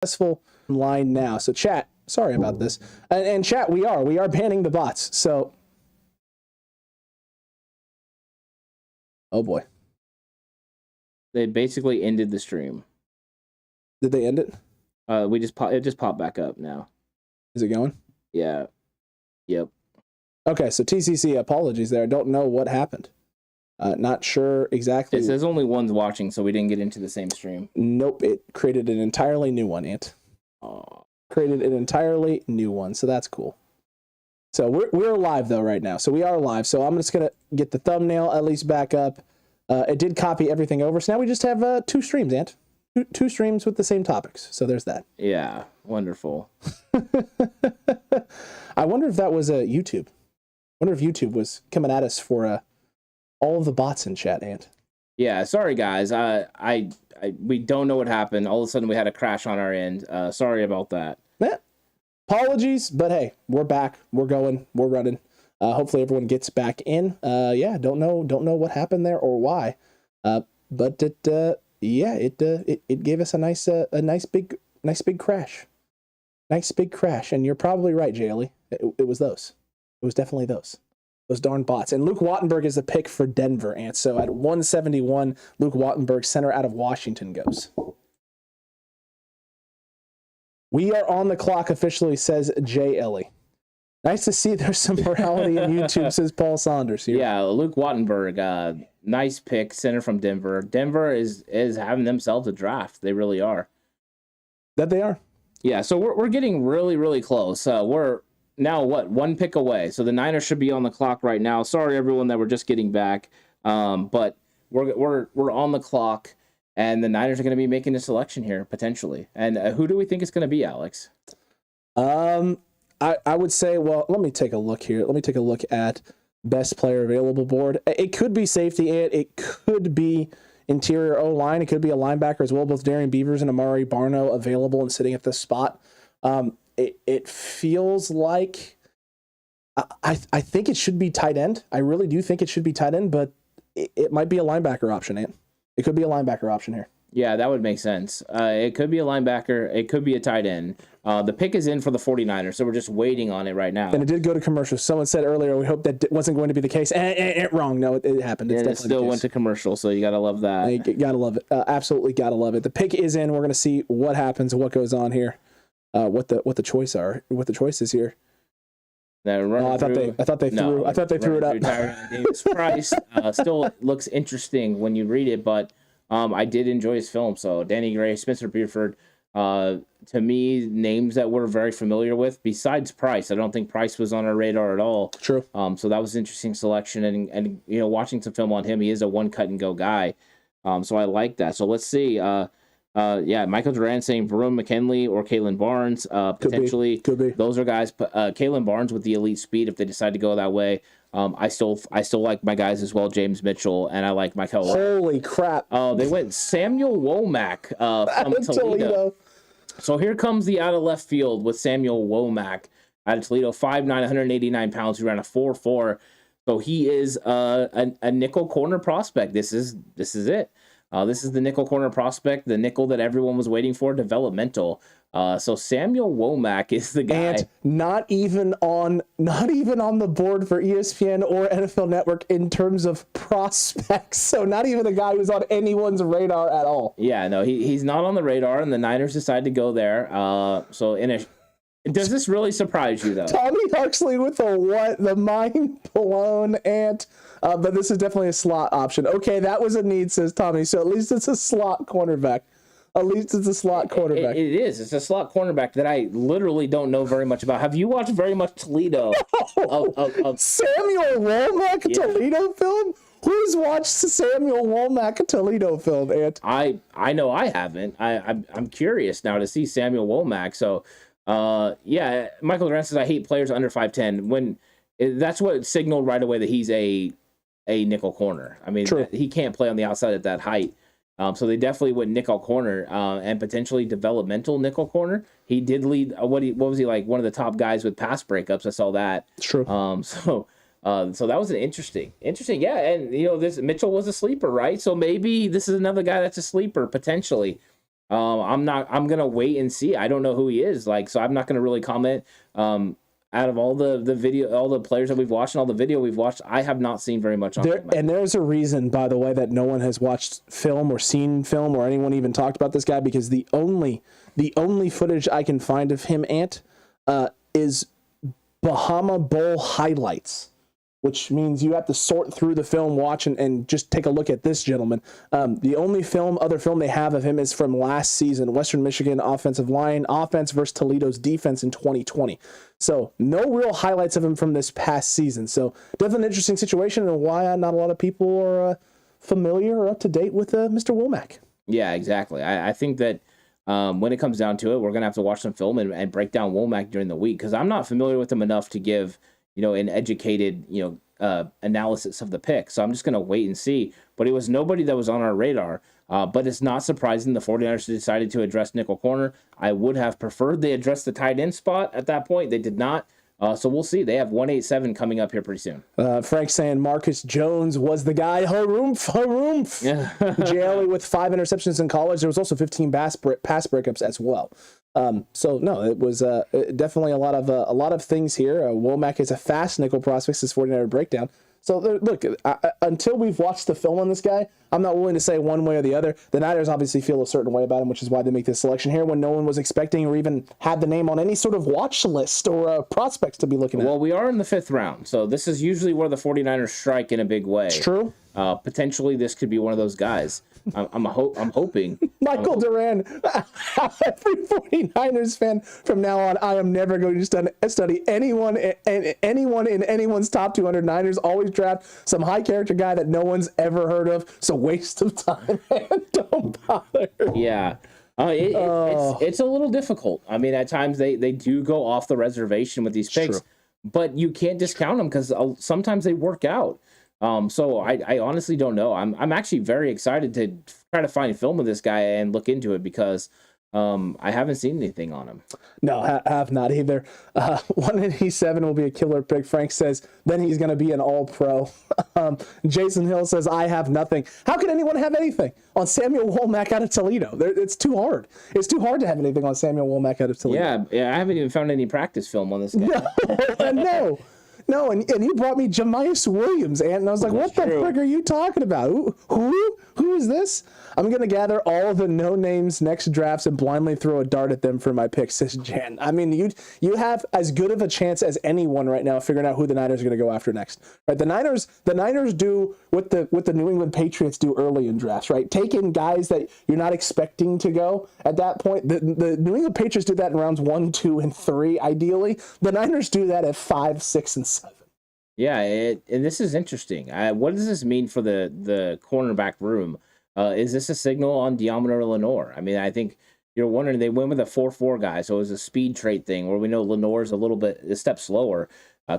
successful line now. So chat, sorry about this. And chat, we are banning the bots. So, oh boy. They basically ended the stream. Did they end it? It just popped back up now. Is it going? Yeah. Yep. Okay, so TCC, apologies there. I don't know what happened. Not sure exactly. It says only one's watching, so we didn't get into the same stream. Nope, it created an entirely new one, Ant. Oh. Created an entirely new one, so that's cool. So we're live though right now. So we are live. So I'm just gonna get the thumbnail at least back up. It did copy everything over, so now we just have 2 streams, Ant. Two streams with the same topics. So there's that. Yeah, wonderful. I wonder if that was YouTube. I wonder if YouTube was coming at us for all of the bots in chat, Ant. Yeah, sorry guys. We don't know what happened. All of a sudden we had a crash on our end. Sorry about that. Yeah. Apologies, but hey, we're back. We're going. We're running. Hopefully everyone gets back in. Yeah, don't know what happened there or why. But it gave us a nice big crash. Nice big crash. And you're probably right, Jaylee. It was those. It was definitely those darn bots. And Luke Wattenberg is the pick for Denver, and so at 171, Luke Wattenberg, center out of Washington, goes. We are on the clock officially, says Jay Ellie. Nice to see there's some morality in YouTube, says Paul Saunders here. Yeah, Luke Wattenberg, nice pick, center from Denver. Denver is having themselves a draft. They really are. That they are. Yeah, so we're getting really, really close. We're now, one pick away. So the Niners should be on the clock right now. Sorry, everyone, that we're just getting back. But we're on the clock, and the Niners are going to be making a selection here, potentially. And who do we think it's going to be, Alex? I would say, well, let me take a look here. Let me take a look at best player available board. It could be safety, and it could be interior O-line. It could be a linebacker as well. Both Darian Beavers and Amari Barno available and sitting at this spot. It feels like I think it should be tight end. I really do think it should be tight end, but it might be a linebacker option, Ant. It could be a linebacker option here. Yeah, that would make sense. It could be a linebacker. It could be a tight end. The pick is in for the 49ers, so we're just waiting on it right now. And it did go to commercial. Someone said earlier, we hope that wasn't going to be the case. Wrong. No, it happened. It still went to commercial, so you got to love that. You got to love it. Absolutely got to love it. The pick is in. We're going to see what happens and what goes on here. What the choice is here. I thought they threw it up. Tariq Davis price still looks interesting when you read it, but I did enjoy his film. So Danny Gray, Spencer Buford, to me, names that we're very familiar with. Besides Price, I don't think Price was on our radar at all. True. So that was an interesting selection, and watching some film on him, he is a one cut and go guy. So I like that. So let's see. Michael Durant saying Verone McKinley or Kalen Barnes, potentially. Could be. Those are guys. Kalen Barnes with the elite speed, if they decide to go that way. I still like my guys as well, James Mitchell, and I like Michael. Holy crap! They went Samuel Womack from Toledo. So here comes the out of left field with Samuel Womack out of Toledo, 5'9", 189 pounds, who ran a 4.4. So he is a nickel corner prospect. This is it. This is the nickel corner prospect, the nickel that everyone was waiting for, developmental. So Samuel Womack is the guy. And not even on the board for ESPN or NFL Network in terms of prospects. So not even the guy who's on anyone's radar at all. Yeah, no, he's not on the radar, and the Niners decide to go there. Does this really surprise you, though? Tommy Huxley with the mind blown ant. But this is definitely a slot option. Okay, that was a need, says Tommy. So at least it's a slot cornerback. It is. It's a slot cornerback that I literally don't know very much about. Have you watched very much Toledo? Samuel Womack Toledo film? Who's watched Samuel Womack Toledo film, Ant? I know I haven't. I'm curious now to see Samuel Womack. So, Michael Durant says, I hate players under 5'10". That's what signaled right away that he's a nickel corner. I mean, True. He can't play on the outside at that height. So they definitely went nickel corner and potentially developmental nickel corner. He did lead. What was he like? One of the top guys with pass breakups. I saw that. True. So that was an interesting. Yeah, and this Mitchell was a sleeper, right? So maybe this is another guy that's a sleeper potentially. I'm gonna wait and see. I don't know who he is. Like, so I'm not gonna really comment. Out of all the video, all the players that we've watched and all the video we've watched, I have not seen very much on there. And there's a reason, by the way, that no one has watched film or seen film or anyone even talked about this guy, because the only footage I can find of him, Ant, is Bahama Bowl highlights, which means you have to sort through the film, watch, and just take a look at this gentleman. The only other film they have of him is from last season, Western Michigan offensive line offense versus Toledo's defense in 2020. So no real highlights of him from this past season. So definitely an interesting situation, and why not a lot of people are familiar or up to date with Mr. Womack. Yeah, exactly. I think that when it comes down to it, we're going to have to watch some film and break down Womack during the week, because I'm not familiar with him enough to give an educated, analysis of the pick. So I'm just going to wait and see. But it was nobody that was on our radar. But it's not surprising the 49ers decided to address nickel corner. I would have preferred they addressed the tight end spot at that point. They did not. So we'll see. They have 187 coming up here pretty soon. Frank saying Marcus Jones was the guy. Harumph. JLE with 5 interceptions in college. There was also 15 pass breakups as well. So no, it was definitely a lot of things here. Womack is a fast nickel prospect. This 49er breakdown. So look, until we've watched the film on this guy, I'm not willing to say one way or the other. The Niners obviously feel a certain way about him, which is why they make this selection here when no one was expecting or even had the name on any sort of watch list or prospects to be looking at. Well, we are in the 5th round, so this is usually where the 49ers strike in a big way. It's true. Potentially, this could be one of those guys. I'm hoping. Michael Duran, every 49ers fan from now on, I am never going to study anyone in anyone's top 200. Niners always draft some high character guy that no one's ever heard of. It's a waste of time, man. Don't bother. Yeah. It's a little difficult. I mean, at times they do go off the reservation with these picks, but you can't discount them because sometimes they work out. So I honestly don't know. I'm actually very excited to try to find film of this guy and look into it, because I haven't seen anything on him. No, I have not either. 187 will be a killer pick. Frank says then he's going to be an all-pro. Jason Hill says I have nothing. How can anyone have anything on Samuel Womack out of Toledo? It's too hard. It's too hard to have anything on Samuel Womack out of Toledo. Yeah, I haven't even found any practice film on this guy. No, and you brought me Jamias Williams, and I was like, what the frick are you talking about? Who is this? I'm going to gather all the no names next drafts and blindly throw a dart at them for my pick, says Jan. I mean, you have as good of a chance as anyone right now figuring out who the Niners are going to go after next. Right? The Niners do what the New England Patriots do early in drafts, right? Take in guys that you're not expecting to go at that point. The New England Patriots do that in rounds 1, 2, and 3, ideally. The Niners do that at 5, 6, and 7. Yeah, and this is interesting. What does this mean for the cornerback room? Is this a signal on Deommodore Lenoir? I mean, I think you're wondering, they went with a 4-4 guy, so it was a speed trait thing where we know Lenoir's a step slower.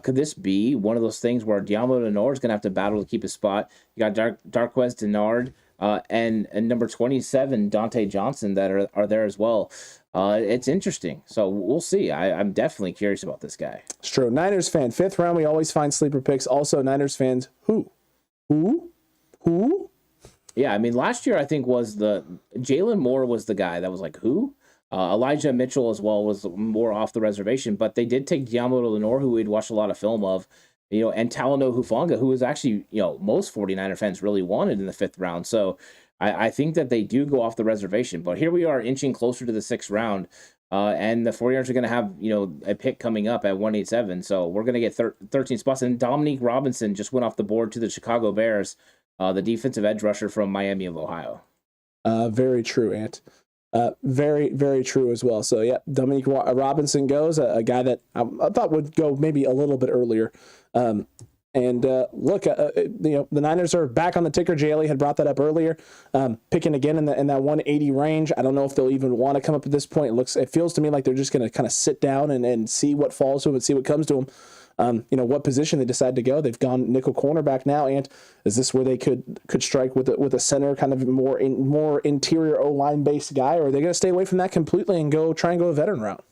Could this be one of those things where Deommodore Lenoir is going to have to battle to keep his spot? You got Darqueze Dennard and number 27, Dante Johnson, that are there as well. It's interesting. So we'll see. I'm definitely curious about this guy. It's true. Niners fan, 5th round, we always find sleeper picks. Also, Niners fans, who? Yeah, I mean, last year I think was Jalen Moore was the guy that was like, who? Elijah Mitchell as well was more off the reservation, but they did take Deommodore Lenoir, who we'd watched a lot of film of, and Talanoa Hufanga, who was actually, most 49er fans really wanted in the 5th round. So I think that they do go off the reservation, but here we are inching closer to the 6th round, and the 49ers are going to have, a pick coming up at 187. So we're going to get 13 spots, and Dominique Robinson just went off the board to the Chicago Bears, the defensive edge rusher from Miami of Ohio. Very true, Ant. Very, very true as well. So, yeah, Dominique Robinson goes, a guy that I thought would go maybe a little bit earlier. Look, the Niners are back on the ticker. JLE had brought that up earlier, picking again in that 180 range. I don't know if they'll even want to come up at this point. It feels to me like they're just going to kind of sit down and see what falls to them and see what comes to them. What position they decide to go. They've gone nickel cornerback now, and is this where they could strike with a center, kind of more interior O-line based guy, or are they going to stay away from that completely and try and go a veteran route?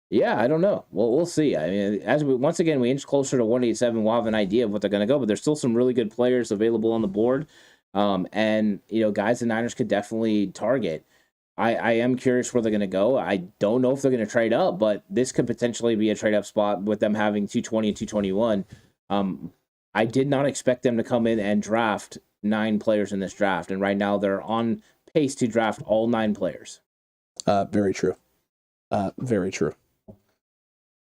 Yeah, I don't know. Well, we'll see. I mean, once again we inch closer to 187, we'll have an idea of what they're going to go. But there's still some really good players available on the board, and guys the Niners could definitely target. I am curious where they're going to go. I don't know if they're going to trade up, but this could potentially be a trade up spot with them having 220 and 221. I did not expect them to come in and draft 9 players in this draft, and right now they're on pace to draft all 9 players. Very true. Very true.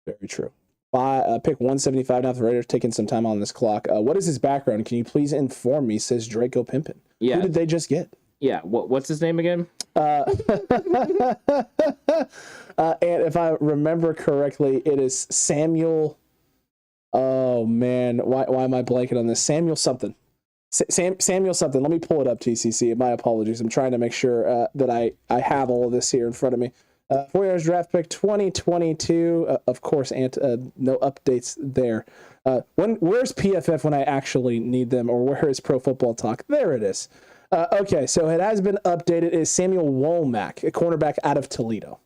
Very true. Pick 175 now. The Raiders taking some time on this clock. What is his background? Can you please inform me? Says Draco Pimpin. Yeah. Who did they just get? Yeah. What's his name again? And if I remember correctly, it is Samuel. Oh man, why am I blanking on this? Samuel something. Samuel something. Let me pull it up, TCC. My apologies. I'm trying to make sure that I have all of this here in front of me. 49ers draft pick 2022. Of course, no updates there. Where's PFF when I actually need them, or where is Pro Football Talk? There it is. Okay, so it has been updated. It is Samuel Womack, a cornerback out of Toledo.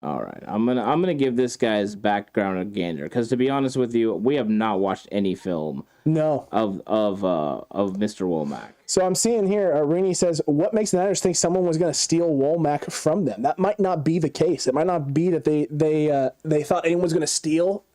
All right, I'm gonna give this guy's background a gander, because to be honest with you, we have not watched any film. No. Of Mr. Womack. So I'm seeing here, Rini says, what makes the Niners think someone was going to steal Womack from them? That might not be the case. It might not be that they thought anyone was going to steal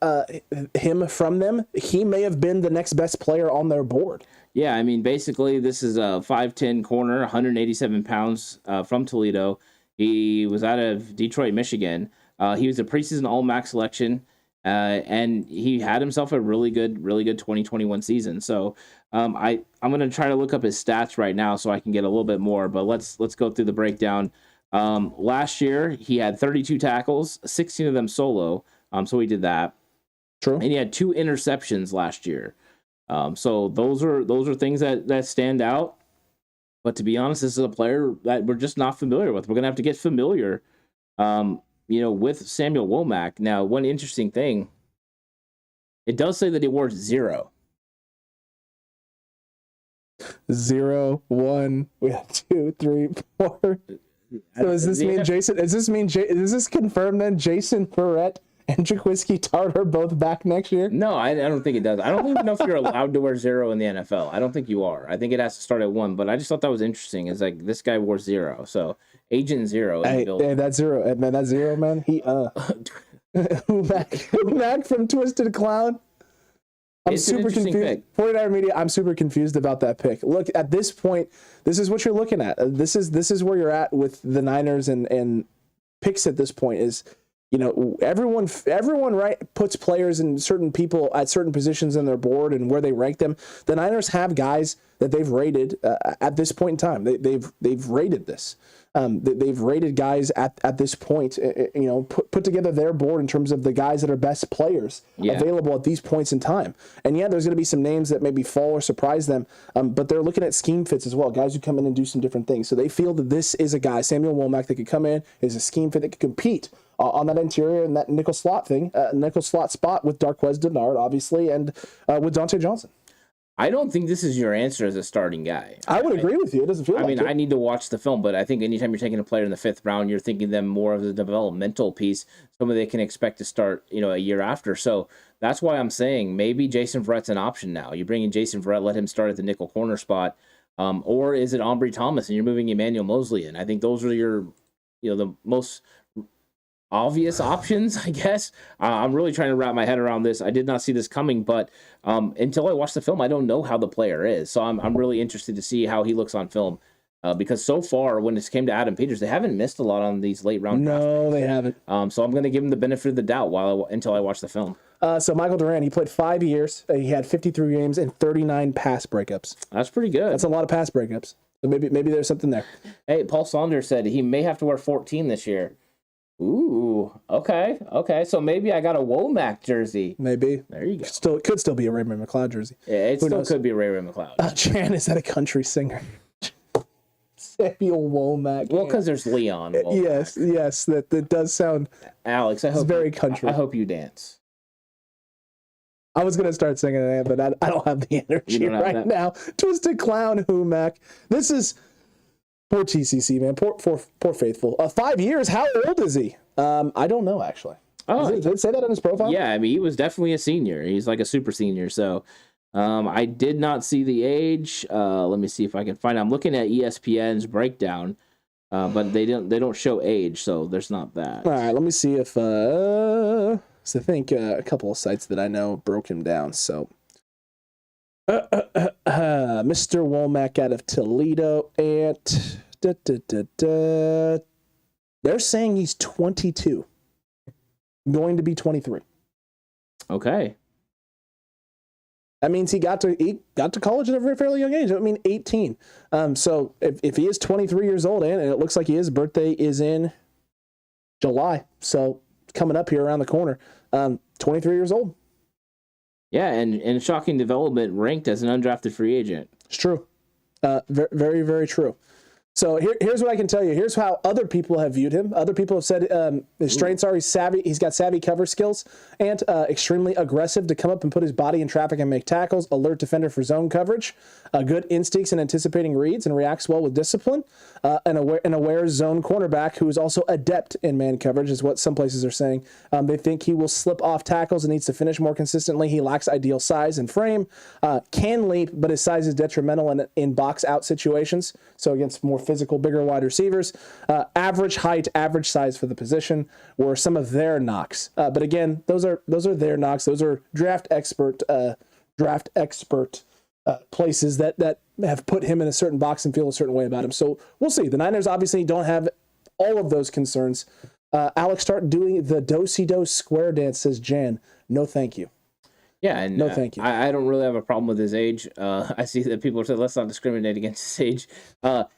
him from them. He may have been the next best player on their board. Yeah, I mean, basically, this is a 5'10" corner, 187 pounds from Toledo. He was out of Detroit, Michigan. He was a preseason All-MAC selection. And he had himself a really good 2021 season. So I'm going to try to look up his stats right now so I can get a little bit more. But let's go through the breakdown. Last year he had 32 tackles, 16 of them solo. So he did that. True. And he had 2 interceptions last year. So those are things that stand out. But to be honest, this is a player that we're just not familiar with. We're going to have to get familiar. With Samuel Womack. Now, one interesting thing, it does say that he wore 0. 0, 1, we have 2, 3, 4. So does this confirm then Jason Verrett and Jaquiski Tartt are both back next year? No, I don't think it does. I don't even know if you're allowed to wear 0 in the NFL. I don't think you are. I think it has to start at 1, but I just thought that was interesting. It's like this guy wore 0. So Agent 0. Hey, that's 0. Man, that's 0, man. He Womack from Twisted Clown. I'm super confused. 49er Media, I'm super confused about that pick. Look, at this point, this is what you're looking at. This is where you're at with the Niners and picks at this point is, everyone puts players and certain people at certain positions in their board and where they rank them. The Niners have guys that they've rated at this point in time. They've rated this. They've rated guys at this point, put together their board in terms of the guys that are best players available at these points in time. And there's going to be some names that maybe fall or surprise them, but they're looking at scheme fits as well, guys who come in and do some different things. So they feel that this is a guy, Samuel Womack, that could come in, is a scheme fit that could compete on that interior and that nickel slot spot with Darqueze Dennard, obviously, and with Dante Johnson. I don't think this is your answer as a starting guy. I would agree with you. It doesn't feel like it. I need to watch the film, but I think anytime you're taking a player in the 5th round, you're thinking them more of the developmental piece, somebody they can expect to start, a year after. So that's why I'm saying maybe Jason Verrett's an option now. You bring in Jason Verrett, let him start at the nickel corner spot, or is it Ambry Thomas and you're moving Emmanuel Mosley in? I think those are your, the most obvious options, I guess. I'm really trying to wrap my head around this. I did not see this coming, but until I watch the film, I don't know how the player is. So I'm really interested to see how he looks on film. Because so far, when it came to Adam Peters, they haven't missed a lot on these late round. No, they haven't. So I'm going to give him the benefit of the doubt until I watch the film. So Michael Durant, he played 5 years. He had 53 games and 39 pass breakups. That's pretty good. That's a lot of pass breakups. So maybe there's something there. Hey, Paul Saunders said he may have to wear 14 this year. Ooh, okay. So maybe I got a Womack jersey. Maybe. There you go. It could still be a Ray-Ray McCloud jersey. Yeah, it still could be a Ray-Ray McCloud. Chan, is that a country singer? Samuel Womack. Well, because there's Leon Womack. Yes, that does sound. Alex, it's very country. I hope you dance. I was going to start singing it, but I don't have the energy right now. Twisted Clown Womack. This is poor TCC, man. Poor Faithful. 5 years. How old is he? I don't know, actually. Oh, did it say that on his profile? Yeah, I mean, he was definitely a senior. He's like a super senior. So I did not see the age. Let me see if I can find it. I'm looking at ESPN's breakdown. but they don't show age, so there's not that. All right, let me see if so I think a couple of sites that I know broke him down. So Mr. Womack out of Toledo, and they're saying he's 22, going to be 23. Okay. That means he got to college at a fairly young age. I mean, 18. So if he is 23 years old, and it looks like his birthday is in July, so coming up here around the corner, 23 years old. Yeah, and shocking development, ranked as an undrafted free agent. It's true. Very, very true. So here's what I can tell you. Here's how other people have viewed him. Other people have said his strengths are he's savvy. He's got savvy cover skills and extremely aggressive to come up and put his body in traffic and make tackles. Alert defender for zone coverage. Good instincts in anticipating reads and reacts well with discipline. An aware zone cornerback who is also adept in man coverage is what some places are saying. They think he will slip off tackles and needs to finish more consistently. He lacks ideal size and frame. Can leap, but his size is detrimental in box out situations. So against more physical, bigger wide receivers. Average height, average size for the position were some of their knocks. But again, those are their knocks. Those are draft expert places that have put him in a certain box and feel a certain way about him. So we'll see. The Niners obviously don't have all of those concerns. Alex, start doing the do-si-do square dance, says Jan. No, thank you. Yeah, and no, thank you. I don't really have a problem with his age. I see that people say let's not discriminate against his age. But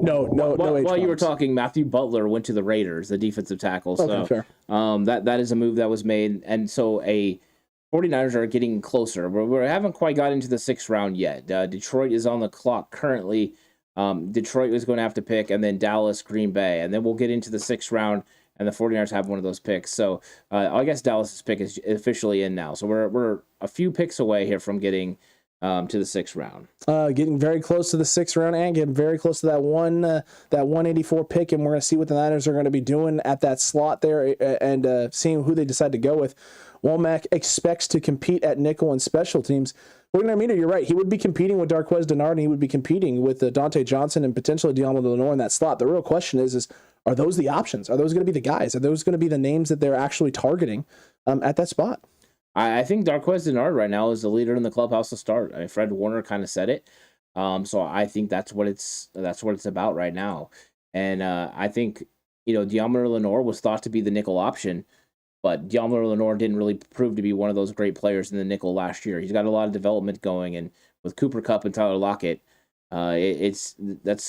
no. While you were talking, Matthew Butler went to the Raiders, the defensive tackle. So okay, fair. That is a move that was made, and so 49ers are getting closer. We haven't quite got into the 6th round yet. Detroit is on the clock currently. Detroit is going to have to pick, and then Dallas, Green Bay, and then we'll get into the 6th round. And the 49ers have one of those picks. So I guess Dallas's pick is officially in now. So we're a few picks away here from getting to the 6th round. Getting very close to the 6th round and getting very close to that 184 pick. And we're going to see what the Niners are going to be doing at that slot there and seeing who they decide to go with. Womack expects to compete at nickel and special teams. You're right. He would be competing with Darqueze Dennard, and he would be competing with Dante Johnson and potentially Diamond Lenore in that slot. The real question is are those the options? Are those going to be the guys? Are those going to be the names that they're actually targeting at that spot? I think Darqueze Dennard right now is the leader in the clubhouse to start. I mean, Fred Warner kind of said it. So I think that's what it's about right now. And I think, Diamond Lenore was thought to be the nickel option, but Diamond Lenore didn't really prove to be one of those great players in the nickel last year. He's got a lot of development going, and with Cooper Kupp and Tyler Lockett, that's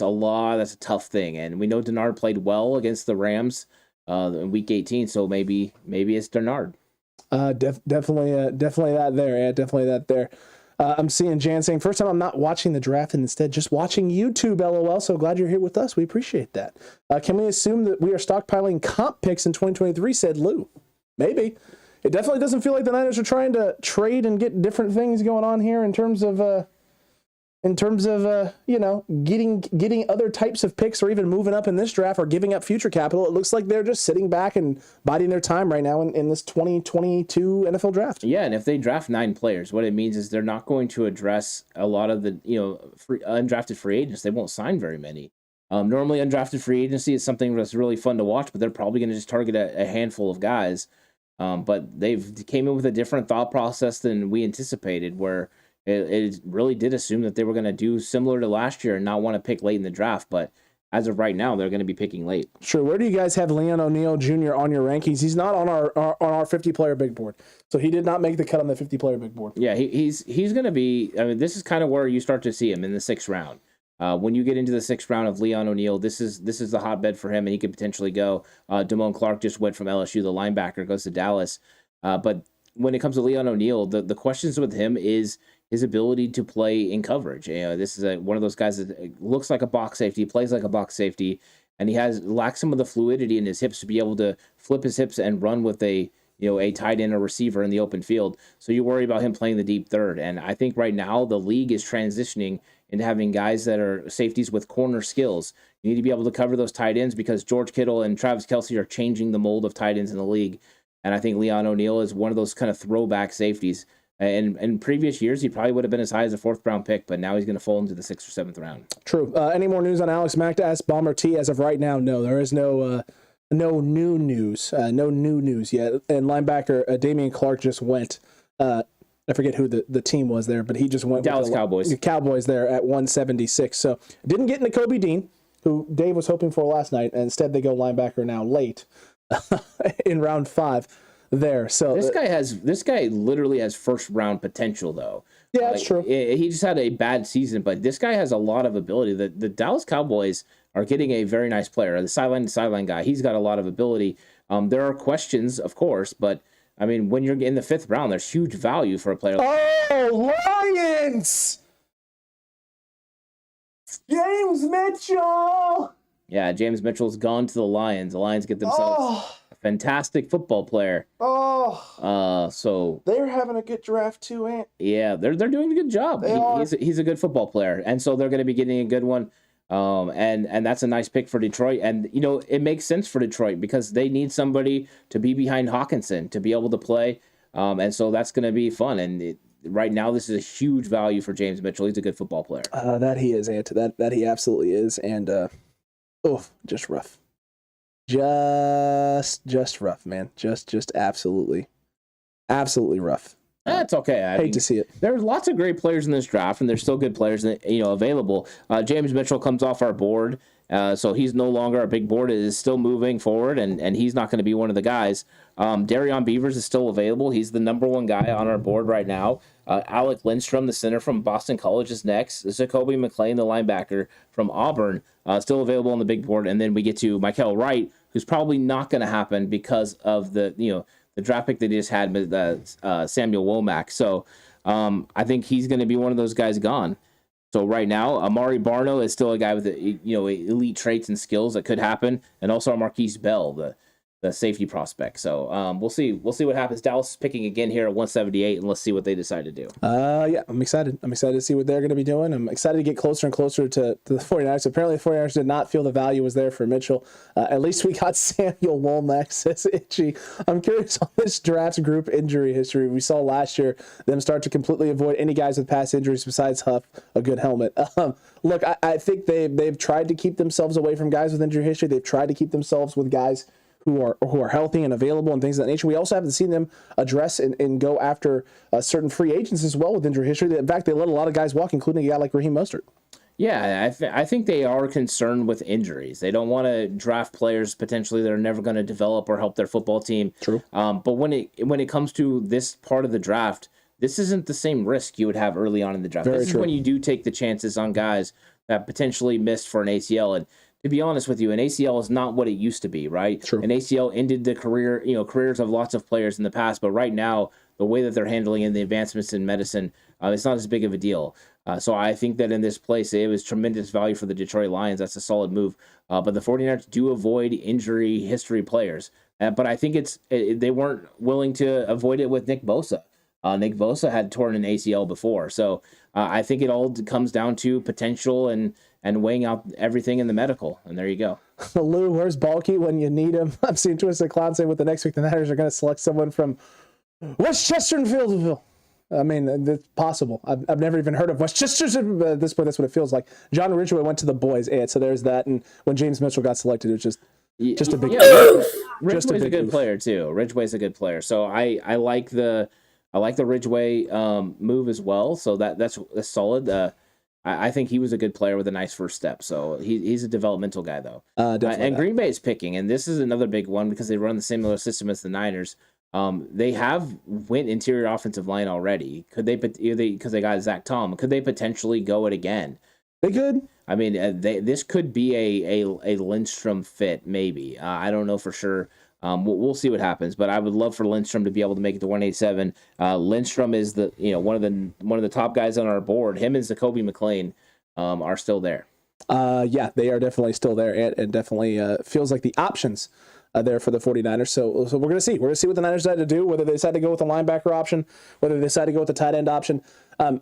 a tough thing. And we know Dennard played well against the Rams in Week 18, so maybe it's Dennard. Definitely that there. Yeah, definitely that there. I'm seeing Jan saying, first time I'm not watching the draft and instead just watching YouTube, LOL. So glad you're here with us. We appreciate that. Can we assume that we are stockpiling comp picks in 2023, said Lou? Maybe. It definitely doesn't feel like the Niners are trying to trade and get different things going on here in terms of getting other types of picks or even moving up in this draft or giving up future capital. It looks like they're just sitting back and biding their time right now in this 2022 NFL draft. Yeah, and if they draft 9 players, what it means is they're not going to address a lot of the undrafted free agents. They won't sign very many. Normally, undrafted free agency is something that's really fun to watch, but they're probably going to just target a handful of guys. But they've came in with a different thought process than we anticipated, where it really did assume that they were going to do similar to last year and not want to pick late in the draft. But as of right now, they're going to be picking late. Sure. Where do you guys have Leon O'Neal Jr. on your rankings? He's not on our 50-player big board, so he did not make the cut on the 50-player big board. Yeah, he's going to be. I mean, this is kind of where you start to see him in the 6th round. When you get into the 6th round of Leon O'Neal, this is the hotbed for him, and he could potentially go. Damone Clark just went from LSU, the linebacker, goes to Dallas. But when it comes to Leon O'Neal, the questions with him is his ability to play in coverage. This is one of those guys that looks like a box safety, plays like a box safety, and he lacks some of the fluidity in his hips to be able to flip his hips and run with a tight end or receiver in the open field. So you worry about him playing the deep third. And I think right now the league is transitioning into having guys that are safeties with corner skills. You need to be able to cover those tight ends because George Kittle and Travis Kelce are changing the mold of tight ends in the league. And I think Leon O'Neal is one of those kind of throwback safeties And in previous years, he probably would have been as high as a 4th-round pick, but now he's going to fall into the 6th or 7th round. True. Any more news on Alex Mack to ask Bomber T? As of right now, no. There is no new news. No new news yet. And linebacker Damian Clark just went. I forget who the team was there, but he just went Dallas with Cowboys. Cowboys there at 176. So didn't get into Kobe Dean, who Dave was hoping for last night, and instead they go linebacker now late in round 5 there. So this guy literally has 1st-round potential, though. Yeah, that's true. He just had a bad season, but this guy has a lot of ability. The Dallas Cowboys are getting a very nice player. The sideline guy, he's got a lot of ability. There are questions, of course, but I mean, when you're in the 5th round, there's huge value for a player. Oh, Lions! James Mitchell! Yeah, James Mitchell's gone to the Lions. The Lions get themselves a fantastic football player. So they're having a good draft too, Ant. Yeah, they're doing a good job. He's a good football player, and so they're going to be getting a good one. And that's a nice pick for Detroit. And, it makes sense for Detroit because they need somebody to be behind Hawkinson to be able to play. And so that's going to be fun. And right now, this is a huge value for James Mitchell. He's a good football player. That he is, Ant. That he absolutely is. And, just rough. Just rough, man. Just absolutely rough. That's okay. I hate to see it. There's lots of great players in this draft, and there's still good players available. James Mitchell comes off our board, so he's no longer our big board. It is still moving forward, and he's not going to be one of the guys. Darion Beavers is still available. He's the number 1 guy on our board right now. Alec Lindstrom, the center from Boston College, is next. Zakoby McClain, the linebacker from Auburn, still available on the big board. And then we get to Mykel Wright, who's probably not going to happen because of the draft pick that he just had with Samuel Womack. So I think he's going to be one of those guys gone. So right now, Amari Barno is still a guy with elite traits and skills that could happen, and also Marquise Bell, the safety prospect. So we'll see what happens. Dallas is picking again here at 178, and let's see what they decide to do. Yeah, I'm excited. I'm excited to see what they're going to be doing. I'm excited to get closer and closer to the 49ers. Apparently, the 49ers did not feel the value was there for Mitchell. At least we got Samuel Womack, says Itchy. I'm curious on this draft group injury history. We saw last year them start to completely avoid any guys with past injuries besides Huff, a good helmet. Look, I think they've tried to keep themselves away from guys with injury history. They've tried to keep themselves with guys who are healthy and available and things of that nature. We also haven't seen them address and go after certain free agents as well with injury history. In fact, they let a lot of guys walk, including a guy like Raheem Mostert. Yeah, I think they are concerned with injuries. They don't want to draft players potentially that are never going to develop or help their football team. True. But when it comes to this part of the draft, this isn't the same risk you would have early on in the draft. Very this true. Is when you do take the chances on guys that potentially missed for an ACL. And to be honest with you, an ACL is not what it used to be, right? True. An ACL ended the careers of lots of players in the past, but right now, the way that they're handling and the advancements in medicine, it's not as big of a deal. So I think that in this place, it was tremendous value for the Detroit Lions. That's a solid move. But the 49ers do avoid injury history players. But I think they weren't willing to avoid it with Nick Bosa. Nick Bosa had torn an ACL before. So I think it all comes down to potential and weighing out everything in the medical. And there you go. Lou, where's Balky when you need him? I'm seeing Twisted Clown say with the next week the Niners are going to select someone from Westchester and Fieldsville. I mean, it's possible. I've never even heard of Westchester. At this point, that's what it feels like. John Ridgway went to the boys, and so there's that. And when James Mitchell got selected, it was just a big Ridgway's a good player too. Ridgway's a good player. So I like the Ridgway move as well. So that's solid. I think he was a good player with a nice first step. So he's a developmental guy though. And Green Bay is picking, and this is another big one because they run the similar system as the Niners. They have went interior offensive line already. Could they? Because they got Zach Tom. Could they potentially go it again? They could. I mean, this could be a Lindstrom fit, maybe. I don't know for sure. We'll see what happens. But I would love for Lindstrom to be able to make it to 187. Lindstrom is one of the top guys on our board. Him and Zakoby McClain are still there. Yeah, they are definitely still there, and definitely feels like the options there for the 49ers. So we're going to see. We're going to see what the Niners decide to do, whether they decide to go with the linebacker option, whether they decide to go with the tight end option.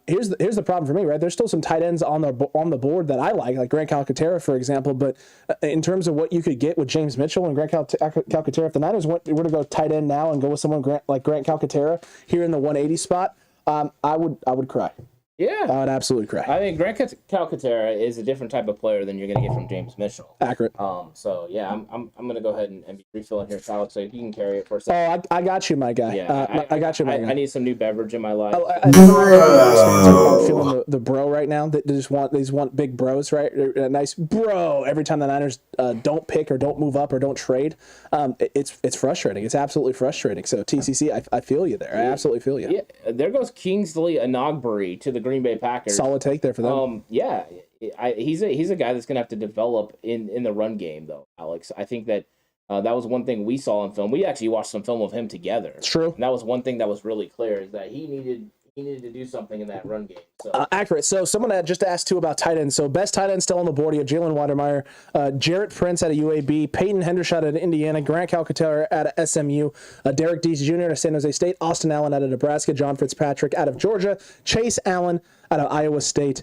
Here's the problem for me, right? There's still some tight ends on the board that I like Grant Calcaterra, for example. But in terms of what you could get with James Mitchell and Grant Calcaterra, if the Niners were to go tight end now and go with someone like Grant Calcaterra here in the 180 spot, I would cry. Yeah. I would absolutely cry. I think Grant Calcaterra is a different type of player than you're going to get from James Mitchell. Accurate. So yeah, I'm going to go ahead and be refilling here, Alex, so you can carry it for a second. Oh, I got you, my guy. Yeah, I got you, my guy. I need some new beverage in my life. I know feeling the bro right now. They just want big bros, right? A nice bro every time the Niners don't pick or don't move up or don't trade. It's frustrating. It's absolutely frustrating. So TCC, I feel you there. I absolutely feel you. Yeah, there goes Kingsley Enagbare to the Green Bay Packers. Solid take there for them. Yeah, he's a guy that's gonna have to develop in the run game though, Alex. I think that that was one thing we saw in film. We actually watched some film of him together. It's true. And that was one thing that was really clear is that he needed to do something in that run game. So. Accurate. So someone had just asked too about tight ends. So best tight end still on the board. You have Jalen Watermeyer, Jarrett Prince out of UAB, Peyton Hendershot out of Indiana, Grant Calcaterra out of SMU, Derek Dees Jr. out of San Jose State, Austin Allen out of Nebraska, John Fitzpatrick out of Georgia, Chase Allen out of Iowa State,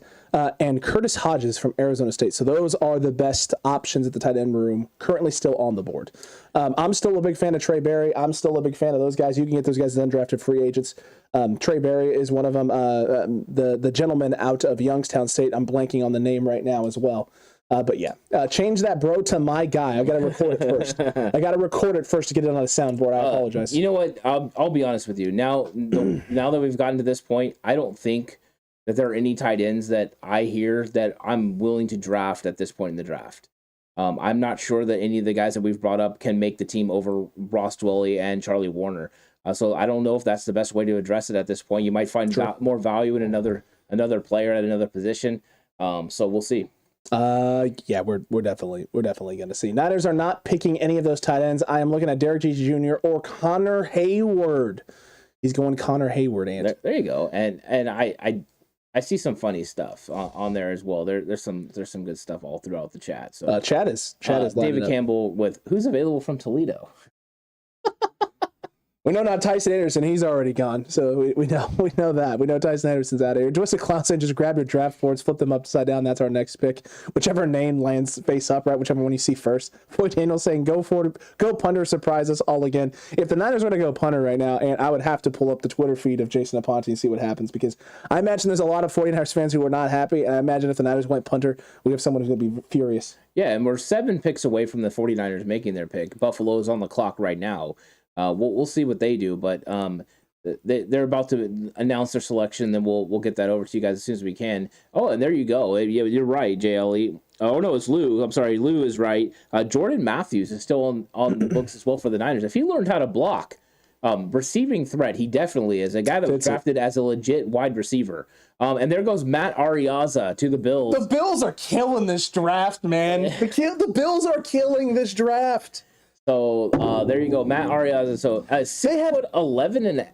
and Curtis Hodges from Arizona State. So those are the best options at the tight end room currently still on the board. I'm still a big fan of Trey Berry. I'm still a big fan of those guys. You can get those guys as undrafted free agents. Trey Berry is one of them. The gentleman out of Youngstown State, I'm blanking on the name right now as well. But yeah, change that bro to my guy. I got to record it first. I got to record it first to get it on the soundboard. I apologize. You know what? I'll be honest with you. Now that we've gotten to this point, I don't think that there are any tight ends that I hear that I'm willing to draft at this point in the draft. I'm not sure that any of the guys that we've brought up can make the team over Ross Dwelley and Charlie Warner. So I don't know if that's the best way to address it at this point. You might find more value in another player at another position. So we'll see. Yeah, we're definitely going to see. Niners are not picking any of those tight ends. I am looking at Derek Dees Jr. or Connor Hayward. He's going Connor Hayward, and there you go. And I see some funny stuff on there as well. There's some good stuff all throughout the chat. So chat is David Campbell with who's available from Toledo. We know not Tyson Anderson. He's already gone. So we know that. We know Tyson Anderson's out of here. Dwayne Clown saying just grab your draft boards, flip them upside down. That's our next pick. Whichever name lands face up, right? Whichever one you see first. Boy Daniel saying go punter, surprise us all again. If the Niners were to go punter right now, and I would have to pull up the Twitter feed of Jason Aponte and see what happens, because I imagine there's a lot of 49ers fans who are not happy, and I imagine if the Niners went punter, we have someone who's going to be furious. Yeah, and we're 7 picks away from the 49ers making their pick. Buffalo's on the clock right now. We'll see what they do, but they're about to announce their selection. Then we'll get that over to you guys as soon as we can. Oh, and there you go. Yeah, you're right, JLE. Oh no, it's Lou. I'm sorry, Lou is right. Jordan Matthews is still on the books as well for the Niners. If he learned how to block, receiving threat, he definitely is a guy that was drafted as a legit wide receiver. And there goes Matt Ariaza to the Bills. The Bills are killing this draft, man. The Bills are killing this draft. So there you go, Matt Ariaza. So 6'11" and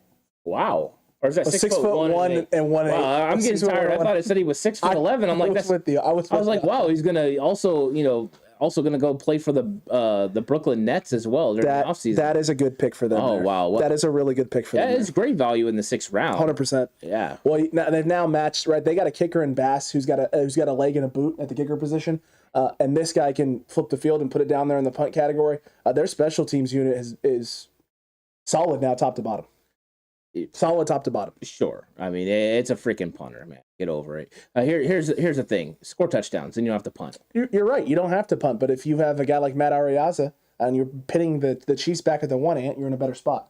wow, or is that 6'1" and 1 8? Wow, I'm getting tired. I thought it said he was 6'11". I'm like, that's with you. I was like, wow, he's gonna also gonna go play for the Brooklyn Nets as well during the offseason. That is a good pick for them. Oh wow, that is a really good pick for them. Yeah, it's great value in the 6th round. 100%. Yeah. Well, they've now matched, right? They got a kicker in Bass who's got a leg and a boot at the kicker position. And this guy can flip the field and put it down there in the punt category. Their special teams unit is solid now, top to bottom. Solid top to bottom. Sure. I mean, it's a freaking punter, man. Get over it. Here's the thing. Score touchdowns, and you don't have to punt. You're right. You don't have to punt. But if you have a guy like Matt Ariaza and you're pinning the Chiefs back at the 1 ant, you're in a better spot.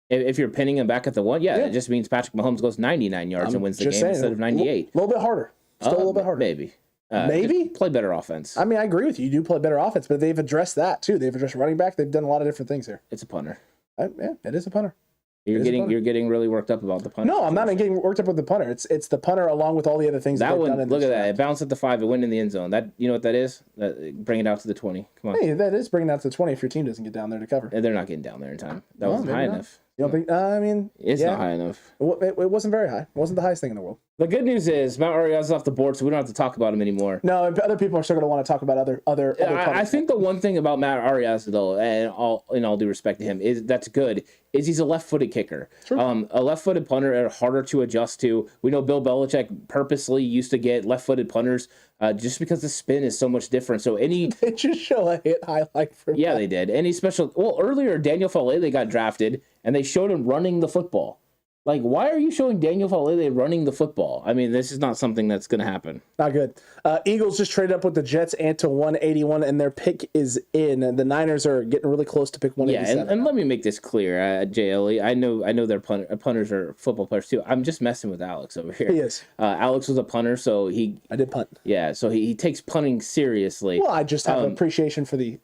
If you're pinning him back at the 1, it just means Patrick Mahomes goes 99 yards and wins the game instead of 98. A little bit harder. Still a little bit harder. Maybe. Maybe play better offense. I mean, I agree with you. You do play better offense, but they've addressed that too. They've addressed running back. They've done a lot of different things here. It's a punter. Yeah, it is a punter. You're getting really worked up about the punter. No, I'm not getting worked up with the punter. It's the punter along with all the other things that one. Look at that! It bounced at the 5. It went in the end zone. That, you know what that is? Bring it out to the 20. Come on. Hey, that is bringing it out to the 20 if your team doesn't get down there to cover. They're not getting down there in time. That wasn't high enough. You don't think? I mean, it's not high enough. It wasn't very high. It wasn't the highest thing in the world. The good news is Matt Ariaza's off the board, so we don't have to talk about him anymore. No, other people are still going to want to talk about other. I think the one thing about Matt Ariaza, though, and in all due respect to him, that's good. Is he's a left-footed kicker. Sure. A left-footed punter are harder to adjust to. We know Bill Belichick purposely used to get left-footed punters just because the spin is so much different. So they just show a hit highlight from that. They did. Earlier Daniel Falele got drafted, and they showed him running the football. Like, why are you showing Daniel Falele running the football? I mean, this is not something that's going to happen. Not good. Eagles just traded up with the Jets and to 181, and their pick is in. And the Niners are getting really close to pick 187. Yeah, and let me make this clear, JLE. I know their punters are football players too. I'm just messing with Alex over here. He is. Alex was a punter, so I did punt. Yeah, so he takes punting seriously. Well, I just have an appreciation for the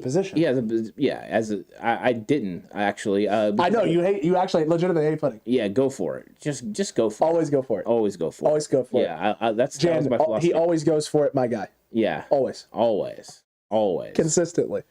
position. Yeah, I didn't actually. I know you actually legitimately hate punting. Yeah, go for it. Just go for it. Always go for it. Always go for it. Always go for it. Yeah, that was my philosophy. He always goes for it, my guy. Yeah. Always. Consistently.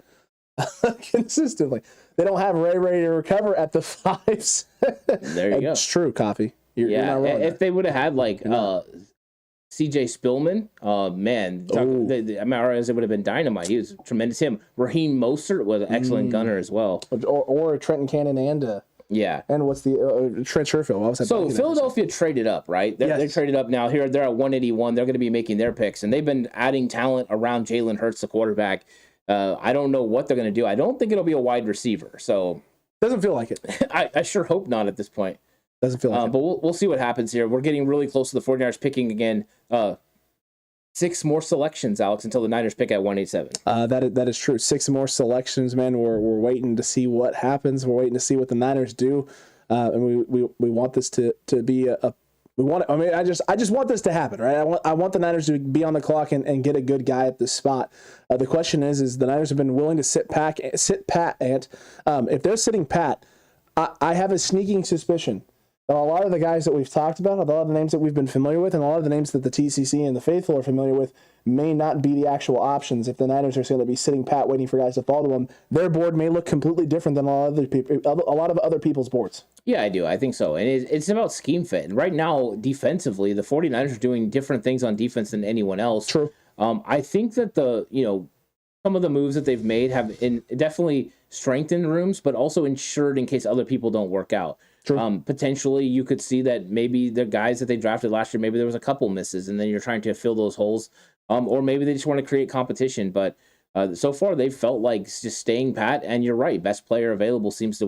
Consistently. They don't have Ray ready to recover at the 5s. There you go. It's true, Coffee. You're not wrong. If they would have had like CJ Spillman, man, it would have been dynamite. He was tremendous. Raheem Mostert was an excellent gunner as well. Or Trenton Cannon and what's the Trent Sherfield? So Philadelphia traded up, right? They traded up now. Here they're at 181. They're going to be making their picks, and they've been adding talent around Jalen Hurts, the quarterback. I don't know what they're going to do. I don't think it'll be a wide receiver. So doesn't feel like it. I sure hope not at this point. Doesn't feel like it. But we'll see what happens here. We're getting really close to the 49ers picking again. 6 more selections, Alex, until the Niners pick at 187. That is true. 6 more selections, man. We're waiting to see what happens. We're waiting to see what the Niners do, and we want this to be I just want this to happen, right? I want the Niners to be on the clock and get a good guy at the spot. The question is the Niners have been willing to sit pat, and if they're sitting pat, I have a sneaking suspicion that a lot of the guys that we've talked about, a lot of the names that we've been familiar with, and a lot of the names that the TCC and the faithful are familiar with may not be the actual options. If the Niners are going to be sitting pat waiting for guys to fall to them, their board may look completely different than a lot of other people's boards. Yeah, I do. I think so. And it's about scheme fit. And right now, defensively, the 49ers are doing different things on defense than anyone else. True. I think that some of the moves that they've made have definitely strengthened rooms, but also ensured in case other people don't work out. True. Potentially, you could see that maybe the guys that they drafted last year, maybe there was a couple misses, and then you're trying to fill those holes. Or maybe they just want to create competition. But so far, they've felt like just staying pat. And you're right, best player available seems to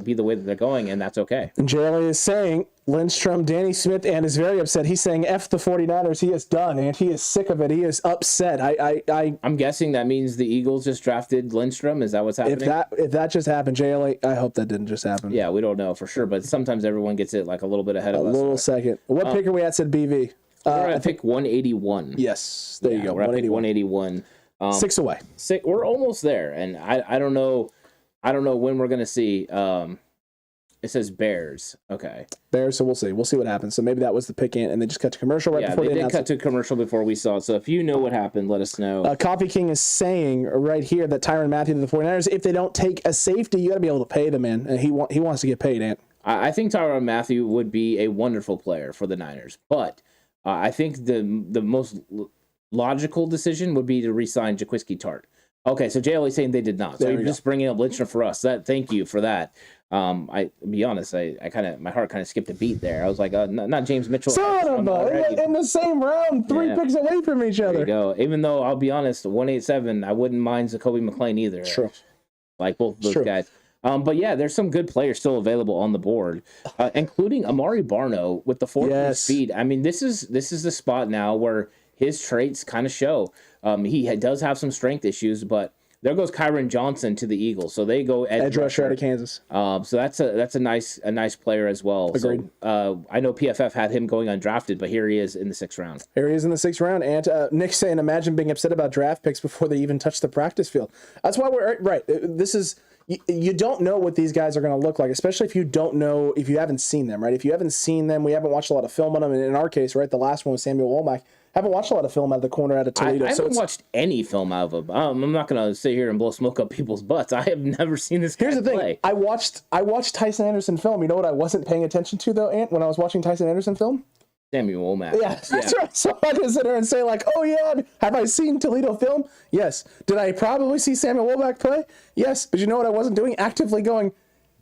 be the way that they're going, and that's okay. And JLA is saying, Lindstrom, Danny Smith, and is very upset. He's saying, F the 49ers. He is done, and he is sick of it. He is upset. I'm guessing that means the Eagles just drafted Lindstrom. Is that what's happening? If that just happened, JLA, I hope that didn't just happen. Yeah, we don't know for sure, but sometimes everyone gets it like a little bit ahead of us. A little second. What pick are we at, said BV? We're at pick 181. Yes, there you go. We're at pick 181. 6 away. We're almost there, and I don't know when we're gonna see. It says Bears. Okay. Bears. So we'll see. We'll see what happens. So maybe that was the pick in, and they just cut to commercial right before they did cut to commercial before we saw it. So if you know what happened, let us know. Coffee King is saying right here that Tyrann Mathieu to the 49ers, if they don't take a safety, you got to be able to pay the man, and he wants to get paid, Ant. I think Tyrann Mathieu would be a wonderful player for the Niners, but I think the most logical decision would be to re-sign Jaquiski Tartt. Okay, so JL is saying they did not. So you're just bringing up Lindstrom for us. Thank you for that. I be honest, I kind of my heart kind of skipped a beat there. I was like, not James Mitchell. Son of a, in the same round, 3 picks away from each other. There you go. Even though I'll be honest, 187, I wouldn't mind Zakoby McClain either. True. Like both of those guys. But yeah, there's some good players still available on the board, including Amari Barno with the 4 speed. I mean, this is the spot now where his traits kind of show. He does have some strength issues, but there goes Kyron Johnson to the Eagles. So they go edge rusher out of Kansas. So that's a nice player as well. Agreed. So, I know PFF had him going undrafted, but here he is in the 6th round. Here he is in the 6th round. And Nick's saying, imagine being upset about draft picks before they even touch the practice field. That's why we're right. This is. You don't know what these guys are going to look like, especially if you haven't seen them, right? If you haven't seen them, we haven't watched a lot of film on them. And in our case, right, the last one was Samuel Womack. Haven't watched a lot of film out of the corner out of Toledo. I haven't watched any film out of him. I'm not going to sit here and blow smoke up people's butts. I have never seen this guy play. Here's the thing. I watched Tyson Anderson film. You know what I wasn't paying attention to, though, Ant, when I was watching Tyson Anderson film? Samuel Womack. Yeah, that's right. So I can sit there and say, like, oh, yeah, have I seen Toledo film? Yes. Did I probably see Samuel Womack play? Yes. But you know what I wasn't doing? Actively going,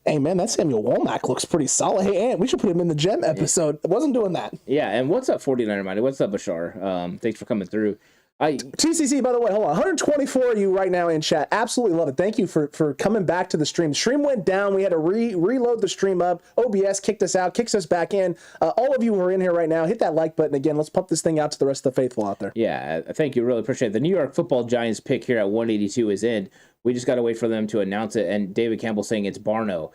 hey, man, that Samuel Womack looks pretty solid. Hey, Ant, we should put him in the gem episode. I wasn't doing that. Yeah, and what's up, 49er Mighty? What's up, Bashar? Thanks for coming through. TCC, by the way, hold on. 124 of you right now in chat. Absolutely love it. Thank you for coming back to the stream. The stream went down. We had to reload the stream up. OBS kicked us out, kicks us back in. All of you who are in here right now, hit that like button again. Let's pump this thing out to the rest of the faithful out there. Yeah, thank you. Really appreciate it. The New York Football Giants pick here at 182 is in. We just got to wait for them to announce it. And David Campbell saying it's Barno.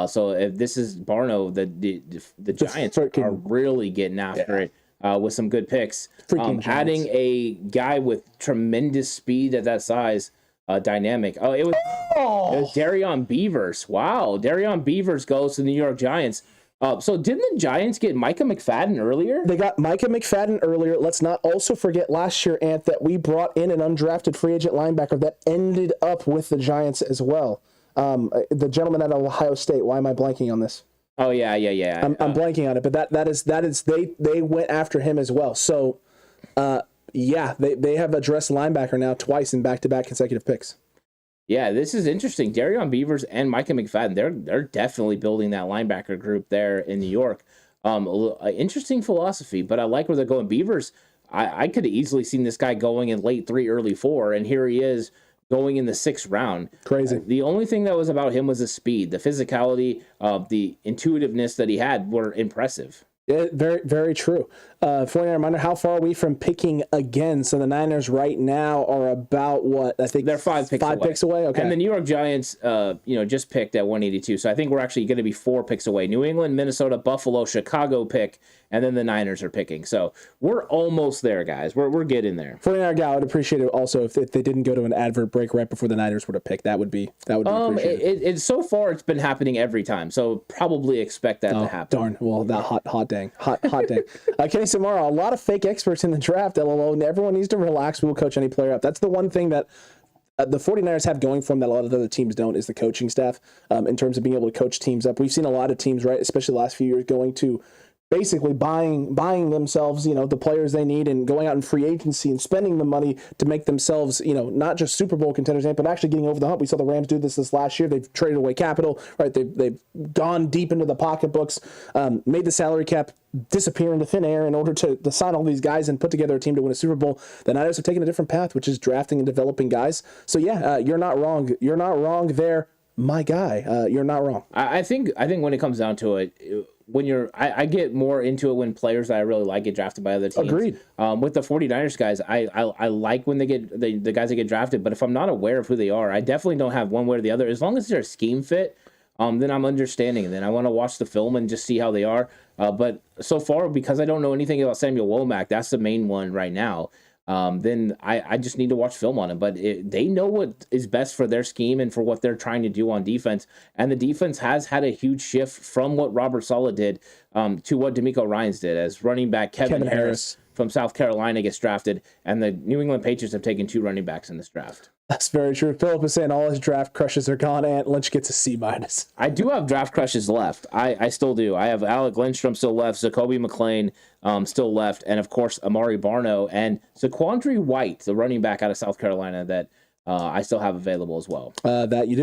So if this is Barno, the Giants are really getting after it. With some good picks. Adding a guy with tremendous speed at that size, dynamic. It was Darion Beavers. Wow, Darion Beavers goes to the New York Giants. So didn't the Giants get Micah McFadden earlier? They got Micah McFadden earlier. Let's not also forget last year, Ant, that we brought in an undrafted free agent linebacker that ended up with the Giants as well. The gentleman at Ohio State. Why am I blanking on this? Oh yeah. I'm blanking on it, but that is they went after him as well. So, they have addressed linebacker now twice in back-to-back consecutive picks. Yeah, this is interesting. Darion Beavers and Micah McFadden, they're definitely building that linebacker group there in New York. Interesting philosophy, but I like where they're going. Beavers, I could have easily seen this guy going in late 3, early 4, and here he is going in the 6th round. Crazy. The only thing that was about him was the speed, the physicality, the intuitiveness that he had were impressive. Yeah, very, very true. 49 reminder, how far are we from picking again? So the Niners right now are about what? I think they're 5 picks away. Okay. And the New York Giants, just picked at 182. So I think we're actually going to be 4 picks away. New England, Minnesota, Buffalo, Chicago pick, and then the Niners are picking. So we're almost there, guys. We're getting there. 49 guy, I would appreciate it also if they didn't go to an advert break right before the Niners were to pick. That would be appreciated. So far it's been happening every time. So probably expect that to happen. Darn. Well, that hot dang. Kenny Samara, a lot of fake experts in the draft, LOL, and everyone needs to relax. We will coach any player up. That's the one thing that the 49ers have going for them that a lot of other teams don't, is the coaching staff in terms of being able to coach teams up. We've seen a lot of teams, right, especially the last few years, going to basically buying themselves, the players they need and going out in free agency and spending the money to make themselves, not just Super Bowl contenders, but actually getting over the hump. We saw the Rams do this last year. They've traded away capital, right? They've gone deep into the pocketbooks, made the salary cap disappear into thin air in order to sign all these guys and put together a team to win a Super Bowl. The Niners have taken a different path, which is drafting and developing guys. So you're not wrong. You're not wrong there, my guy. You're not wrong. I think when it comes down to it, I get more into it when players that I really like get drafted by other teams. Agreed. With the 49ers guys, I like when they get the guys that get drafted, but if I'm not aware of who they are, I definitely don't have one way or the other. As long as they're a scheme fit, then I'm understanding, and then I want to watch the film and just see how they are. But so far, because I don't know anything about Samuel Womack, that's the main one right now. Then I just need to watch film on him. But they know what is best for their scheme and for what they're trying to do on defense. And the defense has had a huge shift from what Robert Saleh did to what DeMeco Ryans did, as running back Kevin Harris from South Carolina gets drafted, and the New England Patriots have taken 2 running backs in this draft. That's very true. Philip is saying all his draft crushes are gone. Ant Lynch gets a C-. I do have draft crushes left. I still do. I have Alec Lindstrom still left, Zacoby McClain still left, and of course Amari Barno and Zaquandre White, the running back out of South Carolina that I still have available as well. That you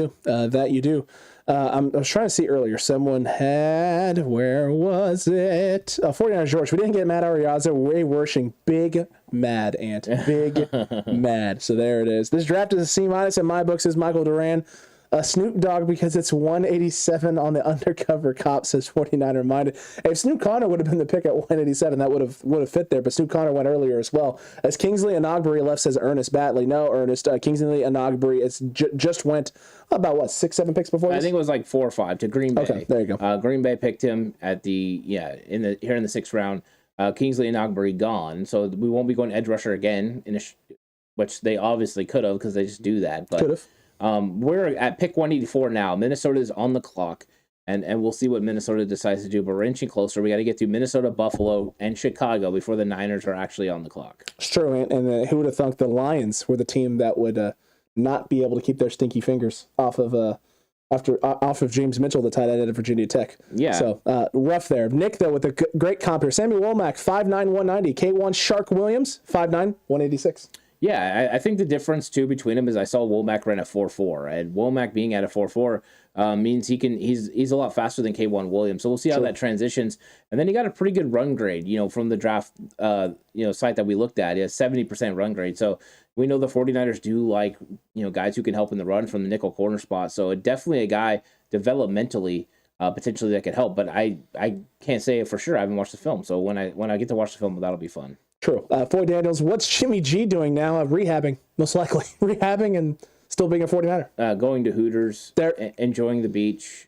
do. I was trying to see earlier. Someone had, where was it? 49ers George. We didn't get Matt Ariaza. Way worshing. Big mad, Ant. Big mad. So there it is. This draft is a C- in my books, is Michael Duran. Snoop Dogg, because it's 187 on the undercover cop, says 49 reminded. If Snoop Connor would have been the pick at 187, that would have fit there, but Snoop Connor went earlier as well. As Kingsley Enagbare left, says Ernest Batley. No, Ernest, Kingsley Enagbare just went about 6-7 picks before this? I think it was like 4 or 5 to Green Bay. Okay, there you go. Green Bay picked him at here in the 6th round. Kingsley Enagbare gone, so we won't be going edge rusher again, which they obviously could have, because they just do that. But could have. We're at pick 184 now. Minnesota is on the clock, and we'll see what Minnesota decides to do. But we're inching closer. We got to get through Minnesota, Buffalo, and Chicago before the Niners are actually on the clock. It's true, and who would have thought the Lions were the team that would not be able to keep their stinky fingers off of James Mitchell, the tight end at Virginia Tech. Yeah. So rough there. Nick, though, with a great comp here. Samuel Womack, 5'9", 190. K1 Shark Williams, 5'9", 186. Yeah, I think the difference, too, between them is I saw Womack run a 4.4, and Womack being at a 4.4, means he's a lot faster than K1 Williams. So we'll see how that transitions. And then he got a pretty good run grade, from the draft, site that we looked at. He has 70% run grade. So we know the 49ers do like, guys who can help in the run from the nickel corner spot. So definitely a guy developmentally, potentially that could help. But I can't say it for sure. I haven't watched the film. So when I get to watch the film, that'll be fun. True. Floyd Daniels, what's Jimmy G doing now? Rehabbing, most likely. Rehabbing and still being a 49er. Going to Hooters, enjoying the beach.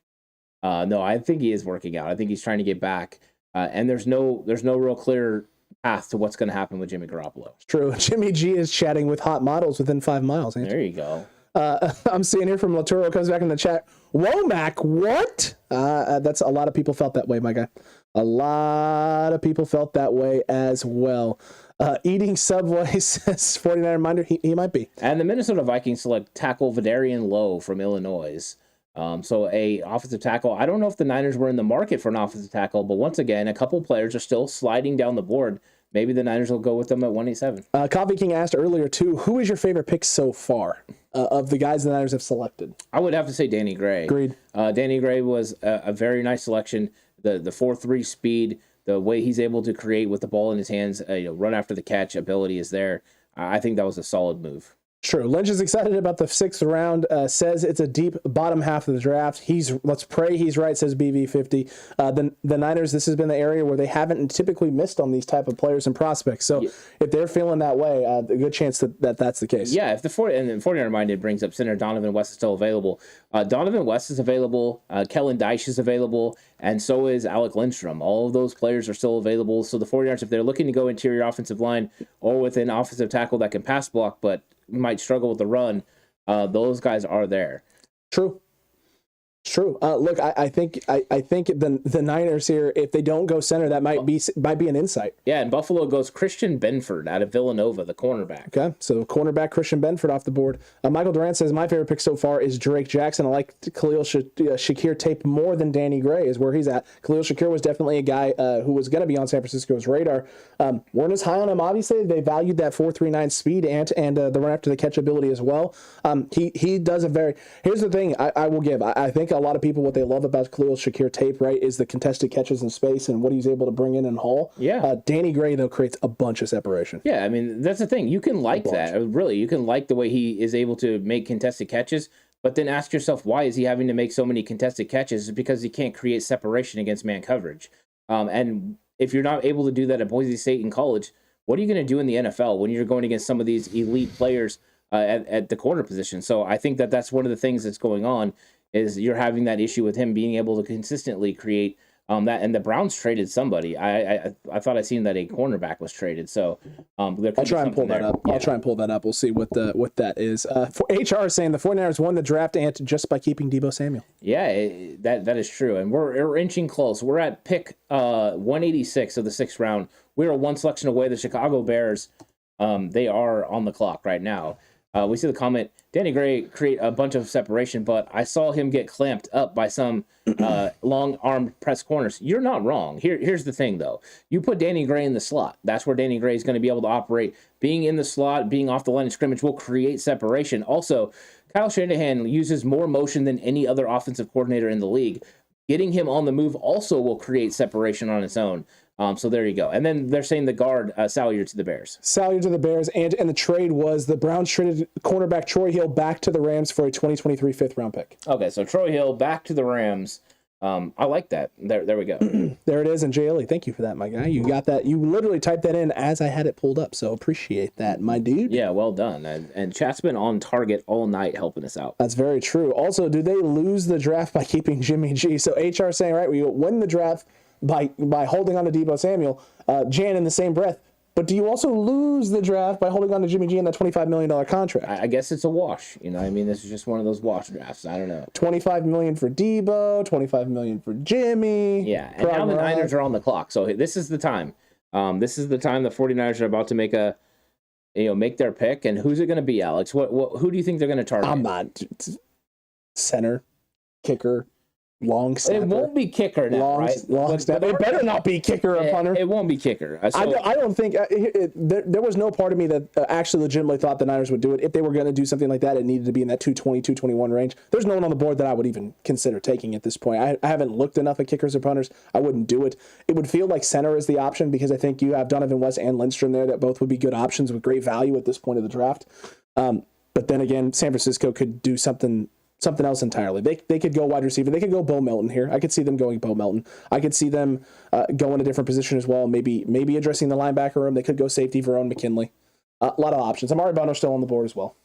No, I think he is working out. I think he's trying to get back. And there's no real clear path to what's going to happen with Jimmy Garoppolo. True. Jimmy G is chatting with hot models within 5 miles. There you go. I'm seeing here from Laturo, comes back in the chat. Womack, what? That's a lot of people felt that way, my guy. A lot of people felt that way as well. Eating Subway says 49er reminder, he might be. And the Minnesota Vikings select tackle Vidarian Lowe from Illinois. So a offensive tackle. I don't know if the Niners were in the market for an offensive tackle, but once again, a couple players are still sliding down the board. Maybe the Niners will go with them at 187. Coffee King asked earlier, too, who is your favorite pick so far of the guys the Niners have selected? I would have to say Danny Gray. Agreed. Danny Gray was a very nice selection. The 4.3 speed, the way he's able to create with the ball in his hands, run after the catch ability is there. I think that was a solid move. True. Lynch is excited about the 6th round, says it's a deep bottom half of the draft. Let's pray he's right, says BV50. The Niners, this has been the area where they haven't typically missed on these type of players and prospects. So if they're feeling that way, a good chance that's the case. Yeah, if the 49er minded brings up center Donovan West is still available. Donovan West is available. Kellen Dyche is available. And so is Alec Lindstrom. All of those players are still available. So the 49ers, if they're looking to go interior offensive line or with an offensive tackle that can pass block, but might struggle with the run, those guys are there. True. Look, I think the Niners here, if they don't go center, that might be an insight. Yeah, and Buffalo goes Christian Benford out of Villanova, the cornerback. Okay, so cornerback Christian Benford off the board. Michael Durant says, my favorite pick so far is Drake Jackson. I like Khalil Shakir tape more than Danny Gray is where he's at. Khalil Shakir was definitely a guy who was going to be on San Francisco's radar. Weren't as high on him, obviously. They valued that 4.39 speed and the run after the catch ability as well. He does here's the thing I will give. I think a lot of people, what they love about Khalil Shakir tape, right, is the contested catches in space and what he's able to bring in and haul. Yeah. Danny Gray, though, creates a bunch of separation. Yeah, I mean, that's the thing. You can like that. Really, you can like the way he is able to make contested catches, but then ask yourself, why is he having to make so many contested catches? It's because he can't create separation against man coverage. And if you're not able to do that at Boise State in college, what are you going to do in the NFL when you're going against some of these elite players at the corner position? So I think that's one of the things that's going on is you're having that issue with him being able to consistently create that. And the Browns traded somebody. I thought I seen that a cornerback was traded. So I'll try and pull that up. Yeah. I'll try and pull that up. We'll see what that is. For HR is saying the 49ers won the draft ant just by keeping Deebo Samuel. Yeah, that is true. And we're inching close. We're at pick 186 of the 6th round. We're one selection away. The Chicago Bears, they are on the clock right now. We see the comment, Danny Gray create a bunch of separation, but I saw him get clamped up by some long-armed press corners. You're not wrong. Here's the thing, though. You put Danny Gray in the slot. That's where Danny Gray is going to be able to operate. Being in the slot, being off the line of scrimmage will create separation. Also, Kyle Shanahan uses more motion than any other offensive coordinator in the league. Getting him on the move also will create separation on its own. So there you go. And then they're saying the guard, Salyer to the Bears. Salyer to the Bears. And the trade was the Browns traded cornerback Troy Hill back to the Rams for a 2023 5th-round pick. Okay, so Troy Hill back to the Rams. I like that. There we go. There it is. And JLE, thank you for that, my guy. You got that. You literally typed that in as I had it pulled up. So appreciate that, my dude. Yeah, well done. And chat's been on target all night helping us out. That's very true. Also, do they lose the draft by keeping Jimmy G? So HR saying, right, we win the draft by holding on to Deebo Samuel. Jan in the same breath. But do you also lose the draft by holding on to Jimmy G in that $25 million contract? I guess it's a wash. I mean, this is just one of those wash drafts. I don't know. $25 million for Deebo, $25 million for Jimmy. Yeah, and now the Niners are on the clock. So this is the time. This is the time the 49ers are about to make their pick. And who's it going to be, Alex? Who do you think they're going to target? I'm not. Center, kicker. long snapper. It won't be kicker now, right? Long snapper. It better not be kicker or punter. It won't be kicker. I don't think there was no part of me that actually legitimately thought the Niners would do it. If they were going to do something like that, it needed to be in that 220, 221 range. There's no one on the board that I would even consider taking at this point. I haven't looked enough at kickers or punters. I wouldn't do it. It would feel like center is the option because I think you have Donovan West and Lindstrom there that both would be good options with great value at this point of the draft. But then again, San Francisco could do something else entirely. They could go wide receiver. They could go Bo Melton here. I could see them going Bo Melton. I could see them going a different position as well. Maybe addressing the linebacker room. They could go safety, Verone McKinley. A lot of options. Amari Bono still on the board as well.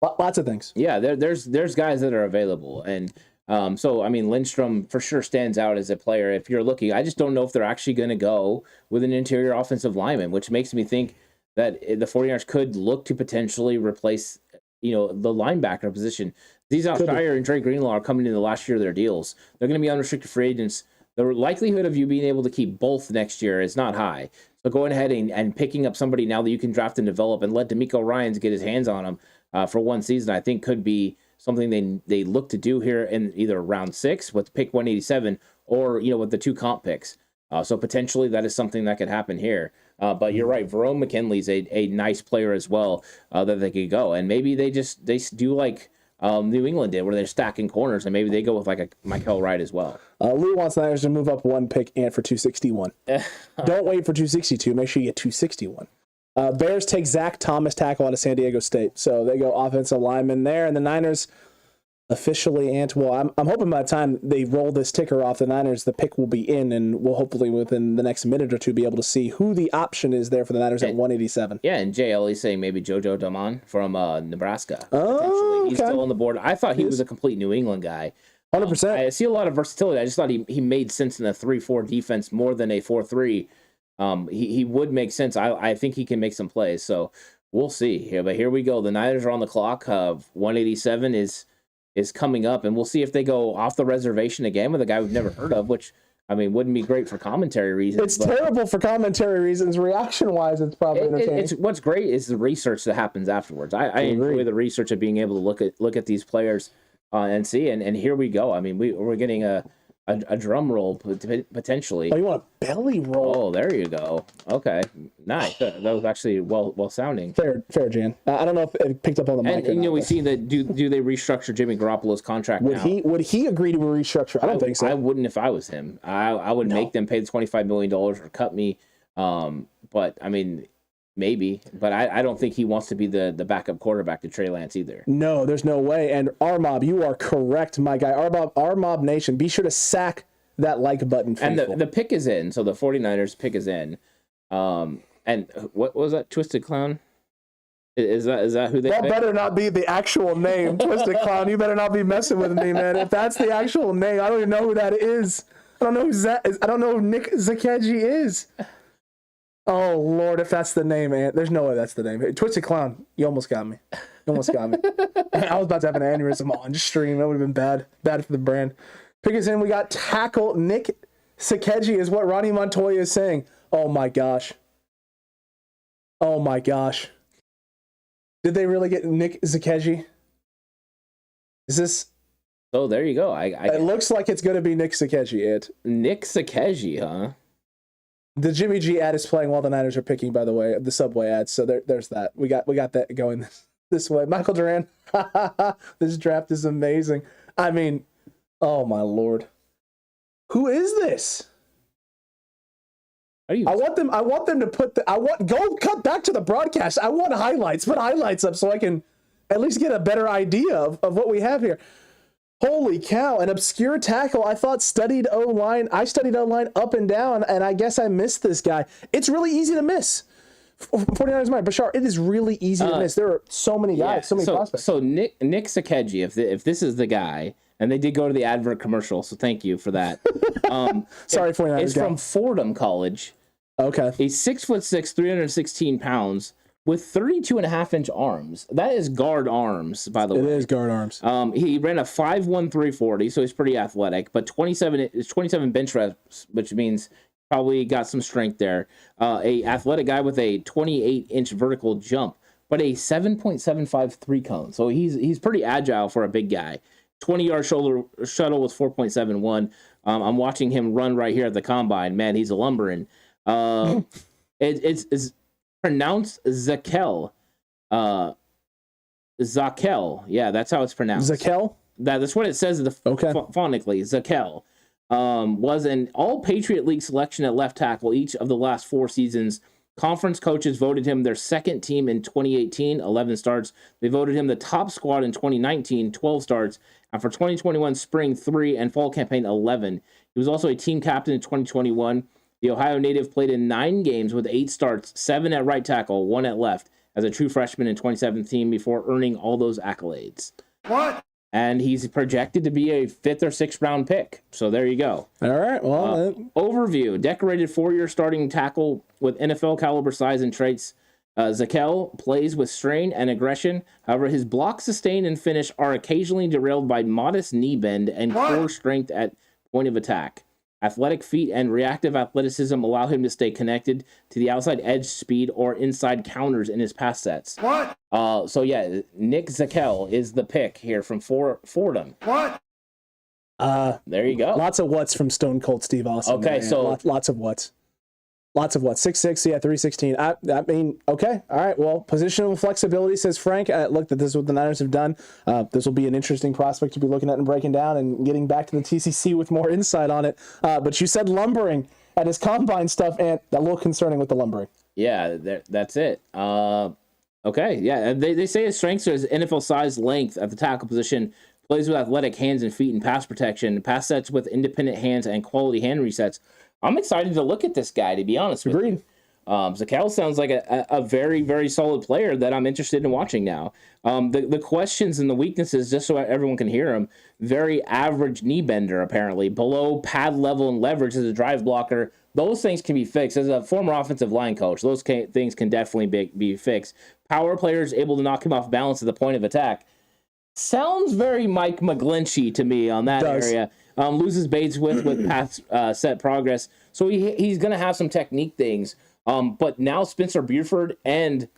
Lots of things. Yeah, there's guys that are available. And so, I mean, Lindstrom for sure stands out as a player. If you're looking, I just don't know if they're actually going to go with an interior offensive lineman, which makes me think that the 49ers could look to potentially replace, the linebacker position. These Shire and Drake Greenlaw are coming into the last year of their deals. They're going to be unrestricted free agents. The likelihood of you being able to keep both next year is not high. So going ahead and picking up somebody now that you can draft and develop and let D'Amico Ryans get his hands on him for one season, I think could be something they look to do here in either round 6 with pick 187 or, with the 2 comp picks. So potentially that is something that could happen here. But you're right, Verone McKinley's a nice player as well that they could go. And maybe they do like New England did, where they're stacking corners, and maybe they go with like a Michael Wright as well. Lou wants the Niners to move up 1 pick and for 261. Don't wait for 262. Make sure you get 261. Bears take Zach Thomas, tackle out of San Diego State. So they go offensive lineman there, and the Niners officially I'm hoping by the time they roll this ticker off, the Niners, the pick will be in, and we'll hopefully within the next minute or two be able to see who the option is there for the Niners at 187. Yeah, and JL is saying maybe JoJo Damon from Nebraska. Oh, okay. He's still on the board. I thought he was a complete New England guy. 100%. I see a lot of versatility. I just thought he made sense in a 3-4 defense more than a 4-3. He would make sense. I think he can make some plays. So we'll see here. But here we go. The Niners are on the clock. 187 is coming up, and we'll see if they go off the reservation again with a guy we've never heard of, which, I mean, wouldn't be great for commentary reasons. It's terrible for commentary reasons. Reaction-wise, it's probably entertaining. What's great is the research that happens afterwards. I enjoy the research of being able to look at these players and see, and here we go. I mean, we're getting a drum roll potentially. Oh, you want a belly roll? Oh, there you go. Okay, nice. That was actually well sounding. Fair, Jan. I don't know if it picked up on the mic. And we've seen that. Do they restructure Jimmy Garoppolo's contract now? Would he agree to a restructure? I don't think so. I wouldn't if I was him. I would make them pay the $25 million or cut me. But I mean, maybe. But I don't think he wants to be the backup quarterback to Trey Lance either. No, there's no way. And R-Mob, you are correct, my guy. R-Mob Nation, be sure to sack that like button. Faithful. And the pick is in. So the 49ers pick is in. And what was that? Twisted Clown? Is that who they That picked? Better not be the actual name, Twisted Clown. You better not be messing with me, man. If that's the actual name, I don't even know who that is. I don't know who that is. I don't know who Nick Zakelj is. Oh, Lord, if that's the name, man. There's no way that's the name. Twisted Clown, you almost got me. I was about to have an aneurysm on stream. That would have been bad. Bad for the brand. Pick us in. We got tackle Nick Zakelj is what Ronnie Montoya is saying. Oh, my gosh. Oh, my gosh. Did they really get Nick Zakelj? Is this... Oh, there you go. It looks like it's going to be Nick Zakelj. Nick Zakelj, huh? The Jimmy G ad is playing while the Niners are picking, by the way, the Subway ad. So there's that. We got that going this way. Michael Duran. This draft is amazing. I mean, oh my Lord. Who is this? I want them to put go cut back to the broadcast. I want highlights. Put highlights up so I can at least get a better idea of what we have here. Holy cow, an obscure tackle. I thought studied O-line. I studied O-line up and down, and I guess I missed this guy. It's really easy to miss. 49ers mind, Bashar, it is really easy to miss. There are so many guys, so many prospects. So Nick Zakelj, if this is the guy, and they did go to the advert commercial, so thank you for that. Sorry, 49ers It's from Fordham College. Okay. He's 6'6", 316 pounds. With 32.5-inch arms. That is guard arms, by the way. It is guard arms. He ran a 5'1", 340, so he's pretty athletic. But 27 bench reps, which means probably got some strength there. A athletic guy with a 28-inch vertical jump, but a 7.75 3-cone. So he's pretty agile for a big guy. 20-yard shuttle was 4.71. I'm watching him run right here at the combine. Man, he's lumbering. It's pronounced Zakelj. Zakelj. Yeah, that's how it's pronounced. Zakelj? That's what it says phonetically. Zakelj. Was an all-Patriot League selection at left tackle each of the last 4 seasons. Conference coaches voted him their second team in 2018, 11 starts. They voted him the top squad in 2019, 12 starts. And for 2021 spring, 3 and fall campaign, 11. He was also a team captain in 2021. The Ohio native played in 9 games with 8 starts, 7 at right tackle, 1 at left, as a true freshman in 2017 before earning all those accolades. What? And he's projected to be a 5th or 6th round pick. So there you go. All right. Well, overview: decorated 4-year starting tackle with NFL caliber size and traits. Zakelj plays with strain and aggression. However, his block, sustain, and finish are occasionally derailed by modest knee bend and core strength at point of attack. Athletic feet and reactive athleticism allow him to stay connected to the outside edge speed or inside counters in his pass sets. So yeah, Nick Zakelj is the pick here from Fordham. There you go. Lots of what's from Stone Cold Steve Austin. Okay, so lots of what's. Lots of what? 6'6", yeah, 316. I mean, okay, all right. Well, positional flexibility, says Frank. Look, that this is what the Niners have done. This will be an interesting prospect to be looking at and breaking down and getting back to the TCC with more insight on it. But you said lumbering at his combine stuff, and a little concerning with the lumbering. Yeah, that's it. Okay, yeah, they say his strengths are his NFL size, length at the tackle position, plays with athletic hands and feet and pass protection, pass sets with independent hands and quality hand resets. I'm excited to look at this guy, to be honest with you. Zakelj sounds like a very, very solid player that I'm interested in watching now. The questions and the weaknesses, just so everyone can hear him, very average knee bender, apparently, below pad level and leverage as a drive blocker. Those things can be fixed. As a former offensive line coach, those things can definitely be fixed. Power players able to knock him off balance at the point of attack. Sounds very Mike McGlinchey to me on that area. Loses base with pass set progress. So he's going to have some technique things. But now Spencer Buford and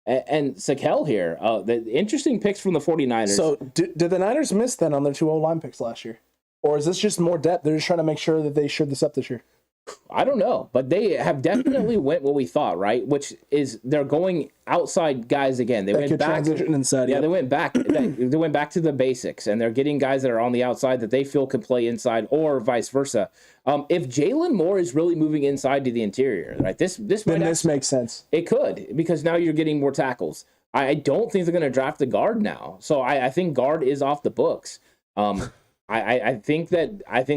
Zakelj here. The interesting picks from the 49ers. So did the Niners miss then on their 2 O-line picks last year? Or is this just more depth? They're just trying to make sure that they shored this up this year. I don't know, but they have definitely went what we thought, right? Which is they're going outside guys again. They went back inside. Yeah, they went back. They went back to the basics, and they're getting guys that are on the outside that they feel can play inside, or vice versa. If Jalen Moore is really moving inside to the interior, right? This makes sense. It could, because now you're getting more tackles. I don't think they're going to draft the guard now, so I think guard is off the books. I think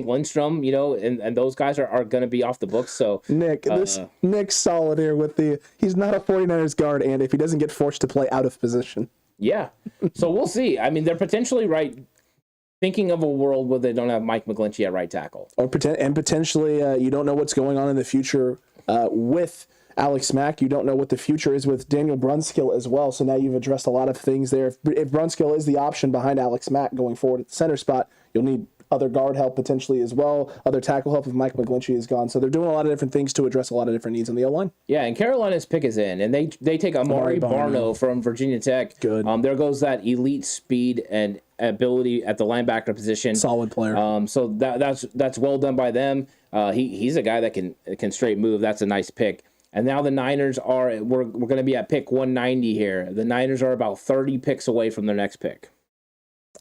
Lindstrom, and those guys are going to be off the books. So Nick's solid here with he's not a 49ers guard, and if he doesn't get forced to play out of position. Yeah. So we'll see. I mean, they're potentially thinking of a world where they don't have Mike McGlinchey at right tackle. And potentially you don't know what's going on in the future with Alex Mack. You don't know what the future is with Daniel Brunskill as well. So now you've addressed a lot of things there. If Brunskill is the option behind Alex Mack going forward at the center spot, you'll need other guard help potentially as well, other tackle help if Mike McGlinchey is gone. So they're doing a lot of different things to address a lot of different needs on the O-line. Yeah, and Carolina's pick is in, and they take Amari Barno from Virginia Tech. Good. There goes that elite speed and ability at the linebacker position. Solid player. So that's well done by them. He's a guy that can straight move. That's a nice pick. And now the Niners we're going to be at pick 190 here. The Niners are about 30 picks away from their next pick.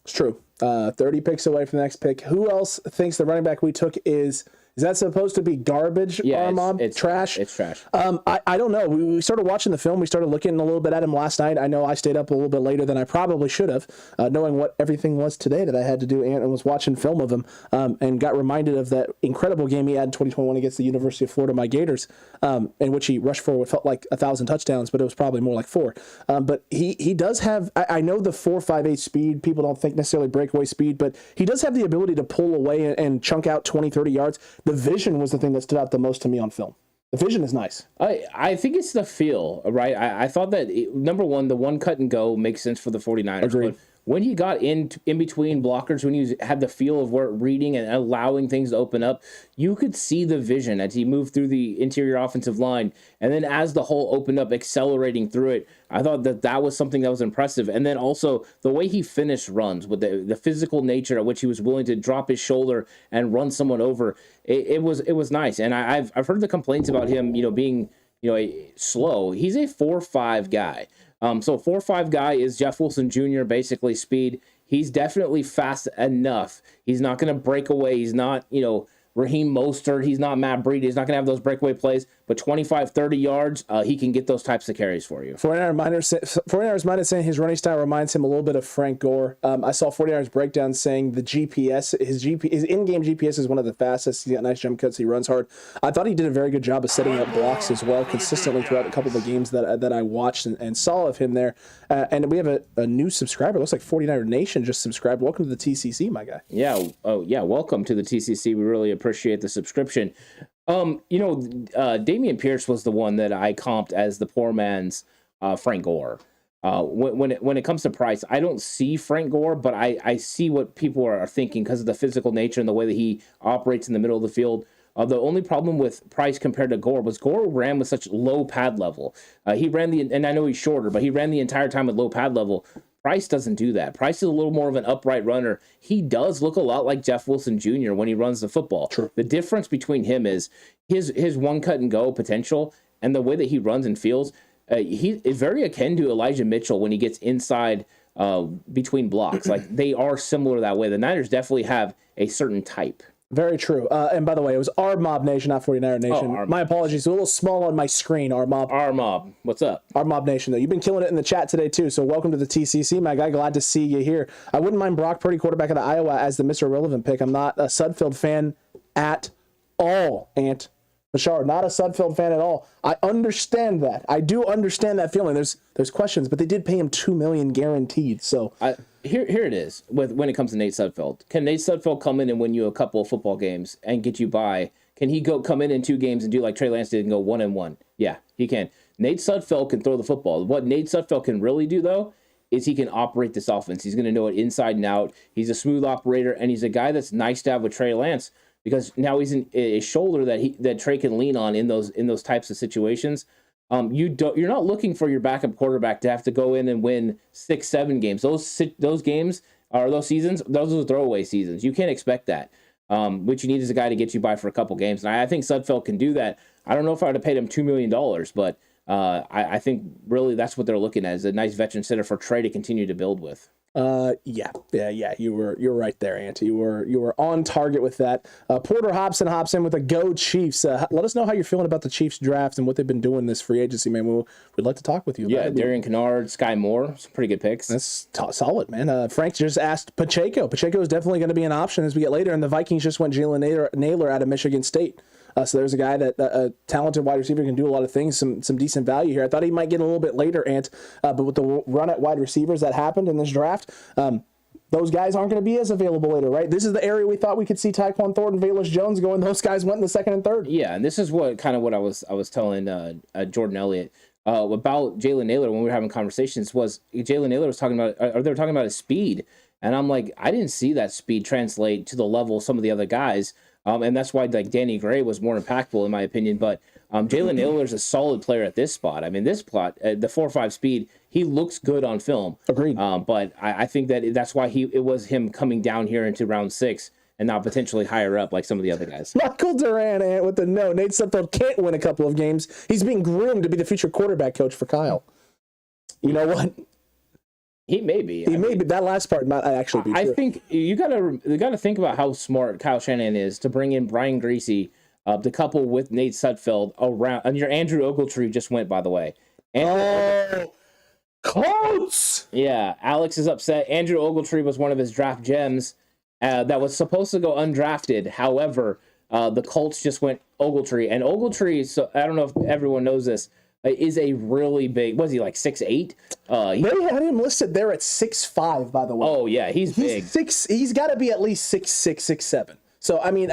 It's true. 30 picks away from the next pick. Who else thinks the running back we took is that supposed to be garbage? Yeah, it's trash. It's trash. I don't know. We started watching the film. We started looking a little bit at him last night. I know I stayed up a little bit later than I probably should have, knowing what everything was today that I had to do, and was watching film of him, and got reminded of that incredible game he had in 2021 against the University of Florida My Gators, in which he rushed for what felt like 1,000 touchdowns, but it was probably more like 4. But he does have, I know the 4.58 speed, people don't think necessarily breakaway speed, but he does have the ability to pull away and chunk out 20, 30 yards. The vision was the thing that stood out the most to me on film. The vision is nice. I think it's the feel, right? I thought that, number one, the one cut and go makes sense for the 49ers. Agreed. when he got in between blockers, when he had the feel of where reading and allowing things to open up, you could see the vision as he moved through the interior offensive line. And then as the hole opened up, accelerating through it, I thought that was something that was impressive. And then also the way he finished runs with the physical nature at which he was willing to drop his shoulder and run someone over, it was nice. And I've heard the complaints about him, being slow. He's a 4.5 guy. So 4.5 guy is Jeff Wilson Jr., basically speed. He's definitely fast enough. He's not going to break away. He's not, Raheem Mostert. He's not Matt Breida. He's not going to have those breakaway plays, but 25, 30 yards, he can get those types of carries for you. 49ers Minus saying his running style reminds him a little bit of Frank Gore. I saw 49ers breakdown saying his in-game GPS is one of the fastest. He's got nice jump cuts. He runs hard. I thought he did a very good job of setting up blocks as well, consistently throughout a couple of the games that I watched and saw of him there. And we have a new subscriber. It looks like 49er Nation just subscribed. Welcome to the TCC, my guy. Yeah. Oh, yeah. Welcome to the TCC. We really appreciate the subscription. Damian Pierce was the one that I comped as the poor man's Frank Gore. When it comes to price, I don't see Frank Gore, but I see what people are thinking because of the physical nature and the way that he operates in the middle of the field. The only problem with Price compared to Gore was Gore ran with such low pad level. He ran and I know he's shorter, but he ran the entire time at low pad level. Price doesn't do that. Price is a little more of an upright runner. He does look a lot like Jeff Wilson Jr. when he runs the football. True. The difference between him is his one cut and go potential and the way that he runs and feels. He is very akin to Elijah Mitchell when he gets inside between blocks. Like they are similar that way. The Niners definitely have a certain type. Very true. And by the way, it was our Mob Nation, not 49er Nation. My apologies. A little small on my screen, our Mob. Our Mob. What's up? Our Mob Nation, though. You've been killing it in the chat today, too. So welcome to the TCC, my guy. Glad to see you here. I wouldn't mind Brock Purdy, quarterback of the Iowa, as the Mr. Irrelevant pick. I'm not a Sudfeld fan at all, Ant. Bashar, not a Sudfeld fan at all. I understand that. I do understand that feeling. There's questions, but they did pay him $2 million guaranteed. So here it is. When it comes to Nate Sudfeld, can Nate Sudfeld come in and win you a couple of football games and get you by? Can he come in 2 games and do like Trey Lance did and go 1-1? Yeah, he can. Nate Sudfeld can throw the football. What Nate Sudfeld can really do though is he can operate this offense. He's going to know it inside and out. He's a smooth operator, and he's a guy that's nice to have with Trey Lance. Because now he's in a shoulder that Trey can lean on in those types of situations. You're not looking for your backup quarterback to have to go in and win 6-7 games. Those games or those seasons, those are throwaway seasons. You can't expect that. What you need is a guy to get you by for a couple games. And I think Sudfeld can do that. I don't know if I would have paid him $2 million, but I think really that's what they're looking at, is a nice veteran center for Trey to continue to build with. Yeah. You were right there, Auntie. You were on target with that. Porter Hobson hops in with a go Chiefs. Let us know how you're feeling about the Chiefs draft and what they've been doing this free agency, man. We'd like to talk with you about it. Darian Kennard, Sky Moore, some pretty good picks. That's solid, man. Frank just asked Pacheco. Pacheco is definitely going to be an option as we get later, and the Vikings just went Jalen Naylor out of Michigan State. So there's a guy that a talented wide receiver can do a lot of things, some decent value here. I thought he might get a little bit later, Ant, but with the run at wide receivers that happened in this draft, those guys aren't going to be as available later, right? This is the area we thought we could see Tyquan Thornton, Velus Jones going. Those guys went in the second and third. Yeah, and this is what I was telling Jordan Elliott about Jalen Naylor when we were having conversations. Was Jalen Naylor was talking about, or they were talking about his speed, and I'm like, I didn't see that speed translate to the level of some of the other guys. And that's why like Danny Gray was more impactful in my opinion. But Jalen Naylor is a solid player at this spot. I mean, this plot, the 4.5 speed, he looks good on film. Agreed. But I think that's why it was him coming down here into round 6 and not potentially higher up like some of the other guys. Michael Duran with the no. Nate Sudfeld can't win a couple of games. He's being groomed to be the future quarterback coach for Kyle. You know what? He may be. He may be. That last part might actually be true. I think you gotta think about how smart Kyle Shanahan is to bring in Brian Griese to couple with Nate Sudfeld around. And your Andrew Ogletree just went, by the way. Colts! Yeah, Alex is upset. Andrew Ogletree was one of his draft gems that was supposed to go undrafted. However, the Colts just went Ogletree. And Ogletree, so I don't know if everyone knows this, is a really big, was he like 6'8"? They had him listed there at 6'5", by the way. Oh, yeah, he's big. He's got to be at least 6'6", 6'7". So, I mean,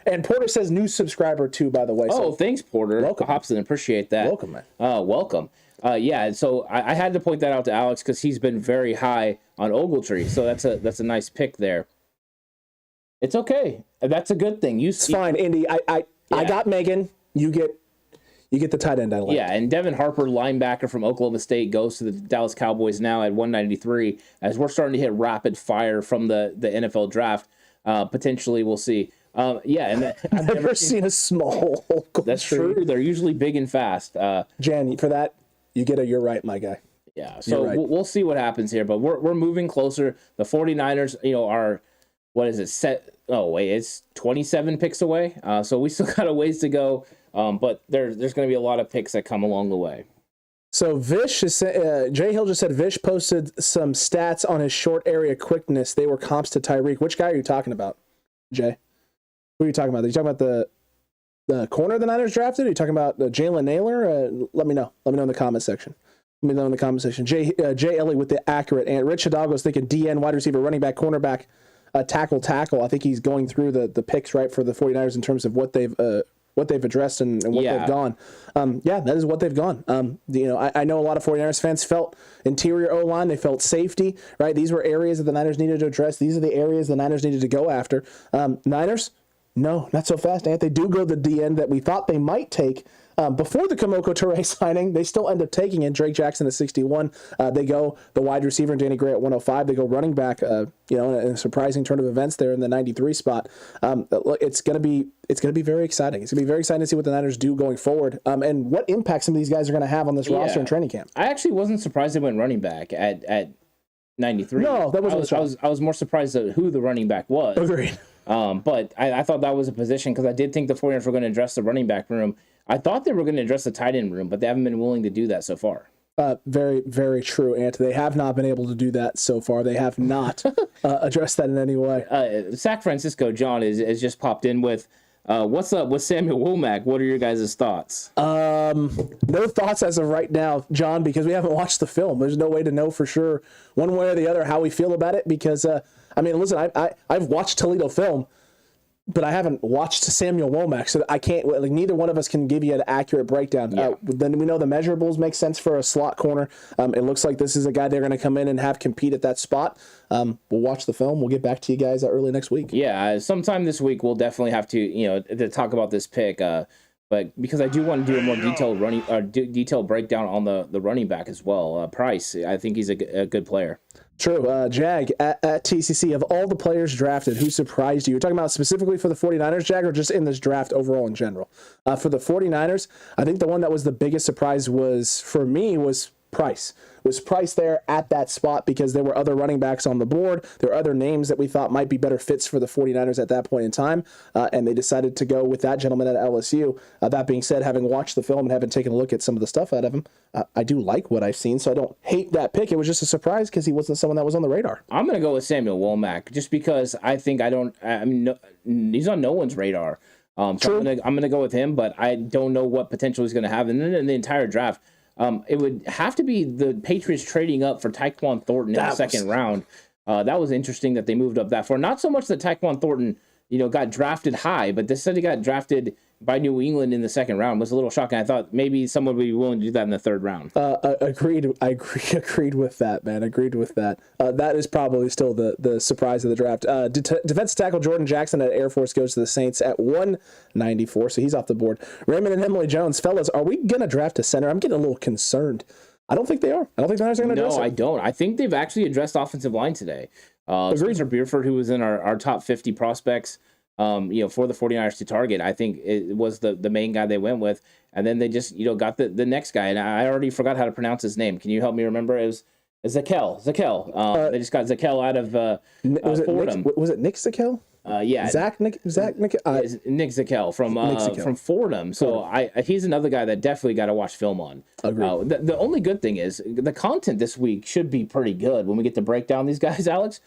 and Porter says new subscriber too, by the way. Oh, thanks, Porter. Welcome. Hobson, appreciate that. Welcome, man. Welcome. Yeah, so I had to point that out to Alex because he's been very high on Ogletree. So that's a nice pick there. It's okay. That's a good thing. It's fine, Indy. I got Megan. You get the tight end I like. Yeah, and Devin Harper, linebacker from Oklahoma State, goes to the Dallas Cowboys now at 193. As we're starting to hit rapid fire from the NFL draft, potentially we'll see. And I've never seen a small Ogletree. That's true. They're usually big and fast. Jan, for that, you get a you're right, my guy. Yeah, so right. We'll see what happens here, but we're moving closer. The 49ers, are, what is it, set? Oh, wait, it's 27 picks away. So we still got a ways to go, but there's going to be a lot of picks that come along the way. So Vish, Jay Hill just said Vish posted some stats on his short area quickness. They were comps to Tariq. Which guy are you talking about, Jay? Who are you talking about? Are you talking about the corner the Niners drafted? Are you talking about Jalen Naylor? Let me know. Let me know in the comment section. Let me know in the comment section. Jay Ellie with the accurate. And Rich Hidalgo's thinking DN, wide receiver, running back, cornerback, tackle. I think he's going through the picks, right, for the 49ers in terms of what they've addressed and what they've gone. That is what they've gone. I know a lot of 49ers fans felt interior O-line. They felt safety, right? These were areas that the Niners needed to address. These are the areas the Niners needed to go after. Niners, no, not so fast, Ant. They do go the DN that we thought they might take before the Kamoko Toure signing. They still end up taking it. Drake Jackson at 61. They go the wide receiver, Danny Gray at 105. They go running back, in a surprising turn of events there in the 93 spot. It's gonna be very exciting. It's gonna be very exciting to see what the Niners do going forward, and what impact some of these guys are gonna have on this roster in training camp. I actually wasn't surprised they went running back at 93. No, that wasn't. I was more surprised at who the running back was. Agreed. But I thought that was a position because I did think the 49ers were going to address the running back room. I thought they were going to address the tight end room, but they haven't been willing to do that so far. Very, very true, Ant. They have not been able to do that so far. They have not addressed that in any way. Sac Francisco John has just popped in with, what's up with Samuel Womack? What are your guys' thoughts? No thoughts as of right now, John, because we haven't watched the film. There's no way to know for sure one way or the other how we feel about it because, listen, I've watched Toledo film, but I haven't watched Samuel Womack, so I can't. Neither one of us can give you an accurate breakdown. Yeah. Then we know the measurables make sense for a slot corner. It looks like this is a guy they're going to come in and have compete at that spot. We'll watch the film. We'll get back to you guys early next week. Yeah, sometime this week we'll definitely have to talk about this pick. But because I do want to do a more detailed breakdown on the running back as well. Price, I think he's a good player. True. Jag at TCC, of all the players drafted, who surprised you? You're talking about specifically for the 49ers, Jag, or just in this draft overall in general? For the 49ers, I think the one that was the biggest surprise was Price. Was Price there at that spot because there were other running backs on the board. There are other names that we thought might be better fits for the 49ers at that point in time, and they decided to go with that gentleman at LSU. That being said, having watched the film and having taken a look at some of the stuff out of him, I do like what I've seen, so I don't hate that pick. It was just a surprise because he wasn't someone that was on the radar. I'm going to go with Samuel Womack just because he's on no one's radar. So I'm gonna go with him, but I don't know what potential he's going to have. And then in the entire draft, it would have to be the Patriots trading up for Tyquan Thornton in the second round. That was interesting that they moved up that far. Not so much that Tyquan Thornton, got drafted high, but they said he got drafted by New England in the second round. Was a little shocking. I thought maybe someone would be willing to do that in the third round. Agreed. I agreed with that, man. Agreed with that. That is probably still the surprise of the draft. Defensive tackle Jordan Jackson at Air Force goes to the Saints at 194, so he's off the board. Raymond and Emily Jones, fellas, are we gonna draft a center? I'm getting a little concerned. I don't think they are. I don't think the Niners are going to address it. No, I don't. I think they've actually addressed offensive line today. Spencer Buford, who was in our top 50 prospects, for the 49ers to target, I think it was the main guy they went with. And then they just, got the next guy. And I already forgot how to pronounce his name. Can you help me remember? It was Zakelj. They just got Zakelj out of Fordham. Was it Nick Zakelj? Yeah. Nick Zakelj from Fordham. So he's another guy that definitely got to watch film on. Agreed. The only good thing is the content this week should be pretty good when we get to break down these guys, Alex,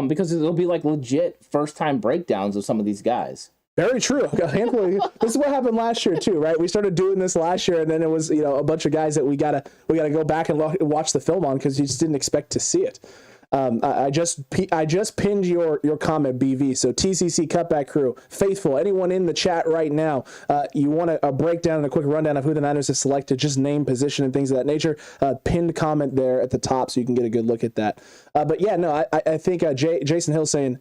because it'll be like legit first-time breakdowns of some of these guys. Very true. This is what happened last year too, right? We started doing this last year, and then it was a bunch of guys that we gotta go back and watch the film on because you just didn't expect to see it. I just pinned your comment, BV. So TCC Cutback crew, faithful, anyone in the chat right now, you want a breakdown and a quick rundown of who the Niners have selected, just name, position, and things of that nature. Pinned comment there at the top so you can get a good look at that. But yeah, no, I think Jason Hill saying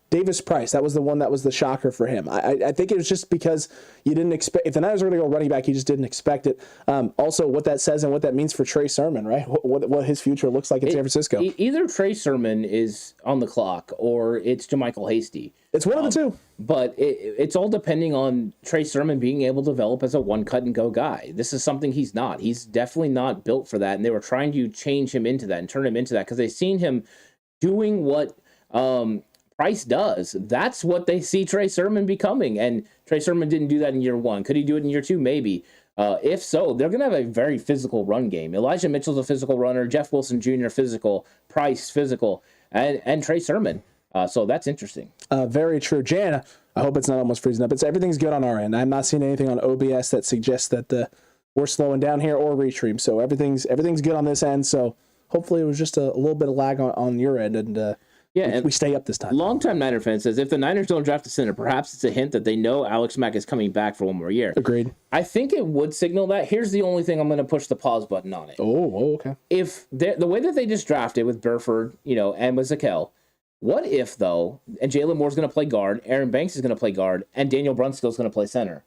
Davis Price, that was the one that was the shocker for him. I think it was just because you didn't expect, if the Niners were going to go running back, you just didn't expect it. Also, what that says and what that means for Trey Sermon, right? What his future looks like in San Francisco. Either Trey Sermon is on the clock or it's JaMycal Hasty. It's one of the two. But it's all depending on Trey Sermon being able to develop as a one cut and go guy. This is something he's not. He's definitely not built for that. And they were trying to change him into that and turn him into that because they've seen him doing what Price does. That's what they see Trey Sermon becoming. And Trey Sermon didn't do that in year one. Could he do it in year two? Maybe. If so, they're going to have a very physical run game. Elijah Mitchell's a physical runner. Jeff Wilson Jr. physical. Price physical. And Trey Sermon. So that's interesting. Very true. Jan, I hope it's not almost freezing up. Everything's good on our end. I'm not seeing anything on OBS that suggests that we're slowing down here or Restream. So everything's good on this end. So hopefully it was just a little bit of lag on your end. And we stay up this time. Longtime Niner fan says, if the Niners don't draft a center, perhaps it's a hint that they know Alex Mack is coming back for one more year. Agreed. I think it would signal that. Here's the only thing I'm going to push the pause button on it. Oh, okay. If the way that they just drafted with Burford, and with Zakelj, what if, though, and Jalen Moore's going to play guard, Aaron Banks is going to play guard, and Daniel Brunskill's going to play center?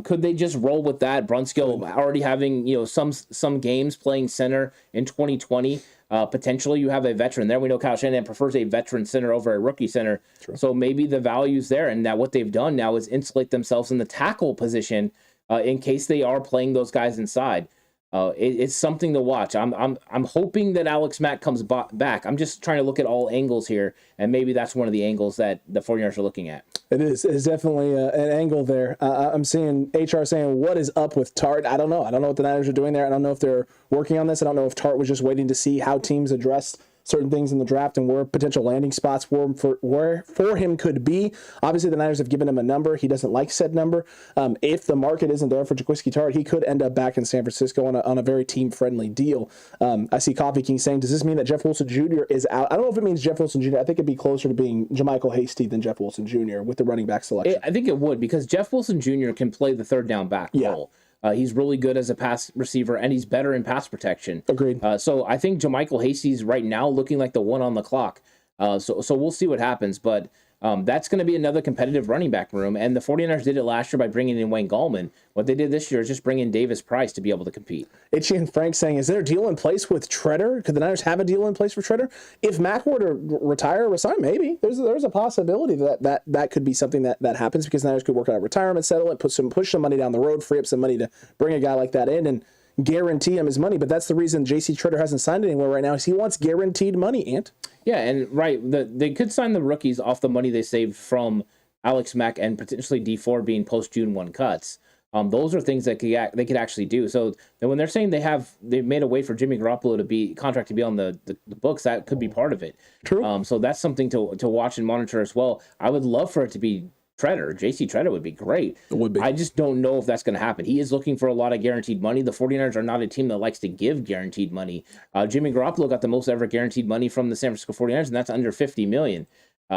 Could they just roll with that? Brunskill already having, some games playing center in 2020. Potentially you have a veteran there. We know Kyle Shanahan prefers a veteran center over a rookie center. True. So maybe the value's there. And that what they've done now is insulate themselves in the tackle position in case they are playing those guys inside. It's something to watch. I'm hoping that Alex Mack comes back. I'm just trying to look at all angles here, and maybe that's one of the angles that the 49ers are looking at. It is. It's definitely an angle there. I'm seeing HR saying, what is up with Tart? I don't know. I don't know what the Niners are doing there. I don't know if they're working on this. I don't know if Tart was just waiting to see how teams addressed certain things in the draft and where potential landing spots for him could be. Obviously, the Niners have given him a number. He doesn't like said number. If the market isn't there for Jaquiski Tartt, he could end up back in San Francisco on a very team-friendly deal. I see Coffee King saying, does this mean that Jeff Wilson Jr. is out? I don't know if it means Jeff Wilson Jr. I think it'd be closer to being JaMycal Hasty than Jeff Wilson Jr. with the running back selection. I think it would, because Jeff Wilson Jr. can play the third down back role. He's really good as a pass receiver, and he's better in pass protection. Agreed. So I think JaMycal Hasty's right now looking like the one on the clock. So we'll see what happens. But that's going to be another competitive running back room. And the 49ers did it last year by bringing in Wayne Gallman. What they did this year is just bring in Davis Price to be able to compete. Itchy and Frank saying, is there a deal in place with Treader? Could the Niners have a deal in place for Treader? If Mack were to retire or resign, maybe. There's a possibility that could be something that happens, because the Niners could work out a retirement settlement, push some money down the road, free up some money to bring a guy like that in and guarantee him his money. But that's the reason J.C. Treader hasn't signed anywhere right now, is he wants guaranteed money, Ant. Yeah, and they could sign the rookies off the money they saved from Alex Mack and potentially D Ford being post June 1 cuts. Those are things that they could actually do. So when they're saying they've made a way for Jimmy Garoppolo to be on the books, that could be part of it. True. So that's something to watch and monitor as well. I would love for it to be Treader. J.C. Treader would be great. It would be. I just don't know if that's going to happen. He is looking for a lot of guaranteed money. The 49ers are not a team that likes to give guaranteed money. Jimmy Garoppolo got the most ever guaranteed money from the San Francisco 49ers, and that's under $50 million.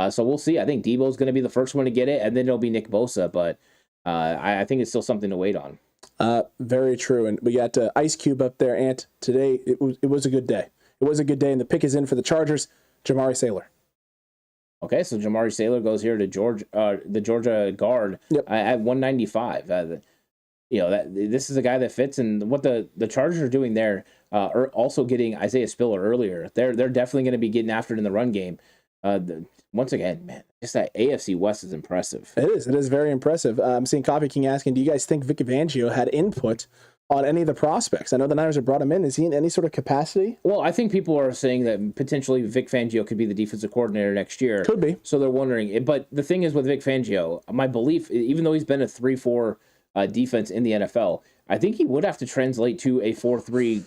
So we'll see. I think Debo's going to be the first one to get it, and then it'll be Nick Bosa. But I think it's still something to wait on. Very true. And we got Ice Cube up there, Ant. Today, it was a good day. It was a good day, and the pick is in for the Chargers, Jamari Sailor. Okay, so Jamari Sailor goes here to the Georgia guard at 195. This is a guy that fits, and what the Chargers are doing there are also getting Isaiah Spiller earlier. They're definitely going to be getting after it in the run game. Once again, man, just that AFC West is impressive. It is very impressive. I'm seeing Coffee King asking, do you guys think Vic Fangio had input on any of the prospects? I know the Niners have brought him in. Is he in any sort of capacity? Well, I think people are saying that potentially Vic Fangio could be the defensive coordinator next year. Could be. So they're wondering. But the thing is with Vic Fangio, my belief, even though he's been a 3-4 defense in the NFL, I think he would have to translate to a 4-3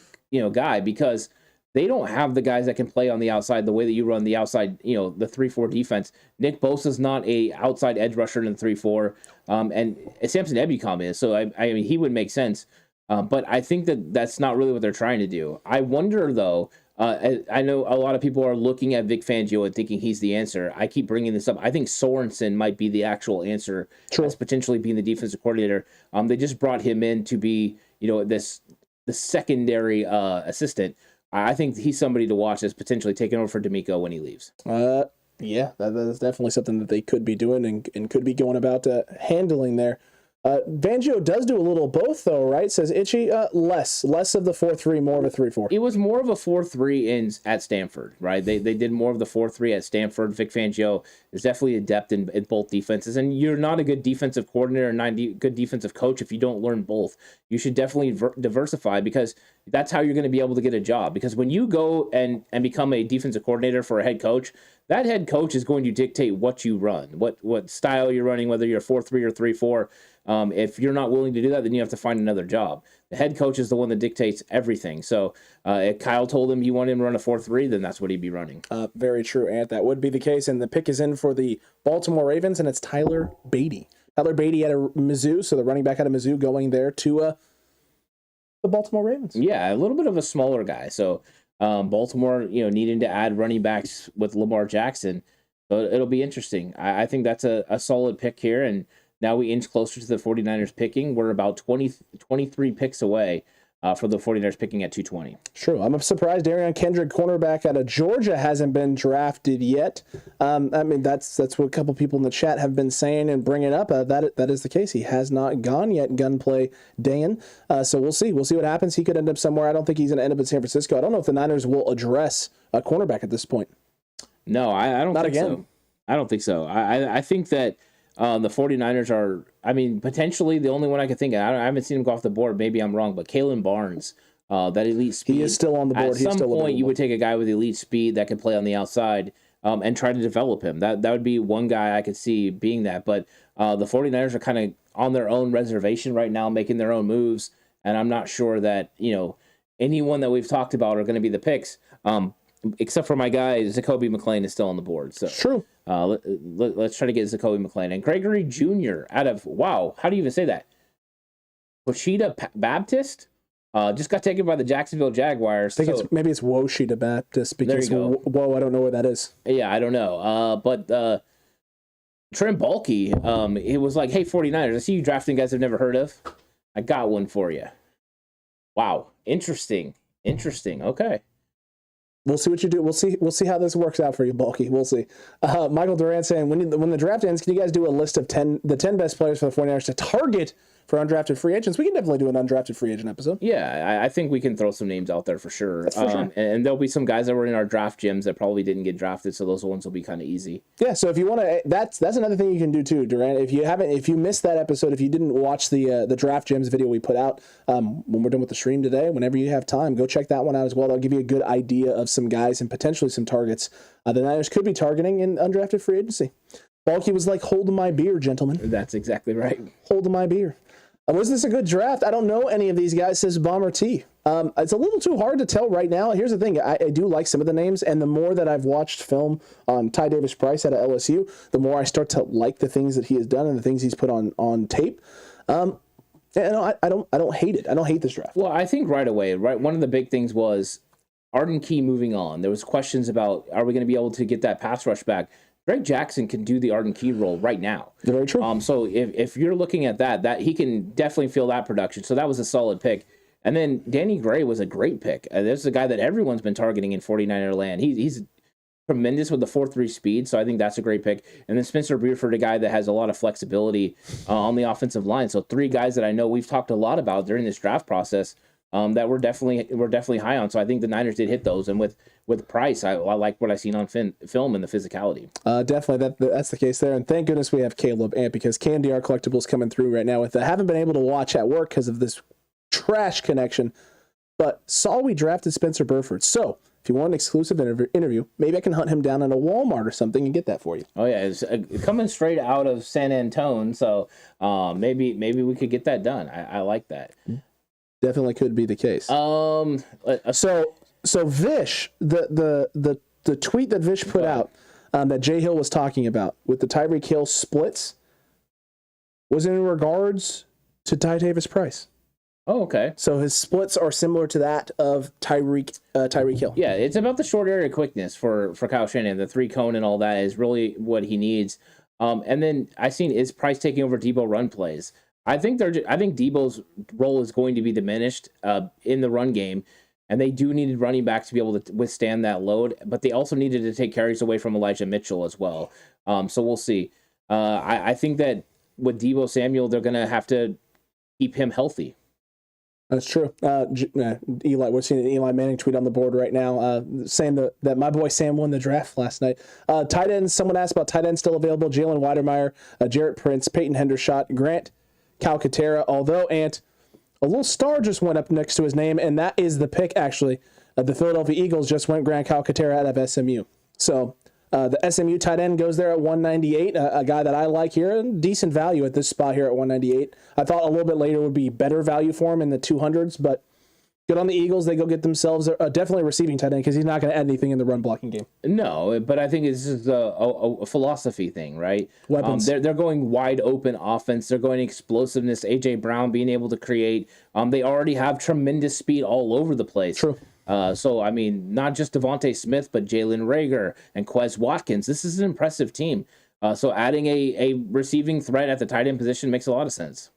guy, because they don't have the guys that can play on the outside the way that you run the outside, the 3-4 defense. Nick Bosa's not a outside edge rusher in the 3-4, and Samson Ebukam is. So I mean, he would make sense. But I think that's not really what they're trying to do. I wonder, though, I know a lot of people are looking at Vic Fangio and thinking he's the answer. I keep bringing this up. I think Sorensen might be the actual answer as potentially being the defensive coordinator. They just brought him in to be, the secondary assistant. I think he's somebody to watch as potentially taking over for D'Amico when he leaves. Yeah, that is definitely something that they could be doing and could be going about handling there. Fangio does do a little both, though, right? Says Itchy, less of the 4-3, more of a 3-4. It was more of a 4-3 at Stanford, right? They did more of the 4-3 at Stanford. Vic Fangio is definitely adept in both defenses, and you're not a good defensive coordinator and not a good defensive coach if you don't learn both. You should definitely diversify, because that's how you're going to be able to get a job. Because when you go and become a defensive coordinator for a head coach, that head coach is going to dictate what you run, what style you're running, whether you're 4-3 or 3-4. If you're not willing to do that, then you have to find another job. The head coach is the one that dictates everything. So if Kyle told him you want him to run a 4-3, then that's what he'd be running. Very true, Ant. That would be the case. And the pick is in for the Baltimore Ravens, and it's Tyler Beatty. Tyler Beatty out of Mizzou, so the running back out of Mizzou going there to the Baltimore Ravens. Yeah, a little bit of a smaller guy. So Baltimore, needing to add running backs with Lamar Jackson. So it'll be interesting. I think that's a solid pick here. And now we inch closer to the 49ers picking. We're about 23 picks away for the 49ers picking at 220. True. I'm surprised Darion Kendrick, cornerback out of Georgia, hasn't been drafted yet. That's what a couple people in the chat have been saying and bringing up. That is the case. He has not gone yet. Gunplay Dan. So we'll see. We'll see what happens. He could end up somewhere. I don't think he's going to end up in San Francisco. I don't know if the Niners will address a cornerback at this point. No, I don't think so. I don't think so. I think that the 49ers are, potentially the only one I could think of. I haven't seen him go off the board. Maybe I'm wrong, but Kalen Barnes, that elite speed. He is still on the board. At some point, you would take a guy with elite speed that could play on the outside and try to develop him. That would be one guy I could see being that. But the 49ers are kind of on their own reservation right now, making their own moves. And I'm not sure that, anyone that we've talked about are going to be the picks. Except for my guy, Zakelj McClain is still on the board. So true. Let's try to get Zakelj McClain. And Gregory Jr. out of, how do you even say that? Washita Baptist just got taken by the Jacksonville Jaguars. I think maybe it's Washita Baptist, because I don't know where that is. Yeah, I don't know. But Trent Baalke, it was like, hey, 49ers, I see you drafting guys I've never heard of. I got one for you. Wow. Interesting. Okay. We'll see what you do. We'll see how this works out for you, Baalke. We'll see. Michael Durant saying, when the draft ends, can you guys do a list of the 10 best players for the 49ers to target for undrafted free agents? We can definitely do an undrafted free agent episode. Yeah, I think we can throw some names out there for sure. That's for sure. And there'll be some guys that were in our draft gyms that probably didn't get drafted, so those ones will be kind of easy. Yeah, so if you want to, that's another thing you can do too, Durant. If you missed that episode, if you didn't watch the draft gyms video we put out when we're done with the stream today, whenever you have time, go check that one out as well. That'll give you a good idea of some guys and potentially some targets the Niners could be targeting in undrafted free agency. Baalke was like, holding my beer, gentlemen. That's exactly right. Holding my beer. Was this a good draft? I don't know any of these guys, says Bomber T. It's a little too hard to tell right now. Here's the thing. I do like some of the names, and the more that I've watched film on Ty Davis Price out of LSU, the more I start to like the things that he has done and the things he's put on tape. I don't hate it. I don't hate this draft. Well, I think right away, one of the big things was Arden Key moving on. There was questions about, are we going to be able to get that pass rush back? Greg Jackson can do the Arden Key role right now. Very true. So if you're looking at that he can definitely feel that production. So that was a solid pick. And then Danny Gray was a great pick. This is a guy that everyone's been targeting in 49er land. He's tremendous with the 4.3 speed, so I think that's a great pick. And then Spencer Buford, a guy that has a lot of flexibility on the offensive line. So three guys that I know we've talked a lot about during this draft process that we're definitely high on. So I think the Niners did hit those. And with Price, I like what I've seen on film and the physicality. Definitely, that's the case there. And thank goodness we have Caleb Ant, because KNDR Collectibles coming through right now. I haven't been able to watch at work because of this trash connection, but saw we drafted Spencer Burford. So if you want an exclusive interview, maybe I can hunt him down in a Walmart or something and get that for you. Oh yeah, it's coming straight out of San Antone, so maybe we could get that done. I like that. Definitely could be the case. So Vish, the tweet that Vish put out that Jay Hill was talking about with the Tyreek Hill splits was in regards to Ty Davis Price. Oh, okay. So his splits are similar to that of Tyreek Hill. Yeah, it's about the short area quickness for Kyle Shanahan. The 3-cone and all that is really what he needs. And then I seen is Price taking over Debo run plays. I think Debo's role is going to be diminished in the run game, and they do need running back to be able to withstand that load. But they also needed to take carries away from Elijah Mitchell as well. So we'll see. I think that with Debo Samuel, they're going to have to keep him healthy. That's true. Eli, we're seeing an Eli Manning tweet on the board right now saying that my boy Sam won the draft last night. Tight ends, someone asked about tight ends still available. Jalen Weidermeyer, Jarrett Prince, Peyton Hendershot, Grant Calcaterra, although a little star just went up next to his name, and that is the pick, actually. The Philadelphia Eagles just went Grant Calcaterra out of SMU. So the SMU tight end goes there at 198, a guy that I like here, and decent value at this spot here at 198. I thought a little bit later would be better value for him in the 200s, but good on the Eagles. They go get themselves definitely a receiving tight end because he's not going to add anything in the run blocking game. No, but I think it's just a philosophy thing, right? Weapons. They're going wide open offense. They're going explosiveness. A.J. Brown being able to create. They already have tremendous speed all over the place. True. So, I mean, not just Devontae Smith, but Jalen Reagor and Quez Watkins. This is an impressive team. So adding a receiving threat at the tight end position makes a lot of sense.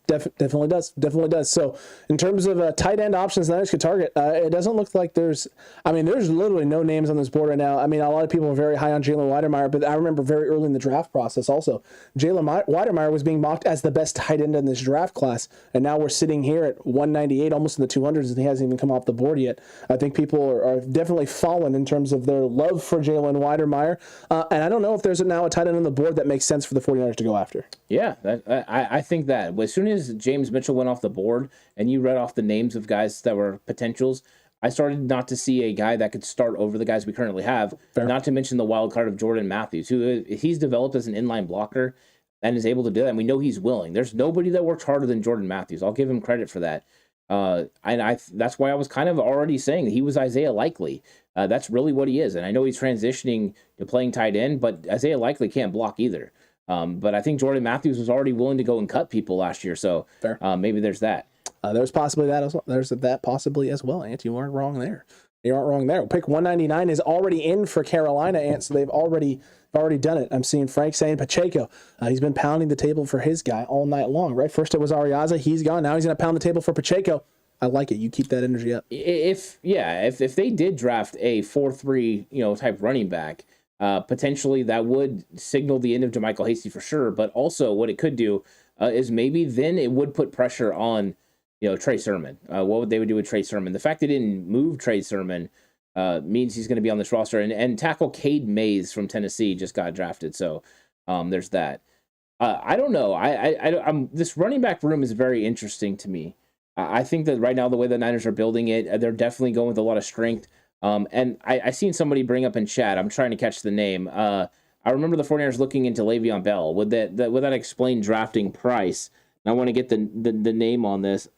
Definitely does. So in terms of tight end options the Niners could target, it doesn't look like there's literally no names on this board right now. I mean, a lot of people are very high on Jalen Weidermeyer, but I remember very early in the draft process also, Jalen Weidermeyer was being mocked as the best tight end in this draft class, and now we're sitting here at 198, almost in the 200s, and he hasn't even come off the board yet. I think people are definitely fallen in terms of their love for Jalen Weidermeyer, and I don't know if there's now a tight end on the board that makes sense for the 49ers to go after. Yeah, I think that as soon as James Mitchell went off the board and you read off the names of guys that were potentials, I started not to see a guy that could start over the guys we currently have. Fair. Not to mention the wild card of Jordan Matthews, who he's developed as an inline blocker and is able to do that. And we know he's willing. There's nobody that works harder than Jordan Matthews. I'll give him credit for that. That's why I was kind of already saying that he was Isaiah Likely. That's really what he is. And I know he's transitioning to playing tight end, but Isaiah Likely can't block either. But I think Jordan Matthews was already willing to go and cut people last year, so maybe there's that. There's possibly that as well. There's that possibly as well, Ant. You aren't wrong there. Pick 199 is already in for Carolina, Ant, so they've already done it. I'm seeing Frank saying Pacheco. He's been pounding the table for his guy all night long, right? First it was Ariaza. He's gone. Now he's going to pound the table for Pacheco. I like it. You keep that energy up. If they did draft a 4-3 type running back, potentially that would signal the end of JaMychal Hasty for sure, but also what it could do is maybe then it would put pressure on Trey Sermon. What would they do with Trey Sermon? The fact they didn't move Trey Sermon means he's going to be on this roster, and tackle Cade Mays from Tennessee just got drafted, so there's that. I don't know. I'm this running back room is very interesting to me. I think that right now the way the Niners are building it, they're definitely going with a lot of strength. And I seen somebody bring up in chat, I'm trying to catch the name. I remember the 49ers looking into Le'Veon Bell. Would that explain drafting Price? And I want to get the name on this.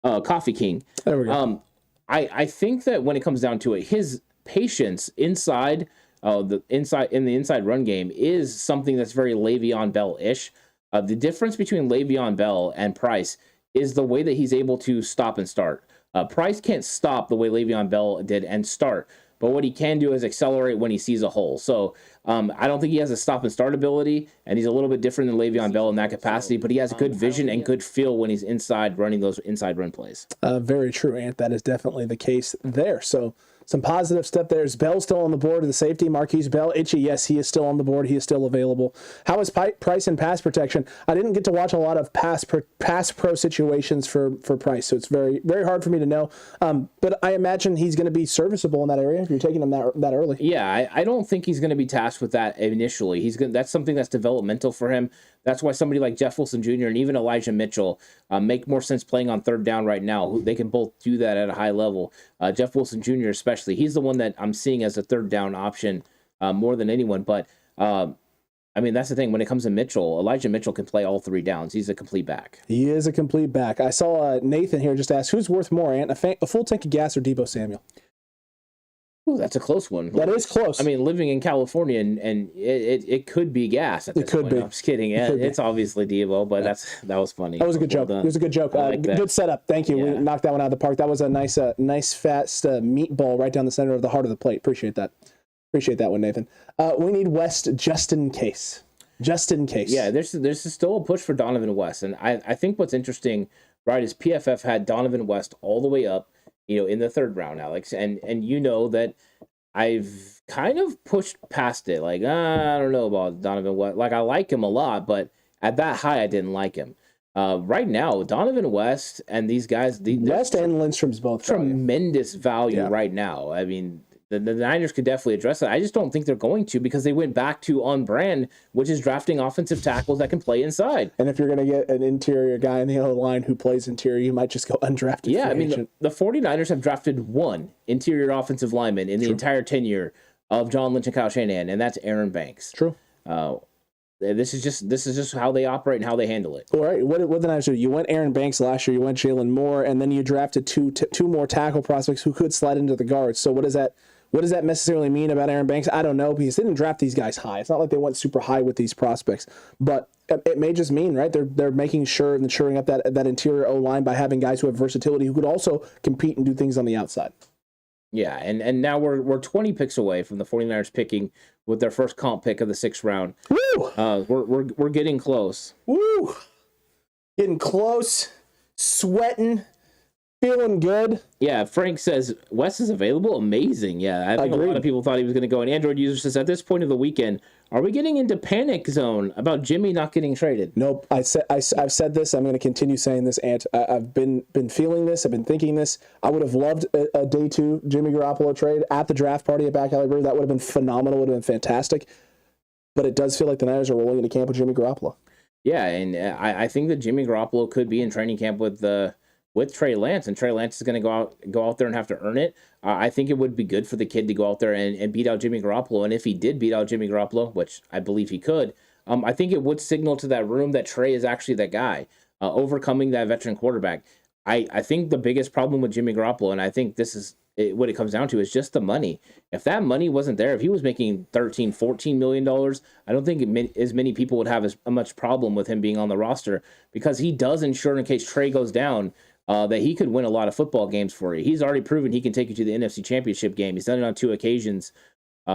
Coffee King. There we go. I think that when it comes down to it, his patience inside the inside run game is something that's very Le'Veon Bell-ish. The difference between Le'Veon Bell and Price is the way that he's able to stop and start. Price can't stop the way Le'Veon Bell did and start, but what he can do is accelerate when he sees a hole. So I don't think he has a stop and start ability, and he's a little bit different than Le'Veon Bell in that capacity, but he has good vision and good feel when he's inside running those inside run plays. Very true, Ant. That is definitely the case there. So some positive stuff there. Is Bell still on the board? The safety, Marquise Bell. Itchy, yes, he is still on the board. He is still available. How is Price in pass protection? I didn't get to watch a lot of pass pro situations for Price, so it's very, very hard for me to know. But I imagine he's going to be serviceable in that area if you're taking him that early. Yeah, I don't think he's going to be tasked with that initially. That's something that's developmental for him. That's why somebody like Jeff Wilson Jr. and even Elijah Mitchell make more sense playing on third down right now. They can both do that at a high level. Jeff Wilson Jr. especially, he's the one that I'm seeing as a third down option more than anyone. But, that's the thing. When it comes to Mitchell, Elijah Mitchell can play all three downs. He's a complete back. He is a complete back. I saw Nathan here just ask, who's worth more, Ant, a full tank of gas or Debo Samuel? Ooh, that's a close one. That is close. I mean, living in California and it could be gas at this point. No, I'm just kidding. It's obviously Deebo, but that was funny. That was a good joke. It was a good joke. Good setup. Thank you. Yeah. We knocked that one out of the park. That was a nice fast meatball right down the center of the heart of the plate. Appreciate that. Appreciate that one, Nathan. We need West just in case. Just in case. Yeah, there's still a push for Donovan West, and I think what's interesting, right, is PFF had Donovan West all the way up, in the third round, Alex, and you know that I've kind of pushed past it. Like, I don't know about Donovan West. Like, I like him a lot, but at that high, I didn't like him. Right now, Donovan West and these guys, West and Lindstrom's both tremendous value right now. I mean, the Niners could definitely address that. I just don't think they're going to, because they went back to on brand, which is drafting offensive tackles that can play inside. And if you're going to get an interior guy in the other line who plays interior, you might just go undrafted. Yeah, I mean, the 49ers have drafted one interior offensive lineman in the entire tenure of John Lynch and Kyle Shanahan, and that's Aaron Banks. True. This is just how they operate and how they handle it. All right. What the Niners do? You went Aaron Banks last year. You went Jalen Moore, and then you drafted two more tackle prospects who could slide into the guards. So what does that necessarily mean about Aaron Banks? I don't know, because they didn't draft these guys high. It's not like they went super high with these prospects, but it may just mean, right, they're making sure and shoring up that interior O-line by having guys who have versatility, who could also compete and do things on the outside. Yeah, and now we're 20 picks away from the 49ers picking with their first comp pick of the 6th round. Woo! We're getting close. Woo! Getting close, sweating, feeling good. Yeah, Frank says Wes is available. Amazing. Yeah, I think a lot of people thought he was going to go. An Android user says, at this point of the weekend, are we getting into panic zone about Jimmy not getting traded? Nope. I've said this. I'm going to continue saying this, Ant. I've been feeling this. I've been thinking this. I would have loved a day 2 Jimmy Garoppolo trade at the draft party at Back Alley Brew. That would have been phenomenal. Would have been fantastic. But it does feel like the Niners are rolling into camp with Jimmy Garoppolo. Yeah, and I think that Jimmy Garoppolo could be in training camp with Trey Lance, and Trey Lance is going to go out there and have to earn it. I think it would be good for the kid to go out there and beat out Jimmy Garoppolo. And if he did beat out Jimmy Garoppolo, which I believe he could, I think it would signal to that room that Trey is actually that guy, overcoming that veteran quarterback. I think the biggest problem with Jimmy Garoppolo, and I think this is what it comes down to, is just the money. If that money wasn't there, if he was making $13, $14 million, I don't think as many people would have as much problem with him being on the roster, because he does ensure, in case Trey goes down, that he could win a lot of football games for you. He's already proven he can take you to the NFC Championship game. He's done it on 2 occasions.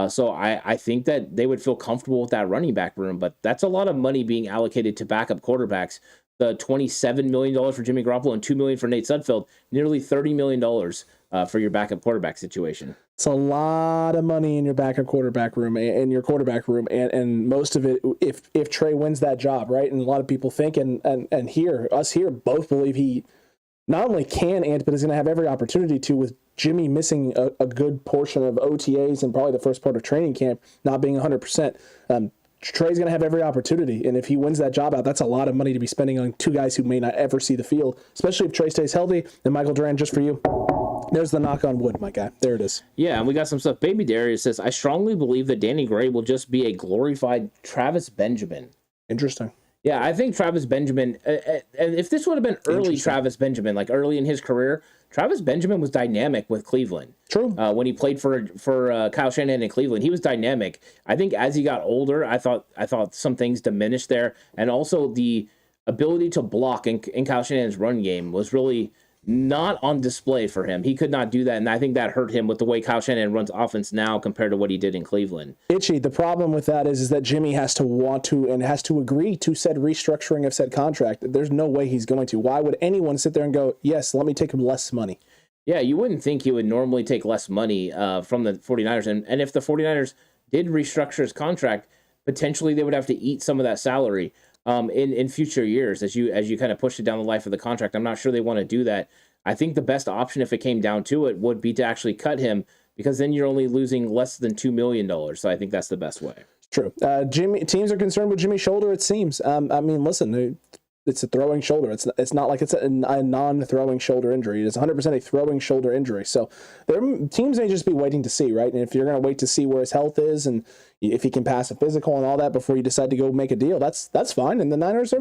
So I think that they would feel comfortable with that running back room, but that's a lot of money being allocated to backup quarterbacks. The $27 million for Jimmy Garoppolo and $2 million for Nate Sudfeld, nearly $30 million for your backup quarterback situation. It's a lot of money in your backup quarterback room, and most of it, if Trey wins that job, right? And a lot of people think, and us here both believe he not only can, but is going to have every opportunity to, with Jimmy missing a good portion of OTAs and probably the first part of training camp not being 100%. Trey's going to have every opportunity, and if he wins that job out, that's a lot of money to be spending on 2 guys who may not ever see the field, especially if Trey stays healthy. And Michael Duran, just for you, there's the knock on wood, my guy. There it is. Yeah, and we got some stuff. Baby Darius says, I strongly believe that Danny Gray will just be a glorified Travis Benjamin. Interesting. Yeah, I think Travis Benjamin, and if this would have been early Travis Benjamin, like early in his career, Travis Benjamin was dynamic with Cleveland. True. When he played for Kyle Shanahan in Cleveland, he was dynamic. I think as he got older, I thought some things diminished there, and also the ability to block in Kyle Shanahan's run game was really not on display for him. He could not do that, and I think that hurt him with the way Kyle Shanahan runs offense now compared to what he did in Cleveland. Itchy, the problem with that is that Jimmy has to want to and has to agree to said restructuring of said contract. There's no way he's going to. Why would anyone sit there and go, yes, let me take less money? Yeah, you wouldn't think he would normally take less money from the 49ers, and if the 49ers did restructure his contract, potentially they would have to eat some of that salary in future years as you kind of push it down the life of the contract. I'm not sure they want to do that. I think the best option, if it came down to it, would be to actually cut him, because then you're only losing less than $2 million. So I think that's the best way. True. Teams are concerned with Jimmy's shoulder, it seems. I mean, listen, it's a throwing shoulder. It's not like it's a non-throwing shoulder injury. It is 100% a throwing shoulder injury. So teams may just be waiting to see, right? And if you're going to wait to see where his health is and if he can pass a physical and all that before you decide to go make a deal, that's fine. And the Niners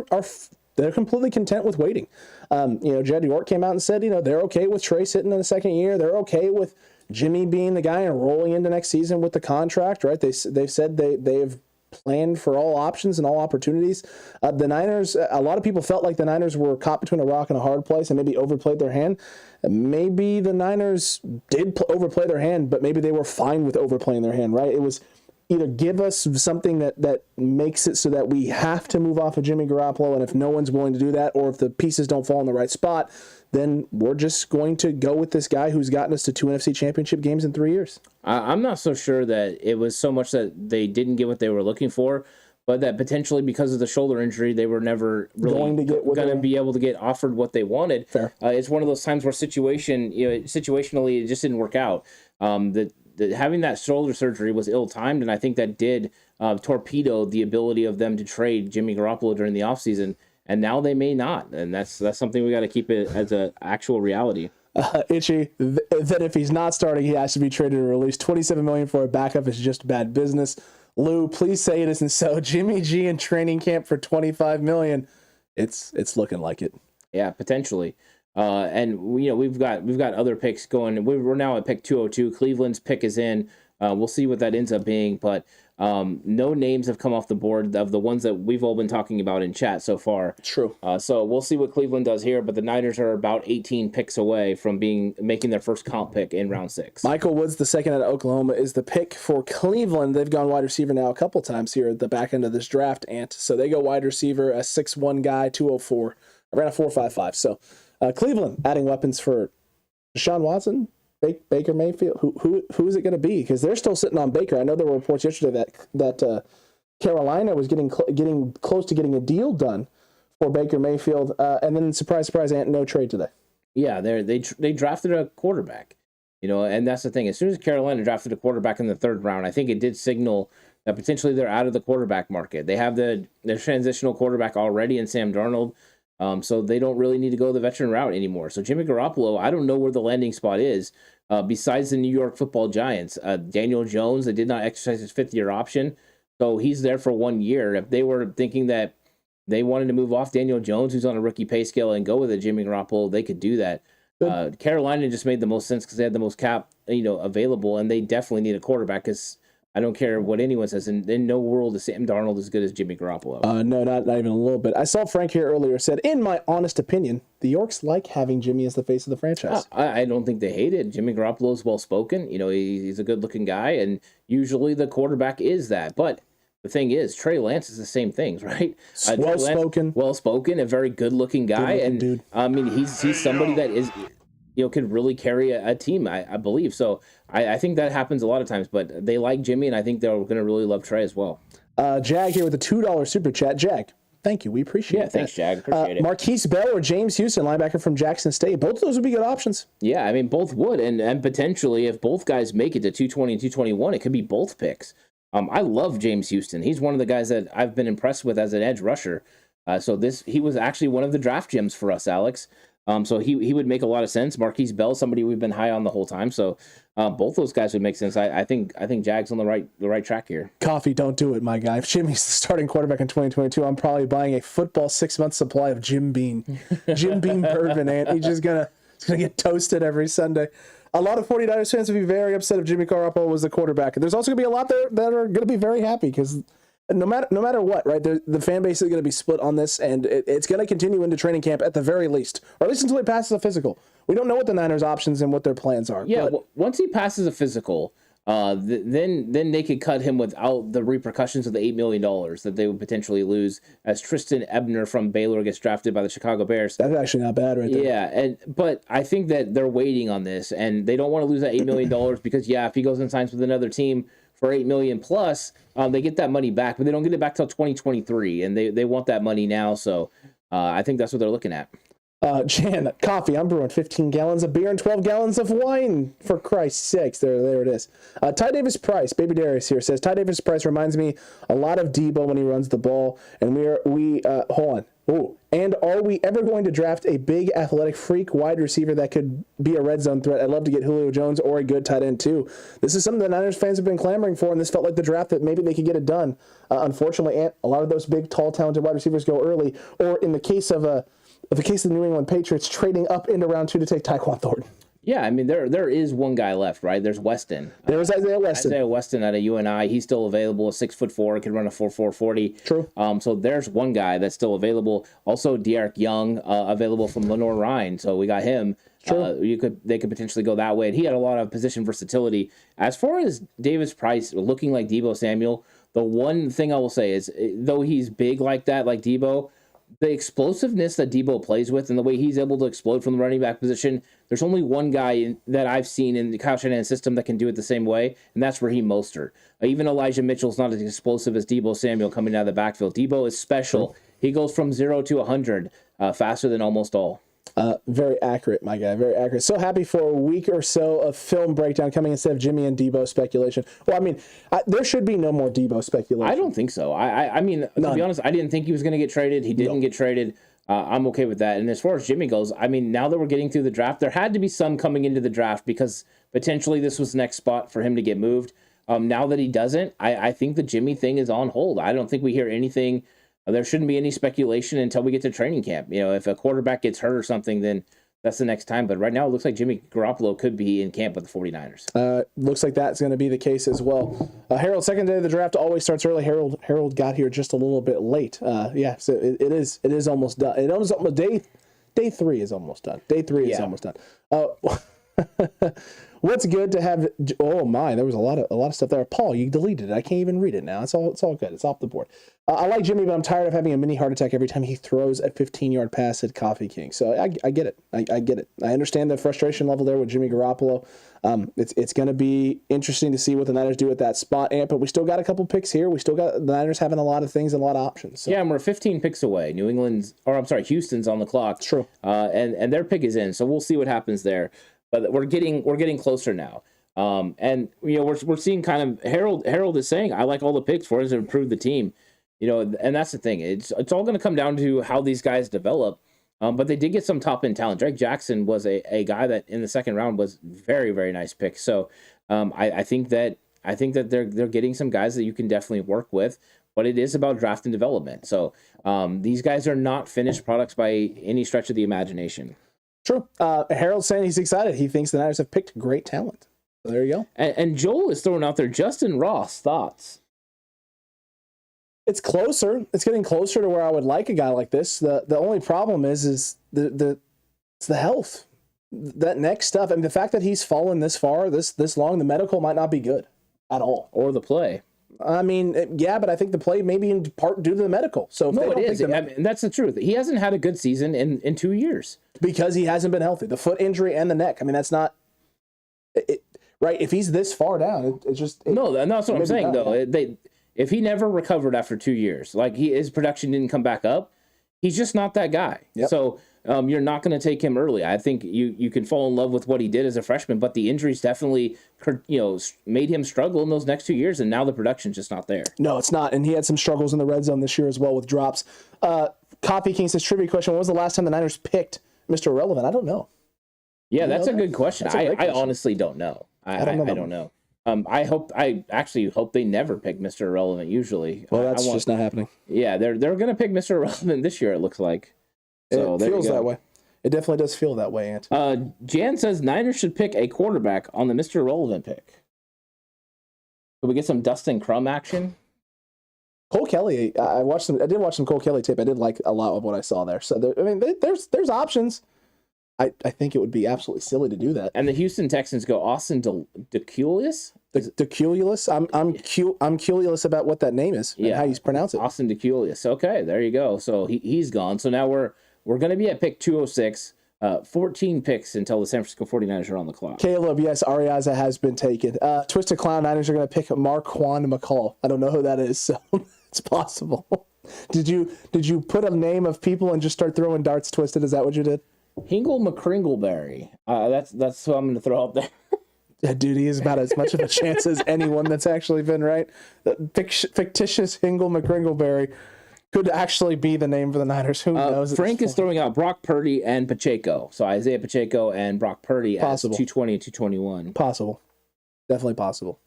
they're completely content with waiting. Jed York came out and said, they're okay with Trey sitting in the second year. They're okay with Jimmy being the guy and rolling into next season with the contract, right? They've said they've planned for all options and all opportunities. The Niners, a lot of people felt like the Niners were caught between a rock and a hard place and maybe overplayed their hand. Maybe the Niners did overplay their hand, but maybe they were fine with overplaying their hand, right? It was either give us something that makes it so that we have to move off of Jimmy Garoppolo, and if no one's willing to do that, or if the pieces don't fall in the right spot, then we're just going to go with this guy who's gotten us to 2 NFC championship games in 3 years. I'm not so sure that it was so much that they didn't get what they were looking for, but that potentially because of the shoulder injury, they were never really going to be able to get offered what they wanted. Fair. It's one of those times where situationally, it just didn't work out. Having that shoulder surgery was ill-timed, and I think that did torpedo the ability of them to trade Jimmy Garoppolo during the offseason, and now they may not, and that's something we got to keep it as an actual reality. Itchy, that if he's not starting, he has to be traded or released. $27 million for a backup is just bad business. Lou, please say it isn't so. Jimmy G in training camp for $25 million. It's looking like it. Yeah, potentially. And we've got other picks going. We're now at pick 202. Cleveland's pick is in. We'll see what that ends up being, but no names have come off the board of the ones that we've all been talking about in chat so far. True. So we'll see what Cleveland does here, but the Niners are about 18 picks away from making their first comp pick in round 6. Michael Woods, the second out of Oklahoma, is the pick for Cleveland. They've gone wide receiver now a couple times here at the back end of this draft, Ant. So they go wide receiver, a 6'1" guy, 204, around a 4.55. So Cleveland adding weapons for Deshaun Watson, Baker Mayfield. Who is it going to be? Because they're still sitting on Baker. I know there were reports yesterday that Carolina was getting close to getting a deal done for Baker Mayfield, and then surprise, Ant, no trade today. Yeah, they drafted a quarterback, and that's the thing. As soon as Carolina drafted a quarterback in the 3rd round, I think it did signal that potentially they're out of the quarterback market. They have their transitional quarterback already in Sam Darnold. So they don't really need to go the veteran route anymore. So Jimmy Garoppolo, I don't know where the landing spot is besides the New York Football Giants. Daniel Jones, they did not exercise his 5th-year option, so he's there for 1 year. If they were thinking that they wanted to move off Daniel Jones, who's on a rookie pay scale, and go with a Jimmy Garoppolo, they could do that. Carolina just made the most sense because they had the most cap, available, and they definitely need a quarterback because I don't care what anyone says. In no world is Sam Darnold as good as Jimmy Garoppolo. No, not even a little bit. I saw Frank here earlier said, in my honest opinion, the Yorks like having Jimmy as the face of the franchise. I don't think they hate it. Jimmy Garoppolo is well-spoken. He's a good-looking guy, and usually the quarterback is that. But the thing is, Trey Lance is the same things, right? Well-spoken, a very good-looking guy. Dude. I mean, he's somebody that is... could really carry a team, I believe. So I think that happens a lot of times, but they like Jimmy, and I think they're going to really love Trey as well. Jag here with a $2 super chat. Jag, thank you. We appreciate it. Yeah, thanks, Jag. Appreciate it. Marquise Bell or James Houston, linebacker from Jackson State. Both of those would be good options. Yeah, I mean, both would, and potentially if both guys make it to 220 and 221, it could be both picks. I love James Houston. He's one of the guys that I've been impressed with as an edge rusher. He was actually one of the draft gems for us, Alex. So he would make a lot of sense. Marquise Bell, somebody we've been high on the whole time. So both those guys would make sense. I think Jag's on the right track here. Coffee, don't do it, my guy. If Jimmy's the starting quarterback in 2022, I'm probably buying a football 6-month supply of Jim Beam bourbon, and he's just gonna get toasted every Sunday. A lot of 49ers fans would be very upset if Jimmy Garoppolo was the quarterback. There's also gonna be a lot there that are gonna be very happy because no matter what, right? The fan base is going to be split on this, and it's going to continue into training camp at the very least, or at least until he passes a physical. We don't know what the Niners' options and what their plans are. Yeah, once he passes a physical, then they could cut him without the repercussions of the $8 million that they would potentially lose as Tristan Ebner from Baylor gets drafted by the Chicago Bears. That's actually not bad right there. Yeah, but I think that they're waiting on this, and they don't want to lose that $8 million because, if he goes and signs with another team for $8 million plus, they get that money back, but they don't get it back till 2023, and they want that money now. So I think that's what they're looking at. Jan, coffee. I'm brewing 15 gallons of beer and 12 gallons of wine, for Christ's sakes. There it is. Ty Davis Price, Baby Darius here says, Ty Davis Price reminds me a lot of Debo when he runs the ball. And hold on. Ooh. And are we ever going to draft a big athletic freak wide receiver that could be a red zone threat? I'd love to get Julio Jones or a good tight end too. This is something the Niners fans have been clamoring for, and this felt like the draft that maybe they could get it done. Unfortunately, a lot of those big, tall, talented wide receivers go early, or in the case of the New England Patriots, trading up into round 2 to take Tyquan Thornton. Yeah, I mean, there is one guy left, right? There's Weston. There's Isaiah Weston. Isaiah Weston out of UNI. He's still available, 6'4", can run a 4.4 40. True. So there's one guy that's still available. Also, De'Aric Young, available from Lenore Ryan. So we got him. True. They could potentially go that way. And he had a lot of position versatility. As far as Davis Price looking like Deebo Samuel, the one thing I will say is, though he's big like that, like Deebo, the explosiveness that Deebo plays with and the way he's able to explode from the running back position, there's only one guy that I've seen in the Kyle Shanahan system that can do it the same way, and that's Raheem Mostert. Even Elijah Mitchell's not as explosive as Deebo Samuel coming out of the backfield. Deebo is special. He goes from 0 to 100 faster than almost all. Very accurate, my guy. Very accurate. So happy for a week or so of film breakdown coming instead of Jimmy and Deebo speculation. Well, I mean, there should be no more Deebo speculation. I don't think so. I mean, to be honest, I didn't think he was going to get traded. He didn't get traded. I'm okay with that. And as far as Jimmy goes, I mean, now that we're getting through the draft, there had to be some coming into the draft because potentially this was the next spot for him to get moved. Now that he doesn't, I think the Jimmy thing is on hold. I don't think we hear anything. There shouldn't be any speculation until we get to training camp. You know, if a quarterback gets hurt or something, then that's the next time. But right now, it looks like Jimmy Garoppolo could be in camp with the 49ers. Looks like that's going to be the case as well. Harold, second day of the draft always starts early. Harold got here just a little bit late. Yeah, so it is almost done. It almost day 3 is almost done. Day 3 is almost done. What's good to have? Oh my, there was a lot of stuff there. Paul, you deleted it. I can't even read it now. It's all good. It's off the board. I like Jimmy, but I'm tired of having a mini heart attack every time he throws a 15-yard pass at Coffee King. So I get it. I get it. I understand the frustration level there with Jimmy Garoppolo. It's going to be interesting to see what the Niners do at that spot. But we still got a couple picks here. We still got the Niners having a lot of things and a lot of options. So. Yeah, and we're 15 picks away. Houston's on the clock. True. And their pick is in. So we'll see what happens there. But we're getting closer now. And you know, we're seeing kind of Harold is saying, I like all the picks for us to improve the team. You know, and that's the thing. It's all going to come down to how these guys develop. But they did get some top end talent. Drake Jackson was a guy that in the second round was very, very nice pick. So I think that they're getting some guys that you can definitely work with. But it is about draft and development. So these guys are not finished products by any stretch of the imagination. True. Harold's saying he's excited. He thinks the Niners have picked great talent. So there you go. And Joel is throwing out there Justin Ross thoughts. It's closer. It's getting closer to where I would like a guy like this. The only problem is the health. That neck stuff. And the fact that he's fallen this far, this long, the medical might not be good at all. Or the play. I mean, yeah, but I think the play may be in part due to the medical. So no, it is. I mean, that's the truth. He hasn't had a good season in 2 years. Because he hasn't been healthy. The foot injury and the neck. I mean, that's not... right, if he's this far down, it's just... No, that's what I'm saying, though. If he never recovered after 2 years, like his production didn't come back up, he's just not that guy. Yep. So you're not going to take him early. I think you can fall in love with what he did as a freshman, but the injuries definitely made him struggle in those next 2 years, and now the production's just not there. No, it's not, and he had some struggles in the red zone this year as well with drops. Coffee King says, trivia question, when was the last time the Niners picked Mr. Irrelevant? I don't know. Yeah, that's a good question. I honestly don't know. I don't know. I actually hope they never pick Mr. Irrelevant usually. Well, that's just not happening. Yeah, they're going to pick Mr. Irrelevant this year, it looks like. So it feels that way. It definitely does feel that way, Ant. Jan says Niners should pick a quarterback on the Mr. Irrelevant pick. Could we get some Dustin Crum action? Cole Kelly, I did watch some Cole Kelly tape. I did like a lot of what I saw there. So there's options. I think it would be absolutely silly to do that. And the Houston Texans go Austin DeCulius? DeCulius? I'm curious about what that name is and how you pronounce it. Austin DeCulius. Okay, there you go. So he's gone. So now we're going to be at pick 206. 14 picks until the San Francisco 49ers are on the clock. Caleb, yes, Ariaza has been taken. Twisted Clown Niners are going to pick Marquand McCall. I don't know who that is, so it's possible. Did you put a name of people and just start throwing darts, Twisted? Is that what you did? Hingle McCringleberry. That's what I'm going to throw out there. Yeah, dude, he is about as much of a chance as anyone that's actually been right. The fictitious Hingle McCringleberry could actually be the name for the Niners. Who knows? Frank is throwing out Brock Purdy and Pacheco. So Isaiah Pacheco and Brock Purdy as 220 and 221. Possible. Definitely possible.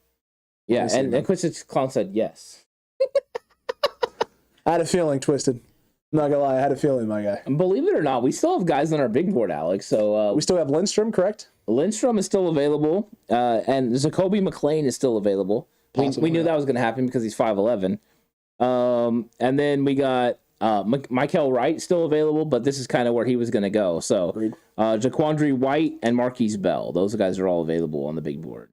Yeah, and Twisted Clown said yes. I had a feeling, Twisted. I'm not going to lie, I had a feeling, my guy. And believe it or not, we still have guys on our big board, Alex. So we still have Lindstrom, correct? Lindstrom is still available, and Zakoby McClain is still available. We knew that was going to happen because he's 5'11". And then we got Michael Wright still available, but this is kind of where he was going to go. So Jaquandre White and Marquise Bell, those guys are all available on the big board.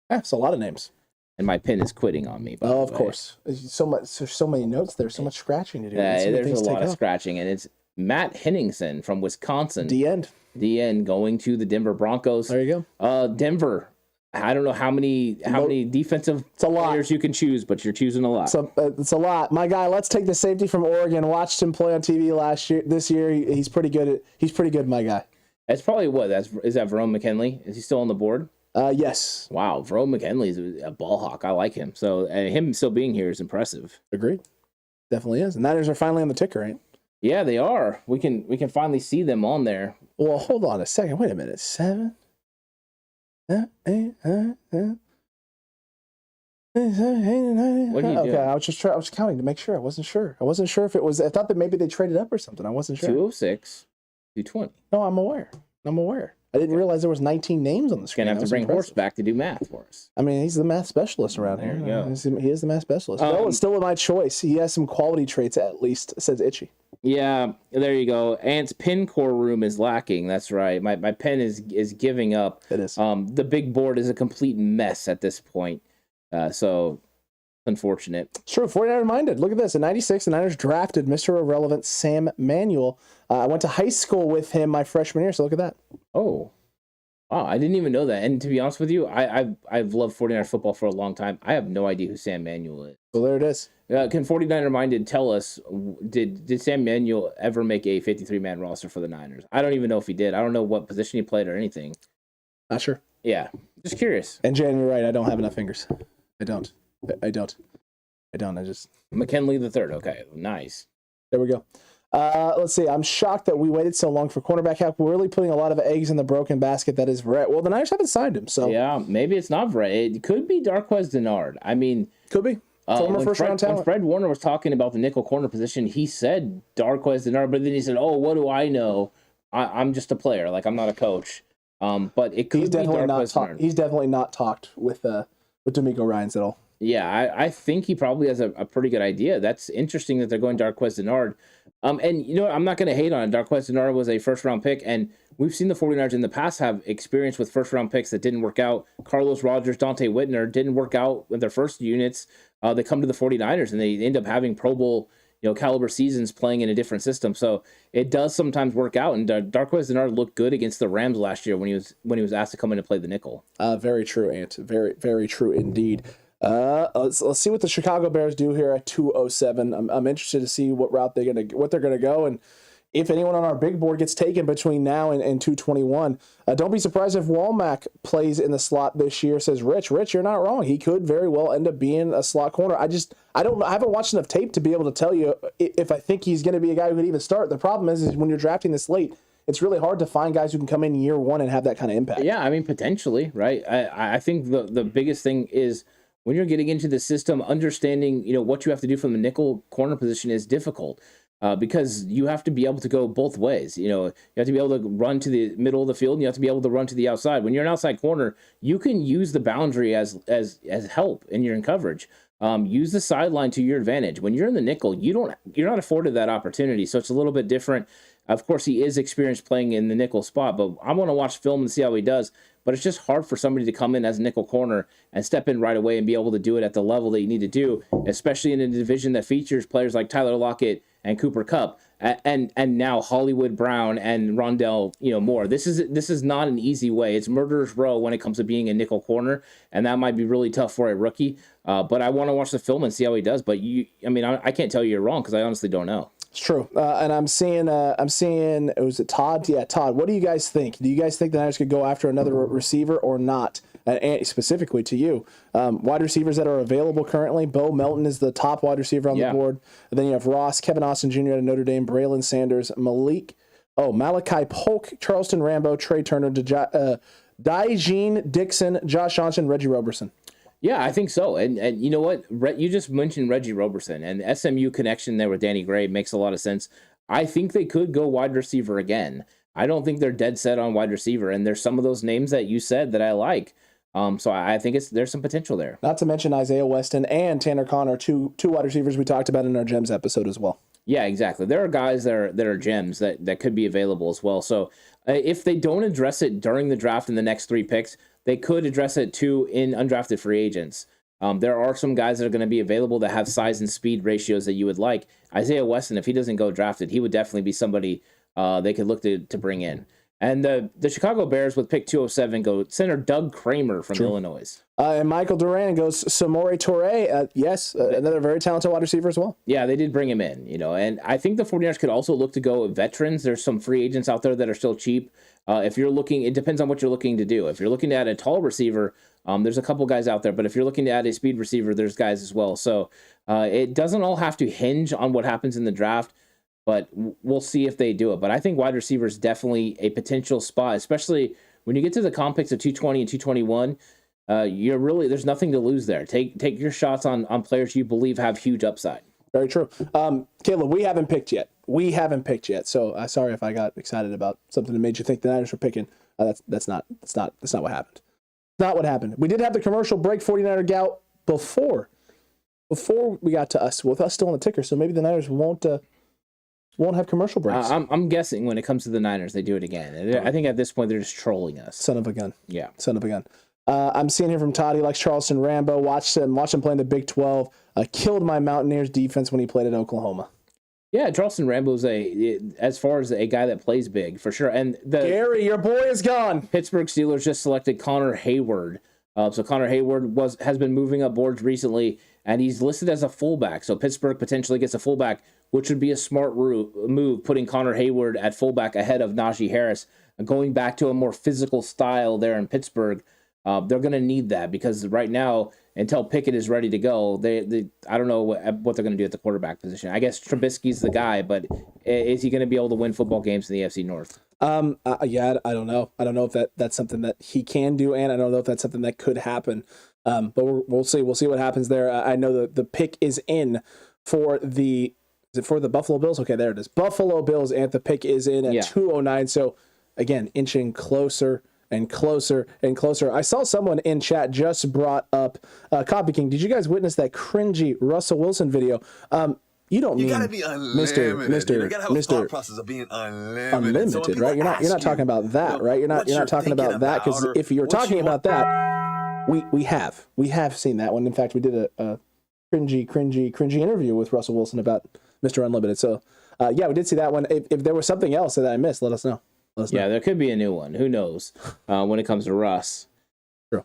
That's a lot of names. And my pen is quitting on me. Oh, of course. There's so many notes there, so much scratching to do. Yeah, there's a lot of scratching, and it's Matt Henningsen from Wisconsin. D-end going to the Denver Broncos. There you go. Denver. I don't know how many defensive players you can choose, but you're choosing a lot. It's a lot. My guy, let's take the safety from Oregon. Watched him play on TV this year. He's pretty good. He's pretty good, my guy. That's probably is that Verone McKinley? Is he still on the board? Yes. Wow, Verone McKinley is a ball hawk. I like him. So him still being here is impressive. Agreed. Definitely is. And Niners are finally on the ticker, right? Yeah, they are. We can finally see them on there. Well, hold on a second. Wait a minute. 7. What are you doing? Okay, I was counting to make sure. I wasn't sure if it was. I thought that maybe they traded up or something. I wasn't sure. 206, 220. No, I'm aware. I didn't realize there was 19 names on the screen. Gonna have to bring Horse back to do math for us. I mean, he's the math specialist around here. He is the math specialist. No, it's still my choice. He has some quality traits, at least, says Itchy. Yeah, there you go. Ant's pin core room is lacking. That's right. My pen is giving up. It is. The big board is a complete mess at this point. So unfortunate. It's true. 49er minded. Look at this. In 96, the Niners drafted Mr. Irrelevant Sam Manuel. I went to high school with him my freshman year, so look at that. Oh. Wow, I didn't even know that. And to be honest with you, I've loved 49er football for a long time. I have no idea who Sam Manuel is. Well, there it is. Can 49er Minded tell us, did Sam Manuel ever make a 53-man roster for the Niners? I don't even know if he did. I don't know what position he played or anything. Not sure. Yeah, just curious. And Jan, you're right. I don't have enough fingers. I don't. I just... McKinley the third. Okay, nice. There we go. Let's see. I'm shocked that we waited so long for cornerback help. We're really putting a lot of eggs in the broken basket that is Verrett. Well, the Niners haven't signed him, so... Yeah, maybe it's not Verrett. It could be Darqueze Dennard. I mean... Could be. Former first-round talent. When Fred Warner was talking about the nickel corner position, he said Darqueze Dennard, but then he said, oh, what do I know? I'm just a player. Like, I'm not a coach. But it could be Darqueze Dennard. He's definitely not talked with D'Amico Ryans at all. Yeah, I think he probably has a pretty good idea. That's interesting that they're going Darqueze Dennard. And you know what? I'm not going to hate on it. Darqueze Dennard was a first-round pick, and we've seen the 49ers in the past have experience with first-round picks that didn't work out. Carlos Rogers, Dante Whitner didn't work out with their first units. They come to the 49ers, and they end up having Pro Bowl caliber seasons playing in a different system. So it does sometimes work out, and Darqueze Dennard looked good against the Rams last year when he was asked to come in and play the nickel. Very true, Ant. Very, very true indeed. Let's see what the Chicago Bears do here at 207. I'm interested to see what route they're gonna go, and if anyone on our big board gets taken between now and 221. Don't be surprised if Womack plays in the slot this year, says Rich, you're not wrong. He could very well end up being a slot corner. I haven't watched enough tape to be able to tell you if I think he's going to be a guy who could even start. The problem is when you're drafting this late, it's really hard to find guys who can come in year one and have that kind of impact. Yeah, I mean, potentially, right? I think the biggest thing is when you're getting into the system, understanding, what you have to do from the nickel corner position is difficult. Because you have to be able to go both ways. You have to be able to run to the middle of the field, and you have to be able to run to the outside. When you're an outside corner, you can use the boundary as help and you're in coverage. Use the sideline to your advantage. When you're in the nickel, you're not afforded that opportunity. So it's a little bit different. Of course, he is experienced playing in the nickel spot, but I want to watch film and see how he does. But it's just hard for somebody to come in as a nickel corner and step in right away and be able to do it at the level that you need to do, especially in a division that features players like Tyler Lockett and Cooper Kupp, and now Hollywood Brown and Rondell, Moore. This is not an easy way. It's murderer's row when it comes to being a nickel corner, and that might be really tough for a rookie. But I want to watch the film and see how he does. But I can't tell you you're wrong because I honestly don't know. It's true, and I'm seeing. Was it Todd? Yeah, Todd. What do you guys think? Do you guys think the Niners could go after another receiver or not? And specifically to you, wide receivers that are available currently. Bo Melton is the top wide receiver on the board. And then you have Ross, Kevin Austin Jr. out of Notre Dame, Braylon Sanders, Malachi Polk, Charleston Rambo, Trey Turner, Dijene Dixon, Josh Johnson, Reggie Roberson. Yeah, I think so. And you know what? You just mentioned Reggie Roberson, and the SMU connection there with Danny Gray makes a lot of sense. I think they could go wide receiver again. I don't think they're dead set on wide receiver. And there's some of those names that you said that I like. So I think there's some potential there. Not to mention Isaiah Weston and Tanner Connor, two wide receivers we talked about in our Gems episode as well. Yeah, exactly. There are guys that are gems that could be available as well. So if they don't address it during the draft in the next 3 picks, they could address it too in undrafted free agents. There are some guys that are going to be available that have size and speed ratios that you would like. Isaiah Weston, if he doesn't go drafted, he would definitely be somebody they could look to bring in. And the Chicago Bears with pick 207 go center Doug Kramer from Illinois. And Michael Duran goes Samori Toure. Yes, another very talented wide receiver as well. Yeah, they did bring him in, and I think the 49ers could also look to go with veterans. There's some free agents out there that are still cheap. If you're looking, it depends on what you're looking to do. If you're looking to add a tall receiver, there's a couple guys out there. But if you're looking to add a speed receiver, there's guys as well. So it doesn't all have to hinge on what happens in the draft. But we'll see if they do it. But I think wide receiver is definitely a potential spot, especially when you get to the comp picks of 220 and 221. There's nothing to lose there. Take your shots on players you believe have huge upside. Very true. Caleb, we haven't picked yet. So sorry if I got excited about something that made you think the Niners were picking. That's not what happened. Not what happened. We did have the commercial break 49er gout before we got to us, with us still on the ticker. So maybe the Niners won't have commercial breaks. I'm guessing when it comes to the Niners, they do it again. I think at this point, they're just trolling us. Son of a gun. Yeah. Son of a gun. I'm seeing here from Todd. He likes Charleston Rambo. Watch him play in the Big 12. Killed my Mountaineers defense when he played at Oklahoma. Yeah, Charleston Rambo's as far as a guy that plays big, for sure. And Gary, your boy is gone. Pittsburgh Steelers just selected Connor Hayward. So Connor Hayward has been moving up boards recently, and he's listed as a fullback. So Pittsburgh potentially gets a fullback, which would be a smart move, putting Connor Hayward at fullback ahead of Najee Harris. And going back to a more physical style there in Pittsburgh, they're going to need that because right now, until Pickett is ready to go, I don't know what they're going to do at the quarterback position. I guess Trubisky's the guy, but is he going to be able to win football games in the AFC North? Yeah, I don't know. I don't know if that's something that he can do, and I don't know if that's something that could happen. But we'll see. We'll see what happens there. I know the pick is in for the. Is it for the Buffalo Bills? Okay, there it is. Buffalo Bills, and the pick is in at 209. So again, inching closer and closer and closer. I saw someone in chat just brought up Copy King. Did you guys witness that cringy Russell Wilson video? You gotta be unlimited. You gotta have a thought process of being unlimited. So right? You're not talking about that, right? You're not talking about that, because if you're talking about that, we have seen that one. In fact, we did a cringy interview with Russell Wilson about Mr. Unlimited. So yeah, we did see that one. If there was something else that I missed, let us know. Yeah, there could be a new one. Who knows? When it comes to Russ. True.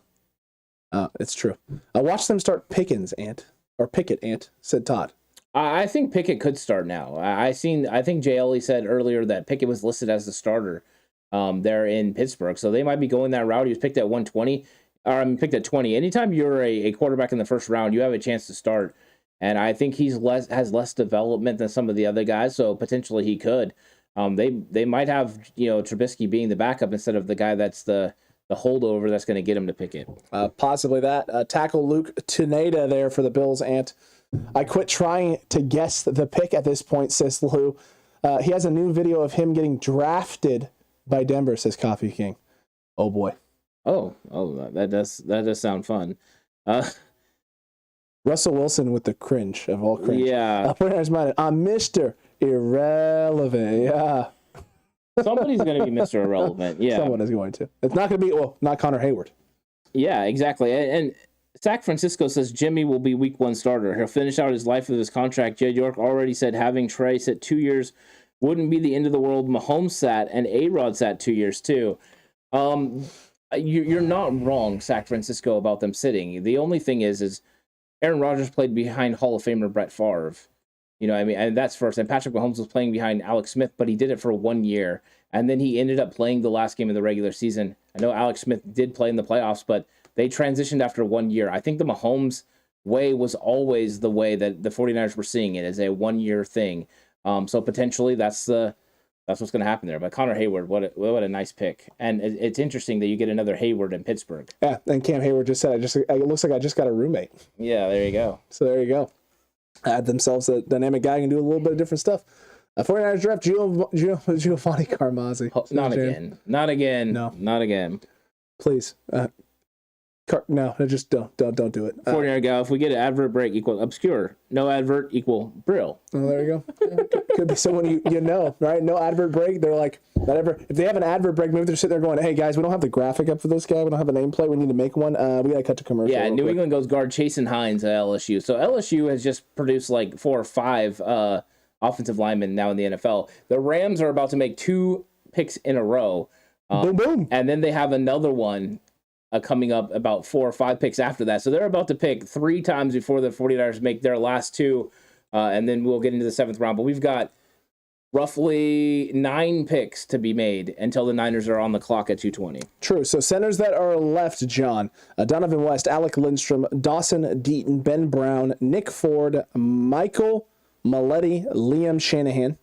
It's true. Watch them start Pickett, Ant, said Todd. I think Pickett could start now. I think JLE said earlier that Pickett was listed as the starter there in Pittsburgh. So they might be going that route. He was picked at 120, picked at 20. Anytime you're a quarterback in the first round, you have a chance to start. And I think has less development than some of the other guys. So potentially he could. They might have, Trubisky being the backup instead of the guy that's the holdover that's going to get him to pick it. Possibly that. Tackle Luke Teneda there for the Bills, Ant. I quit trying to guess the pick at this point, says Lou. He has a new video of him getting drafted by Denver, says Coffee King. Oh, boy. Oh, that does sound fun. Russell Wilson with the cringe of all cringe. Yeah. I'm Mr. Irrelevant. Yeah. Somebody's going to be Mr. Irrelevant. Yeah. Someone is going to. It's not going to be, not Connor Hayward. Yeah, exactly. And Zach Francisco says Jimmy will be week 1 starter. He'll finish out his life with his contract. Jed York already said having Trey sit 2 years wouldn't be the end of the world. Mahomes sat and A-Rod sat 2 years too. You're not wrong, Zach Francisco, about them sitting. The only thing is Aaron Rodgers played behind Hall of Famer Brett Favre. And that's first. And Patrick Mahomes was playing behind Alex Smith, but he did it for 1 year. And then he ended up playing the last game of the regular season. I know Alex Smith did play in the playoffs, but they transitioned after 1 year. I think the Mahomes way was always the way that the 49ers were seeing it, as a 1 year thing. So potentially that's what's going to happen there. But Connor Hayward, what a nice pick. And it's interesting that you get another Hayward in Pittsburgh. Yeah, and Cam Hayward just said, it looks like I just got a roommate. Yeah, there you go. So there you go. Add themselves a dynamic guy and do a little bit of different stuff. 49ers draft Giovanni Carmazzi. Not again. No. Not again. Please. No, just don't do it. 49er gal, if we get an advert break equal obscure. No advert equal Brill. Oh, there you go. Could be someone you know, right? No advert break. They're like, if they have an advert break, maybe they're sitting there going, hey, guys, we don't have the graphic up for this guy. We don't have a nameplate. We need to make one. We got to cut to commercial. Yeah, New England goes guard Chasen Hines at LSU. So LSU has just produced like 4 or 5 offensive linemen now in the NFL. The Rams are about to make 2 picks in a row. Boom, boom. And then they have another one coming up about 4 or 5 picks after that. So they're about to pick 3 times before the 49ers make their last 2. And then we'll get into the 7th round. But we've got roughly 9 picks to be made until the Niners are on the clock at 2:20. True. So centers that are left, John, Donovan West, Alec Lindstrom, Dawson Deaton, Ben Brown, Nick Ford, Michael Maletti, Liam Shanahan.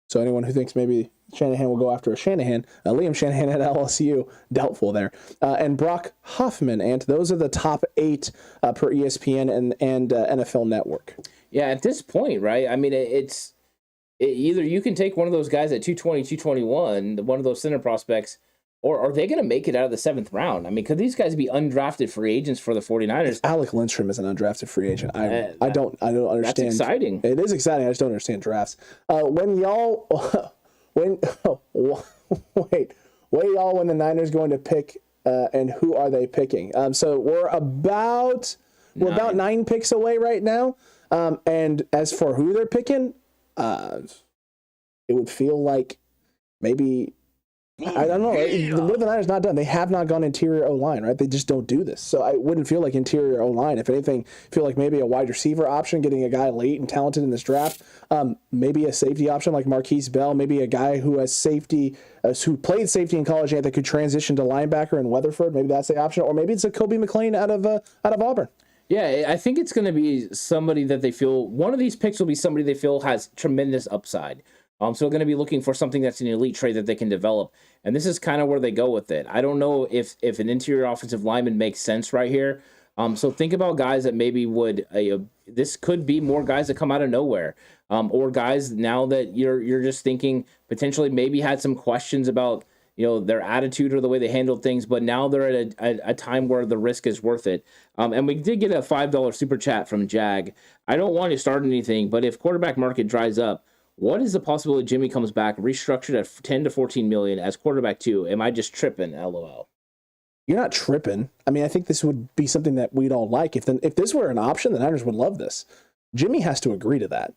So anyone who thinks maybe Shanahan will go after a Shanahan, Liam Shanahan at LSU, doubtful there. And Brock Hoffman, and those are the top 8 per ESPN and NFL Network. Yeah, at this point, right? I mean, either you can take one of those guys at 220, 221, one of those center prospects, or are they going to make it out of the 7th round? I mean, could these guys be undrafted free agents for the 49ers? Alec Lindstrom is an undrafted free agent. I don't understand. That's exciting. It is exciting. I just don't understand drafts. When y'all when the Niners going to pick and who are they picking? So we're about 9 picks away right now. And as for who they're picking, it would feel like maybe, I don't know. What the Niners not done? They have not gone interior O-line, right? They just don't do this. So I wouldn't feel like interior O-line. If anything, feel like maybe a wide receiver option, getting a guy late and talented in this draft. Maybe a safety option like Marquise Bell. Maybe a guy who has safety, who played safety in college and that could transition to linebacker in Weatherford. Maybe that's the option. Or maybe it's a Kobe McLean out of Auburn. Yeah, I think it's going to be somebody that they feel, one of these picks will be somebody they feel has tremendous upside. So they're going to be looking for something that's an elite trait that they can develop. And this is kind of where they go with it. I don't know if an interior offensive lineman makes sense right here. So think about guys that maybe would, this could be more guys that come out of nowhere. Or guys now that you're just thinking potentially maybe had some questions about, their attitude or the way they handled things, but now they're at a time where the risk is worth it. And we did get a $5 super chat from Jag. I don't want to start anything, but if quarterback market dries up, what is the possibility Jimmy comes back restructured at 10 to 14 million as quarterback 2? Am I just tripping? LOL. You're not tripping. I mean, I think this would be something that we'd all like. If this were an option, the Niners would love this. Jimmy has to agree to that.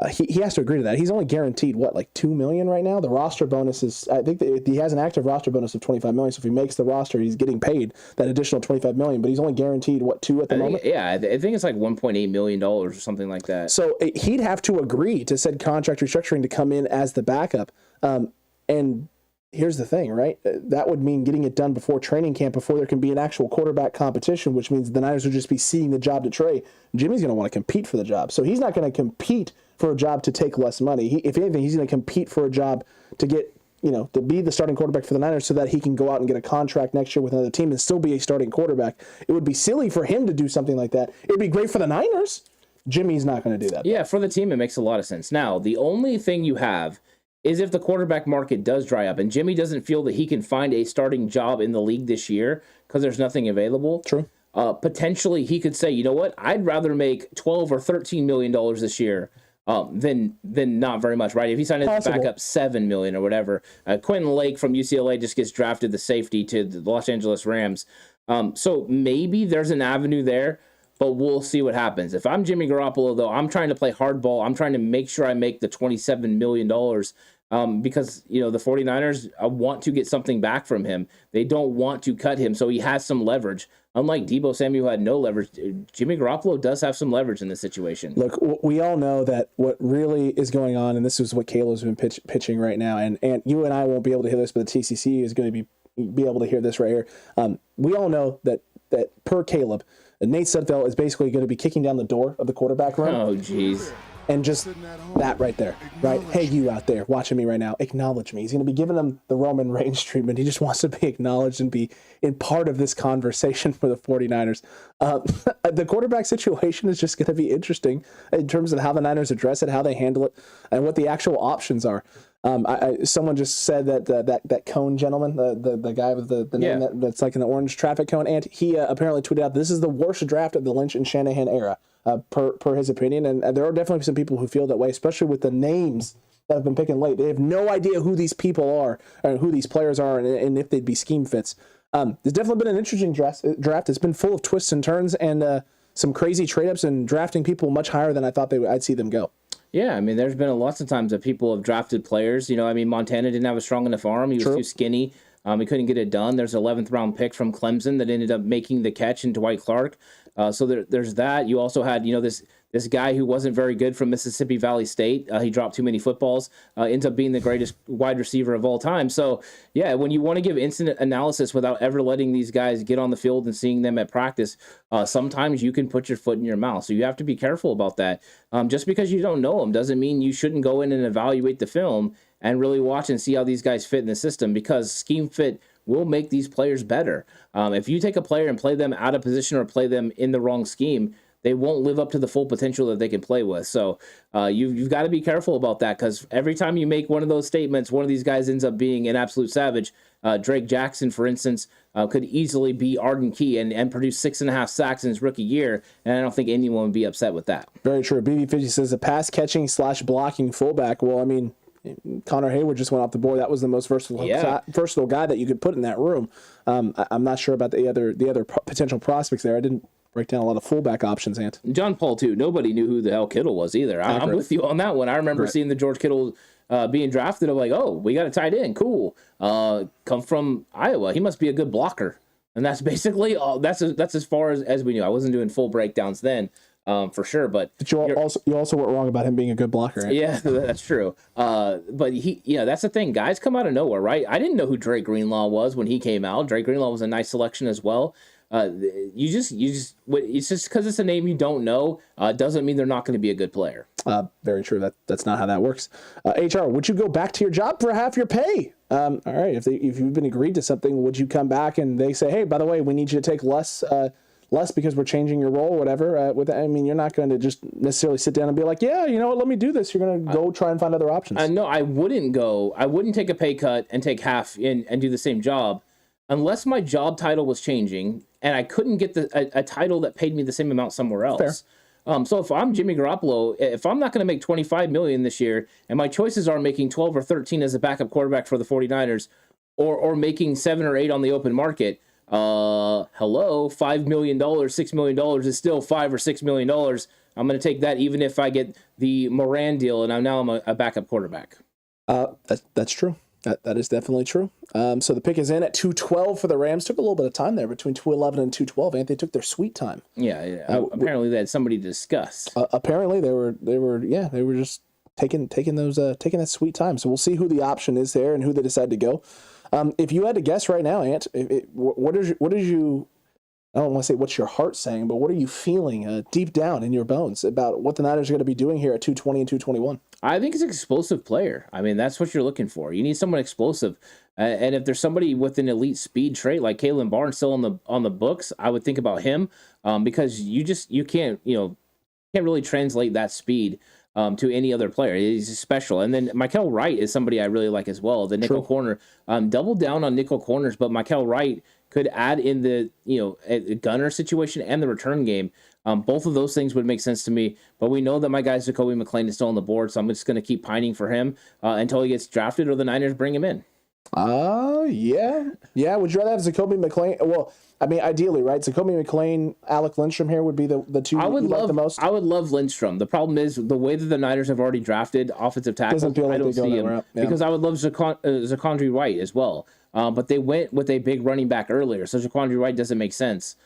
He has to agree to that. He's only guaranteed like $2 million right now. The roster bonus is, I think he has an active roster bonus of $25 million. So if he makes the roster, he's getting paid that additional $25 million. But he's only guaranteed $2 at the moment. I think it's like $1.8 million or something like that. So he'd have to agree to said contract restructuring to come in as the backup. And here's the thing, right? That would mean getting it done before training camp, before there can be an actual quarterback competition, which means the Niners would just be ceding the job to Trey. Jimmy's going to want to compete for the job. So he's not going to compete for a job to take less money. If anything, he's going to compete for a job to get, to be the starting quarterback for the Niners so that he can go out and get a contract next year with another team and still be a starting quarterback. It would be silly for him to do something like that. It'd be great for the Niners. Jimmy's not going to do that. Yeah, for the team, it makes a lot of sense. Now, the only thing you have is if the quarterback market does dry up and Jimmy doesn't feel that he can find a starting job in the league this year because there's nothing available. True. Potentially, he could say, you know what? I'd rather make $12 or $13 million this year than not very much, right? If he signed his backup $7 million or whatever. Quentin Lake from UCLA just gets drafted the safety to the Los Angeles Rams. So maybe there's an avenue there, but we'll see what happens. If I'm Jimmy Garoppolo, though, I'm trying to play hardball. I'm trying to make sure I make the $27 million because, the 49ers want to get something back from him. They don't want to cut him, so he has some leverage. Unlike Deebo Samuel, who had no leverage, Jimmy Garoppolo does have some leverage in this situation. Look, we all know that what really is going on, and this is what Caleb's been pitching right now, and you and I won't be able to hear this, but the TCC is going to be able to hear this right here. We all know that per Caleb, Nate Zakelj is basically going to be kicking down the door of the quarterback room. Oh, jeez. And just that right there, right? Hey, you out there watching me right now, acknowledge me. He's going to be giving them the Roman Reigns treatment. He just wants to be acknowledged and be in part of this conversation for the 49ers. The quarterback situation is just going to be interesting in terms of how the Niners address it, how they handle it, and what the actual options are. Someone just said that cone gentleman, the guy with the name that's like an orange traffic cone, and he apparently tweeted out, this is the worst draft of the Lynch and Shanahan era. Per his opinion, and there are definitely some people who feel that way, especially with the names that have been picking late. They have no idea who these people are, or who these players are, and if they'd be scheme fits. There's definitely been an interesting draft. It's been full of twists and turns, and some crazy trade-ups and drafting people much higher than I thought I'd see them go. Yeah, I mean, there's been lots of times that people have drafted players. You know, I mean, Montana didn't have a strong enough arm. He was too skinny. He couldn't get it done. There's an 11th round pick from Clemson that ended up making the catch in Dwight Clark. So there's that. You also had, this guy who wasn't very good from Mississippi Valley State. He dropped too many footballs, ends up being the greatest wide receiver of all time. So, yeah, when you want to give instant analysis without ever letting these guys get on the field and seeing them at practice, sometimes you can put your foot in your mouth. So you have to be careful about that. Just because you don't know them doesn't mean you shouldn't go in and evaluate the film and really watch and see how these guys fit in the system, because scheme fit will make these players better. If you take a player and play them out of position or play them in the wrong scheme, they won't live up to the full potential that they can play with. So you've got to be careful about that, because every time you make one of those statements, one of these guys ends up being an absolute savage. Drake Jackson, for instance, could easily be Arden Key and produce 6.5 sacks in his rookie year, and I don't think anyone would be upset with that. Very true. BB50 says a pass catching / blocking fullback. Well, I mean, Connor Hayward just went off the board. That was the most versatile guy that you could put in that room. I'm not sure about the other potential prospects there. I didn't break down a lot of fullback options, Ant. John Paul, too. Nobody knew who the hell Kittle was either. I'm with you on that one. I remember seeing the George Kittle being drafted. I'm like, oh, we got a tight end. Cool. Come from Iowa. He must be a good blocker. And that's basically that's as far as we knew. I wasn't doing full breakdowns then. For sure, but you also weren't wrong about him being a good blocker. Right? Yeah, that's true. But that's the thing. Guys come out of nowhere, right? I didn't know who Drake Greenlaw was when he came out. Drake Greenlaw was a nice selection as well. It's just because it's a name you don't know doesn't mean they're not going to be a good player. Very true. That's not how that works. HR, would you go back to your job for half your pay? All right. If you've been agreed to something, would you come back and they say, hey, by the way, we need you to take less because we're changing your role, whatever. You're not going to just necessarily sit down and be like, yeah, you know what, let me do this. You're going to go try and find other options. No, I wouldn't go. I wouldn't take a pay cut and take half in and do the same job unless my job title was changing and I couldn't get a title that paid me the same amount somewhere else. Fair. So if I'm Jimmy Garoppolo, if I'm not going to make $25 million this year and my choices are making 12 or 13 as a backup quarterback for the 49ers or making 7 or 8 on the open market, $5 million, $6 million is still $5 or $6 million. I'm going to take that even if I get the Moran deal and I'm a backup quarterback. That's true. That is definitely true. So the pick is in at 212 for the Rams. Took a little bit of time there between 211 and 212, and they took their sweet time. Yeah. Apparently they had somebody to discuss. Apparently they were just taking that sweet time. So we'll see who the option is there and who they decide to go. If you had to guess right now, Ant, what is you? I don't want to say what's your heart saying, but what are you feeling deep down in your bones about what the Niners are going to be doing here at 220 and 221? I think it's an explosive player. I mean, that's what you're looking for. You need someone explosive, and if there's somebody with an elite speed trait like Kalen Barnes still on the books, I would think about him because you can't really translate that speed to any other player. He's special. And then Mykael Wright is somebody I really like as well, the nickel corner. Double down on nickel corners, but Mykael Wright could add in the a gunner situation and the return game. Both of those things would make sense to me, but we know that my guy Zakelj McClain is still on the board, so I'm just going to keep pining for him until he gets drafted or the Niners bring him in. Yeah. Would you rather have Zakelj McClain? Well, I mean, ideally, right? Zakelj McClain, Alec Lindstrom here would be the two you like the most. I would love Lindstrom. The problem is the way that the Niners have already drafted offensive tackles. I don't see him because I would love Zaquandre Wright as well. But they went with a big running back earlier, so Zaquandre Wright doesn't make sense.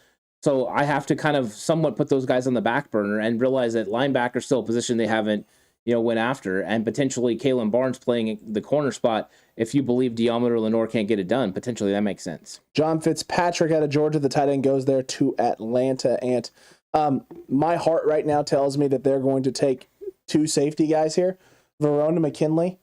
So I have to kind of somewhat put those guys on the back burner and realize that linebacker is still a position they haven't went after, and potentially Kalen Barnes playing the corner spot. If you believe Diameter Lenore can't get it done, potentially that makes sense. John Fitzpatrick out of Georgia, the tight end, goes there to Atlanta. And my heart right now tells me that they're going to take two safety guys here, Verona McKinley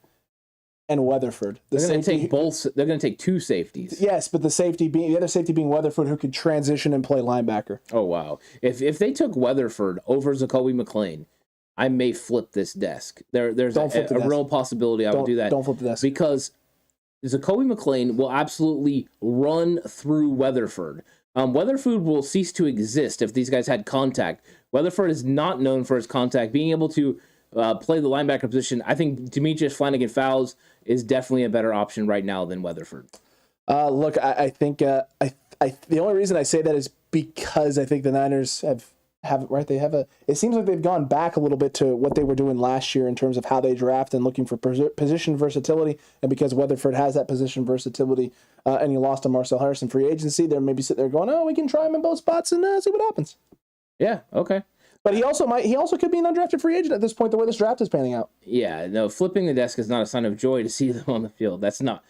and Weatherford. They're going to take both. They're going to take two safeties. Yes, but the other safety being Weatherford, who could transition and play linebacker. Oh wow! If they took Weatherford over Zakelj McClain, I may flip this desk. There's a real possibility I would do that. Don't flip the desk because Zakelj McClain will absolutely run through Weatherford. Weatherford will cease to exist if these guys had contact. Weatherford is not known for his contact. Being able to play the linebacker position, I think Demetrius Flanagan-Fowles is definitely a better option right now than Weatherford. Look, I think the only reason I say that is because I think the Niners have right. It seems like they've gone back a little bit to what they were doing last year in terms of how they draft and looking for position versatility. And because Weatherford has that position versatility, and you lost to Marcel Harrison free agency, they're maybe sitting there going, "Oh, we can try him in both spots and see what happens." Yeah. Okay. But he also could be an undrafted free agent at this point, the way this draft is panning out. Yeah. No, flipping the desk is not a sign of joy to see them on the field. That's not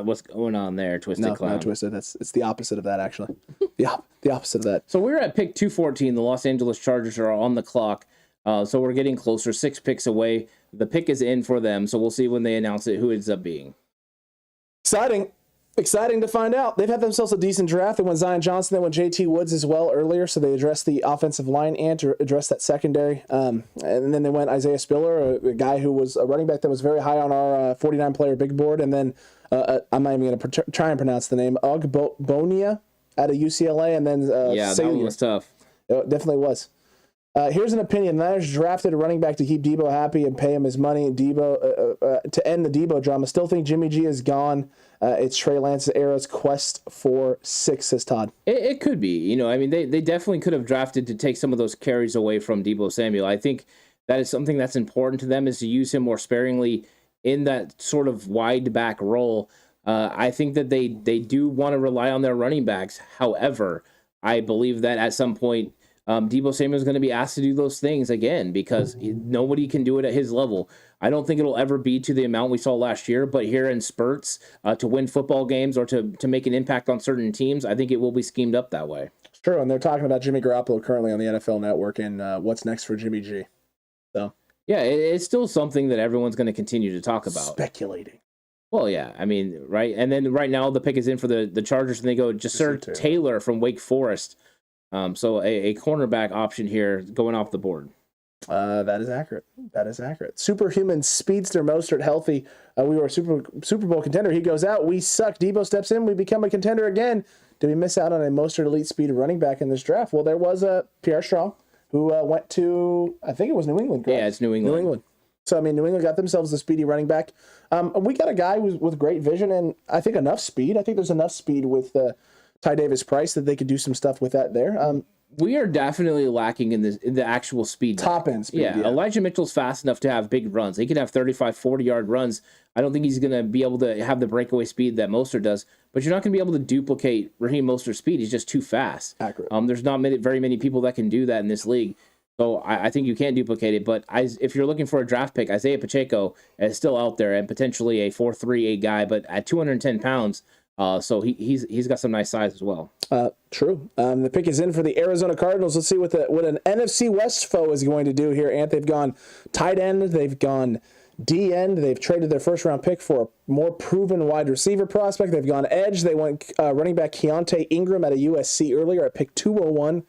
what's going on there, Twisted Clown. No, Twisted. It's the opposite of that, actually. The opposite of that. So we're at pick 214. The Los Angeles Chargers are on the clock. So we're getting closer, 6 picks away. The pick is in for them, so we'll see when they announce it who it ends up being. Exciting to find out. They've had themselves a decent draft. They went Zion Johnson. They went JT Woods as well earlier, so they addressed the offensive line and to address that secondary. And then they went Isaiah Spiller, a guy who was a running back that was very high on our 49-player big board. And then I'm not even going to try and pronounce the name, Ogbonia out of UCLA. And then that one was tough. It definitely was. Here's an opinion. The Niners drafted a running back to keep Debo happy and pay him his money. Debo to end the Debo drama. Still think Jimmy G is gone. It's Trey Lance's era's quest for 6, says Todd. It could be. They definitely could have drafted to take some of those carries away from Debo Samuel. I think that is something that's important to them, is to use him more sparingly in that sort of wide back role. I think that they do want to rely on their running backs. However, I believe that at some point, Debo Samuel is going to be asked to do those things again because nobody can do it at his level. I don't think it'll ever be to the amount we saw last year, but here in spurts to win football games or to make an impact on certain teams, I think it will be schemed up that way. It's true, and they're talking about Jimmy Garoppolo currently on the NFL Network and what's next for Jimmy G. So yeah, it's still something that everyone's going to continue to talk about. Speculating. Well, yeah, right, and then right now the pick is in for the Chargers, and they go Jasir Taylor from Wake Forest. So a cornerback option here going off the board. That is accurate. Superhuman speedster Mostert healthy. We were a Super Bowl contender. He goes out. We suck. Debo steps in. We become a contender again. Did we miss out on a Mostert elite speed running back in this draft? Well, there was a Pierre Strong who went to, I think it was New England. Correct? Yeah, it's New England. So, New England got themselves a speedy running back. We got a guy with great vision and I think enough speed. I think there's enough speed with Ty Davis Price that they could do some stuff with that there. We are definitely lacking in the actual speed. Top end speed. Yeah, Elijah Mitchell's fast enough to have big runs. He can have 35, 40-yard runs. I don't think he's going to be able to have the breakaway speed that Mostert does, but you're not going to be able to duplicate Raheem Mostert's speed. He's just too fast. Accurate. There's not very many people that can do that in this league. So I think you can't duplicate it. But if you're looking for a draft pick, Isaiah Pacheco is still out there and potentially a 4.38 guy, but at 210 pounds, so he's got some nice size as well. True. The pick is in for the Arizona Cardinals. Let's see what an NFC West foe is going to do here. And they've gone tight end. They've gone D end. They've traded their first round pick for a more proven wide receiver prospect. They've gone edge. They went running back Keontae Ingram out of USC earlier at pick 201.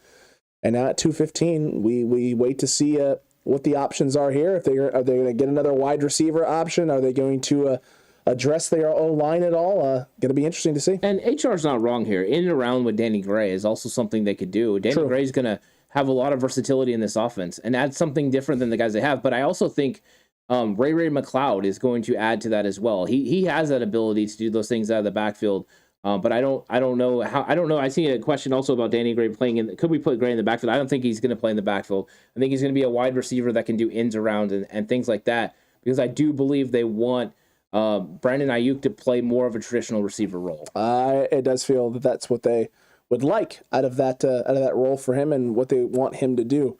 And now at 215, we wait to see what the options are here. If are they going to get another wide receiver option? Are they going to address their O-line at all? Going to be interesting to see. And HR's not wrong here. In and around with Danny Gray is also something they could do. Danny Gray's going to have a lot of versatility in this offense and add something different than the guys they have. But I also think Ray McLeod is going to add to that as well. He has that ability to do those things out of the backfield. But I don't know how. I don't know. I see a question also about Danny Gray playing in. Could we put Gray in the backfield? I don't think he's going to play in the backfield. I think he's going to be a wide receiver that can do ins around and things like that. Because I do believe they want Brandon Ayuk to play more of a traditional receiver role. It does feel that that's what they would like out of that role for him and what they want him to do.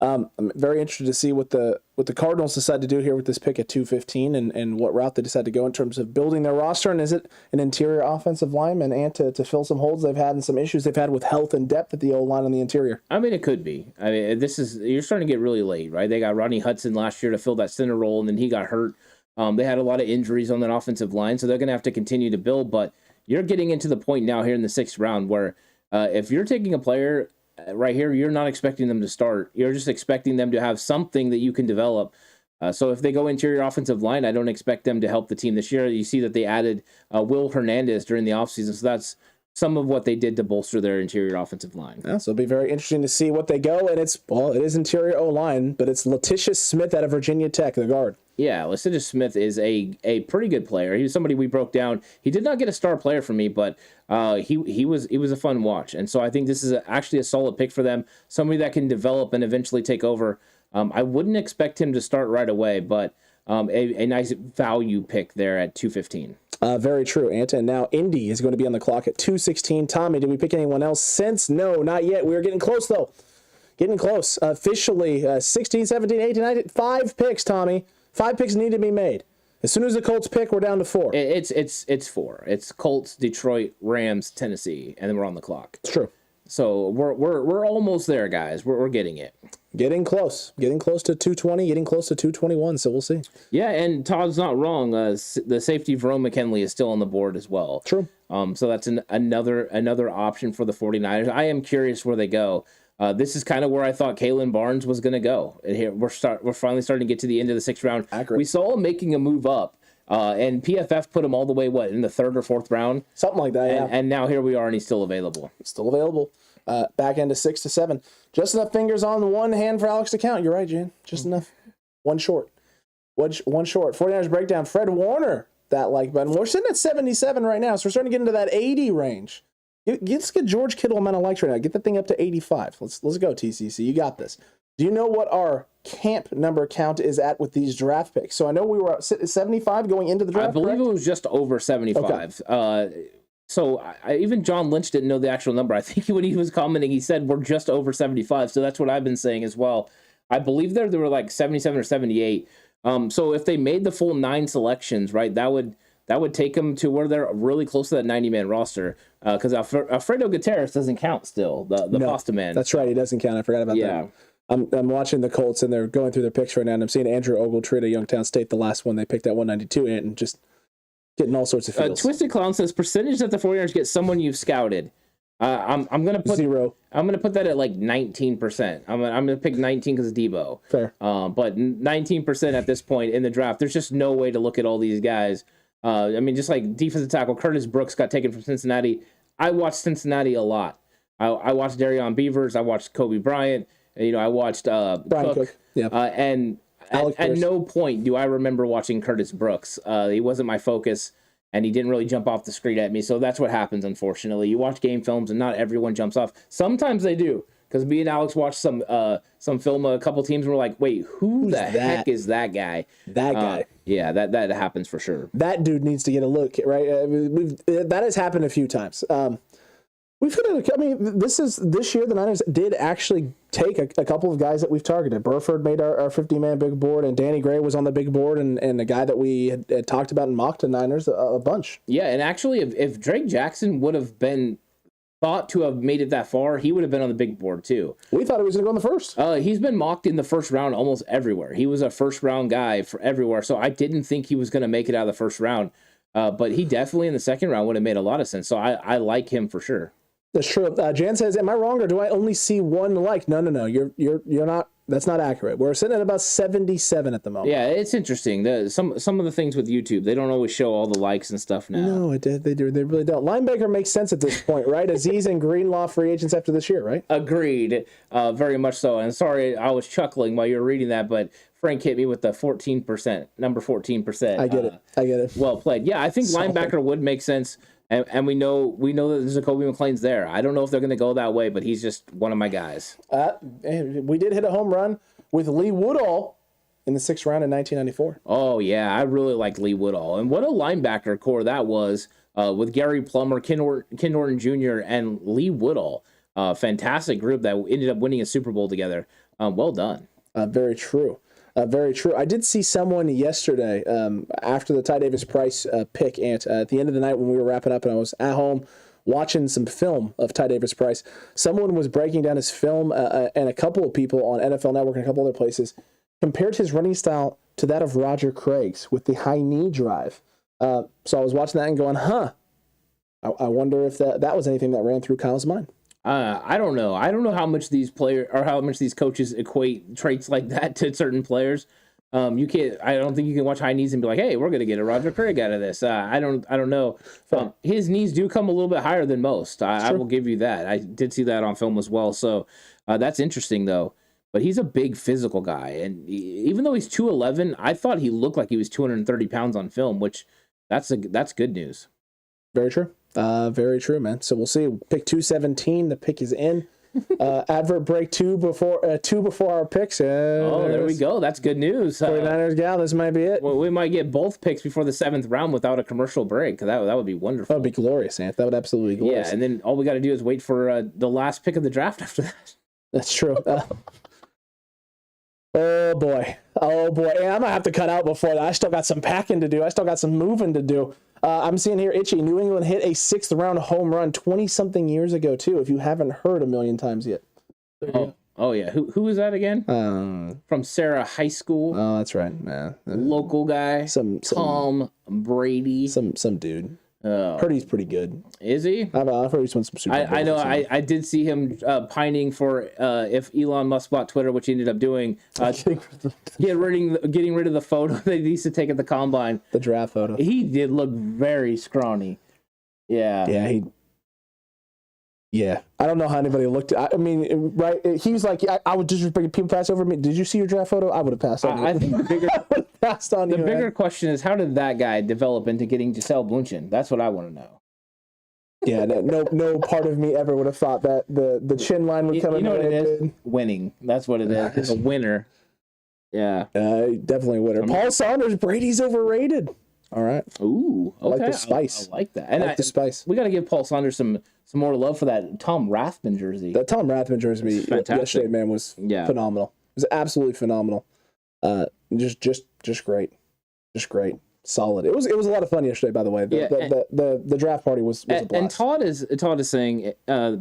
I'm very interested to see what the Cardinals decide to do here with this pick at 215 and what route they decide to go in terms of building their roster. And is it an interior offensive lineman and to fill some holes they've had and some issues they've had with health and depth at the O-line on the interior? I mean, it could be. I mean, you're starting to get really late, right? They got Ronnie Hudson last year to fill that center role, and then he got hurt. They had a lot of injuries on that offensive line, so they're going to have to continue to build. But you're getting into the point now here in the 6th round where if you're taking a player right here, you're not expecting them to start. You're just expecting them to have something that you can develop. So if they go interior offensive line, I don't expect them to help the team this year. You see that they added Will Hernandez during the offseason, so that's some of what they did to bolster their interior offensive line. Yeah, so it'll be very interesting to see what they go. And it is interior O-line, but it's Letitia Smith out of Virginia Tech, the guard. Yeah, Letitia Smith is a pretty good player. He was somebody we broke down. He did not get a star player for me, but he was a fun watch. And so I think this is actually a solid pick for them, somebody that can develop and eventually take over. I wouldn't expect him to start right away, but a nice value pick there at 215. Very true, Anta. And now Indy is going to be on the clock at 216. Tommy, did we pick anyone else since? No, not yet. We are getting close, though. Getting close. Officially, 16, 17, 18, 19, 5 picks, Tommy. 5 picks need to be made. As soon as the Colts pick, we're down to 4. It's 4. It's Colts, Detroit, Rams, Tennessee, and then we're on the clock. It's true. So we're almost there, guys. We're getting it. Getting close to 220, getting close to 221. So we'll see. Yeah, and Todd's not wrong. The safety Verone McKinley is still on the board as well. True. So that's another option for the 49ers. I am curious where they go. This is kind of where I thought Kalen Barnes was going to go. And here we're finally starting to get to the end of the 6th round. Accurate. We saw him making a move up, and PFF put him all the way in the 3rd or 4th round, something like that. Yeah. And now here we are, and he's still available. Back end to 6 to 7. Just enough fingers on one hand for Alex to count. You're right, Jan. Just enough. One short. 49ers breakdown. Fred Warner. That like button. We're sitting at 77 right now, so we're starting to get into that 80 range. Let's get George Kittle amount of likes right now. Get the thing up to 85. Let's go, TCC. You got this. Do you know what our camp number count is at with these draft picks? So I know we were at 75 going into the draft. I believe it was just over 75. Okay. So even John Lynch didn't know the actual number. I think when he was commenting, he said we're just over 75. So that's what I've been saying as well. I believe there were like 77 or 78. So if they made the full 9 selections, right, that would take them to where they're really close to that 90-man roster. Because Alfredo Gutierrez doesn't count still, the Pasta man. That's right, he doesn't count. I forgot about that. I'm watching the Colts, and they're going through their picks right now, and I'm seeing Andrew Ogletree at Youngstown State, the last one they picked at 192, and just getting all sorts of feels. Twisted Clown says, percentage that the 49ers get someone you've scouted. I'm gonna put 0. I'm gonna put that at like 19%. I'm gonna pick 19 because of Debo. Fair. But 19% at this point in the draft. There's just no way to look at all these guys. I mean, just like defensive tackle Curtis Brooks got taken from Cincinnati. I watched Cincinnati a lot. I watched Darion Beavers. I watched Kobe Bryant. I watched Brian Cook. Yeah. And at no point do I remember watching Curtis Brooks. He wasn't my focus, and he didn't really jump off the screen at me. So that's what happens, unfortunately. You watch game films, and not everyone jumps off. Sometimes they do, because me and Alex watched some film of a couple teams, and we're like, wait, who's the heck is that guy? That guy. Yeah, that happens for sure. That dude needs to get a look, right? That has happened a few times. This year the Niners did actually take a couple of guys that we've targeted. Burford made our 50-man big board, and Danny Gray was on the big board, and a guy that we had talked about and mocked the Niners a bunch. Yeah, and actually, if Drake Jackson would have been thought to have made it that far, he would have been on the big board too. We thought he was going to go in the first. He's been mocked in the first round almost everywhere. He was a first-round guy for everywhere, so I didn't think he was going to make it out of the first round. But he definitely in the second round would have made a lot of sense, so I like him for sure. That's true. Jan says, am I wrong, or do I only see one like? No. You're not. That's not accurate. We're sitting at about 77 at the moment. Yeah, it's interesting. Some of the things with YouTube, they don't always show all the likes and stuff now. No, they do. They really don't. Linebacker makes sense at this point, right? Aziz and Greenlaw free agents after this year, right? Agreed. Very much so. And sorry, I was chuckling while you were reading that, but Frank hit me with the 14%, number 14%. I get it. Well played. Yeah, I think linebacker would make sense. And we know that Jacoby McClain's there. I don't know if they're going to go that way, but he's just one of my guys. We did hit a home run with Lee Woodall in the 6th round in 1994. Oh, yeah. I really like Lee Woodall. And what a linebacker core that was with Gary Plummer, Ken Norton Jr., and Lee Woodall. Fantastic group that ended up winning a Super Bowl together. Well done. Very true. Very true. I did see someone yesterday after the Ty Davis Price pick, and at the end of the night when we were wrapping up and I was at home watching some film of Ty Davis Price, someone was breaking down his film, and a couple of people on NFL Network and a couple other places compared his running style to that of Roger Craig's with the high knee drive. So I was watching that and going, I wonder if that was anything that ran through Kyle's mind. I don't know. I don't know how much these players or how much these coaches equate traits like that to certain players. You can't. I don't think you can watch high knees and be like, "Hey, we're going to get a Roger Craig out of this." I don't know. His knees do come a little bit higher than most. I will give you that. I did see that on film as well. So that's interesting, though. But he's a big physical guy, and even though he's 211, I thought he looked like he was 230 pounds on film, which that's good news. Very true. Very true, man. So we'll see. Pick 217. The pick is in. Advert break two before our picks. There we go. That's good news. 49ers gal, this might be it. Well, we might get both picks before the 7th round without a commercial break. That would be wonderful. That would be glorious, Ant. That would absolutely be glorious. Yeah, and then all we got to do is wait for the last pick of the draft after that. That's true. Oh boy. And I'm gonna have to cut out before that. I still got some packing to do. I still got some moving to do. I'm seeing here, Itchy, New England hit a 6th round home run 20-something years ago, too, if you haven't heard a million times yet. Oh yeah. Who was that again? From Sarah High School. Oh, that's right, man. Local guy. Tom Brady. Some dude. Heard he's pretty good. Is he? I've heard he's won some Super Bowls. I know. I did see him pining for if Elon Musk bought Twitter, which he ended up doing. Getting rid of the photo that he used to take at the combine. The draft photo. He did look very scrawny. Yeah. Yeah, I don't know how anybody looked. I mean, right? He was like, I would just people pass over me. Did you see your draft photo? I would have passed on you. I think the bigger passed on the bigger question is, how did that guy develop into getting Gisele Bündchen? That's what I want to know. Yeah, no part of me ever would have thought that the chin line would come in. You know what it is? Winning. That's what it is. It's a winner. Yeah. Definitely a winner. Paul Saunders, Brady's overrated. All right. Ooh, okay. I like the spice. I like that. And the spice. We got to give Paul Saunders some more love for that Tom Rathman jersey. That Tom Rathman jersey yesterday, man, was phenomenal. It was absolutely phenomenal. Just great. Just great. Solid. It was a lot of fun yesterday, by the way. The draft party was a blast. And Todd is saying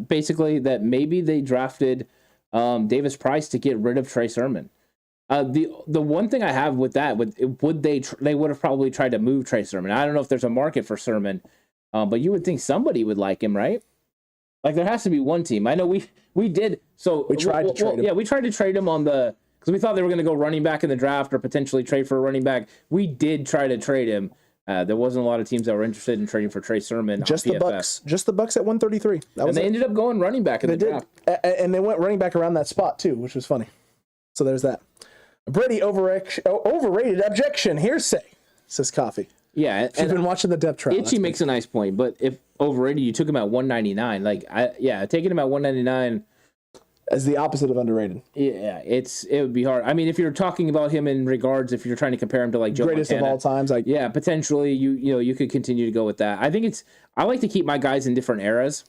basically that maybe they drafted Davis Price to get rid of Trey Sermon. The one thing I have with that they would have probably tried to move Trey Sermon. I don't know if there's a market for Sermon, but you would think somebody would like him, right? Like there has to be one team. I know we did. So we tried to trade him. Yeah, we tried to trade him because we thought they were going to go running back in the draft or potentially trade for a running back. We did try to trade him. There wasn't a lot of teams that were interested in trading for Trey Sermon. Just the Bucks. Just the Bucks at 133. They ended up going running back in the draft. And they went running back around that spot too, which was funny. So there's that. Brady overrated objection hearsay, says Coffee. Yeah, she's been watching the depth chart. Itchy makes a nice point, but if overrated, you took him at 199. Taking him at 199 as the opposite of underrated. Yeah, it would be hard. I mean, if you're talking about him in regards, if you're trying to compare him to like Joe greatest Montana, of all times, potentially you could continue to go with that. I like to keep my guys in different eras.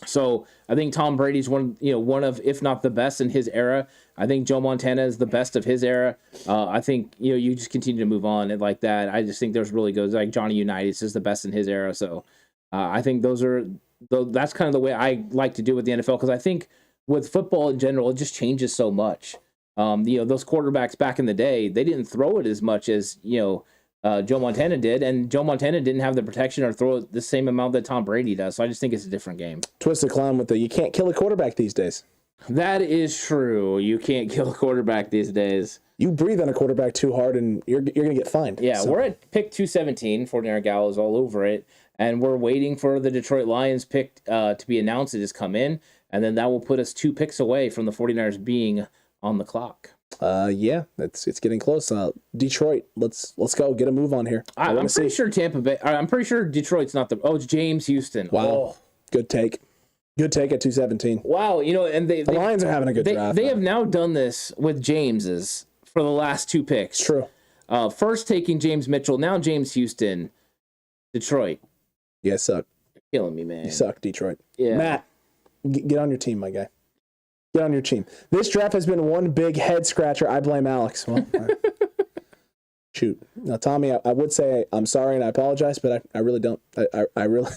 So I think Tom Brady's one of, if not the best in his era. I think Joe Montana is the best of his era. I think, you just continue to move on and like that. I just think there's really good, like Johnny Unitas is the best in his era. So I think that's kind of the way I like to do with the NFL. Cause I think with football in general, it just changes so much. Those quarterbacks back in the day, they didn't throw it as much as, Joe Montana did, and Joe Montana didn't have the protection or throw it the same amount that Tom Brady does. So I just think it's a different game. Twisted clown with you can't kill a quarterback these days. That is true. You can't kill a quarterback these days. You breathe on a quarterback too hard, and you're going to get fined. Yeah, so. We're at pick 217. 49er Gal is all over it, and we're waiting for the Detroit Lions pick to be announced. It has come in, and then that will put us 2 picks away from the 49ers being on the clock. It's getting close. Detroit, let's go get a move on here. I'm pretty sure Tampa Bay. I'm pretty sure Detroit's not it's James Houston. Wow, good take at 217. Wow, and the Lions are having a good draft. They have now done this with James's for the last 2 picks. True. First taking James Mitchell, now James Houston. Detroit. Yeah, suck. You're killing me, man. You suck, Detroit. Yeah, Matt, get on your team, my guy. Get on your team. This draft has been one big head scratcher. I blame Alex. Well, shoot. Now, Tommy, I would say I'm sorry and I apologize, but I really don't. I really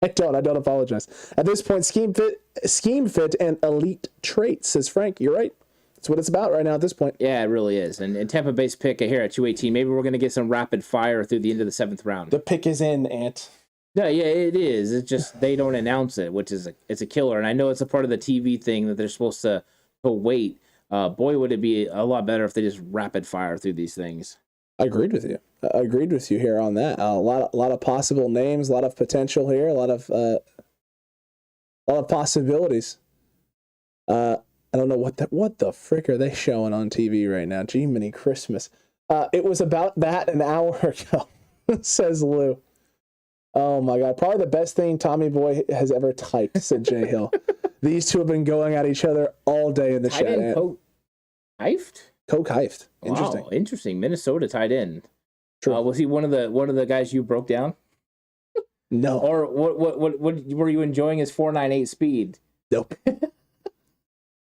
I don't apologize. At this point, scheme fit, and elite traits, says Frank. You're right. That's what it's about right now at this point. Yeah, it really is. And Tampa Bay's pick here at 218. Maybe we're going to get some rapid fire through the end of the 7th round. The pick is in, Ant. Yeah, it is. It's just they don't announce it, which is it's a killer. And I know it's a part of the TV thing that they're supposed to wait. Boy, would it be a lot better if they just rapid fire through these things. I agreed with you. Here on that. A lot of possible names, a lot of potential here, a lot of possibilities. I don't know what the frick are they showing on TV right now? Gee, mini Christmas. It was about that an hour ago, says Lou. Oh my God, probably the best thing Tommy Boy has ever typed, said Jay Hill. These two have been going at each other all day in the chat. Coke Hyped. Interesting. Wow, interesting. Minnesota tied in. True. Was he one of the guys you broke down? No. Or what were you enjoying his 4.98 speed? Nope.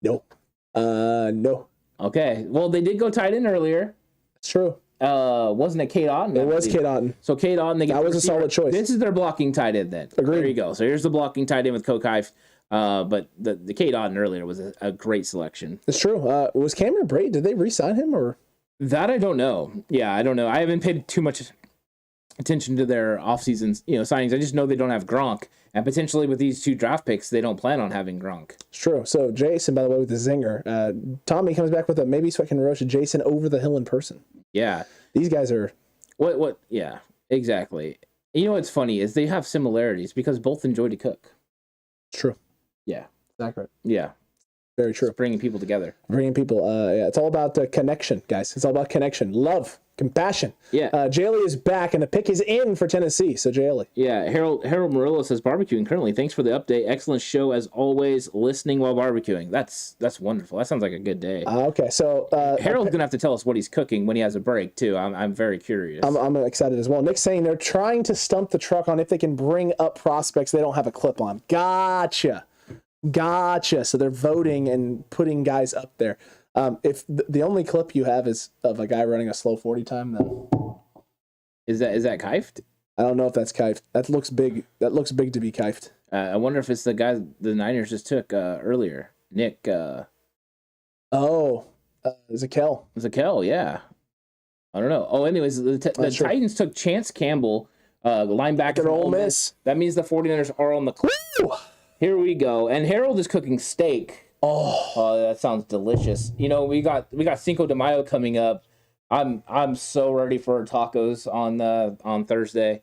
Nope. No. Okay. Well, they did go tight end earlier. It's true. Wasn't it Kate Otten? It was Kate Otten. So Kate Otten, that was a solid choice. This is their blocking tight end then. Agreed. There you go. So here's the blocking tight end with Coke Hive. But the Kate Otten earlier was a great selection. It's true. Was Cameron Brate? Did they re-sign him or? That I don't know. Yeah, I don't know. I haven't paid too much attention to their offseason signings. I just know they don't have Gronk. And potentially with these 2 draft picks, they don't plan on having Gronk. It's true. So Jason, by the way, with the zinger, Tommy comes back with a maybe so I can roast Jason over the hill in person. Yeah. These guys are... What? Yeah, exactly. You know what's funny is they have similarities because both enjoy to cook. True. Yeah. Exactly. Yeah. Very true. It's bringing people together. Yeah, it's all about connection, guys. It's all about connection. Love. Compassion. Yeah. Jaylee is back, and the pick is in for Tennessee. So, Jaylee. Yeah. Harold Murillo says, barbecuing currently. Thanks for the update. Excellent show, as always. Listening while barbecuing. That's wonderful. That sounds like a good day. Okay. So, Harold's going to have to tell us what he's cooking when he has a break, too. I'm very curious. I'm excited as well. Nick's saying they're trying to stump the truck on if they can bring up prospects they don't have a clip on. Gotcha. So they're voting and putting guys up there. If the only clip you have is of a guy running a slow 40 time, then is that Kieft? I don't know if that's Kieft. That looks big. That looks big to be Kieft. I wonder if it's the guy the Niners just took earlier, Nick. Zakelj. Zakelj, yeah. I don't know. Oh, anyways, the Titans took Chance Campbell, linebacker. Ole Miss. That means the 49ers are on the clock. Here we go. And Harold is cooking steak. Oh, that sounds delicious. We got Cinco de Mayo coming up. I'm so ready for tacos on Thursday.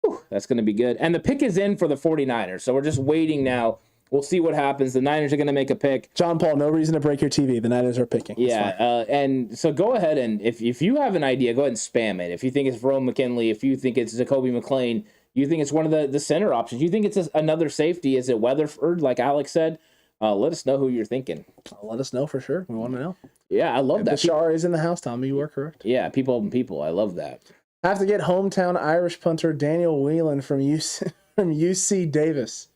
Whew, that's going to be good. And the pick is in for the 49ers. So we're just waiting now. We'll see what happens. The Niners are going to make a pick. John Paul, no reason to break your TV. The Niners are picking. Yeah, and so go ahead and if you have an idea, go ahead and spam it. If you think it's Verone McKinley, if you think it's Jacoby McClain, you think it's one of the center options, you think it's another safety, is it Weatherford, like Alex said? Let us know who you're thinking. Let us know for sure. We want to know. Yeah, I love that. Bashar is in the house, Tommy. You are correct. Yeah, people. I love that. Have to get hometown Irish punter Daniel Whelan from UC Davis.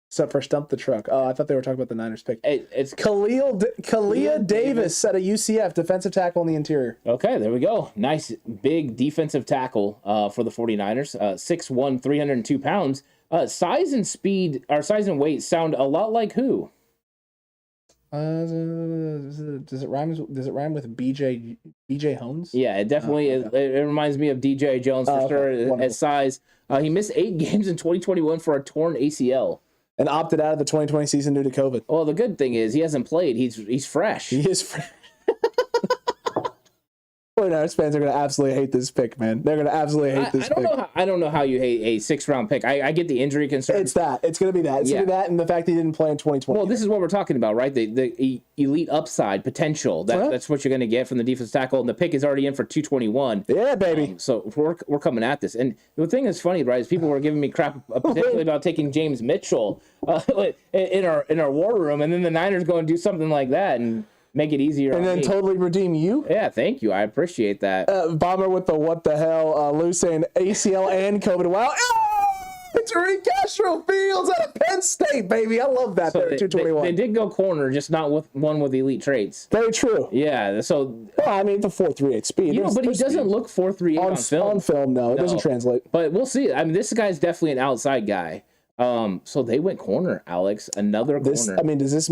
What's up for Stump the Truck? Oh, I thought they were talking about the Niners pick. It's Kalia Davis at a UCF, defensive tackle in the interior. Okay, there we go. Nice big defensive tackle for the 49ers. 6'1", 302 pounds. Size and speed, or size and weight sound a lot like who? Does it rhyme with BJ Holmes? Yeah, it definitely is. It reminds me of DJ Jones for sure. At size, he missed 8 games in 2021 for a torn ACL and opted out of the 2020 season due to COVID. Well, the good thing is he hasn't played. He's fresh. He is fresh. 49ers fans are going to absolutely hate this pick, man. They're going to absolutely hate this pick. I don't know how you hate a 6th-round pick. I get the injury concern. It's that. It's going to be that. It's going to be that and the fact that he didn't play in 2020. Well, this is what we're talking about, right? The elite upside potential. That's what you're going to get from the defense tackle. And the pick is already in for 221. Yeah, baby. So we're coming at this. And the thing that's funny, right, is people were giving me crap potentially about taking James Mitchell in our war room. And then the Niners go and do something like that and make it easier. And then totally redeem you? Yeah, thank you. I appreciate that. Bomber with the what the hell. Lou saying ACL and COVID. Wow. Tariq Castro-Fields out of Penn State, baby. I love that. So there, 221. They did go corner, just not with one with elite traits. Very true. Yeah. So I mean, the 4.38 speed. But he doesn't look 4.38 on film. On film, no, it doesn't translate. But we'll see. I mean, this guy's definitely an outside guy. So they went corner, Alex. Another corner. I mean, does this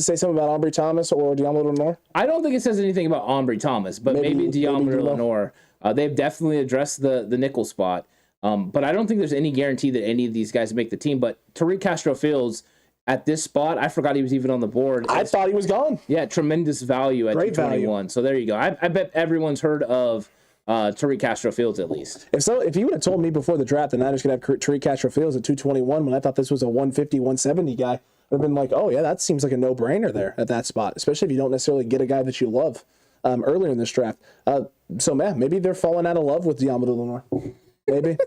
say something about Ambry Thomas or Deommodore Lenoir? I don't think it says anything about Ambry Thomas, but maybe Deommodore Lenoir. They've definitely addressed the nickel spot. But I don't think there's any guarantee that any of these guys make the team. But Tariq Castro-Fields at this spot, I forgot he was even on the board. I thought he was gone. Yeah, tremendous value at 221. So there you go. I bet everyone's heard of Tariq Castro-Fields at least. If you would have told me before the draft the Niners could have Tariq Castro-Fields at 221 when I thought this was a 150, 170 guy, I'd have been like, oh yeah, that seems like a no-brainer there at that spot, especially if you don't necessarily get a guy that you love earlier in this draft. So man, maybe they're falling out of love with Deommodore Lenoir. Maybe.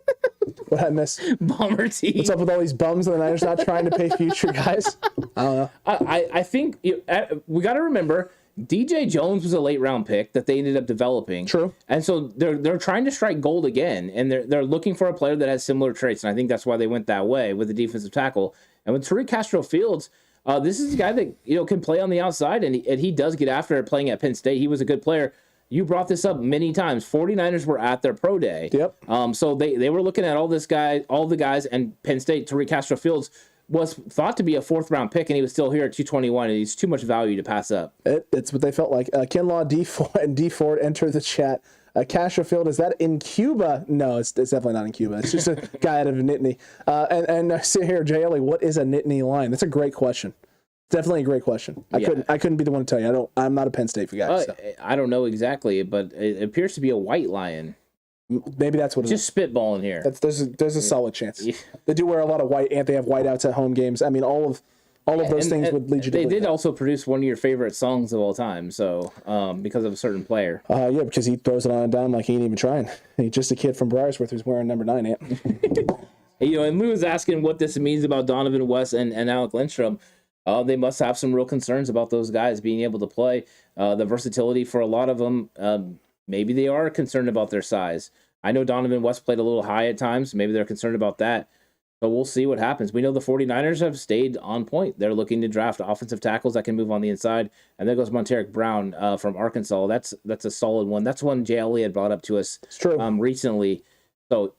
What I miss? Bummer team. What's up with all these bums and the Niners not trying to pay future guys? I don't know. I think we got to remember DJ Jones was a late round pick that they ended up developing. True. And so they're trying to strike gold again, and they're looking for a player that has similar traits, and I think that's why they went that way with the defensive tackle. And with Tariq Castro-Fields, this is a guy that can play on the outside, and he does get after it playing at Penn State. He was a good player. You brought this up many times. 49ers were at their pro day. Yep. So they were looking at all the guys, and Penn State, Tariq Castro-Fields was thought to be a 4th round pick, and he was still here at 221, and he's too much value to pass up. It's what they felt like. Kinlaw D Ford enter the chat. Castro-Field, is that in Cuba? No, it's definitely not in Cuba. It's just a guy out of Nittany. And I see here, J. Ellie, what is a Nittany line? That's a great question. Definitely a great question. I couldn't be the one to tell you. I'm not a Penn State guy. So. I don't know exactly, but it appears to be a white lion. Maybe that's what it is. Just spitballing here. There's a solid chance. Yeah. They do wear a lot of white, and they have whiteouts at home games. I mean, all of those things would lead you to They did that. also produce one of your favorite songs of all time, so because of a certain player. Yeah, because he throws it on a dime like he ain't even trying. He's just a kid from Briarsworth who's wearing number 9, Ant. And Lou is asking what this means about Donovan West and Alec Lindstrom. They must have some real concerns about those guys being able to play. The versatility for a lot of them, maybe they are concerned about their size. I know Donovan West played a little high at times. Maybe they're concerned about that. But we'll see what happens. We know the 49ers have stayed on point. They're looking to draft offensive tackles that can move on the inside. And there goes Monteric Brown from Arkansas. That's a solid one. That's one J. Ellie had brought up to us recently.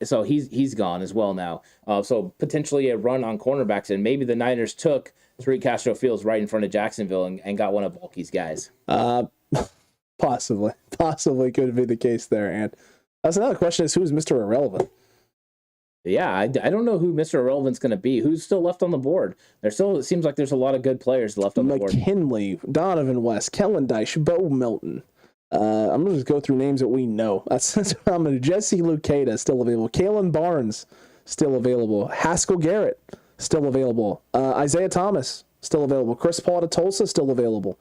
So he's gone as well now. So potentially a run on cornerbacks. And maybe the Niners took Tariq Castro-Fields right in front of Jacksonville and got one of Bulky's guys. Possibly could be the case there. And that's another question: is who's Mr. Irrelevant? Yeah, I don't know who Mr. Irrelevant's going to be. Who's still left on the board? It seems like there's a lot of good players left on the board. McKinley, Donovan West, Kellen Dyche, Bo Melton. I'm going to just go through names that we know. That's what I'm going to do. Jesse Lucada, still available. Kalen Barnes, still available. Haskell Garrett, still available. Isaiah Thomas, still available. Chris Paul out of Tulsa, still available.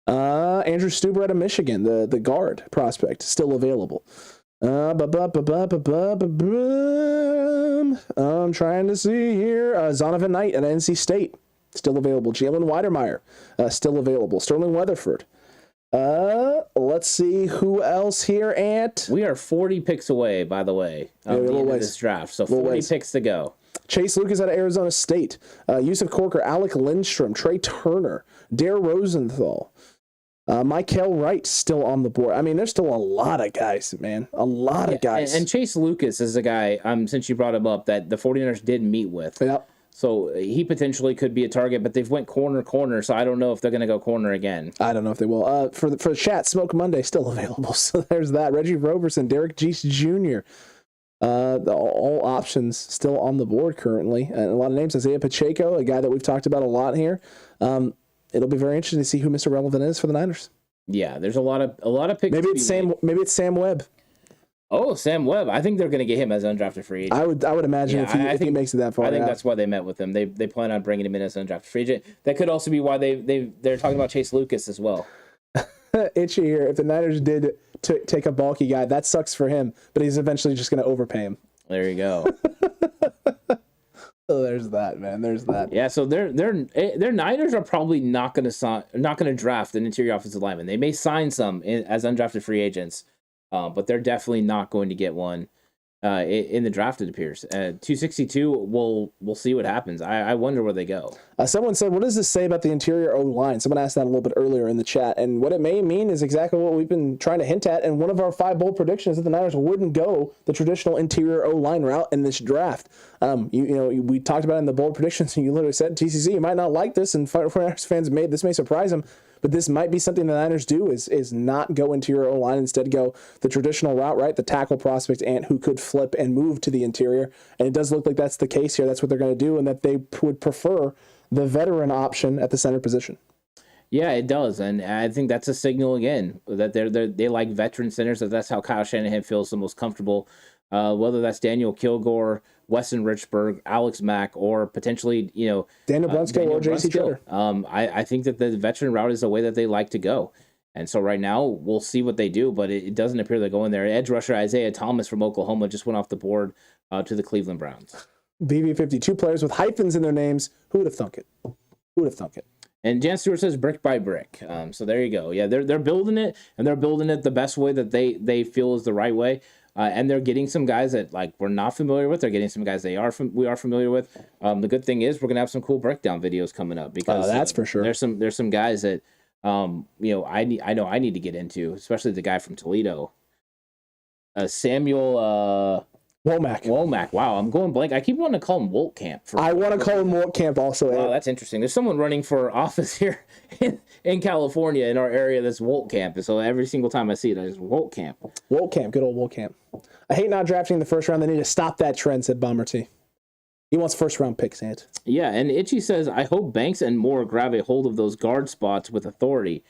Andrew Stuber out of Michigan, the guard prospect, still available. I'm trying to see here. Zonovan Knight at NC State, still available. Jalen Weidermeyer, still available. Sterling Weatherford. Let's see who else here. We are 40 picks away, by the way, of the end of this draft. So 40 picks to go. Chase Lucas out of Arizona State. Yusuf Corker, Alec Lindstrom, Trey Turner, Dare Rosenthal. Mykel Wright still on the board. I mean, there's still a lot of guys, man. A lot of guys. And Chase Lucas is a guy, since you brought him up, that the 49ers did meet with. Yep. So he potentially could be a target, but they've went corner, so I don't know if they're going to go corner again. I don't know if they will. For the chat, Smoke Monday still available. So there's that. Reggie Roberson, Derek Geese Jr., all options still on the board currently. And a lot of names. Isaiah Pacheco, a guy that we've talked about a lot here. It'll be very interesting to see who Mr. Relevant is for the Niners. Yeah, there's a lot of picks. Maybe it's Sam Webb. Oh, Sam Webb. I think they're going to get him as undrafted free agent. I would imagine if he makes it that far. I think that's why they met with him. They plan on bringing him in as undrafted free agent. That could also be why they're talking about Chase Lucas as well. Itchy here. If the Niners did take a bulky guy, that sucks for him, but he's eventually just going to overpay him. There you go. Oh, there's that, man. There's that. Yeah, so their Niners are probably not going to draft an interior offensive lineman. They may sign some as undrafted free agents, but they're definitely not going to get one. in the draft, it appears. 262, we'll see what happens. I wonder where they go. Someone said, what does this say about the interior O-line? Someone asked that a little bit earlier in the chat, and what it may mean is exactly what we've been trying to hint at, and one of our 5 bold predictions that the Niners wouldn't go the traditional interior O-line route in this draft. We talked about it in the bold predictions, and you literally said, TCC, you might not like this, and 49ers fans this may surprise them, but this might be something the Niners do is not go interior O-line, instead go the traditional route, right? The tackle prospect and who could flip and move to the interior. And it does look like that's the case here. That's what they're going to do, and that they would prefer the veteran option at the center position. Yeah, it does. And I think that's a signal again that they like veteran centers, that's how Kyle Shanahan feels the most comfortable. Whether that's Daniel Kilgore, Weston Richburg, Alex Mack, or potentially, Daniel Brunskill or J.C. Tretter. I think that the veteran route is the way that they like to go. And so right now, we'll see what they do, but it doesn't appear they're going there. Edge rusher Isaiah Thomas from Oklahoma just went off the board to the Cleveland Browns. BB52 players with hyphens in their names. Who would have thunk it? Who would have thunk it? And Jan Stewart says brick by brick. So there you go. Yeah, they're building it, and they're building it the best way that they feel is the right way. And they're getting some guys that we're not familiar with. They're getting some guys we are familiar with. The good thing is we're gonna have some cool breakdown videos coming up because that's for sure. There's some guys that I know I need to get into, especially the guy from Toledo, Samuel Womack. Wow, I'm going blank. I keep wanting to call him Woltkamp. I want to call him Woltkamp also. Wow, that's interesting. There's someone running for office here in California in our area that's Woltkamp. So every single time I see it, I just Woltkamp. Woltkamp, good old Woltkamp. I hate not drafting in the first round. They need to stop that trend, said Bomber T. He wants first round picks, Ant. Yeah, and Itchy says, I hope Banks and Moore grab a hold of those guard spots with authority.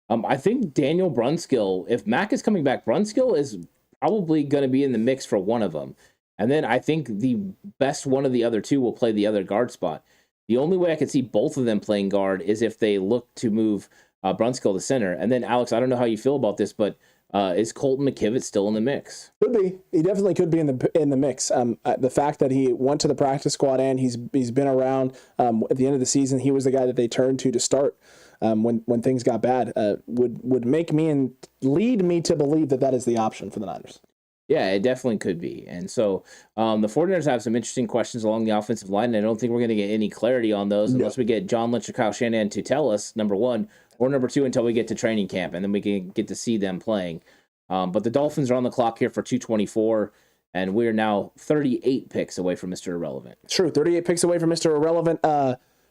I think Daniel Brunskill, if Mack is coming back, Brunskill is probably going to be in the mix for one of them. And then I think the best one of the other two will play the other guard spot. The only way I could see both of them playing guard is if they look to move Brunskill to center. And then, Alex, I don't know how you feel about this, but is Colton McKivitz still in the mix? Could be. He definitely could be in the mix. The fact that he went to the practice squad and he's been around at the end of the season, he was the guy that they turned to start when things got bad, would make me and lead me to believe that is the option for the Niners. Yeah, it definitely could be. And so the 49ers have some interesting questions along the offensive line, and I don't think we're going to get any clarity on those unless we get John Lynch or Kyle Shanahan to tell us, number one, or number two, until we get to training camp, and then we can get to see them playing. But the Dolphins are on the clock here for 224, and we are now 38 picks away from Mr. Irrelevant. True, 38 picks away from Mr. Irrelevant.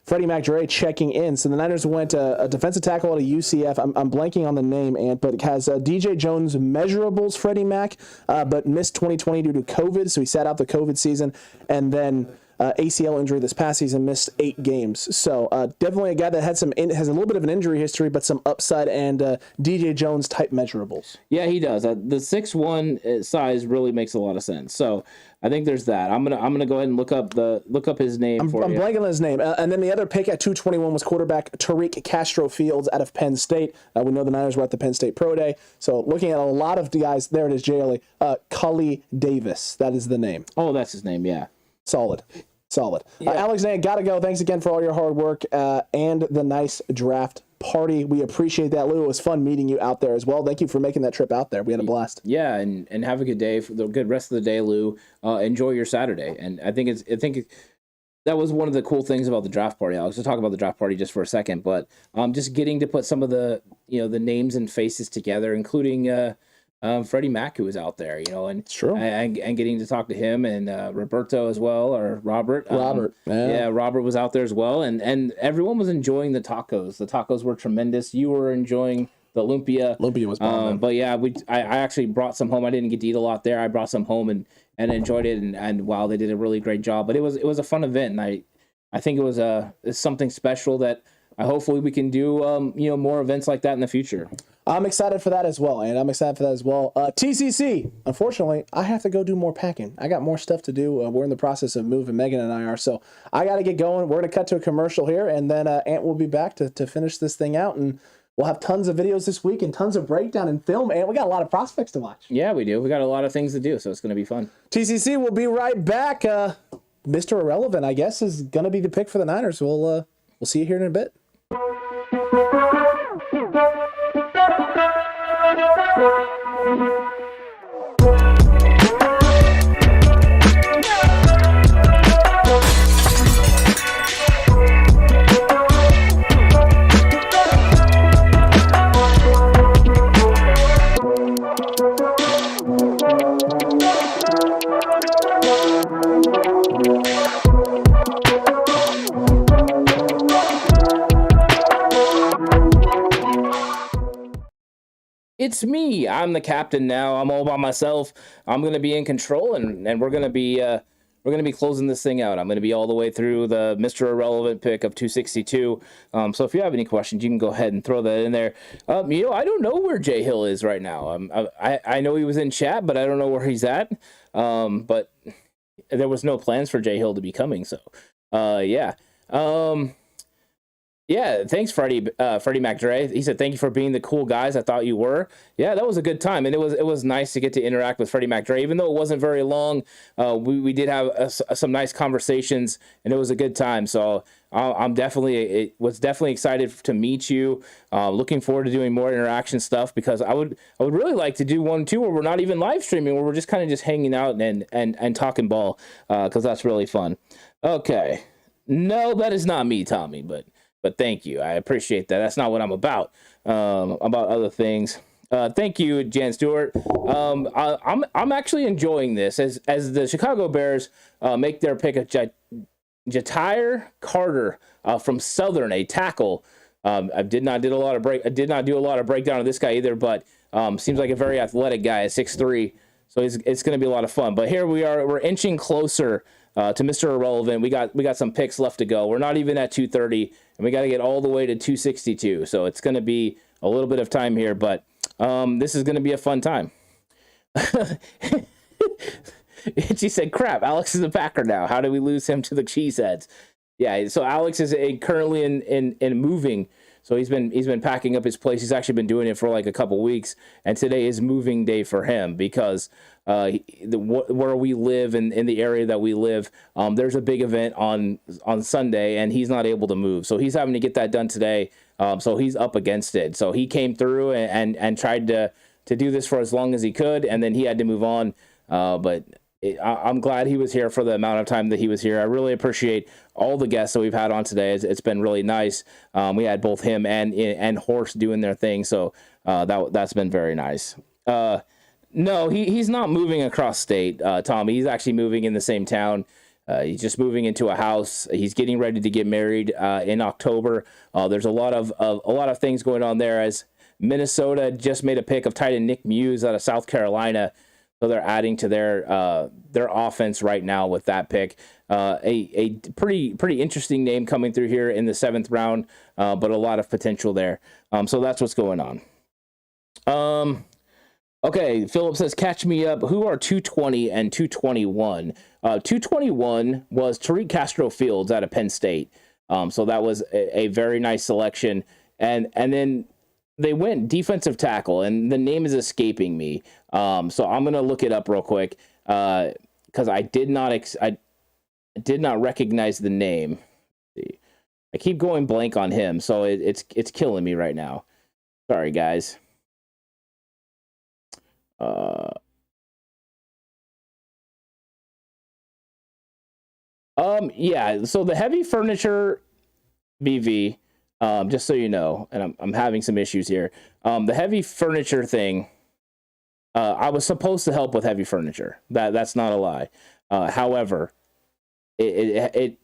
Freddie McDre checking in. So the Niners went a defensive tackle at a UCF. I'm blanking on the name, but it has DJ Jones measurables, Freddie Mac, but missed 2020 due to COVID. So he sat out the COVID season. And then ACL injury this past season, missed 8 games. So definitely a guy that has a little bit of an injury history, but some upside and DJ Jones type measurables. Yeah, he does. The 6'1" size really makes a lot of sense. So I think there's that. I'm gonna go ahead and look up his name. I'm blanking on his name. And then the other pick at 221 was quarterback Tariq Castro-Fields out of Penn State. We know the Niners were at the Penn State Pro Day, so looking at a lot of guys. There it is, JLE. Kalia Davis. That is the name. Oh, that's his name. Yeah. Solid. Yeah. Alex, gotta go. Thanks again for all your hard work and the nice draft party. We appreciate that, Lou. It was fun meeting you out there as well. Thank you for making that trip out there. We had a blast. Yeah, and have a good day, for the good rest of the day, Lou. Enjoy your Saturday. And I think that was one of the cool things about the draft party, Alex. We'll talk about the draft party just for a second, but just getting to put some of the the names and faces together, including Freddie Mac, who was out there, and getting to talk to him and Roberto as well, or Robert. Robert was out there as well, and everyone was enjoying the tacos. The tacos were tremendous. You were enjoying the lumpia. Lumpia was bomb. But yeah, I actually brought some home. I didn't get to eat a lot there. I brought some home and enjoyed it, and wow, they did a really great job. But it was a fun event, and I think it was something special that hopefully we can do more events like that in the future. I'm excited for that as well, and TCC, unfortunately, I have to go do more packing. I got more stuff to do. We're in the process of moving, Megan and I are, so I got to get going. We're going to cut to a commercial here, and then Ant will be back to finish this thing out, and we'll have tons of videos this week and tons of breakdown and film, and we got a lot of prospects to watch. Yeah, we do. We got a lot of things to do, so it's going to be fun. TCC will be right back. Mr. Irrelevant, I guess, is going to be the pick for the Niners. We'll see you here in a bit. it's me. I'm the captain now. I'm all by myself. I'm going to be in control, and we're going to be closing this thing out. I'm going to be all the way through the Mr. Irrelevant pick of 262. So if you have any questions, you can go ahead and throw that in there. I don't know where Jay Hill is right now. I know he was in chat, but I don't know where he's at. But there was no plans for Jay Hill to be coming. So, yeah. Yeah, thanks, Freddie McDre. He said, thank you for being the cool guys I thought you were. Yeah, that was a good time. And it was nice to get to interact with Freddie McDre. Even though it wasn't very long, we did have some nice conversations, and it was a good time. So was definitely excited to meet you. Looking forward to doing more interaction stuff, because I would really like to do one too where we're not even live streaming, where we're just kind of just hanging out and talking ball, because that's really fun. Okay. No, that is not me, Tommy, but thank you. I appreciate that. That's not what I'm about. About other things. Thank you, Jan Stewart. I'm actually enjoying this as the Chicago Bears make their pick of Ja'Tyre Carter from Southern, a tackle. I did not do a lot of breakdown of this guy either, but seems like a very athletic guy at 6'3". So it's going to be a lot of fun. But here we are. We're inching closer to Mr. Irrelevant. We got some picks left to go. We're not even at 230, and we got to get all the way to 262. So it's going to be a little bit of time here, but this is going to be a fun time. She said, crap, Alex is a Packer now. How do we lose him to the Cheeseheads? Yeah, so Alex is currently in moving. So he's been packing up his place. He's actually been doing it for like a couple weeks, and today is moving day for him, because where we live and in the area that we live, there's a big event on Sunday, and he's not able to move. So he's having to get that done today. So he's up against it. So he came through and tried to do this for as long as he could, and then he had to move on. I'm glad he was here for the amount of time that he was here. I really appreciate all the guests that we've had on today. It's been really nice. We had both him and Horst doing their thing, so that's been very nice. No, he's not moving across state, Tommy. He's actually moving in the same town. He's just moving into a house. He's getting ready to get married in October. There's a lot of things going on there, as Minnesota just made a pick of tight end Nick Muse out of South Carolina. So they're adding to their offense right now with that pick. A pretty interesting name coming through here in the 7th round, but a lot of potential there. So that's what's going on. Okay, Philip says, catch me up. Who are 220 and 221? 221 was Tariq Castro-Fields out of Penn State. So that was a very nice selection. And then they went defensive tackle, and the name is escaping me. So I'm gonna look it up real quick, because I did not recognize the name. I keep going blank on him, so it's killing me right now. Sorry, guys. Yeah. So the heavy furniture BV. Just so you know, and I'm having some issues here. The heavy furniture thing, I was supposed to help with heavy furniture. That's not a lie. However, it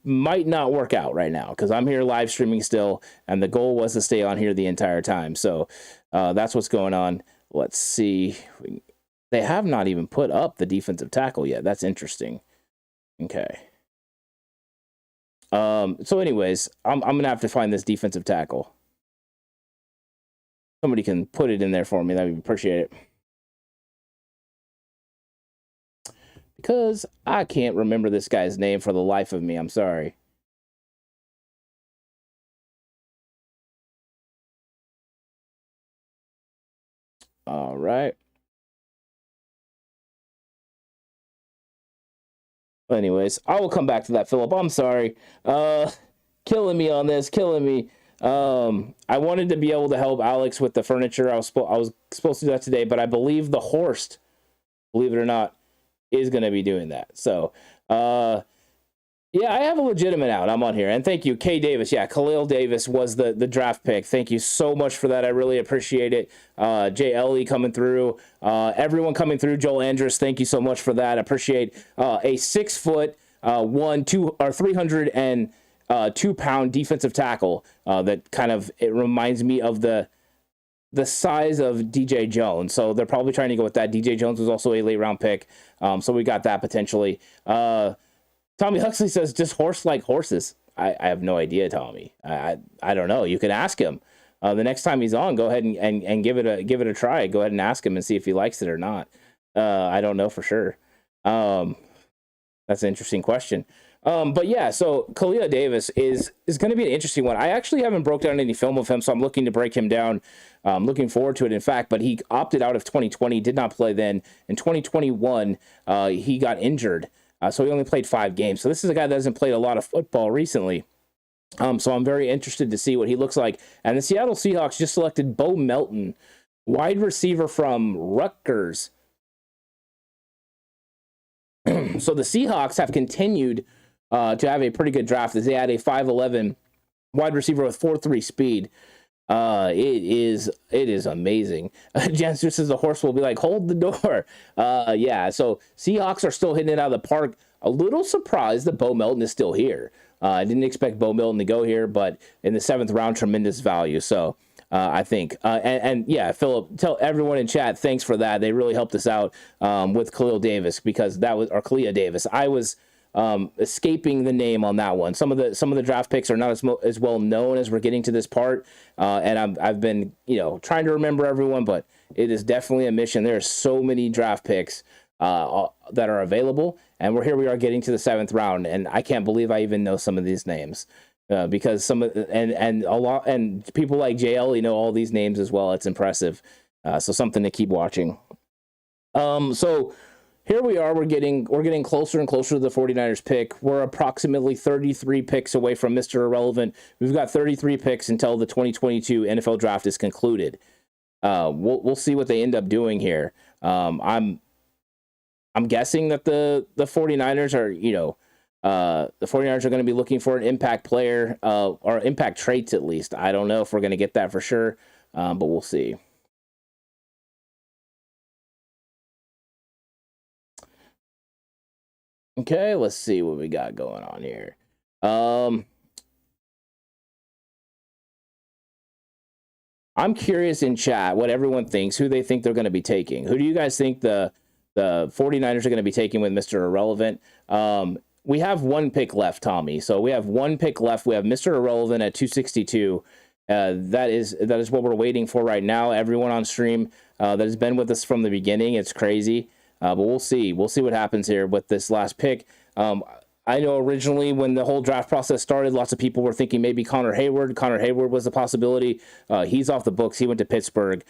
might not work out right now, because I'm here live streaming still, and the goal was to stay on here the entire time. So that's what's going on. Let's see. They have not even put up the defensive tackle yet. That's interesting. Okay. So anyways, I'm gonna have to find this defensive tackle. Somebody can put it in there for me. That would appreciate it. Because I can't remember this guy's name for the life of me. I'm sorry. All right. Anyways, I will come back to that, Philip. I'm sorry. Killing me on this, killing me. I wanted to be able to help Alex with the furniture. I was supposed to do that today, but I believe the Horst, believe it or not, is going to be doing that. So, yeah, I have a legitimate out. I'm on here. And thank you, K. Davis. Yeah, Kalia Davis was the draft pick. Thank you so much for that. I really appreciate it. Jay Ellie coming through. Everyone coming through. Joel Andrus, thank you so much for that. I appreciate a 6 foot, 302 pound defensive tackle that kind of, it reminds me of the the size of DJ Jones. So they're probably trying to go with that. DJ Jones was also a late round pick. So we got that potentially. Tommy Huxley says, just horse like horses. I have no idea, Tommy. I don't know. You can ask him. The next time he's on, go ahead and give it a try. Go ahead and ask him and see if he likes it or not. I don't know for sure. That's an interesting question. But yeah, so Kalia Davis is going to be an interesting one. I actually haven't broke down any film of him, so I'm looking to break him down. Looking forward to it, in fact. But he opted out of 2020, did not play then. In 2021, he got injured. So he only played 5 games. So this is a guy that hasn't played a lot of football recently. So I'm very interested to see what he looks like. And the Seattle Seahawks just selected Bo Melton, wide receiver from Rutgers. So the Seahawks have continued to have a pretty good draft as they had a 5'11" wide receiver with 4.3 speed. It is amazing. Jansen says the horse will be like, hold the door. Yeah, so Seahawks are still hitting it out of the park. A little surprised that Bo Melton is still here. I didn't expect Bo Melton to go here, but in the 7th round, tremendous value. So I think, and yeah, Philip, tell everyone in chat, thanks for that. They really helped us out with Kalia Davis because that was, or Kalia Davis. I was escaping the name on that one. Some of the draft picks are not as well known as we're getting to this part, and I've been trying to remember everyone, but it is definitely a mission. There are so many draft picks that are available, and here we are getting to the 7th round, and I can't believe I even know some of these names because some of and a lot and people like JL know all these names as well. It's impressive, so something to keep watching. So. Here we are, we're getting closer and closer to the 49ers pick. We're approximately 33 picks away from Mr. Irrelevant. We've got 33 picks until the 2022 NFL draft is concluded. We'll see what they end up doing here. I'm guessing that the 49ers are, the 49ers are going to be looking for an impact player or impact traits at least. I don't know if we're going to get that for sure, but we'll see. Okay, let's see what we got going on here. I'm curious in chat what everyone thinks, who they think they're going to be taking. Who do you guys think the 49ers are going to be taking with Mr. Irrelevant? We have 1 pick left, Tommy. So we have 1 pick left. We have Mr. Irrelevant at 262. That is what we're waiting for right now. Everyone on stream that has been with us from the beginning, it's crazy. But we'll see. We'll see what happens here with this last pick. I know originally when the whole draft process started, lots of people were thinking maybe Connor Hayward. Connor Hayward was a possibility. He's off the books. He went to Pittsburgh.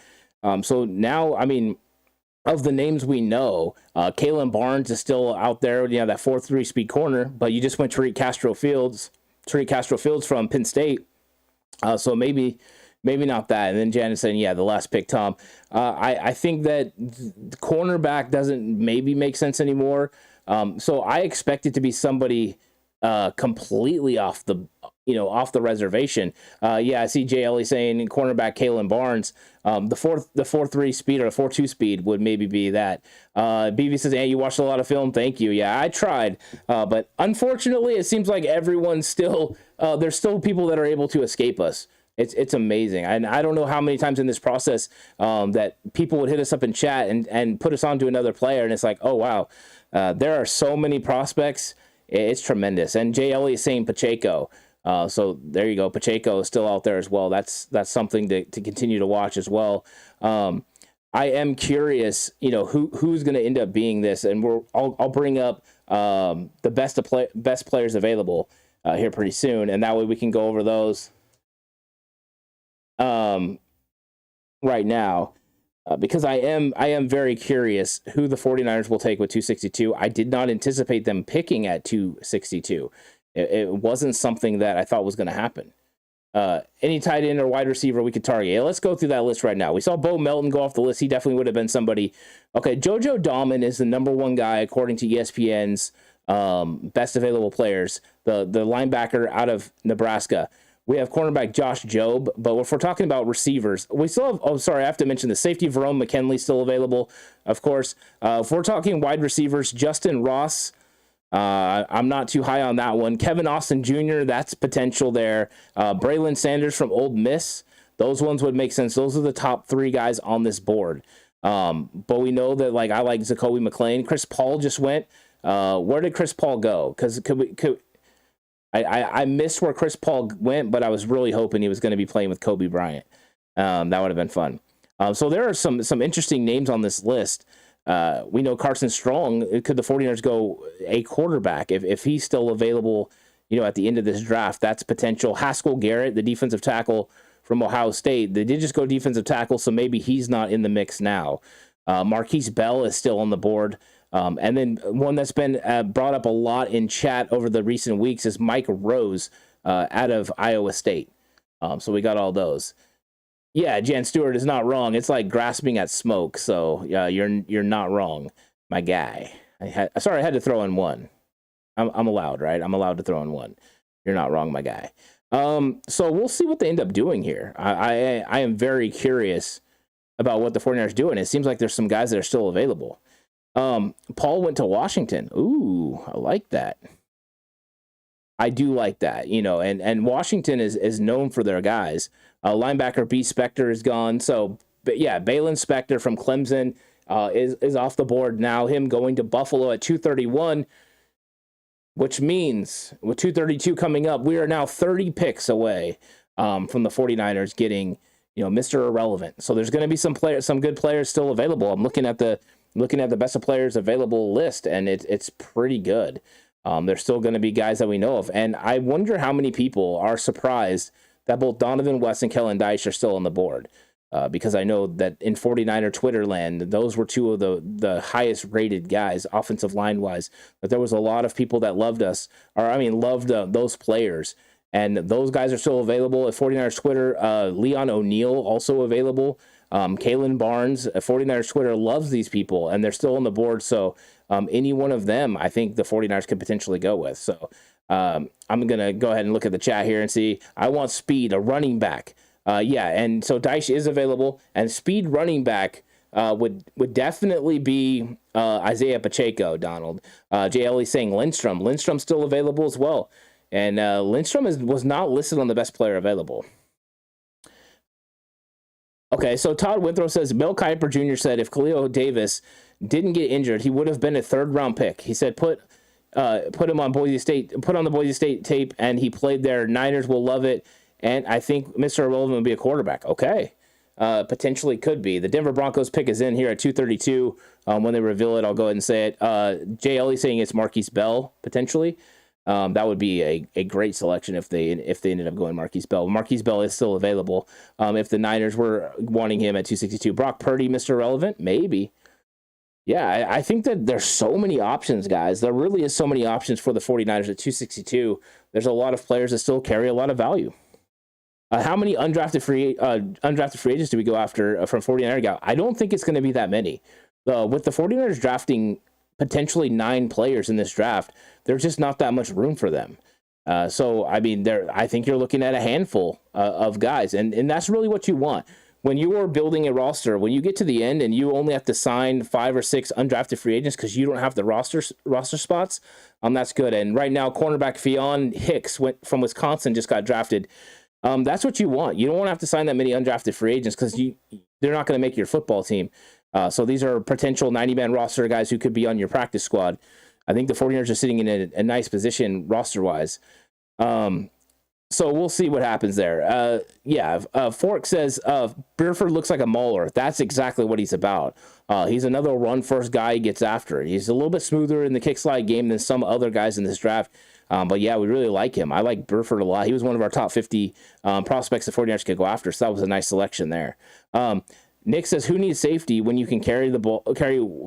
So now, I mean, of the names we know, Kalen Barnes is still out there, that 4.3 speed corner, but you just went Tariq Castro-Fields from Penn State. So maybe not that. And then Janet saying, yeah, the last pick, Tom. I think that cornerback doesn't maybe make sense anymore. So I expect it to be somebody completely off the reservation. Yeah, I see JL saying cornerback Kalen Barnes. The 4.3 speed or the 4.2 speed would maybe be that. BV says, hey, you watched a lot of film. Thank you. Yeah, I tried. But unfortunately, it seems like everyone's still, there's still people that are able to escape us. It's amazing. And I don't know how many times in this process that people would hit us up in chat and put us on to another player. And it's like, oh, wow, there are so many prospects. It's tremendous. And JL is saying Pacheco. So there you go. Pacheco is still out there as well. That's something to continue to watch as well. I am curious, who's going to end up being this. And I'll bring up the best players available here pretty soon. And that way we can go over those. Right now, because I am very curious who the 49ers will take with 262. I did not anticipate them picking at 262. It wasn't something that I thought was going to happen. Any tight end or wide receiver we could target. Yeah, let's go through that list right now. We saw Bo Melton go off the list. He definitely would have been somebody. Okay, Jojo Dahman is the number 1 guy according to ESPN's best available players. The linebacker out of Nebraska. We have cornerback Josh Jobe, but if we're talking about receivers, we still have, I have to mention the safety Verone McKinley still available, of course. If we're talking wide receivers, Justin Ross, I'm not too high on that one. Kevin Austin Jr., that's potential there. Braylon Sanders from Ole Miss, those ones would make sense. Those are the top 3 guys on this board. But we know that, like, I like Zakelj McClain. Chris Paul just went. Where did Chris Paul go? Because I missed where Chris Paul went, but I was really hoping he was going to be playing with Kobe Bryant. That would have been fun. So there are some interesting names on this list. We know Carson Strong. Could the 49ers go a quarterback if he's still available, at the end of this draft? That's potential. Haskell Garrett, the defensive tackle from Ohio State. They did just go defensive tackle, so maybe he's not in the mix now. Marquise Bell is still on the board. And then one that's been brought up a lot in chat over the recent weeks is Mike Rose out of Iowa State. So we got all those. Yeah, Jan Stewart is not wrong. It's like grasping at smoke. So yeah, you're not wrong, my guy. I had to throw in one. I'm allowed, right? I'm allowed to throw in one. You're not wrong, my guy. So we'll see what they end up doing here. I am very curious about what the 49ers do, and it seems like there's some guys that are still available. Paul went to Washington. Ooh, I like that. I do like that, and Washington is known for their guys. Linebacker B. Spector is gone. So, but yeah, Balin Spector from Clemson is off the board now. Him going to Buffalo at 231, which means with 232 coming up, we are now 30 picks away from the 49ers getting, Mr. Irrelevant. So there's going to be some good players still available. I'm looking at the best of players available list, and it's pretty good. There's still going to be guys that we know of. And I wonder how many people are surprised that both Donovan West and Kellen Dyche are still on the board. Because I know that in 49er Twitter land, those were 2 of the highest rated guys, offensive line wise. But there was a lot of people that loved those players. And those guys are still available at 49ers Twitter. Leon O'Neal also available. Kalen Barnes, 49ers Twitter loves these people, and they're still on the board. So any one of them, I think the 49ers could potentially go with. So I'm going to go ahead and look at the chat here and see. I want speed, a running back. And so Dyche is available, and speed running back would definitely be Isaiah Pacheco, Donald. JL is saying Lindstrom. Lindstrom's still available as well. And Lindstrom was not listed on the best player available. Okay, so Todd Winthrop says, Mel Kiper Jr. said if Kalia Davis didn't get injured, he would have been a 3rd-round pick. He said put him on Boise State, put on the Boise State tape, and he played there. Niners will love it, and I think Mr. Irrelevant will be a quarterback. Okay, potentially could be. The Denver Broncos pick is in here at 232. When they reveal it, I'll go ahead and say it. JL saying it's Marquise Bell, potentially. That would be a great selection if they ended up going Marquise Bell. Marquise Bell is still available. If the Niners were wanting him at 262. Brock Purdy, Mr. Irrelevant, maybe. Yeah, I think that there's so many options, guys. There really is so many options for the 49ers at 262. There's a lot of players that still carry a lot of value. How many undrafted free agents do we go after from 49er guy? I don't think it's going to be that many. With the 49ers drafting potentially 9 players in this draft, there's just not that much room for them. So, I mean, I think you're looking at a handful of guys, and that's really what you want. When you are building a roster, when you get to the end and you only have to sign 5 or 6 undrafted free agents because you don't have the roster spots, that's good. And right now, cornerback Fionn Hicks from Wisconsin just got drafted. That's what you want. You don't want to have to sign that many undrafted free agents because they're not going to make your football team. So these are potential 90-man roster guys who could be on your practice squad. I think the 49ers are sitting in a nice position roster-wise. So we'll see what happens there. Fork says Burford looks like a mauler. That's exactly what he's about. He's another run-first guy he gets after. He's a little bit smoother in the kick-slide game than some other guys in this draft. But yeah, we really like him. I like Burford a lot. He was one of our top 50 prospects the 49ers could go after, so that was a nice selection there. Nick says, who needs safety when you can carry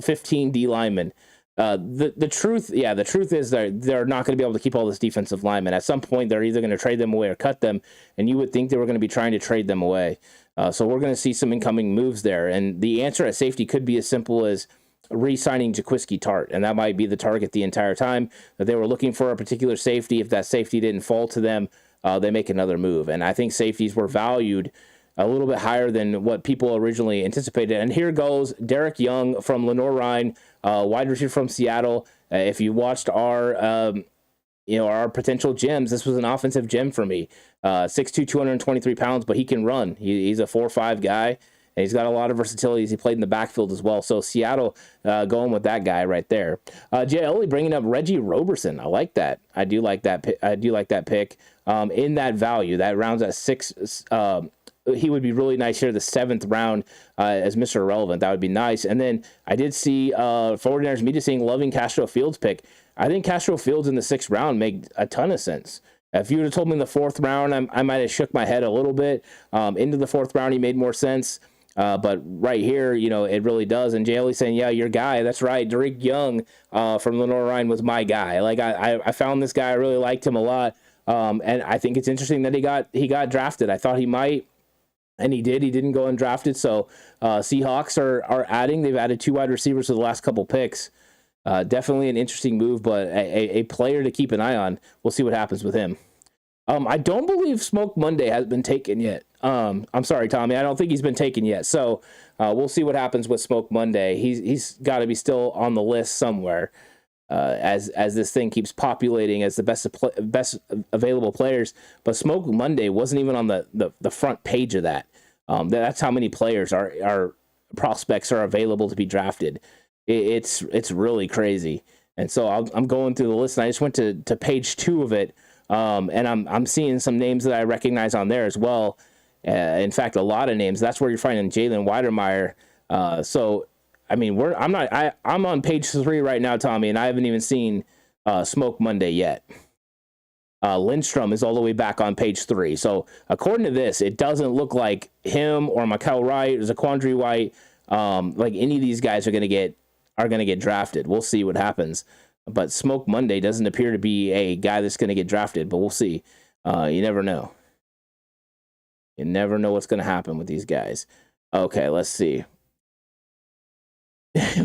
15 D linemen? The truth is they're not going to be able to keep all this defensive linemen. At some point, they're either going to trade them away or cut them, and you would think they were going to be trying to trade them away. So we're going to see some incoming moves there, and the answer at safety could be as simple as re-signing Jaquiski Tart, and that might be the target the entire time, that they were looking for a particular safety. If that safety didn't fall to them, they make another move, and I think safeties were valued a little bit higher than what people originally anticipated. And here goes Derek Young from Lenore Rhine, wide receiver from Seattle. If you watched our our potential gems. This was an offensive gem for me. 6'2", 223 pounds, but he can run. He's a 4-5 guy, and he's got a lot of versatility. He played in the backfield as well. So Seattle going with that guy right there. JLE bringing up Reggie Roberson. I like that. I do like that pick. In that value, that rounds at 6. He would be really nice here, the 7th round as Mr. Irrelevant. That would be nice. And then I did see 49ers media saying loving Castro-Fields pick. I think Castro-Fields in the 6th round make a ton of sense. If you would have told me in the 4th round, I might have shook my head a little bit. Into the 4th round, he made more sense. But right here, it really does. And JLE saying, yeah, your guy. That's right. Tariq Young from Lenore Ryan was my guy. Like I found this guy. I really liked him a lot. And I think it's interesting that he got drafted. I thought he might. And he did. He didn't go undrafted. So Seahawks are adding. They've added 2 wide receivers to the last couple picks. Definitely an interesting move, but a player to keep an eye on. We'll see what happens with him. I don't believe Smoke Monday has been taken yet. I'm sorry, Tommy. I don't think he's been taken yet. So we'll see what happens with Smoke Monday. He's got to be still on the list somewhere. As this thing keeps populating as the best available players. But Smoke Monday wasn't even on the front page of that. That's how many players are prospects are available to be drafted. It's really crazy. And so I'm going through the list, and I just went to page 2 of it, and I'm seeing some names that I recognize on there as well. In fact, a lot of names. That's where you're finding Jalen Weidermeyer. So I mean, I'm on page 3 right now, Tommy, and I haven't even seen Smoke Monday yet. Lindstrom is all the way back on page 3. So according to this, it doesn't look like him or Mikael Wright or Zaquandre White, like any of these guys are going to get drafted. We'll see what happens. But Smoke Monday doesn't appear to be a guy that's going to get drafted, but we'll see. You never know. You never know what's going to happen with these guys. Okay, let's see.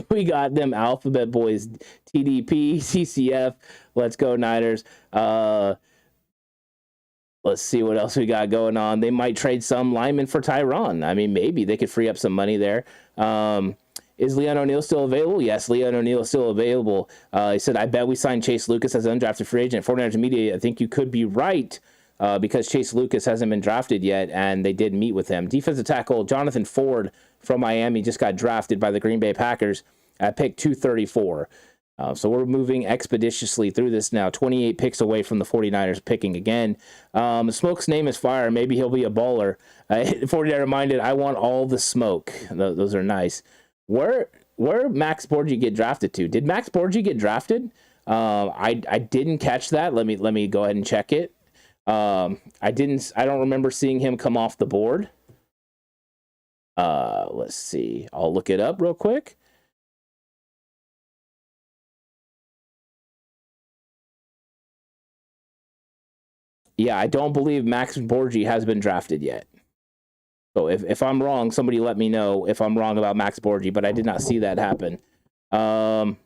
We got them alphabet boys, TDP, CCF. Let's go Niners. Let's see what else we got going on. They might trade some linemen for Tyron. I mean, maybe they could free up some money there. Is Leon O'Neal still available? Yes, Leon O'Neal is still available. He said, I bet we signed Chase Lucas as an undrafted free agent. 49ers media, I think you could be right because Chase Lucas hasn't been drafted yet, and they did meet with him. Defensive tackle Jonathan Ford from Miami just got drafted by the Green Bay Packers at pick 234. So we're moving expeditiously through this now, 28 picks away from the 49ers picking again. Smoke's name is fire. Maybe he'll be a baller. 49er reminded, I want all the smoke. Those are nice. Where Max Borgi get drafted to? Did Max Borgi get drafted? I didn't catch that. Let me go ahead and check it. I don't remember seeing him come off the board. Let's see. I'll look it up real quick. Yeah, I don't believe Max Borgi has been drafted yet. So if I'm wrong, somebody let me know if I'm wrong about Max Borgi, but I did not see that happen. No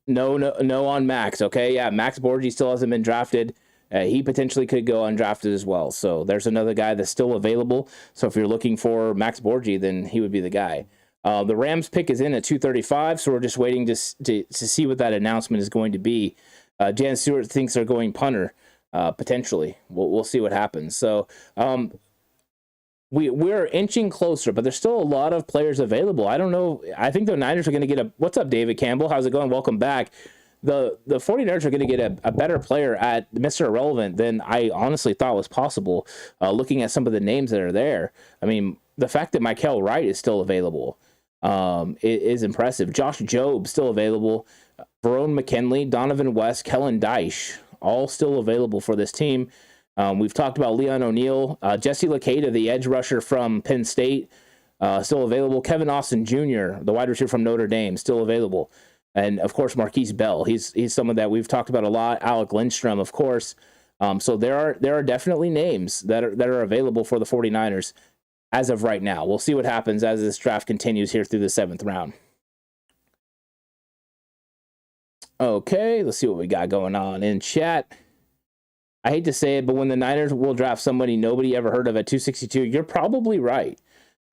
on Max, okay? Yeah, Max Borgi still hasn't been drafted. He potentially could go undrafted as well. So there's another guy that's still available. So if you're looking for Max Borgi, then he would be the guy. The Rams pick is in at 235, so we're just waiting to see what that announcement is going to be. Jan Stewart thinks they're going punter, potentially. We'll see what happens. So we're inching closer, but there's still a lot of players available. I don't know. I think the Niners are going to get what's up, David Campbell? How's it going? Welcome back. The 49ers are going to get a better player at Mr. Irrelevant than I honestly thought was possible, looking at some of the names that are there. I mean, the fact that Mikael Wright is still available is impressive. Josh Jobe still available. Verone McKinley, Donovan West, Kellen Dyche, all still available for this team. We've talked about Leon O'Neal, Jesse Lacada, the edge rusher from Penn State, still available. Kevin Austin Jr., the wide receiver from Notre Dame, still available. And, of course, Marquise Bell. He's someone that we've talked about a lot. Alec Lindstrom, of course. So there are definitely names that are available for the 49ers as of right now. We'll see what happens as this draft continues here through the 7th round. Okay, let's see what we got going on in chat. I hate to say it, but when the Niners will draft somebody nobody ever heard of at 262, you're probably right.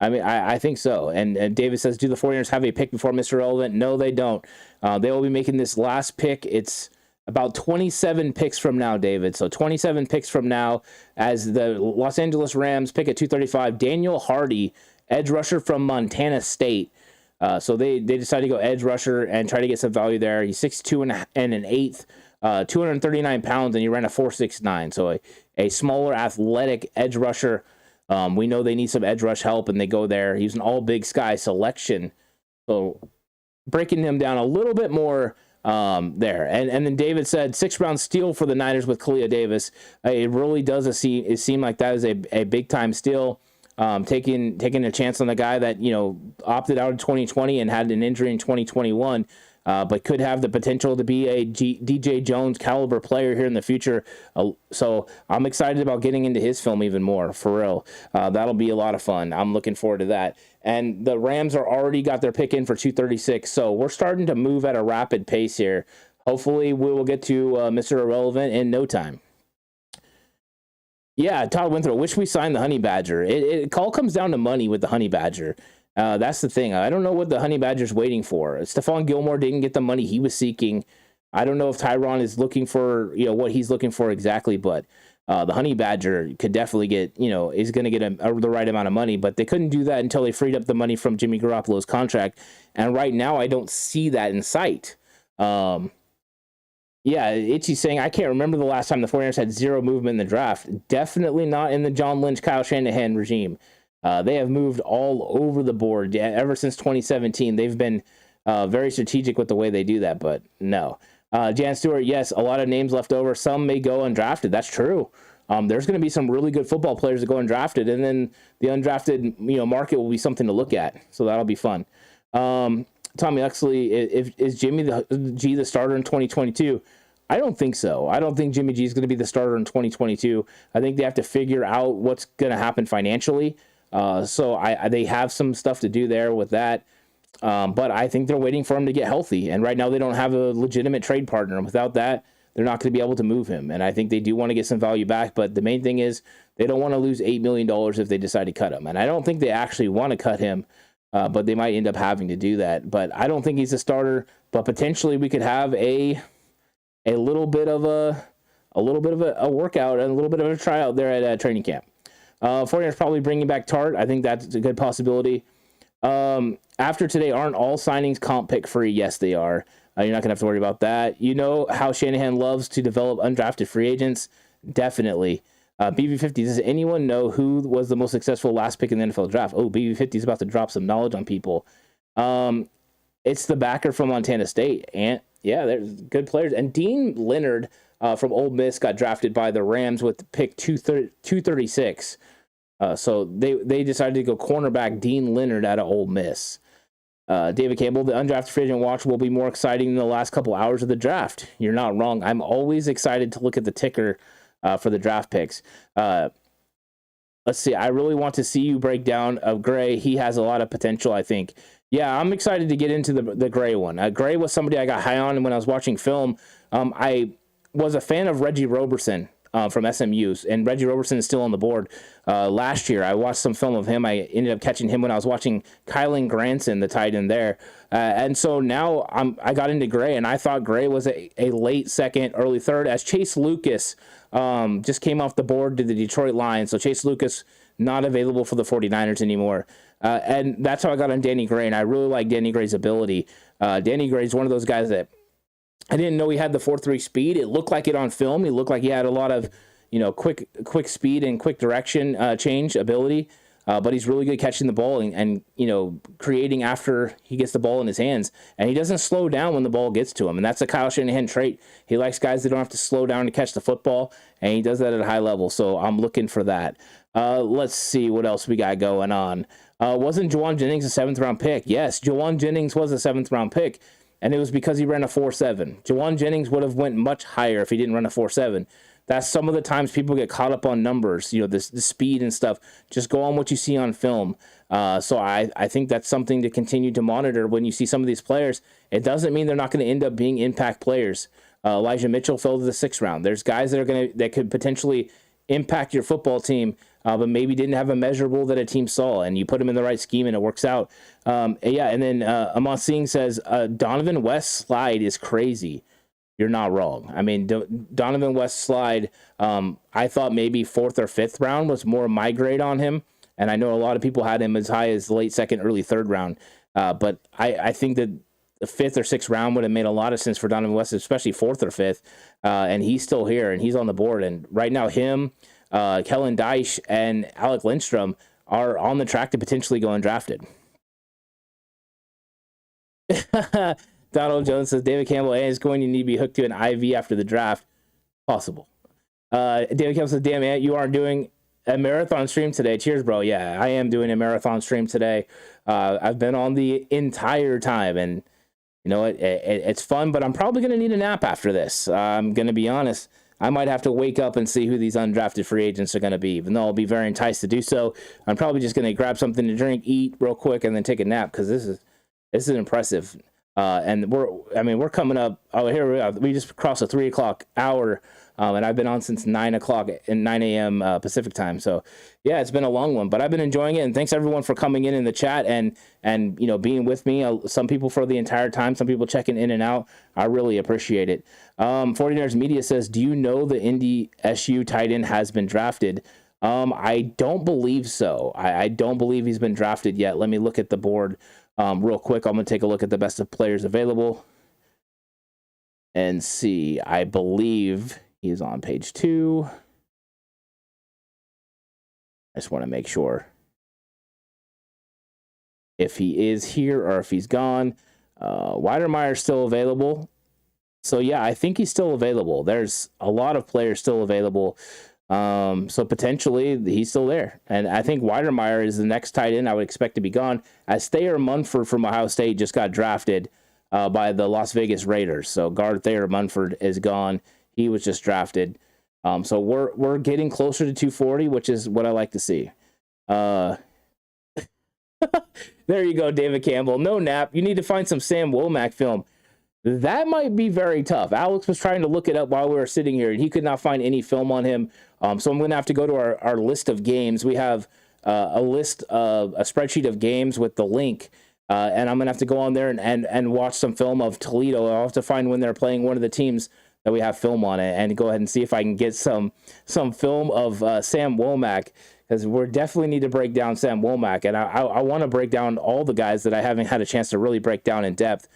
I mean, I think so. And David says, do the 49ers have a pick before Mr. Relevant? No, they don't. They will be making this last pick. It's about 27 picks from now, David. So 27 picks from now, as the Los Angeles Rams pick at 235, Daniel Hardy, edge rusher from Montana State. So they decided to go edge rusher and try to get some value there. He's 6'2 and an eighth, 239 pounds, and he ran a 4.69. So a smaller, athletic edge rusher. We know they need some edge rush help, and they go there. He's an all Big Sky selection. So breaking him down a little bit more there. And then David said 6th round steal for the Niners with Kalia Davis. It really does seem like that is a big time steal. Taking a chance on the guy that, opted out in 2020 and had an injury in 2021, but could have the potential to be a DJ Jones caliber player here in the future. So I'm excited about getting into his film even more, for real. That'll be a lot of fun. I'm looking forward to that. And the Rams are already got their pick in for 236, so we're starting to move at a rapid pace here. Hopefully we will get to Mr. Irrelevant in no time. Yeah, Todd Winthrop, wish we signed the Honey Badger. It all comes down to money with the Honey Badger. That's the thing. I don't know what the Honey Badger's waiting for. Stephon Gilmore didn't get the money he was seeking. I don't know if Tyron is looking for, what he's looking for exactly, but the Honey Badger could definitely get, is going to get the right amount of money, but they couldn't do that until they freed up the money from Jimmy Garoppolo's contract. And right now, I don't see that in sight. Yeah, Itchy's saying, I can't remember the last time the 49ers had zero movement in the draft. Definitely not in the John Lynch, Kyle Shanahan regime. They have moved all over the board ever since 2017. They've been very strategic with the way they do that, but no. Jan Stewart, yes, a lot of names left over. Some may go undrafted. That's true. There's going to be some really good football players that go undrafted, and then the undrafted market will be something to look at. So that'll be fun. Tommy Huxley, is Jimmy G the starter in 2022? I don't think so. I don't think Jimmy G is going to be the starter in 2022. I think they have to figure out what's going to happen financially. So they have some stuff to do there with that. But I think they're waiting for him to get healthy. And right now they don't have a legitimate trade partner. And without that, they're not going to be able to move him. And I think they do want to get some value back. But the main thing is they don't want to lose $8 million if they decide to cut him. And I don't think they actually want to cut him. But they might end up having to do that. But I don't think he's a starter. But potentially we could have a little bit of a workout and a little bit of a tryout there at training camp. 49ers probably bringing back Tart. I think that's a good possibility. After today, aren't all signings comp pick free? Yes, they are. You're not gonna have to worry about that. You know how Shanahan loves to develop undrafted free agents. Definitely. BB50, does anyone know who was the most successful last pick in the NFL draft? Oh, BB50 is about to drop some knowledge on people. It's the backer from Montana State. And yeah, there's good players. And Dean Leonard from Ole Miss got drafted by the Rams with pick 236. So they decided to go cornerback Dean Leonard out of Ole Miss. David Campbell, the undrafted free agent watch will be more exciting than the last couple hours of the draft. You're not wrong. I'm always excited to look at the ticker for the draft picks. Let's see. I really want to see you break down of Gray. He has a lot of potential, I think. Yeah, I'm excited to get into the Gray one. Gray was somebody I got high on when I was watching film. I was a fan of Reggie Roberson from SMU, and Reggie Roberson is still on the board. Last year, I watched some film of him. I ended up catching him when I was watching Kylan Granson, the tight end there. And so now I got into Gray, and I thought Gray was a late second, early third, as Chase Lucas just came off the board to the Detroit Lions. So Chase Lucas not available for the 49ers anymore. And that's how I got on Danny Gray, and I really like Danny Gray's ability. Danny Gray's one of those guys that I didn't know he had the 4.3 speed. It looked like it on film. He looked like he had a lot of, quick speed and quick direction change ability. But he's really good catching the ball and creating after he gets the ball in his hands. And he doesn't slow down when the ball gets to him. And that's a Kyle Shanahan trait. He likes guys that don't have to slow down to catch the football, and he does that at a high level. So I'm looking for that. Let's see what else we got going on. Wasn't Jawan Jennings a 7th-round pick? Yes, Jawan Jennings was a 7th-round pick, and it was because he ran a 4.7. Jawan Jennings would have went much higher if he didn't run a 4.7. That's some of the times people get caught up on numbers, the speed and stuff. Just go on what you see on film. So I think that's something to continue to monitor when you see some of these players. It doesn't mean they're not going to end up being impact players. Elijah Mitchell fell to the 6th round. There's guys that could potentially impact your football team, but maybe didn't have a measurable that a team saw, and you put them in the right scheme and it works out. And then Amos Singh says Donovan West's slide is crazy. you're not wrong. I mean, Donovan West slide, I thought maybe 4th or 5th round was more my grade on him. And I know a lot of people had him as high as late 2nd, early 3rd round. But I think that the 5th or 6th round would have made a lot of sense for Donovan West, especially 4th or 5th. And he's still here and he's on the board. And right now, him, Kellen Deich, and Alec Lindstrom are on the track to potentially go undrafted. Donald Jones says David Campbell is going to need to be hooked to an IV after the draft. Possible. David Campbell says, damn, Ant, you aren't doing a marathon stream today. Cheers, bro. Yeah, I am doing a marathon stream today. I've been on the entire time, and you know it's fun, but I'm probably going to need a nap after this. I'm going to be honest. I might have to wake up and see who these undrafted free agents are going to be, even though I'll be very enticed to do so. I'm probably just going to grab something to drink, eat real quick, and then take a nap, because this is impressive. And we're coming up. Oh, here we are. We just crossed the 3 o'clock hour, and I've been on since 9 o'clock and 9 a.m. Pacific time. So yeah, it's been a long one, but I've been enjoying it. And thanks everyone for coming in the chat and being with me. Some people for the entire time, some people checking in and out. I really appreciate it. 49ers Media says, do you know the Indy SU tight end has been drafted? I don't believe so. I don't believe he's been drafted yet. Let me look at the board real quick. I'm going to take a look at the best of players available and see. I believe he's on page 2. I just want to make sure if he is here or if he's gone. Weidermeyer's still available. So yeah, I think he's still available. There's a lot of players still available. So potentially he's still there. And I think Weidermeyer is the next tight end I would expect to be gone, as Thayer Munford from Ohio State just got drafted by the Las Vegas Raiders. So guard Thayer Munford is gone. He was just drafted. So we're getting closer to 240, which is what I like to see. There you go, David Campbell. No nap. You need to find some Sam Womack film. That might be very tough. Alex was trying to look it up while we were sitting here, and he could not find any film on him. So I'm going to have to go to our list of games. We have a list of a spreadsheet of games with the link, and I'm going to have to go on there and watch some film of Toledo. I'll have to find when they're playing one of the teams that we have film on it, and go ahead and see if I can get some film of Sam Womack, because we definitely need to break down Sam Womack, and I want to break down all the guys that I haven't had a chance to really break down in depth.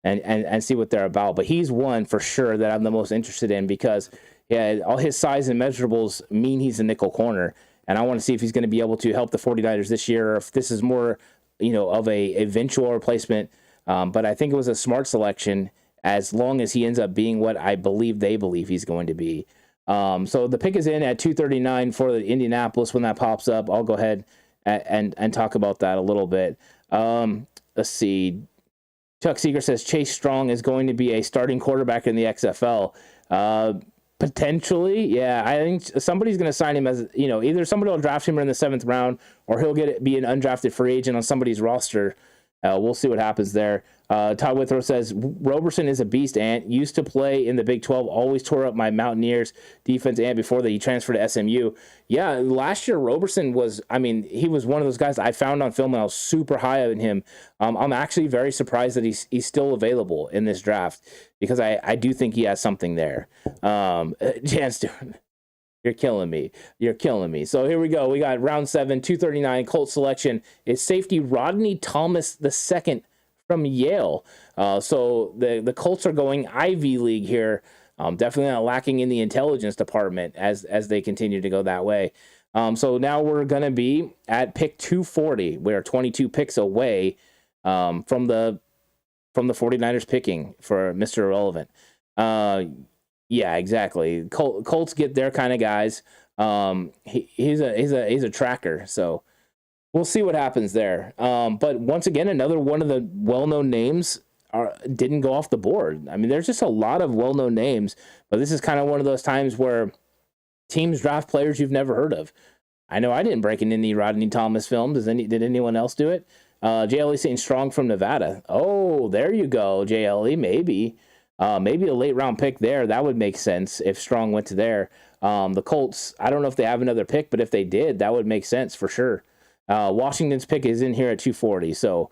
And see what they're about. But he's one for sure that I'm the most interested in, because all his size and measurables mean he's a nickel corner. And I want to see if he's going to be able to help the 49ers this year, or if this is more, of a eventual replacement. But I think it was a smart selection, as long as he ends up being what they believe he's going to be. So the pick is in at 239 for the Indianapolis. When that pops up, I'll go ahead and talk about that a little bit. Let's see. Chuck Seeger says Chase Strong is going to be a starting quarterback in the XFL. Potentially, yeah. I think somebody's going to sign him as, either somebody will draft him in the 7th round, or he'll be an undrafted free agent on somebody's roster. We'll see what happens there. Todd Withrow says Roberson is a beast, Ant. Used to play in the Big 12, always tore up my Mountaineers defense, Ant, before he transferred to SMU. Yeah, last year Roberson he was one of those guys I found on film, and I was super high on him. I'm actually very surprised that he's still available in this draft, because I do think he has something there. Jan Stewart, you're killing me. You're killing me. So here we go. We got round 7, 239. Colts selection is safety Rodney Thomas II from Yale. So the Colts are going Ivy League here. Definitely not lacking in the intelligence department as they continue to go that way. So now we're going to be at pick 240. We're 22 picks away from the 49ers picking for Mr. Irrelevant. Yeah, exactly. Colts get their kind of guys. He's a tracker, so we'll see what happens there. But once again, another one of the well-known names didn't go off the board. I mean, there's just a lot of well-known names, but this is kind of one of those times where teams draft players you've never heard of. I know I didn't break in any Rodney Thomas film. Did anyone else do it? JLE St. Strong from Nevada. Oh, there you go, JLE. Maybe a late round pick there. That would make sense if Strong went to there. The Colts, I don't know if they have another pick, but if they did, that would make sense for sure. Washington's pick is in here at 240. So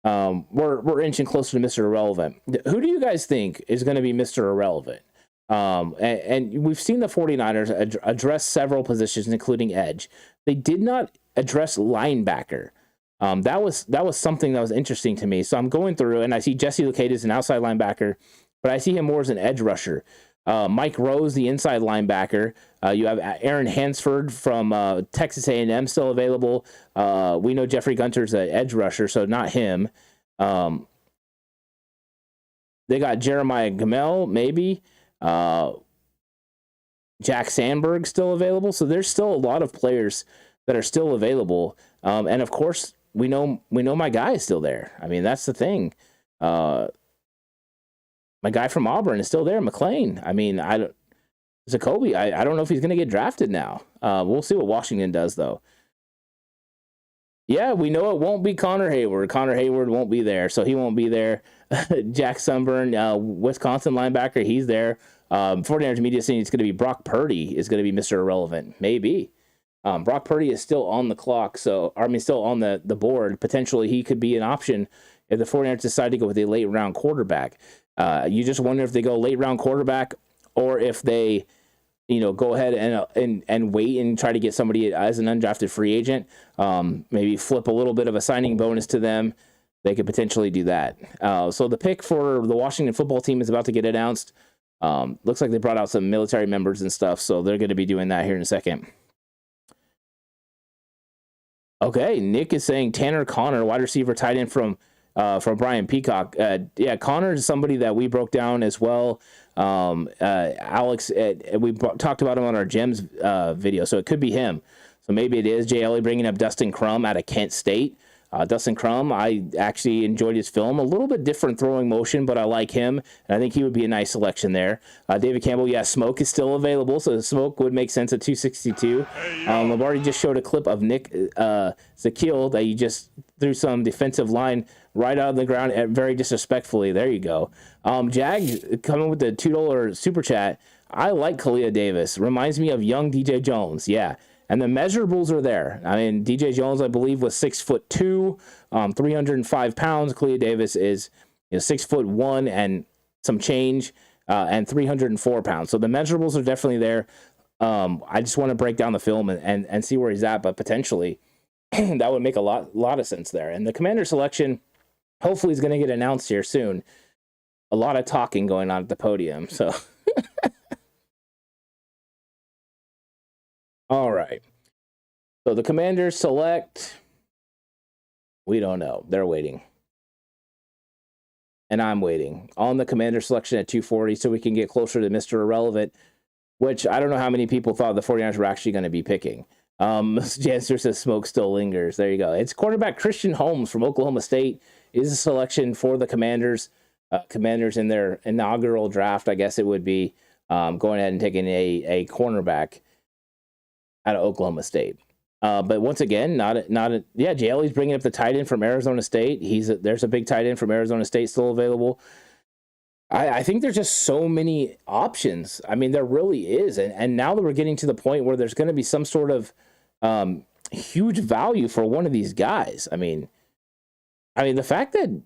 we're inching closer to Mr. Irrelevant. Who do you guys think is going to be Mr. Irrelevant? And we've seen the 49ers address several positions, including edge. They did not address linebacker. That was something that was interesting to me. So I'm going through, and I see Jesse Lukate as an outside linebacker, but I see him more as an edge rusher. Mike Rose, the inside linebacker. You have Aaron Hansford from Texas A&M still available. We know Jeffrey Gunter's an edge rusher, so not him. They got Jeremiah Gamel, maybe. Jack Sandberg still available. So there's still a lot of players that are still available. And of course, we know my guy is still there. I mean, that's the thing. My guy from Auburn is still there, McLean. I mean, Zakelj, I don't know if he's going to get drafted now. We'll see what Washington does, though. Yeah, we know it won't be Connor Hayward. Connor Hayward won't be there, so he won't be there. Jack Sunburn, Wisconsin linebacker, he's there. 49ers media saying it's going to be Brock Purdy is going to be Mr. Irrelevant. Maybe. Brock Purdy is still on the clock, still on the board. Potentially, he could be an option if the 49ers decide to go with a late-round quarterback. You just wonder if they go late-round quarterback or if they go ahead and wait and try to get somebody as an undrafted free agent. Maybe flip a little bit of a signing bonus to them. They could potentially do that. So the pick for the Washington football team is about to get announced. Looks like they brought out some military members and stuff, so they're going to be doing that here in a second. Okay, Nick is saying Tanner Connor, wide receiver, tight end from Brian Peacock. Yeah, Connor is somebody that we broke down as well. Alex, we talked about him on our Gems video, so it could be him. So maybe it is. Jay Ellie bringing up Dustin Crum out of Kent State. Dustin Crum, I actually enjoyed his film. A little bit different throwing motion, but I like him, and I think he would be a nice selection there. David Campbell, yeah, Smoke is still available, so Smoke would make sense at 262. Lombardi just showed a clip of Nick Zakelj that he just threw some defensive line right out of the ground very disrespectfully. There you go. Jag coming with the $2 super chat. I like Kalia Davis. Reminds me of young DJ Jones. Yeah. And the measurables are there. I mean, DJ Jones, I believe, was 6'2", 305 pounds. Kalia Davis is 6'1" and some change, and 304 pounds. So the measurables are definitely there. I just want to break down the film and see where he's at, but potentially that would make a lot of sense there. And the commander selection hopefully is going to get announced here soon. A lot of talking going on at the podium, so... All right. So the Commanders select. We don't know. They're waiting. And I'm waiting on the Commander selection at 240 so we can get closer to Mr. Irrelevant, which I don't know how many people thought the 49ers were actually going to be picking. Janster says smoke still lingers. There you go. It's quarterback Christian Holmes from Oklahoma State is a selection for the Commanders. Commanders in their inaugural draft, I guess it would be, going ahead and taking a cornerback out of Oklahoma State. But once again, Jay Ellie's bringing up the tight end from Arizona State. There's a big tight end from Arizona State still available. I think there's just so many options. I mean, there really is. And now that we're getting to the point where there's going to be some sort of huge value for one of these guys. I mean, the fact that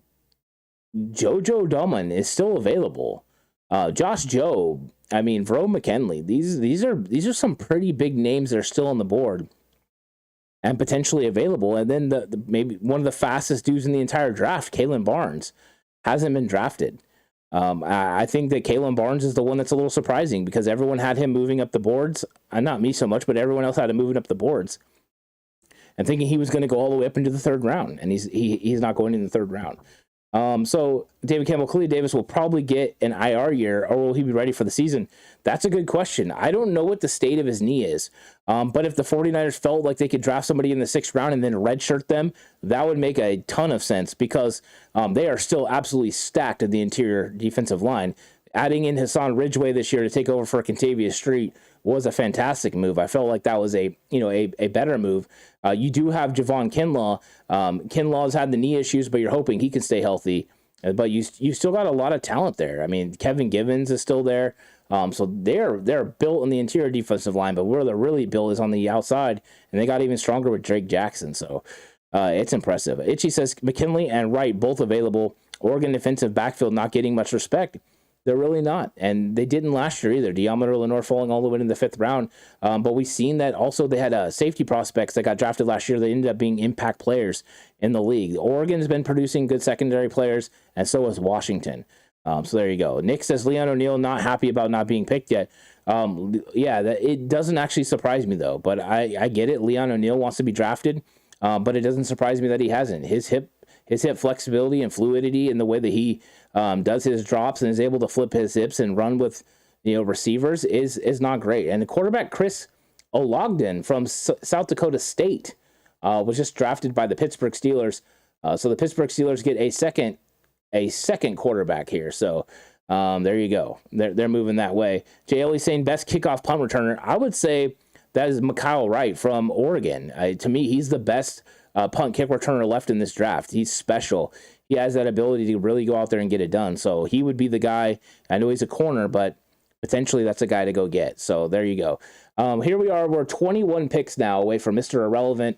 JoJo Domann is still available, Josh Jobe, Vro McKinley, these are some pretty big names that are still on the board and potentially available. And then the maybe one of the fastest dudes in the entire draft, Kalen Barnes, hasn't been drafted. I think that Kalen Barnes is the one that's a little surprising because everyone had him moving up the boards. Not me so much, but everyone else had him moving up the boards and thinking he was going to go all the way up into the third round, and he's not going in the third round. So David Campbell, Kalia Davis will probably get an IR year, or will he be ready for the season? That's a good question. I don't know what the state of his knee is. But if the 49ers felt like they could draft somebody in the 6th round and then redshirt them, that would make a ton of sense because they are still absolutely stacked at the interior defensive line. Adding in Hassan Ridgeway this year to take over for Contavious Street was a fantastic move. I felt like that was a better move. You do have Javon Kinlaw. Kinlaw's had the knee issues, but you're hoping he can stay healthy. But you still got a lot of talent there. Kevin Givens is still there. So they're built in the interior defensive line, but where they're really built is on the outside, and they got even stronger with Drake Jackson. So It's impressive. Itchy says McKinley and Wright both available. Oregon defensive backfield not getting much respect. They're really not, and they didn't last year either. Diameter Lenore falling all the way in the 5th round, but we've seen that also they had safety prospects that got drafted last year. They ended up being impact players in the league. Oregon's been producing good secondary players, and so has Washington. So there you go. Nick says Leon O'Neal not happy about not being picked yet. It doesn't actually surprise me though, but I get it. Leon O'Neal wants to be drafted, but it doesn't surprise me that he hasn't. His hip flexibility and fluidity and the way that he does his drops and is able to flip his hips and run with receivers is not great. And the quarterback Chris Ologden from South Dakota State was just drafted by the Pittsburgh Steelers. So the Pittsburgh Steelers get a second quarterback here. So there you go. They're moving that way. JL saying best kickoff punt returner. I would say that is Mykal Wright from Oregon. To me, he's the best punt kick returner left in this draft. He's special. He has that ability to really go out there and get it done. So he would be the guy. I know he's a corner, but potentially that's a guy to go get. So there you go. Here we are. We're 21 picks now away from Mr. Irrelevant.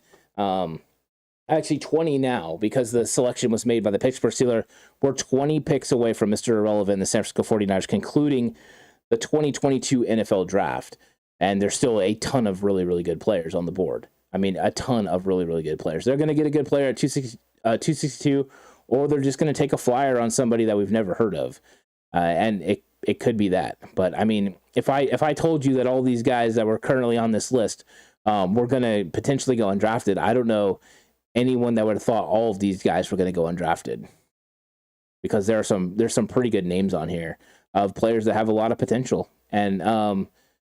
Actually 20 now because the selection was made by the Pittsburgh Steelers. We're 20 picks away from Mr. Irrelevant, the San Francisco 49ers, concluding the 2022 NFL draft. And there's still a ton of really, really good players on the board. I mean, a ton of really, really good players. They're going to get a good player at 262, or they're just going to take a flyer on somebody that we've never heard of. And it could be that. But, I mean, if I told you that all these guys that were currently on this list were going to potentially go undrafted, I don't know anyone that would have thought all of these guys were going to go undrafted. Because there's some pretty good names on here of players that have a lot of potential. And,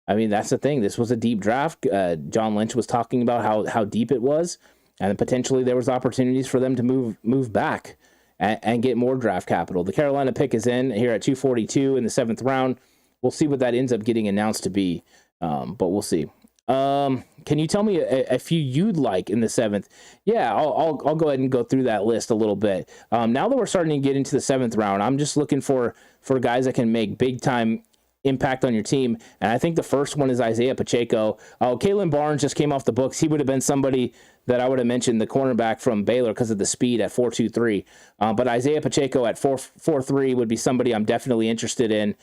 I mean, that's the thing. This was a deep draft. John Lynch was talking about how deep it was, and potentially there was opportunities for them to move back and get more draft capital. The Carolina pick is in here at 242 in the 7th round. We'll see what that ends up getting announced to be, but we'll see. Can you tell me a few you'd like in the 7th? Yeah, I'll go ahead and go through that list a little bit. Now that we're starting to get into the 7th round, I'm just looking for guys that can make big time impact on your team, and I think the first one is Isaiah Pacheco. Kalen Barnes just came off the books. He would have been somebody that I would have mentioned, the cornerback from Baylor, because of the speed at 4.23. But Isaiah Pacheco at 4.43 would be somebody I'm definitely interested in.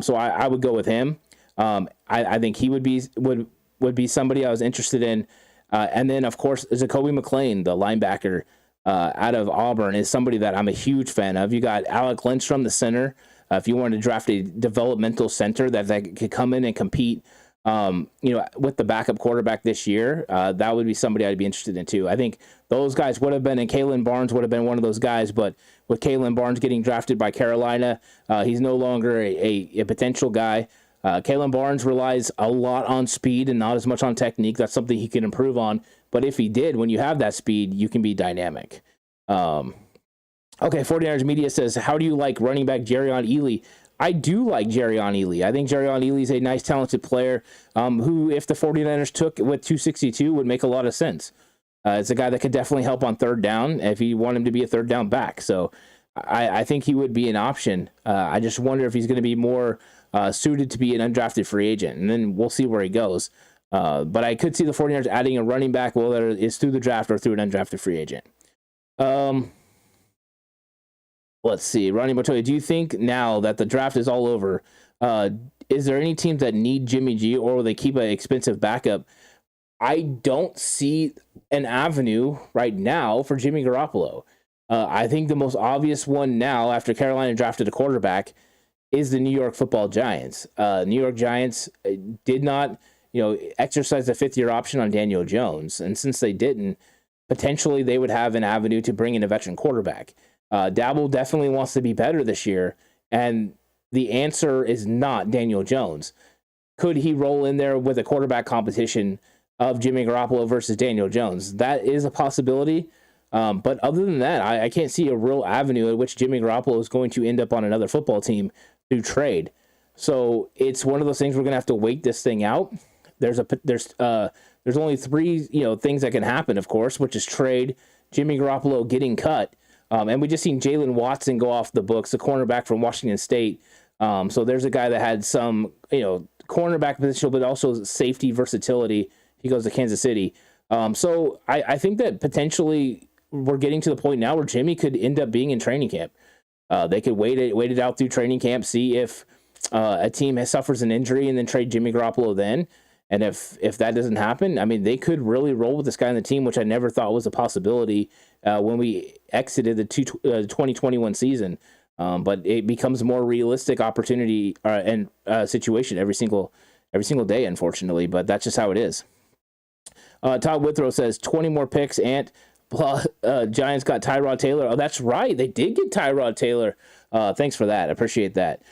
So I would go with him. I think he would be somebody I was interested in. And then, of course, Zakoby McClain, the linebacker out of Auburn, is somebody that I'm a huge fan of. You got Alec Lindstrom, the center. If you wanted to draft a developmental center that could come in and compete, with the backup quarterback this year, that would be somebody I'd be interested in too. I think those guys would have been, and Kalen Barnes would have been one of those guys, but with Kalen Barnes getting drafted by Carolina, he's no longer a potential guy. Kalen Barnes relies a lot on speed and not as much on technique. That's something he can improve on. But if he did, when you have that speed, you can be dynamic. Okay, 49ers Media says, how do you like running back Jerrion Ealy? I do like Jerrion Ealy. I think Jerrion Ealy is a nice, talented player who, if the 49ers took with 262, would make a lot of sense. It's a guy that could definitely help on third down if you want him to be a third down back. So I think he would be an option. I just wonder if he's going to be more suited to be an undrafted free agent, and then we'll see where he goes. But I could see the 49ers adding a running back, whether it's through the draft or through an undrafted free agent. Let's see. Ronnie Montoya, do you think now that the draft is all over, is there any teams that need Jimmy G, or will they keep an expensive backup? I don't see an avenue right now for Jimmy Garoppolo. I think the most obvious one now, after Carolina drafted a quarterback, is the New York Football Giants. New York Giants did not, exercise the fifth-year option on Daniel Jones, and since they didn't, potentially they would have an avenue to bring in a veteran quarterback. Dabble definitely wants to be better this year, and the answer is not Daniel Jones. Could he roll in there with a quarterback competition of Jimmy Garoppolo versus Daniel Jones? That is a possibility, but other than that, I can't see a real avenue at which Jimmy Garoppolo is going to end up on another football team through trade. So it's one of those things we're going to have to wait this thing out. There's only three things that can happen, of course, which is trade, Jimmy Garoppolo getting cut. And we just seen Jalen Watson go off the books, the cornerback from Washington State. So there's a guy that had some, cornerback potential, but also safety versatility. He goes to Kansas City. So I think that potentially we're getting to the point now where Jimmy could end up being in training camp. They could wait it out through training camp, see if a team suffers an injury, and then trade Jimmy Garoppolo then. And if that doesn't happen, I mean, they could really roll with this guy on the team, which I never thought was a possibility when we exited the 2021 season. But it becomes a more realistic opportunity and situation every single day, unfortunately. But that's just how it is. Todd Withrow says 20 more picks. Giants got Tyrod Taylor. Oh, that's right. They did get Tyrod Taylor. Thanks for that. I appreciate that.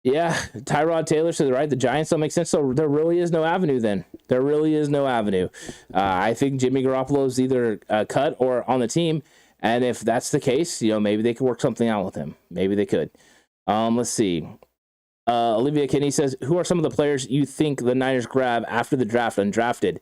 Yeah, Tyrod Taylor says, right, the Giants don't make sense, so there really is no avenue then. There really is no avenue. I think Jimmy Garoppolo is either cut or on the team, and if that's the case, maybe they could work something out with him. Maybe they could. Let's see. Olivia Kinney says, who are some of the players you think the Niners grab after the draft undrafted?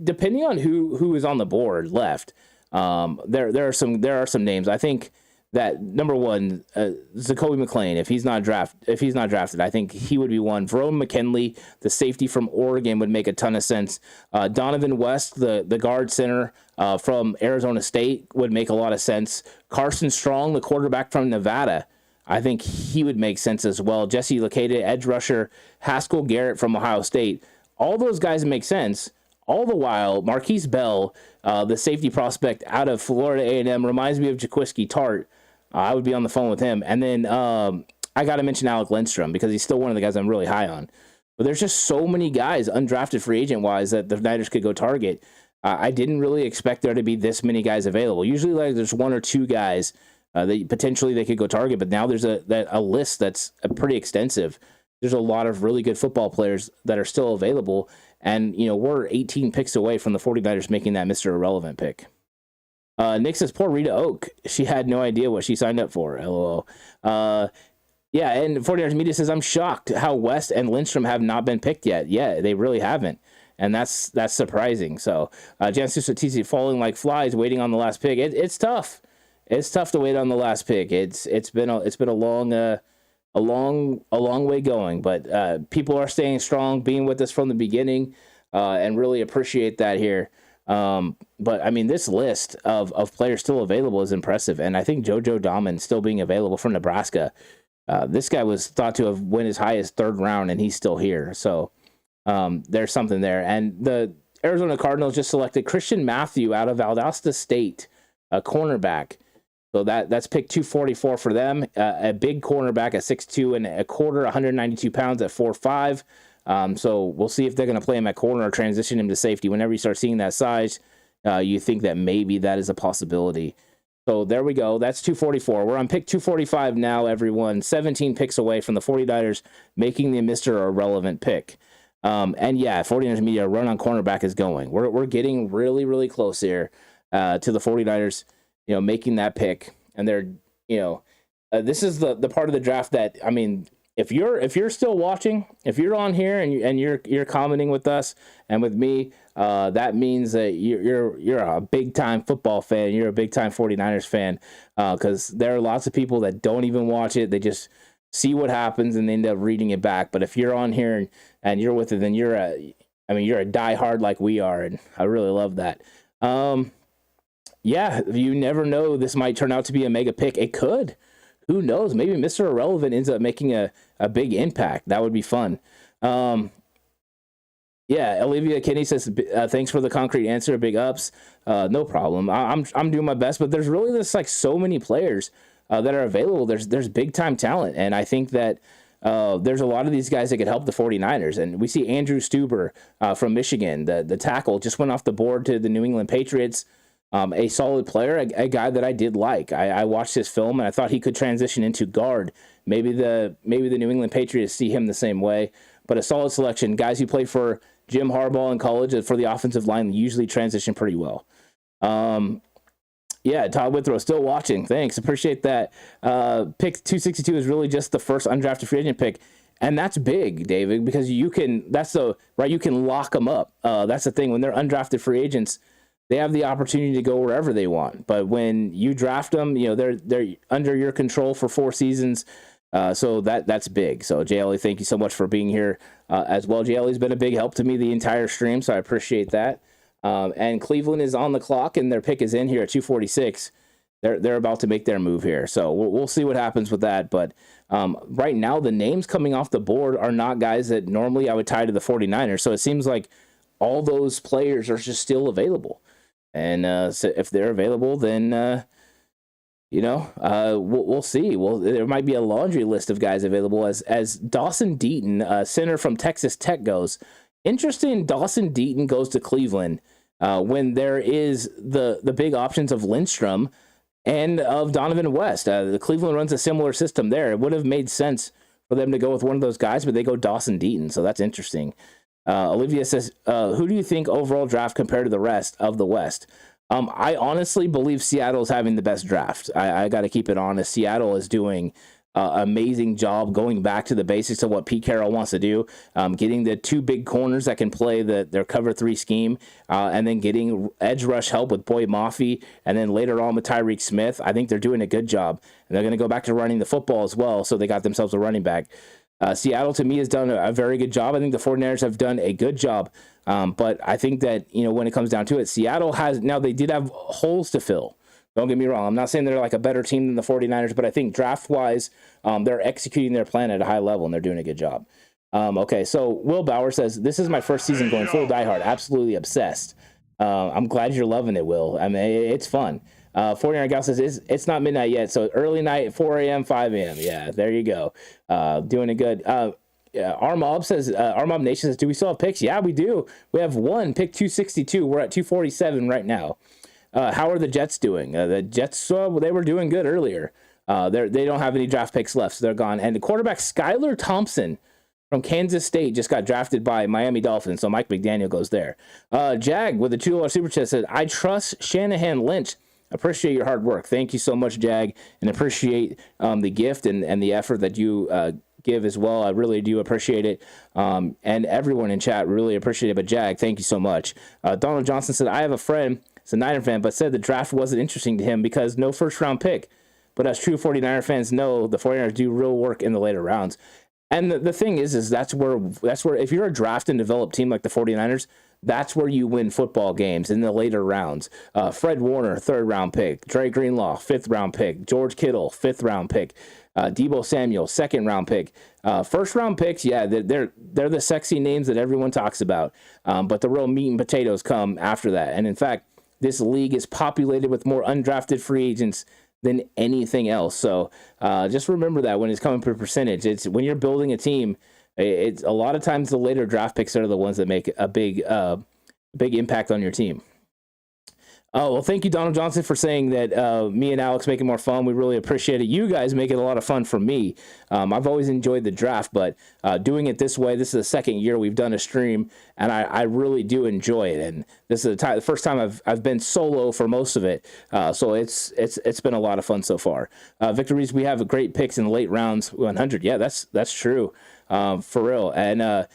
Depending on who is on the board left, there are some names. I think that number one, Zakelj McClain, if he's not drafted, I think he would be one. Verone McKinley, the safety from Oregon, would make a ton of sense. Donovan West, the guard center from Arizona State, would make a lot of sense. Carson Strong, the quarterback from Nevada, I think he would make sense as well. Jesse Luketa, edge rusher, Haskell Garrett from Ohio State. All those guys make sense. All the while, Marquise Bell, the safety prospect out of Florida A&M, reminds me of Jaquiski Tart. I would be on the phone with him. And then I got to mention Alec Lindstrom because he's still one of the guys I'm really high on. But there's just so many guys undrafted free agent-wise that the Niners could go target. I didn't really expect there to be this many guys available. Usually there's one or two guys that potentially they could go target, but now there's a list that's pretty extensive. There's a lot of really good football players that are still available. And, we're 18 picks away from the 49ers making that Mr. Irrelevant pick. Nick says, poor Rita Oak. She had no idea what she signed up for. LOL. Yeah, and 49ers Media says, I'm shocked how West and Lindstrom have not been picked yet. Yeah, they really haven't. And that's surprising. So, Jansusa TC falling like flies, waiting on the last pick. It's tough. It's tough to wait on the last pick. It's been a long way going, but people are staying strong, being with us from the beginning, and really appreciate that here. But I mean, this list of players still available is impressive, and I think JoJo Dahman still being available from Nebraska. This guy was thought to have went as high as third round, and he's still here. So there's something there. And the Arizona Cardinals just selected Christian Matthew out of Valdosta State, a cornerback. So that's pick 244 for them. A big cornerback at 6'2 and a quarter, 192 pounds at 4'5". So we'll see if they're going to play him at corner or transition him to safety. Whenever you start seeing that size, you think that maybe that is a possibility. So there we go. That's 244. We're on pick 245 now, everyone. 17 picks away from the 49ers making the Mr. Irrelevant pick. And yeah, 49ers Media run on cornerback is going. We're getting really, really close here to the 49ers, making that pick. And they're, this is the part of the draft that, I mean, if you're still watching, if you're on here and you're commenting with us and with me, that means that you're a big time football fan. You're a big time 49ers fan, because there are lots of people that don't even watch it. They just see what happens and they end up reading it back. But if you're on here and you're with it, then you're a diehard like we are, and I really love that. Yeah, you never know. This might turn out to be a mega pick. It could. Who knows? Maybe Mr. Irrelevant ends up making a big impact. That would be fun. Yeah, Olivia Kinney says, thanks for the concrete answer. Big ups. No problem. I'm doing my best, but there's really so many players that are available. There's big time talent, and I think that there's a lot of these guys that could help the 49ers. And we see Andrew Stuber from Michigan, the tackle, just went off the board to the New England Patriots. A solid player, a guy that I did like. I watched his film and I thought he could transition into guard. Maybe the New England Patriots see him the same way. But a solid selection. Guys who played for Jim Harbaugh in college for the offensive line usually transition pretty well. Yeah, Todd Withrow still watching. Thanks, appreciate that. Pick 262 is really just the first undrafted free agent pick. And that's big, David, because you can lock them up. That's the thing. When they're undrafted free agents, they have the opportunity to go wherever they want. But when you draft them, they're under your control for 4 seasons. So that's big. So JLE, thank you so much for being here as well. JLE's been a big help to me the entire stream, so I appreciate that. And Cleveland is on the clock, and their pick is in here at 246. They're about to make their move here, so we'll see what happens with that. But right now, the names coming off the board are not guys that normally I would tie to the 49ers. So it seems like all those players are just still available. And so if they're available, then we'll see. Well, there might be a laundry list of guys available as Dawson Deaton, center from Texas Tech, goes. Interesting. Dawson Deaton goes to Cleveland when there is the big options of Lindstrom and of Donovan West. The Cleveland runs a similar system there. It would have made sense for them to go with one of those guys, but they go Dawson Deaton, so that's interesting. Olivia says, who do you think overall draft compared to the rest of the West? I honestly believe Seattle is having the best draft. I got to keep it honest. Seattle is doing amazing job going back to the basics of what Pete Carroll wants to do, getting the two big corners that can play their cover three scheme, and then getting edge rush help with Boyd Mafe, and then later on with Tariq Smith. I think they're doing a good job, and they're going to go back to running the football as well, so they got themselves a running back. Seattle, to me, has done a very good job. I think the 49ers have done a good job, but I think that, when it comes down to it, Seattle they did have holes to fill. Don't get me wrong. I'm not saying they're like a better team than the 49ers, but I think draft-wise, they're executing their plan at a high level, and they're doing a good job. Okay, so Will Bauer says, this is my first season going full diehard. Absolutely obsessed. I'm glad you're loving it, Will. I mean, it's fun. 49er Gal says, it's not midnight yet, so early night, 4 a.m., 5 a.m. Yeah, there you go. Doing it good. Armob says, Armob Nation says, do we still have picks? Yeah, we do. We have one, pick 262. We're at 247 right now. How are the Jets doing? The Jets, they were doing good earlier. They don't have any draft picks left, so they're gone. And the quarterback Skylar Thompson from Kansas State just got drafted by Miami Dolphins, so Mike McDaniel goes there. Jag with the $2 super chat said, I trust Shanahan Lynch. Appreciate your hard work. Thank you so much, Jag, and appreciate the gift and the effort that you give as well. I really do appreciate it. And everyone in chat really appreciate it. But Jag, thank you so much. Donald Johnson said, I have a friend, he's a Niner fan, but said the draft wasn't interesting to him because no first round pick. But as true 49er fans know, the 49ers do real work in the later rounds. And the thing is that's where if you're a draft and develop team like the 49ers, that's where you win football games in the later rounds. Fred Warner, 3rd round pick. Dre Greenlaw, 5th round pick. George Kittle, 5th round pick. Deebo Samuel, 2nd round pick. 1st round picks, yeah, they're the sexy names that everyone talks about. But the real meat and potatoes come after that. And in fact, this league is populated with more undrafted free agents than anything else. So just remember that when it's coming per percentage. It's when you're building a team, it's a lot of times the later draft picks are the ones that make a big impact on your team. Oh, well, thank you, Donald Johnson, for saying that me and Alex make it more fun. We really appreciate it. You guys make it a lot of fun for me. I've always enjoyed the draft, but doing it this way, this is the 2nd year we've done a stream, and I really do enjoy it. And this is the first time I've been solo for most of it, so it's been a lot of fun so far. Victories, we have great picks in the late rounds, 100. Yeah, that's true, for real. And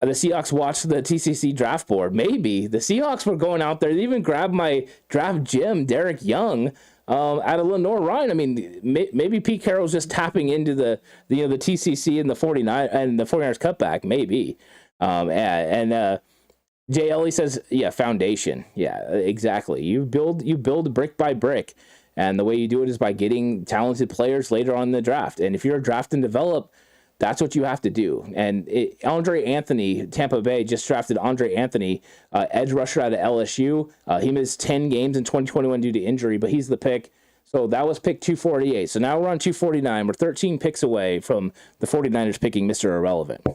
the Seahawks watched the TCC draft board. Maybe the Seahawks were going out there. They even grabbed my draft gem, Derek Young, out of Lenore Ryan. I mean, maybe Pete Carroll's just tapping into the TCC and the 49ers cutback. Maybe. And JLE says, yeah, foundation. Yeah, exactly. You build brick by brick, and the way you do it is by getting talented players later on in the draft. And if you're a draft and develop, that's what you have to do. And Andre Anthony, Tampa Bay, just drafted Andre Anthony, edge rusher out of LSU. He missed 10 games in 2021 due to injury, but he's the pick. So that was pick 248. So now we're on 249. We're 13 picks away from the 49ers picking Mr. Irrelevant.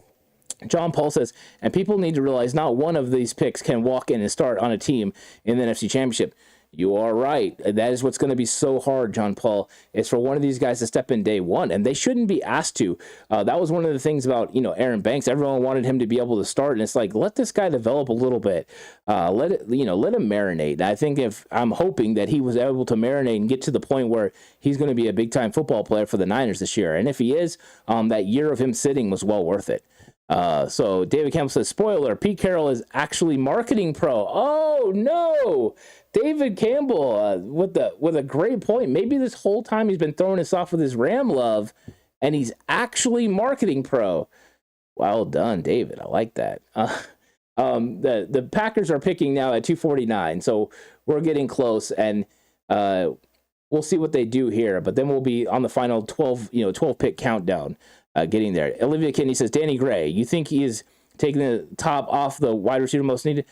John Paul says, and people need to realize not one of these picks can walk in and start on a team in the NFC Championship. You are right. That is what's going to be so hard, John Paul, is for one of these guys to step in day one, and they shouldn't be asked to. That was one of the things about, Aaron Banks. Everyone wanted him to be able to start, and it's like, let this guy develop a little bit. Let him marinate. I think I'm hoping that he was able to marinate and get to the point where he's going to be a big-time football player for the Niners this year. And if he is, that year of him sitting was well worth it. So David Campbell says, spoiler, Pete Carroll is actually marketing pro. Oh, no. David Campbell with a great point. Maybe this whole time he's been throwing us off with his Ram love, and he's actually marketing pro. Well done, David. I like that. The Packers are picking now at 249, so we're getting close, and we'll see what they do here. But then we'll be on the final 12 pick countdown, getting there. Olivia Kinney says, Danny Gray, you think he is taking the top off the wide receiver most needed?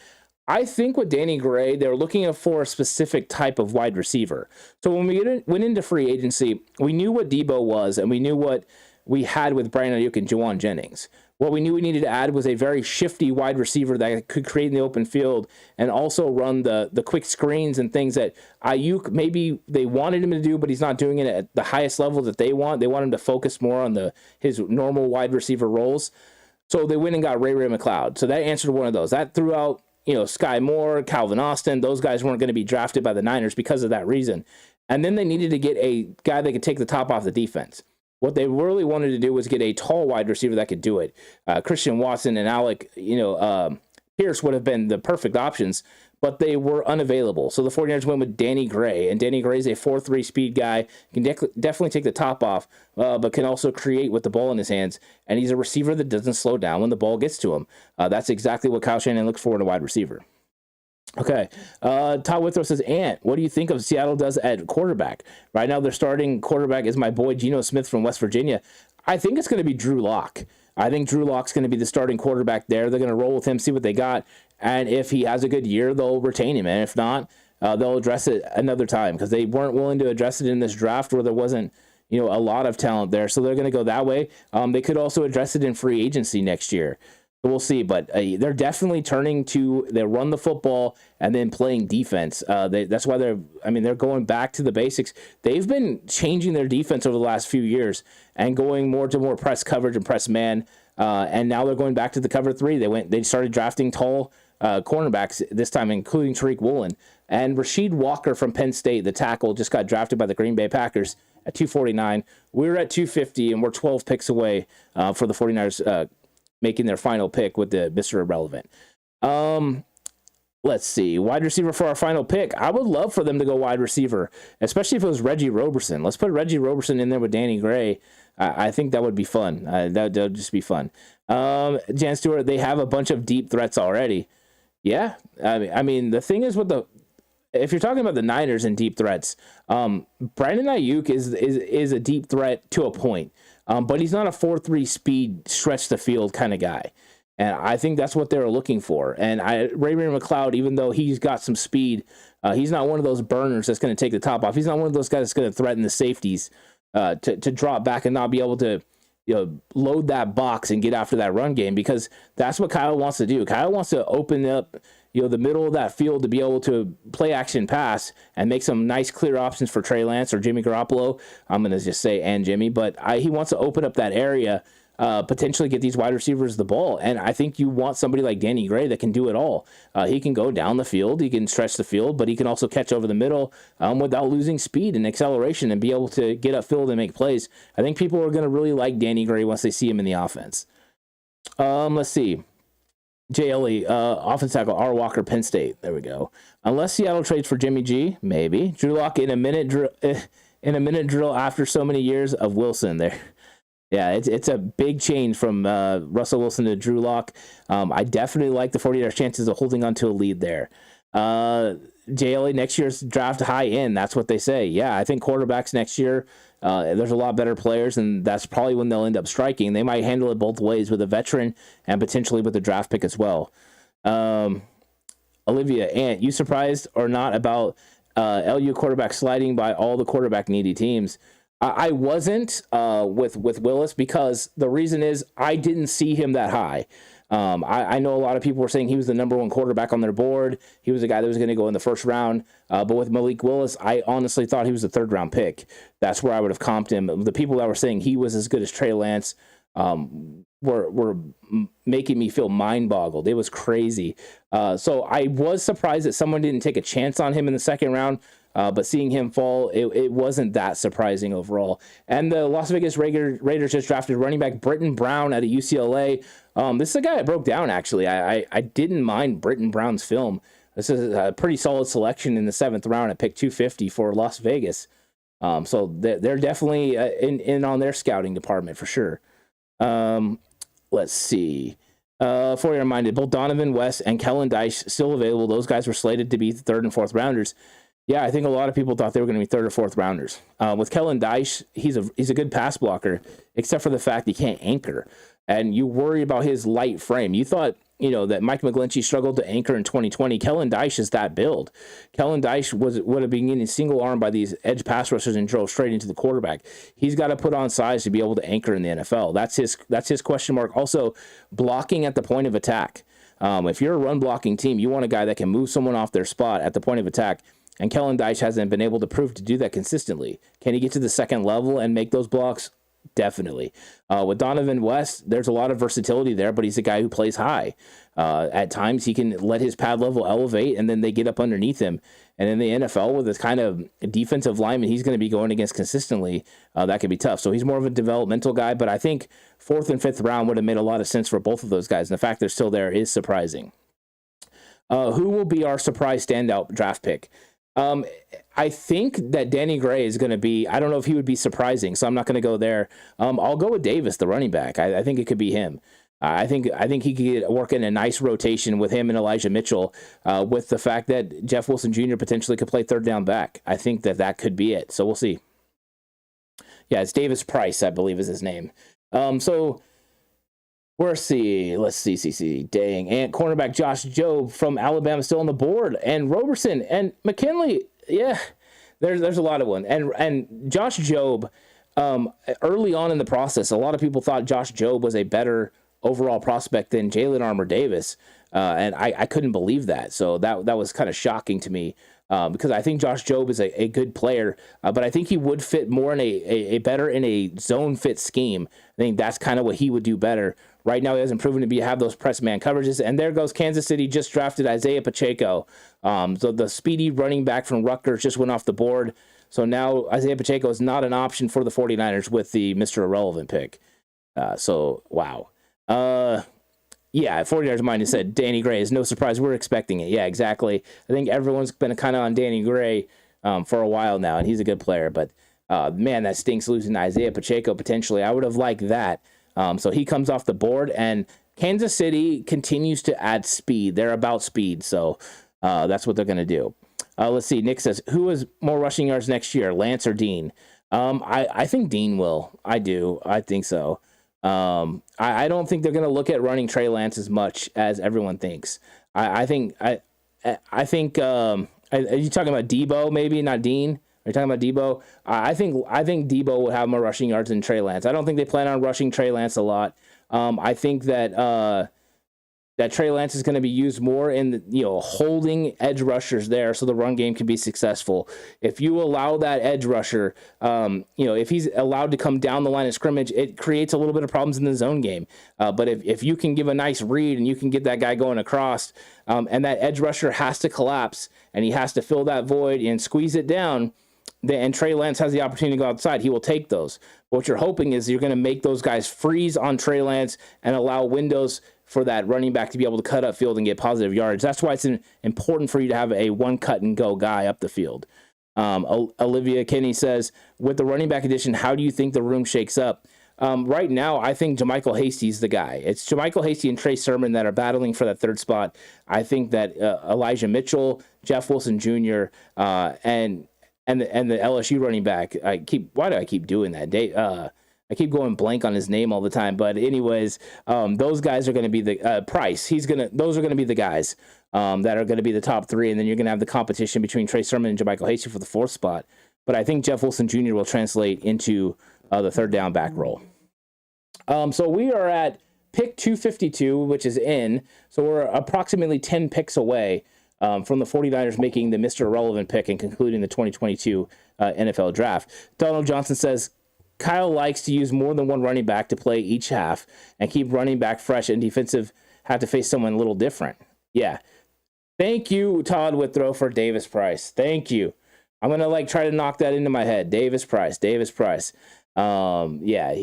I think with Danny Gray, they're looking for a specific type of wide receiver. So when we went into free agency, we knew what Debo was, and we knew what we had with Brandon Ayuk and Juwan Jennings. What we knew we needed to add was a very shifty wide receiver that could create in the open field and also run the quick screens and things that Ayuk, maybe they wanted him to do, but he's not doing it at the highest level that they want. They want him to focus more on his normal wide receiver roles. So they went and got Ray McLeod. So that answered one of those. That threw out Sky Moore, Calvin Austin. Those guys weren't going to be drafted by the Niners because of that reason. And then they needed to get a guy that could take the top off the defense. What they really wanted to do was get a tall wide receiver that could do it. Christian Watson and Alec, Pierce would have been the perfect options, but they were unavailable. So the 49ers went with Danny Gray, and Danny Gray is a 4.3 speed guy, can definitely take the top off, but can also create with the ball in his hands. And he's a receiver that doesn't slow down when the ball gets to him. That's exactly what Kyle Shanahan looks for in a wide receiver. Okay. Todd Withrow says, Ant, what do you think of Seattle does at quarterback? Right now, their starting quarterback is my boy Geno Smith from West Virginia. I think it's going to be Drew Lock. I think Drew Lock's going to be the starting quarterback there. They're going to roll with him, see what they got. And if he has a good year, they'll retain him. And if not, they'll address it another time because they weren't willing to address it in this draft where there wasn't, a lot of talent there. So they're going to go that way. They could also address it in free agency next year. We'll see, but they're definitely turning to they run the football and then playing defense. That's why they're going back to the basics. They've been changing their defense over the last few years and going more to more press coverage and press man. And now they're going back to the cover three. They started drafting tall cornerbacks this time, including Tariq Woolen and Rasheed Walker from Penn State. The tackle just got drafted by the Green Bay Packers at 249. We're at 250, and we're 12 picks away for the 49ers. Making their final pick with the Mr. Irrelevant. Let's see. Wide receiver for our final pick. I would love for them to go wide receiver, especially if it was Reggie Roberson. Let's put Reggie Roberson in there with Danny Gray. I think that would be fun. That would just be fun. Jan Stewart, they have a bunch of deep threats already. Yeah. I mean, the thing is if you're talking about the Niners and deep threats, Brandon Ayuk is a deep threat to a point. But he's not a 4.3 speed stretch the field kind of guy. And I think that's what they're looking for. And Ray McLeod, even though he's got some speed, he's not one of those burners that's going to take the top off. He's not one of those guys that's going to threaten the safeties to drop back and not be able to load that box and get after that run game, because that's what Kyle wants to do. Kyle wants to open up the middle of that field to be able to play action pass and make some nice clear options for Trey Lance or Jimmy Garoppolo. I'm going to just say and Jimmy, but he wants to open up that area, potentially get these wide receivers the ball. And I think you want somebody like Danny Gray that can do it all. He can go down the field, he can stretch the field, but he can also catch over the middle without losing speed and acceleration and be able to get upfield and make plays. I think people are going to really like Danny Gray once they see him in the offense. Let's see. JLE, offense tackle, R. Walker, Penn State. There we go. Unless Seattle trades for Jimmy G, maybe. Drew Lock in a minute drill after so many years of Wilson there. Yeah, it's a big change from Russell Wilson to Drew Lock. I definitely like the 49ers' chances of holding on to a lead there. JLE, next year's draft high end. That's what they say. Yeah, I think quarterbacks next year, there's a lot better players, and that's probably when they'll end up striking. They might handle it both ways with a veteran and potentially with a draft pick as well. Olivia, Ant, you surprised or not about LU quarterback sliding by all the quarterback needy teams? I wasn't with Willis, because the reason is I didn't see him that high. I know a lot of people were saying he was the number one quarterback on their board. He was a guy that was going to go in the first round. But with Malik Willis, I honestly thought he was a third-round pick. That's where I would have comped him. The people that were saying he was as good as Trey Lance were making me feel mind-boggled. It was crazy. So I was surprised that someone didn't take a chance on him in the second round. But seeing him fall, it wasn't that surprising overall. And the Las Vegas Raiders just drafted running back Britton Brown out of UCLA. This is a guy I broke down, actually. I didn't mind Britton Brown's film. This is a pretty solid selection in the 7th round at pick 250 for Las Vegas. So they're definitely in on their scouting department for sure. Let's see. For your reminded, both Donovan West and Kellen Dyche still available. Those guys were slated to be third and fourth rounders. Yeah, I think a lot of people thought they were going to be third or fourth rounders. With Kellen Dyche, he's a good pass blocker, except for the fact he can't anchor. And you worry about his light frame. You thought, that Mike McGlinchey struggled to anchor in 2020. Kellen Dyche is that build. Kellen Dyche would have been getting single arm by these edge pass rushers and drove straight into the quarterback. He's got to put on size to be able to anchor in the NFL. That's his question mark. Also, blocking at the point of attack. If you're a run blocking team, you want a guy that can move someone off their spot at the point of attack. And Kellen Dyche hasn't been able to prove to do that consistently. Can he get to the second level and make those blocks? Definitely. With Donovan West, there's a lot of versatility there, but he's a guy who plays high. At times, he can let his pad level elevate, and then they get up underneath him. And in the NFL, with this kind of defensive lineman he's going to be going against consistently, that could be tough. So he's more of a developmental guy, but I think fourth and fifth round would have made a lot of sense for both of those guys. And the fact they're still there is surprising. Who will be our surprise standout draft pick? I think that Danny Gray is going to be, I don't know if he would be surprising, so I'm not going to go there. I'll go with Davis, the running back. I think it could be him. I think he could work in a nice rotation with him and Elijah Mitchell, with the fact that Jeff Wilson Jr. potentially could play third down back. I think that could be it. So we'll see. Yeah, it's Davis Price, I believe is his name. So let's see. Dang. And cornerback Josh Jobe from Alabama still on the board. And Roberson and McKinley. Yeah, there's a lot of one. And Josh Jobe, early on in the process, a lot of people thought Josh Jobe was a better overall prospect than Jalen Armour Davis. And I couldn't believe that. So that was kind of shocking to me. Because I think Josh Jobe is a good player, but I think he would fit more in a better in a zone fit scheme. I think that's kind of what he would do better. Right now, he hasn't proven to have those press man coverages. And there goes Kansas City, just drafted Isaiah Pacheco. So the speedy running back from Rutgers just went off the board. So now Isaiah Pacheco is not an option for the 49ers with the Mr. Irrelevant pick. So, wow. Yeah, 49ers mind has said Danny Gray is no surprise. We're expecting it. Yeah, exactly. I think everyone's been kind of on Danny Gray for a while now, and he's a good player. But, man, that stinks losing Isaiah Pacheco potentially. I would have liked that. So he comes off the board, and Kansas City continues to add speed. They're about speed, so that's what they're going to do. Let's see. Nick says, who has more rushing yards next year, Lance or Dean? I think Dean will. I do. I think so. I don't think they're going to look at running Trey Lance as much as everyone thinks. I think. Are you talking about Debo? Maybe not Dean. Are you talking about Debo? I think Debo would have more rushing yards than Trey Lance. I don't think they plan on rushing Trey Lance a lot. I think that Trey Lance is going to be used more in holding edge rushers there, so the run game can be successful. If you allow that edge rusher, if he's allowed to come down the line of scrimmage, it creates a little bit of problems in the zone game. But if you can give a nice read and you can get that guy going across, and that edge rusher has to collapse and he has to fill that void and squeeze it down, and Trey Lance has the opportunity to go outside, he will take those. What you're hoping is you're going to make those guys freeze on Trey Lance and allow windows for that running back to be able to cut up field and get positive yards. That's why it's important for you to have a one cut and go guy up the field. Olivia Kinney says, with the running back addition, how do you think the room shakes up? Right now, I think JaMycal Hasty's the guy. It's JaMycal Hasty and Trey Sermon that are battling for that third spot. I think that Elijah Mitchell, Jeff Wilson Jr., and the LSU running back. Why do I keep doing that? I keep going blank on his name all the time. But anyways, those guys are going to be the Price. Those are going to be the guys that are going to be the top three, and then you're going to have the competition between Trey Sermon and JaMycal Hasty for the fourth spot. But I think Jeff Wilson Jr. will translate into the third down back role. So we are at pick 252, which is in. So we're approximately 10 picks away from the 49ers making the Mr. Irrelevant pick and concluding the 2022 NFL draft. Donald Johnson says, Kyle likes to use more than one running back to play each half and keep running back fresh, and defensive have to face someone a little different. Yeah. Thank you, Todd Withrow, for Davis Price. Thank you. I'm going to try to knock that into my head. Davis Price. Yeah.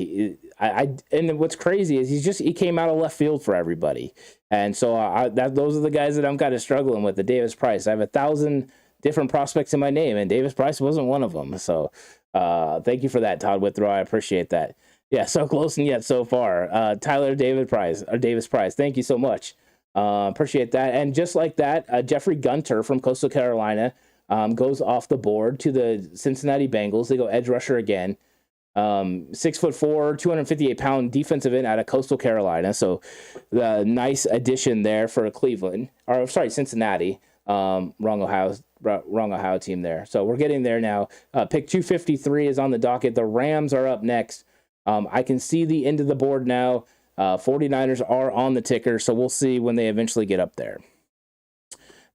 And what's crazy is he came out of left field for everybody. And so those are the guys that I'm kind of struggling with, the Davis Price. I have 1,000 different prospects in my name, and Davis Price wasn't one of them. So Thank you for that, Todd Withrow. I appreciate that. Yeah, so close and yet so far. Tyler Davis Prize. Thank you so much. Appreciate that. And just like that, Jeffrey Gunter from Coastal Carolina goes off the board to the Cincinnati Bengals. They go edge rusher again. 6'4", 258-pound defensive end out of Coastal Carolina. So the nice addition there for Cincinnati. Wrong Ohio team there. So we're getting there now. Pick 253 is on the docket. The Rams are up next. I can see the end of the board now. 49ers are on the ticker, so we'll see when they eventually get up there.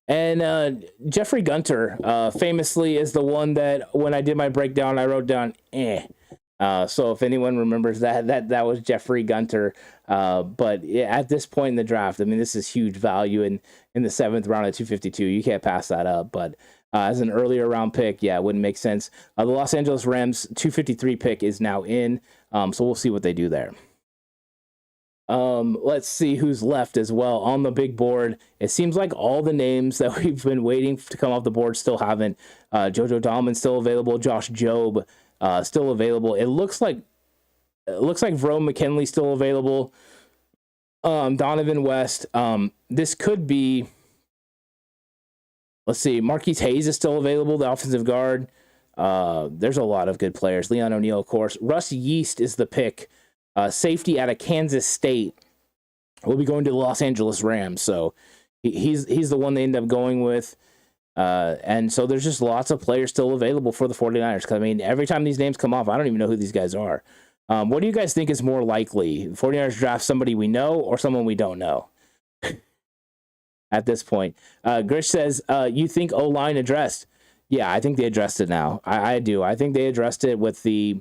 And Jeffrey Gunter famously is the one that when I did my breakdown, I wrote down, so if anyone remembers that was Jeffrey Gunter. But at this point in the draft, I mean, this is huge value in the 7th round at 252. You can't pass that up. But as an earlier round pick, it wouldn't make sense. The Los Angeles Rams 253 pick is now in. So we'll see what they do there. Let's see who's left as well on the big board. It seems like all the names that we've been waiting to come off the board still haven't. Jojo Dahlman still available. Josh Jobe still available. It looks like Verone McKinley still available. Donovan West. This could be. Let's see. Marquise Hayes is still available. The offensive guard. There's a lot of good players. Leon O'Neal, of course. Russ Yeast is the pick. Safety out of Kansas State will be going to the Los Angeles Rams. So he's the one they end up going with. And so there's just lots of players still available for the 49ers. Because, I mean, every time these names come off, I don't even know who these guys are. What do you guys think is more likely? The 49ers draft somebody we know or someone we don't know? At this point. Grish says, you think O-line addressed? Yeah, I think they addressed it now. I do. I think they addressed it with the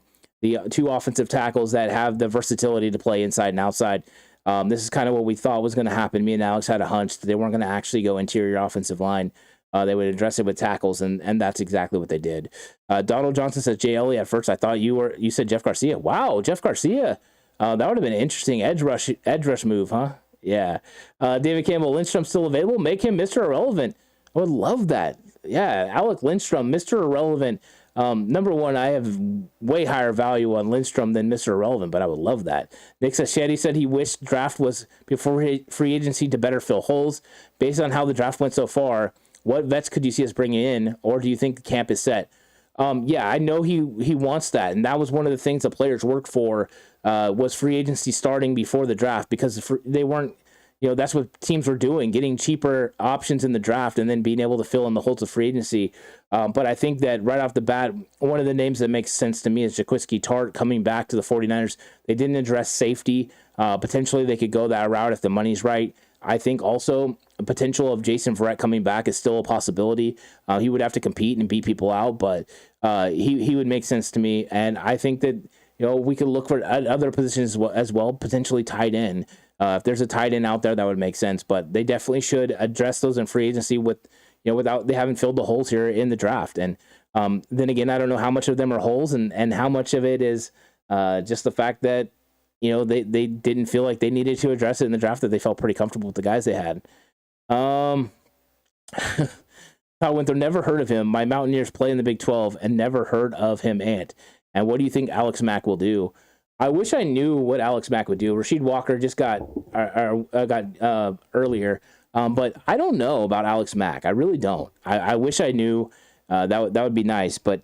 two offensive tackles that have the versatility to play inside and outside. This is kind of what we thought was going to happen. Me and Alex had a hunch that they weren't going to actually go interior offensive line. They would address it with tackles, and that's exactly what they did. Donald Johnson says, Jay Elliott, at first I thought you said Jeff Garcia. Wow, Jeff Garcia. That would have been an interesting edge rush move, huh? Yeah. David Campbell, Lindstrom still available? Make him Mr. Irrelevant. I would love that. Yeah, Alec Lindstrom, Mr. Irrelevant. Number one, I have way higher value on Lindstrom than Mr. Irrelevant, but I would love that. Nick Zakelj said he wished draft was before free agency to better fill holes. Based on how the draft went so far, what vets could you see us bringing in, or do you think the camp is set? Yeah, I know he wants that, and that was one of the things the players worked for was free agency starting before the draft because they weren't. That's what teams were doing, getting cheaper options in the draft and then being able to fill in the holes of free agency. But I think that right off the bat, one of the names that makes sense to me is Jaquiski Tartt coming back to the 49ers. They didn't address safety. Potentially they could go that route if the money's right. I think also the potential of Jason Verrett coming back is still a possibility. He would have to compete and beat people out, but he would make sense to me. And I think that we could look for other positions as well, potentially tight end. If there's a tight end out there, that would make sense. But they definitely should address those in free agency without they haven't filled the holes here in the draft. And then again, I don't know how much of them are holes and how much of it is just the fact that they didn't feel like they needed to address it in the draft, that they felt pretty comfortable with the guys they had. Todd Winther, never heard of him. My Mountaineers play in the Big 12 and never heard of him, Ant. And what do you think Alex Mack will do? I wish I knew what Alex Mack would do. Rasheed Walker just got earlier, but I don't know about Alex Mack. I really don't. I wish I knew. That would be nice, but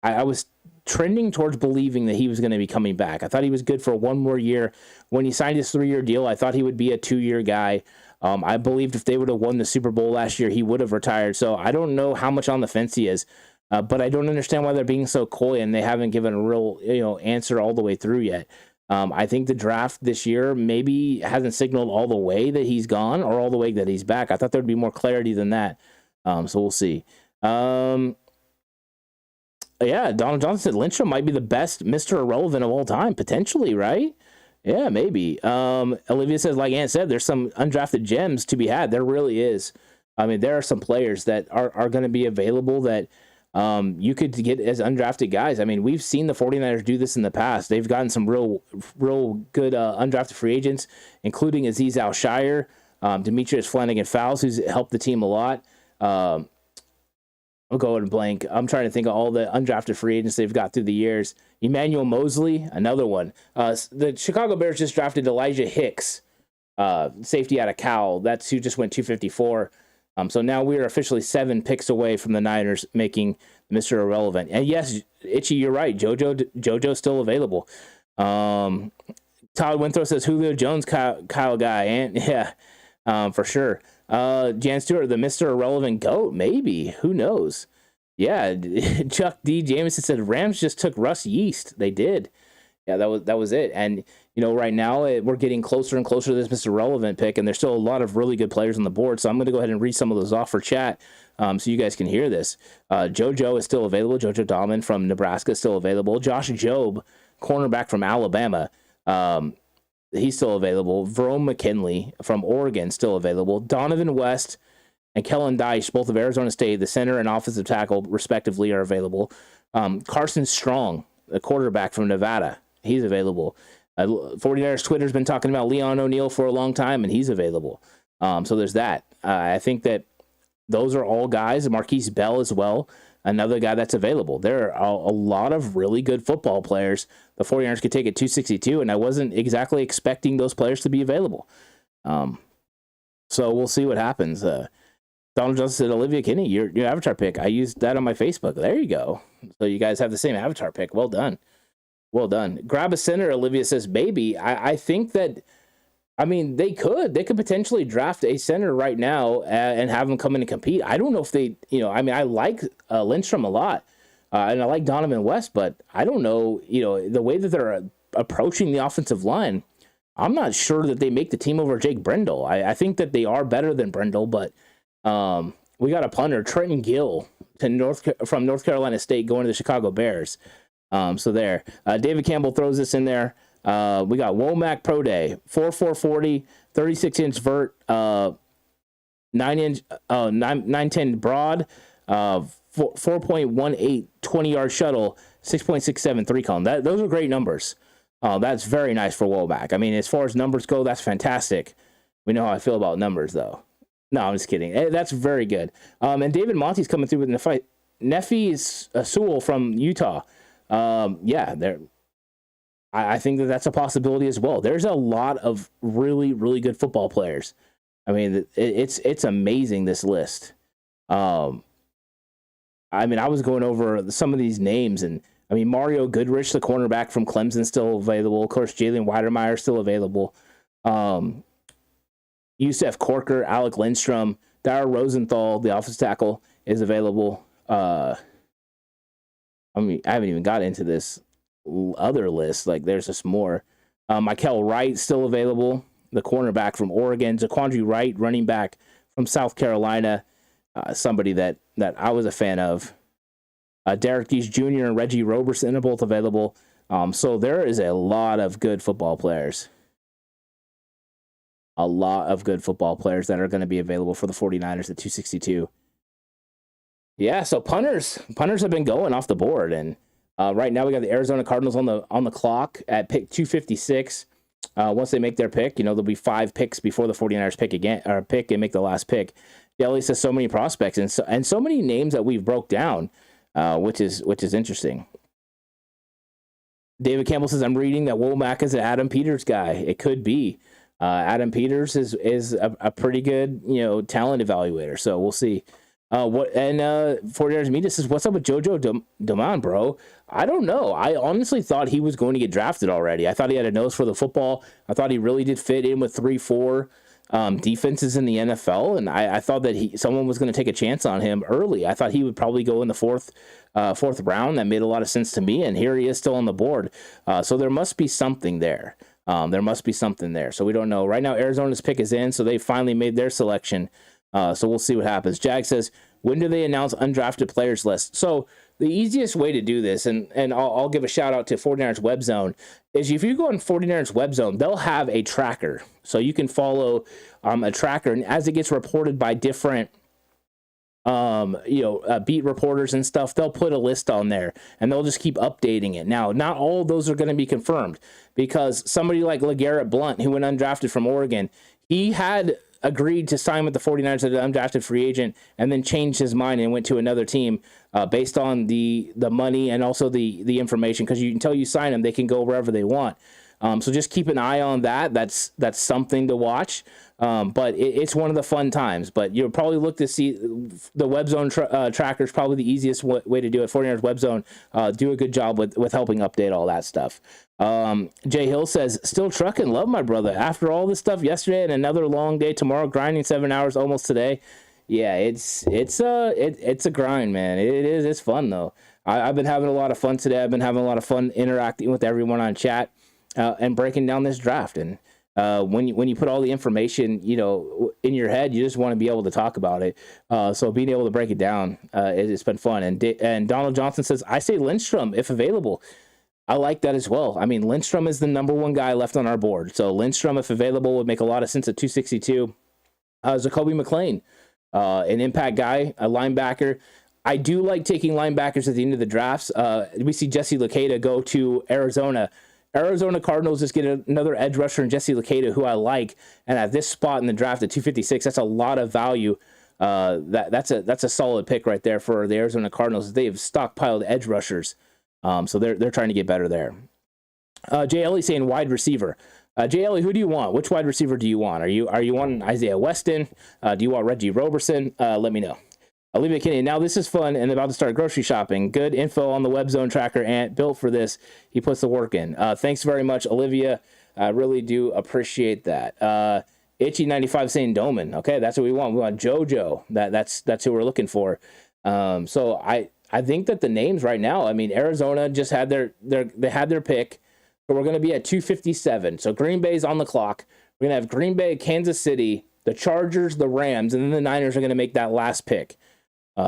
I was trending towards believing that he was going to be coming back. I thought he was good for one more year. When he signed his 3-year deal, I thought he would be a 2-year guy. I believed if they would have won the Super Bowl last year, he would have retired. So I don't know how much on the fence he is. But I don't understand why they're being so coy and they haven't given a real answer all the way through yet. I think the draft this year maybe hasn't signaled all the way that he's gone or all the way that he's back. I thought there'd be more clarity than that. So we'll see. Yeah, Donald Johnson said Lindstrom might be the best Mr. Irrelevant of all time, potentially, right? Yeah, maybe. Olivia says, like Ant said, there's some undrafted gems to be had. There really is. I mean, there are some players that are going to be available that you could get as undrafted guys. I mean, we've seen the 49ers do this in the past. They've gotten some real good undrafted free agents, including Azeez Al-Shire, Demetrius Flanagan-Fowles, who's helped the team a lot. I'm going blank. I'm trying to think of all the undrafted free agents they've got through the years. Emmanuel Mosley, another one. The Chicago Bears just drafted Elijah Hicks, safety out of Cal. That's who just went 254. So now we are officially 7 picks away from the Niners making Mr. Irrelevant. And yes, Itchy, you're right. JoJo's still available. Todd Winthrop says Julio Jones, Kyle guy, and yeah, for sure. Jan Stewart, the Mr. Irrelevant GOAT, maybe. Who knows? Yeah, Chuck D. Jameson said Rams just took Russ Yeast. They did. Yeah, that was it. And right now we're getting closer and closer to this Mr. Relevant pick, and there's still a lot of really good players on the board. So I'm going to go ahead and read some of those off for chat, so you guys can hear this. JoJo is still available. JoJo Dahlman from Nebraska is still available. Josh Jobe, cornerback from Alabama, he's still available. Verone McKinley from Oregon still available. Donovan West and Kellen Dyche, both of Arizona State, the center and offensive tackle respectively, are available. Carson Strong, the quarterback from Nevada, he's available. 49ers Twitter's been talking about Leon O'Neal for a long time, and he's available. So there's that. I think that those are all guys. Marquise Bell as well, another guy that's available. There are a lot of really good football players the 49ers could take at 262, and I wasn't exactly expecting those players to be available. So we'll see what happens. Donald Johnson said, Olivia Kinney, your avatar pick. I used that on my Facebook. There you go. So you guys have the same avatar pick. Well done. Well done. Grab a center, Olivia says, baby. I think that, they could potentially draft a center right now and have them come in and compete. I don't know if they, I like Lindstrom a lot, and I like Donovan West, but I don't know, the way that they're approaching the offensive line, I'm not sure that they make the team over Jake Brendel. I think that they are better than Brendel, but we got a punter, Trenton Gill, from North Carolina State, going to the Chicago Bears. So there. David Campbell throws this in there. We got Womack Pro Day, 4.40, 36-inch vert, 910 broad, 4.18 20-yard shuttle, 6.67 3-cone. Those are great numbers. That's very nice for Womack. As far as numbers go, that's fantastic. We know how I feel about numbers, though. No, I'm just kidding. That's very good. And David Monty's coming through with Nefi Sewell from Utah. I think that's a possibility as well. There's a lot of really, really good football players. It's amazing, this list. I was going over some of these names, and Mario Goodrich, the cornerback from Clemson, still available. Of course, Jalen Weidermeyer still available. Yusef Corker, Alec Lindstrom, Dara Rosenthal, the offensive tackle, is available. I haven't even got into this other list. There's just more. Michael Wright still available, the cornerback from Oregon. Jaquandre Wright, running back from South Carolina, somebody that I was a fan of. Derek Dees Jr. and Reggie Roberson are both available. So there is a lot of good football players. A lot of good football players that are going to be available for the 49ers at 262. Yeah, so punters have been going off the board, and right now we got the Arizona Cardinals on the clock at pick 256. Once they make their pick, there'll be 5 picks before the 49ers pick and make the last pick. Daly says so many prospects and so many names that we've broke down, which is interesting. David Campbell says, I'm reading that Womack is an Adam Peters guy. It could be. Adam Peters is a pretty good, talent evaluator. So we'll see. 49ers Media says, what's up with JoJo Damon, bro? I don't know. I honestly thought he was going to get drafted already. I thought he had a nose for the football. I thought he really did fit in with 3-4 defenses in the NFL, and I thought that someone was going to take a chance on him early. I thought he would probably go in the fourth round. That made a lot of sense to me, and here he is still on the board. So there must be something there. So we don't know. Right now, Arizona's pick is in, so they finally made their selection. So we'll see what happens. Jag says, when do they announce undrafted players list? So the easiest way to do this, and I'll give a shout out to 49ers Web Zone, is if you go on 49ers Web Zone, they'll have a tracker. So you can follow a tracker, and as it gets reported by different beat reporters and stuff, they'll put a list on there and they'll just keep updating it. Now, not all of those are going to be confirmed, because somebody like LeGarrette Blount, who went undrafted from Oregon, he had agreed to sign with the 49ers as an undrafted free agent and then changed his mind and went to another team based on the money and also the information, because until you sign them, they can go wherever they want. So just keep an eye on that. That's something to watch. But it's one of the fun times. But you'll probably look to see the web zone tracker is probably the easiest way to do it. 49ers web zone do a good job with helping update all that stuff. Jay Hill says, still trucking, love my brother. After all this stuff yesterday and another long day tomorrow, grinding 7 hours almost today. Yeah, it's a grind, man. It is. It's fun though. I've been having a lot of fun today. I've been having a lot of fun interacting with everyone on chat and breaking down this draft. And when you put all the information, in your head, you just want to be able to talk about it. So being able to break it down, it's been fun. And Donald Johnson says, I say Lindstrom if available. I like that as well. I mean, Lindstrom is the number one guy left on our board. So Lindstrom, if available, would make a lot of sense at 262. Zakoby McClain, an impact guy, a linebacker. I do like taking linebackers at the end of the drafts. We see Jesse Luketa go to Arizona. Arizona Cardinals just get another edge rusher in Jesse Luketa, who I like. And at this spot in the draft at 256, that's a lot of value. That's a solid pick right there for the Arizona Cardinals. They have stockpiled edge rushers. So they're trying to get better there. Jay Ellie saying wide receiver. Jay Ellie, who do you want? Which wide receiver do you want? Are you wanting Isaiah Weston? Do you want Reggie Roberson? Let me know. Olivia Kinney. Now this is fun and about to start grocery shopping. Good info on the web zone tracker and built for this. He puts the work in. Thanks very much, Olivia. I really do appreciate that. Itchy95 saying Doman. Okay, that's what we want. We want JoJo. That's who we're looking for. So I think that the names right now, I mean, Arizona just had their pick. So we're going to be at 257. So Green Bay's on the clock. We're going to have Green Bay, Kansas City, the Chargers, the Rams, and then the Niners are going to make that last pick.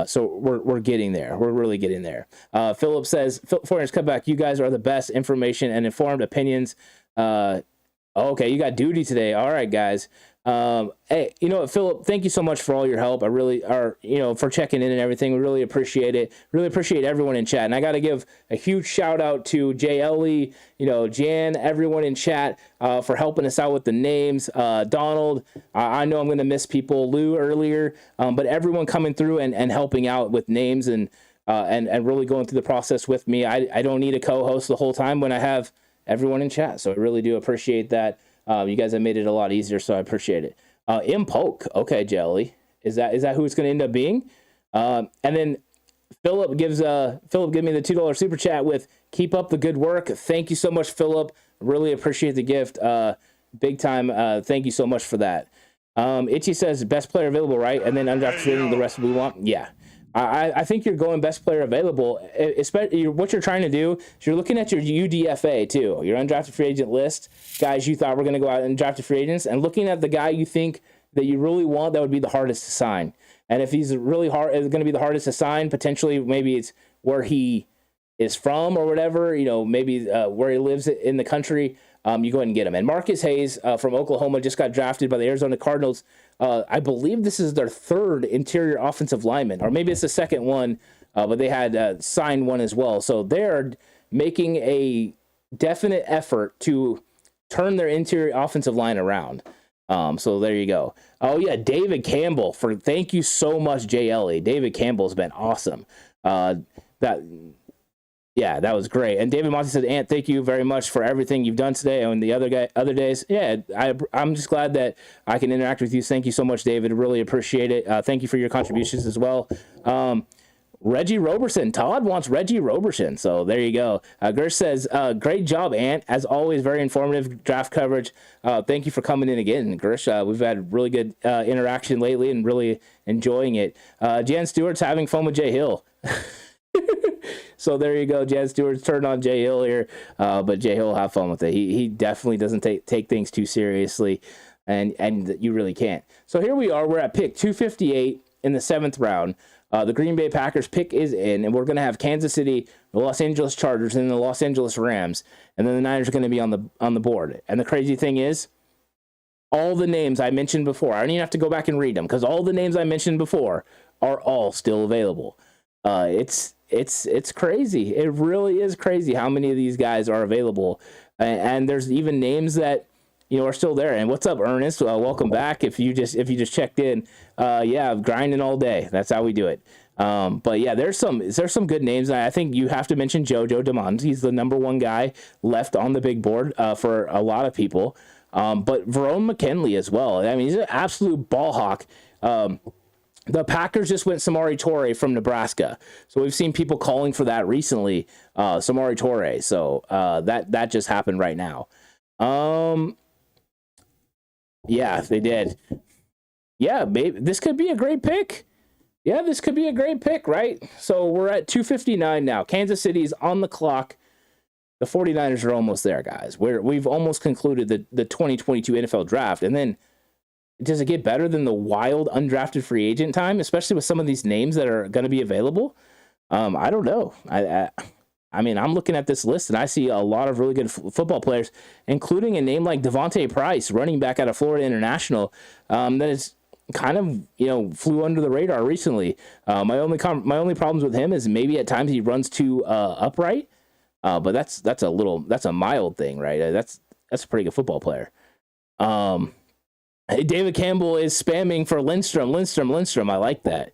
So we're getting there. We're really getting there. Philip says, 49ers Cutback, you guys are the best information and informed opinions. Okay, you got duty today. All right, guys. Hey, you know what, Philip, thank you so much for all your help. I really are, for checking in and everything. We really appreciate it. Really appreciate everyone in chat. And I got to give a huge shout out to Jay Ellie, Jan, everyone in chat for helping us out with the names. Donald, I know I'm going to miss people. Lou earlier, but everyone coming through and helping out with names and really going through the process with me. I don't need a co-host the whole time when I have everyone in chat. So I really do appreciate that. You guys have made it a lot easier, so I appreciate it. Impoke, okay, Jelly, is that who it's going to end up being? And then Philip give me the $2 super chat with keep up the good work. Thank you so much, Philip. Really appreciate the gift, big time. Thank you so much for that. Itchy says best player available, right? And then undrafted, the rest we want. Yeah. I think you're going best player available. Especially what you're trying to do is you're looking at your UDFA too, your undrafted free agent list, guys you thought were going to go out and draft free agents, and looking at the guy you think that you really want that would be the hardest to sign. And if he's really hard, is going to be the hardest to sign, potentially maybe it's where he is from or whatever. Maybe where he lives in the country. You go ahead and get him. And Marcus Hayes from Oklahoma just got drafted by the Arizona Cardinals. I believe this is their third interior offensive lineman, or maybe it's the second one, but they had signed one as well. So they're making a definite effort to turn their interior offensive line around. So there you go. Oh yeah, David Campbell. Thank you so much, JLE. David Campbell's been awesome. That was great. And David Monty said, Ant, thank you very much for everything you've done today and the other days. Yeah, I'm just glad that I can interact with you. Thank you so much, David. Really appreciate it. Thank you for your contributions as well. Reggie Roberson. Todd wants Reggie Roberson. So there you go. Gersh says, great job, Ant. As always, very informative draft coverage. Thank you for coming in again, Gersh. We've had really good interaction lately and really enjoying it. Jan Stewart's having fun with Jay Hill. So there you go. Jan Stewart's turned on Jay Hill here, but Jay Hill will have fun with it. He definitely doesn't take things too seriously, and you really can't. So here we are. We're at pick 258 in the 7th round. The Green Bay Packers pick is in, and we're going to have Kansas City, the Los Angeles Chargers, and the Los Angeles Rams, and then the Niners are going to be on the board. And the crazy thing is, all the names I mentioned before, I don't even have to go back and read them, because all the names I mentioned before are all still available. It's crazy. It really is crazy how many of these guys are available. And there's even names that are still there. And what's up, Ernest? Welcome back. If you just checked in, grinding all day. That's how we do it. But yeah, there's some good names. I think you have to mention JoJo DeMond. He's the number one guy left on the big board for a lot of people. But Verone McKinley as well. I mean, he's an absolute ball hawk. The Packers just went Samori Toure from Nebraska. So we've seen people calling for that recently, Samori Toure. So that just happened right now. Yeah, they did. Yeah, maybe this could be a great pick. Yeah, this could be a great pick, right? So we're at 2:59 now. Kansas City's on the clock. The 49ers are almost there, guys. We've almost concluded the 2022 NFL draft. And then does it get better than the wild undrafted free agent time, especially with some of these names that are going to be available? I don't know. I mean, I'm looking at this list and I see a lot of really good football players, including a name like Devontae Price, running back out of Florida International, that is kind of, flew under the radar recently. My only problems with him is maybe at times he runs too upright, but that's a mild thing, right? That's a pretty good football player. David Campbell is spamming for Lindstrom. I like that.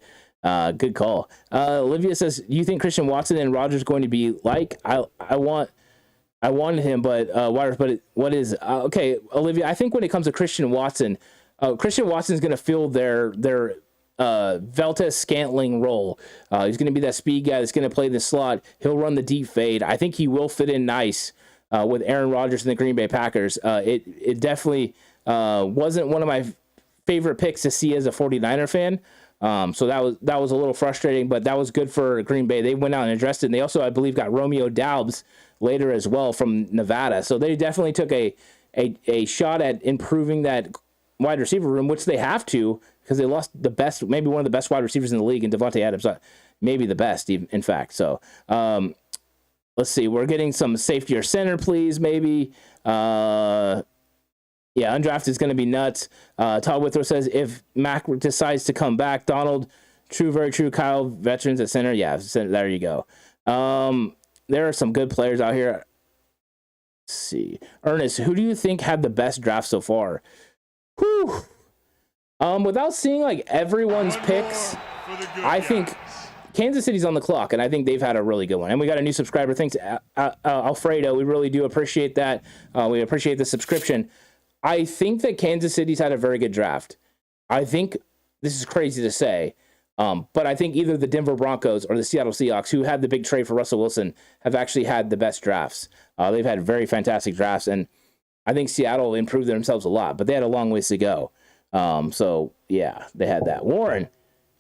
Good call. Olivia says, do you think Christian Watson and Rodgers going to be like? I wanted him, but what is okay, Olivia? I think when it comes to Christian Watson is going to fill their Valdez Scantling role. He's going to be that speed guy that's going to play the slot. He'll run the deep fade. I think he will fit in nice with Aaron Rodgers and the Green Bay Packers. It definitely wasn't one of my favorite picks to see as a 49er fan. So that was a little frustrating, but that was good for Green Bay. They went out and addressed it. And they also, I believe, got Romeo Doubs later as well from Nevada. So they definitely took a shot at improving that wide receiver room, which they have to, because they lost the best, maybe one of the best wide receivers in the league, and Devontae Adams, maybe the best, in fact. So let's see. We're getting some safety or center, please, maybe. Yeah, undrafted is going to be nuts. Todd Withrow says, if Mac decides to come back, Donald, true, very true. Kyle, veterans at center. Yeah, there you go. There are some good players out here. Let's see. Ernest, who do you think had the best draft so far? Whew. Without seeing like everyone's picks, I think Kansas City's on the clock, and I think they've had a really good one. And we got a new subscriber. Thanks, Alfredo. We really do appreciate that. We appreciate the subscription. I think that Kansas City's had a very good draft. I think this is crazy to say, but I think either the Denver Broncos or the Seattle Seahawks, who had the big trade for Russell Wilson, have actually had the best drafts. They've had very fantastic drafts, and I think Seattle improved themselves a lot, but they had a long ways to go. So, yeah, they had that. Warren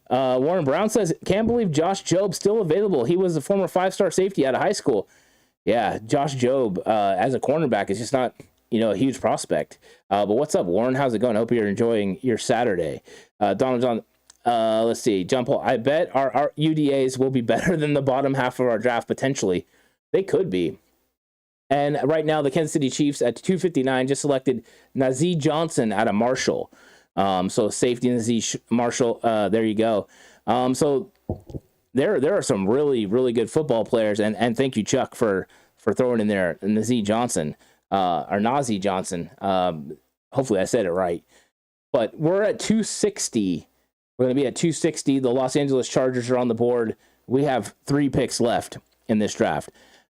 Brown says, can't believe Josh Jobe's still available. He was a former 5-star safety out of high school. Yeah, Josh Jobe as a cornerback is just not, a huge prospect. But what's up, Warren? How's it going? I hope you're enjoying your Saturday. Donald John, let's see. John Paul, I bet our UDAs will be better than the bottom half of our draft, potentially. They could be. And right now, the Kansas City Chiefs at 2:59 just selected Nazeeh Johnson out of Marshall. So safety Nazeeh Marshall. There you go. So there are some really, really good football players. And thank you, Chuck, for throwing in there Nazeeh Johnson. Or Nazeeh Johnson. Hopefully I said it right. But we're at 260. We're going to be at 260. The Los Angeles Chargers are on the board. We have 3 picks left in this draft.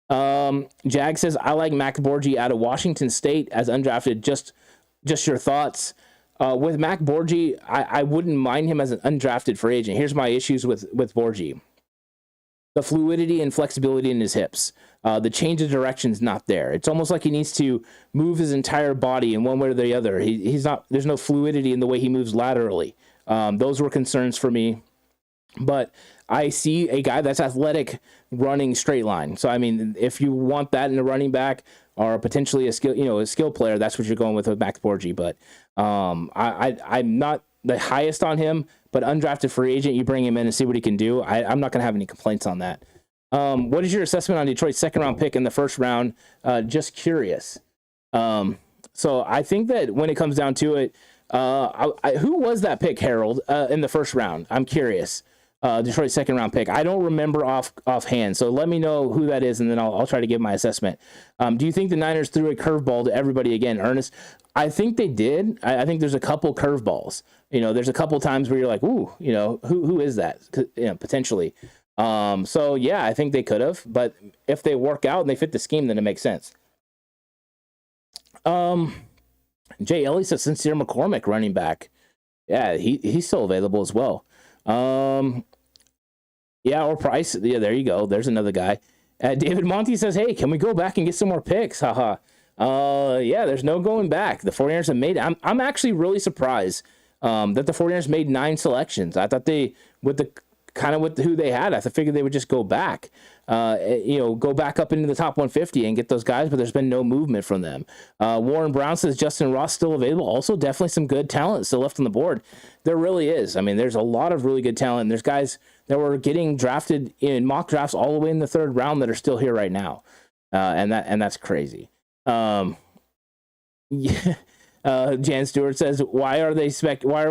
Jag says, I like Mac Borgie out of Washington State as undrafted. Just your thoughts. With Mac Borgie, I wouldn't mind him as an undrafted free agent. Here's my issues with Borgie. The fluidity and flexibility in his hips. The change of direction is not there. It's almost like he needs to move his entire body in one way or the other. He's not. There's no fluidity in the way he moves laterally. Those were concerns for me. But I see a guy that's athletic running straight line. So I mean, if you want that in a running back or potentially a skill player, that's what you're going with Mac Borgie. But I'm not the highest on him. But undrafted free agent, you bring him in and see what he can do. I'm not going to have any complaints on that. What is your assessment on Detroit's second-round pick in the first round? Just curious. So I think that when it comes down to it, who was that pick, Harold, in the first round? I'm curious. Detroit second round pick. I don't remember offhand, so let me know who that is, and then I'll try to give my assessment. Do you think the Niners threw a curveball to everybody again, Ernest? I think they did. I think there's a couple curveballs. There's a couple times where you're like, ooh, who is that? Potentially. So yeah, I think they could have, but if they work out and they fit the scheme, then it makes sense. Jay Ellie says Sincere McCormick, running back. Yeah, he's still available as well. Yeah, or Price. Yeah, there you go. There's another guy. David Monty says, hey, can we go back and get some more picks? Haha. Yeah, there's no going back. The 49ers have made it. I'm actually really surprised that the 49ers made 9 selections. I thought with who they had, I figured they would just go back. Go back up into the top 150 and get those guys, but there's been no movement from them. Warren Brown says Justin Ross still available. Also, definitely some good talent still left on the board. There really is. I mean, there's a lot of really good talent. There's guys that were getting drafted in mock drafts all the way in the 3rd round that are still here right now, and that's crazy. Yeah. Jan Stewart says, why are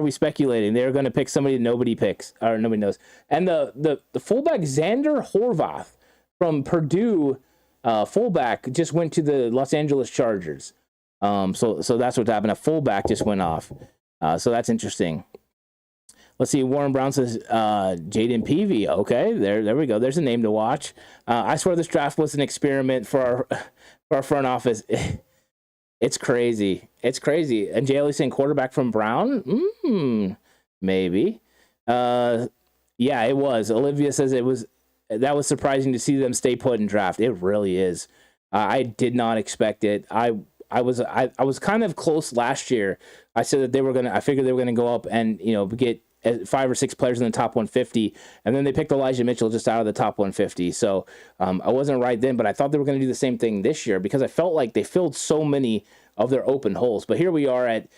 we speculating? They're going to pick somebody nobody picks or nobody knows. And the fullback Xander Horvath from Purdue, fullback, just went to the Los Angeles Chargers. So that's what happened. A fullback just went off. So that's interesting. Let's see. Warren Brown says Jaden Peavy. Okay, there we go. There's a name to watch. I swear this draft was an experiment for our front office. It's crazy. It's crazy. And Jay saying quarterback from Brown? Maybe. Yeah, it was. Olivia says that was surprising to see them stay put in draft. It really is. I did not expect it. I was kind of close last year. I said that I figured they were gonna go up and get 5 or 6 players in the top 150, and then they picked Elijah Mitchell just out of the top 150. So I wasn't right then, but I thought they were going to do the same thing this year because I felt like they filled so many of their open holes. But here we are at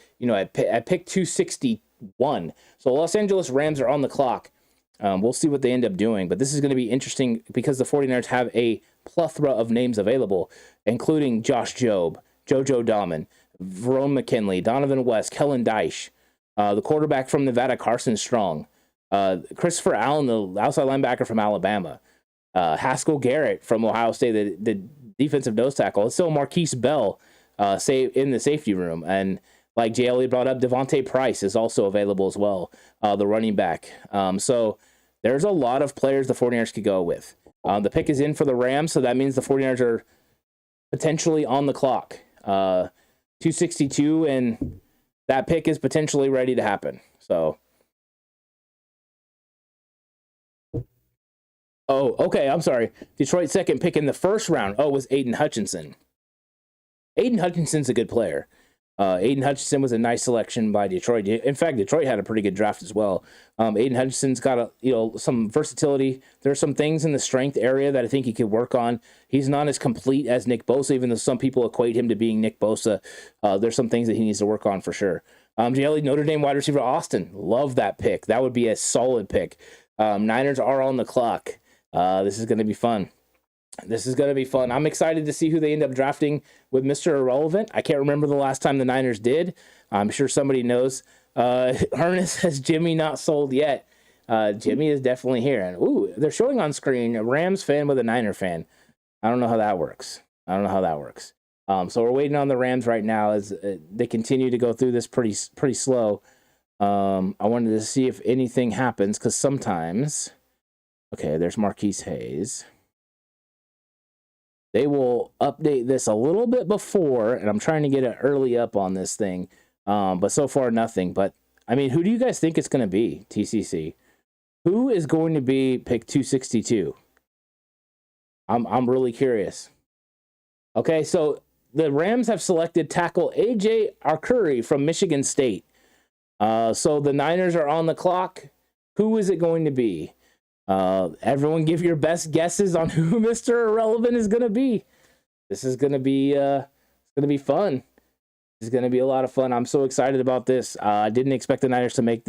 pick 261. So Los Angeles Rams are on the clock. We'll see what they end up doing, but this is going to be interesting because the 49ers have a plethora of names available, including Josh Jobe, JoJo Dahman, Verone McKinley, Donovan West, Kellen Dyche, the quarterback from Nevada, Carson Strong, Christopher Allen, the outside linebacker from Alabama, Haskell Garrett from Ohio State, the defensive nose tackle. It's still Marquise Bell in the safety room. And like Jay Elliott brought up, Devontae Price is also available as well, the running back. So there's a lot of players the 49ers could go with. The pick is in for the Rams, so that means the 49ers are potentially on the clock. 262, and that pick is potentially ready to happen. So, okay, I'm sorry. Detroit's second pick in the 1st round, was Aiden Hutchinson. Aiden Hutchinson's a good player. Aiden Hutchinson was a nice selection by Detroit. In fact, Detroit had a pretty good draft as well. Aiden Hutchinson's got some versatility. There's some things in the strength area that I think he could work on. He's not as complete as Nick Bosa, even though some people equate him to being Nick Bosa. There's some things that he needs to work on for sure. JL, Notre Dame wide receiver Austin. Love that pick. That would be a solid pick. Niners are on the clock. This is going to be fun. I'm excited to see who they end up drafting with Mr. Irrelevant. I can't remember the last time the Niners did. I'm sure somebody knows. Ernest says Jimmy not sold yet. Jimmy is definitely here. And they're showing on screen a Rams fan with a Niner fan. I don't know how that works. So we're waiting on the Rams right now as they continue to go through this pretty slow. I wanted to see if anything happens because sometimes. Okay, there's Marquise Hayes. They will update this a little bit before, and I'm trying to get an early up on this thing, but so far nothing. But, I mean, who do you guys think it's going to be, TCC? Who is going to be pick 262? I'm really curious. Okay, so the Rams have selected tackle A.J. Arcuri from Michigan State. So the Niners are on the clock. Who is it going to be? Everyone give your best guesses on who Mr. Irrelevant is going to be. This is going to be fun. This is going to be a lot of fun. I'm so excited about this. I didn't expect the Niners to make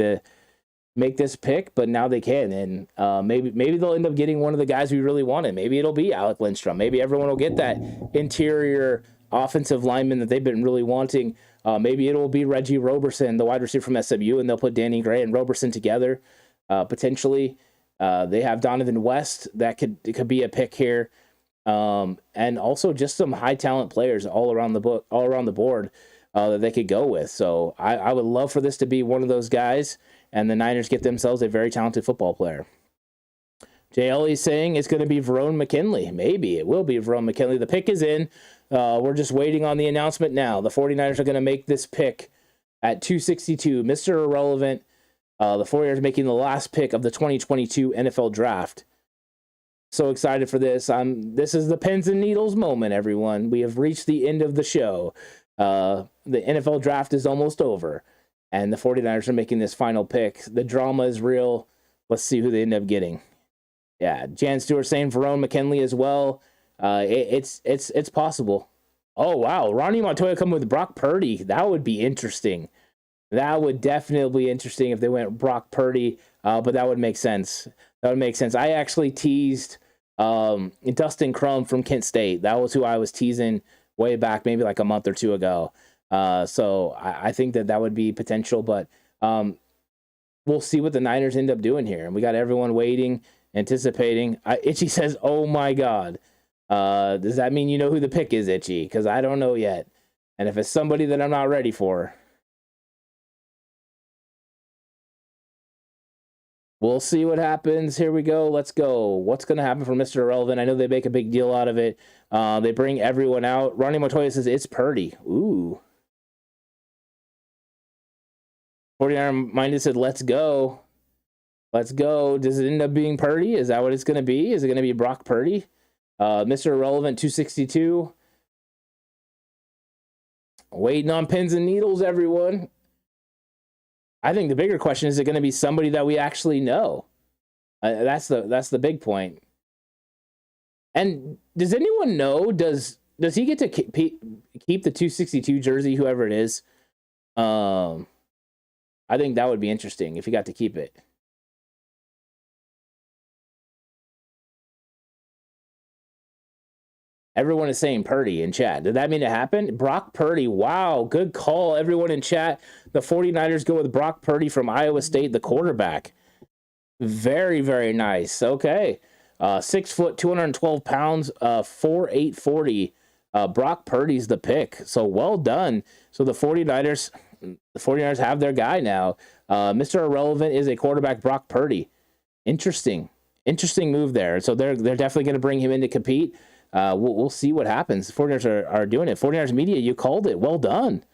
this pick, but now they can. And maybe they'll end up getting one of the guys we really wanted. Maybe it'll be Alec Lindstrom. Maybe everyone will get that interior offensive lineman that they've been really wanting. Maybe it'll be Reggie Roberson, the wide receiver from SMU, and they'll put Danny Gray and Roberson together, potentially. They have Donovan West that could be a pick here, and also just some high talent players all around the board that they could go with. So I would love for this to be one of those guys, and the Niners get themselves a very talented football player. JL is saying it's going to be Verone McKinley. Maybe it will be Verone McKinley. The pick is in. We're just waiting on the announcement now. The 49ers are going to make this pick at 262. Mr. Irrelevant. The 49ers making the last pick of the 2022 NFL Draft. So excited for this. This is the pins and needles moment, everyone. We have reached the end of the show. The NFL Draft is almost over, and the 49ers are making this final pick. The drama is real. Let's see who they end up getting. Yeah, Jan Stewart saying Verone McKinley as well. It's possible. Oh, wow. Ronnie Montoya coming with Brock Purdy. That would be interesting. That would definitely be interesting if they went Brock Purdy, but that would make sense. That would make sense. I actually teased Dustin Crum from Kent State. That was who I was teasing way back, maybe like a month or two ago. So I think that would be potential, but we'll see what the Niners end up doing here. And we got everyone waiting, anticipating. Itchy says, oh my God. Does that mean you know who the pick is, Itchy? Because I don't know yet. And if it's somebody that I'm not ready for, we'll see what happens. Here we go. Let's go. What's going to happen for Mr. Irrelevant? I know they make a big deal out of it. They bring everyone out. Ronnie Montoya says it's Purdy. Ooh. 49er Minded said, let's go. Let's go. Does it end up being Purdy? Is that what it's going to be? Is it going to be Brock Purdy? Mr. Irrelevant 262. Waiting on pins and needles, everyone. I think the bigger question is it going to be somebody that we actually know? That's the big point. And does anyone know? Does he get to keep the 262 jersey, whoever it is? I think that would be interesting if he got to keep it. Everyone is saying Purdy in chat. Did that mean it happened? Brock Purdy. Wow, good call. Everyone in chat. The 49ers go with Brock Purdy from Iowa State, the quarterback. Very, very nice. Okay. 6 foot, 212 pounds, 4'8", 40. Brock Purdy's the pick. So well done. So the 49ers have their guy now. Mr. Irrelevant is a quarterback, Brock Purdy. Interesting move there. So they're definitely going to bring him in to compete. We'll see what happens. The 49ers are doing it. 49ers media, you called it. Well done.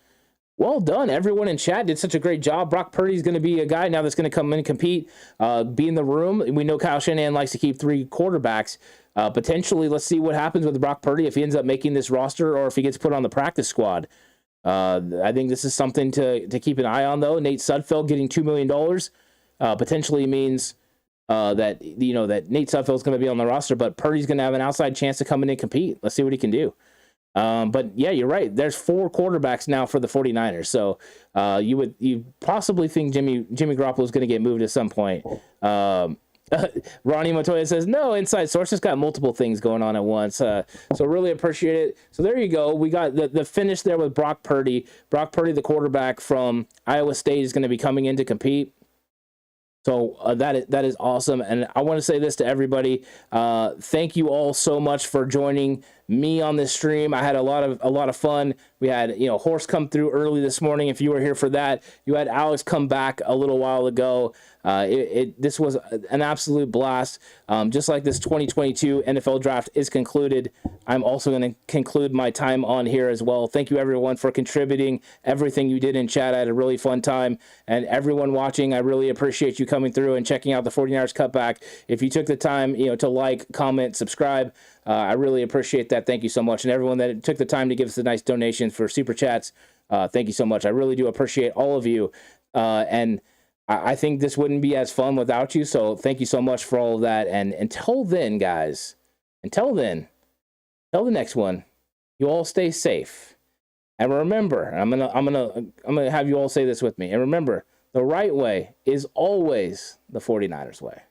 Well done. Everyone in chat did such a great job. Brock Purdy's going to be a guy now that's going to come in and compete, be in the room. We know Kyle Shanahan likes to keep 3 quarterbacks. Potentially, let's see what happens with Brock Purdy if he ends up making this roster or if he gets put on the practice squad. I think this is something to keep an eye on, though. Nate Sudfeld getting $2 million potentially means that Nate Sudfeld is going to be on the roster, but Purdy's going to have an outside chance to come in and compete. Let's see what he can do. But yeah, you're right. There's 4 quarterbacks now for the 49ers. So you possibly think Jimmy Garoppolo is going to get moved at some point. Ronnie Montoya says, no, inside sources got multiple things going on at once. So really appreciate it. So there you go. We got the finish there with Brock Purdy. Brock Purdy, the quarterback from Iowa State, is going to be coming in to compete. So that is awesome. And I want to say this to everybody. Thank you all so much for joining me on this stream. I had a lot of fun. We had, Horse come through early this morning. If you were here for that, you had Alex come back a little while ago. This was an absolute blast. Just like this 2022 NFL draft is concluded, I'm also going to conclude my time on here as well. Thank you everyone for contributing everything you did in chat. I had a really fun time, and everyone watching, I really appreciate you coming through and checking out the 49ers Cutback. If you took the time, to like, comment, subscribe, I really appreciate that. Thank you so much. And everyone that took the time to give us a nice donation for super chats, thank you so much. I really do appreciate all of you. And I think this wouldn't be as fun without you. So thank you so much for all of that. And until then, guys, until the next one, you all stay safe. And remember, I'm gonna have you all say this with me. And remember, the right way is always the 49ers way.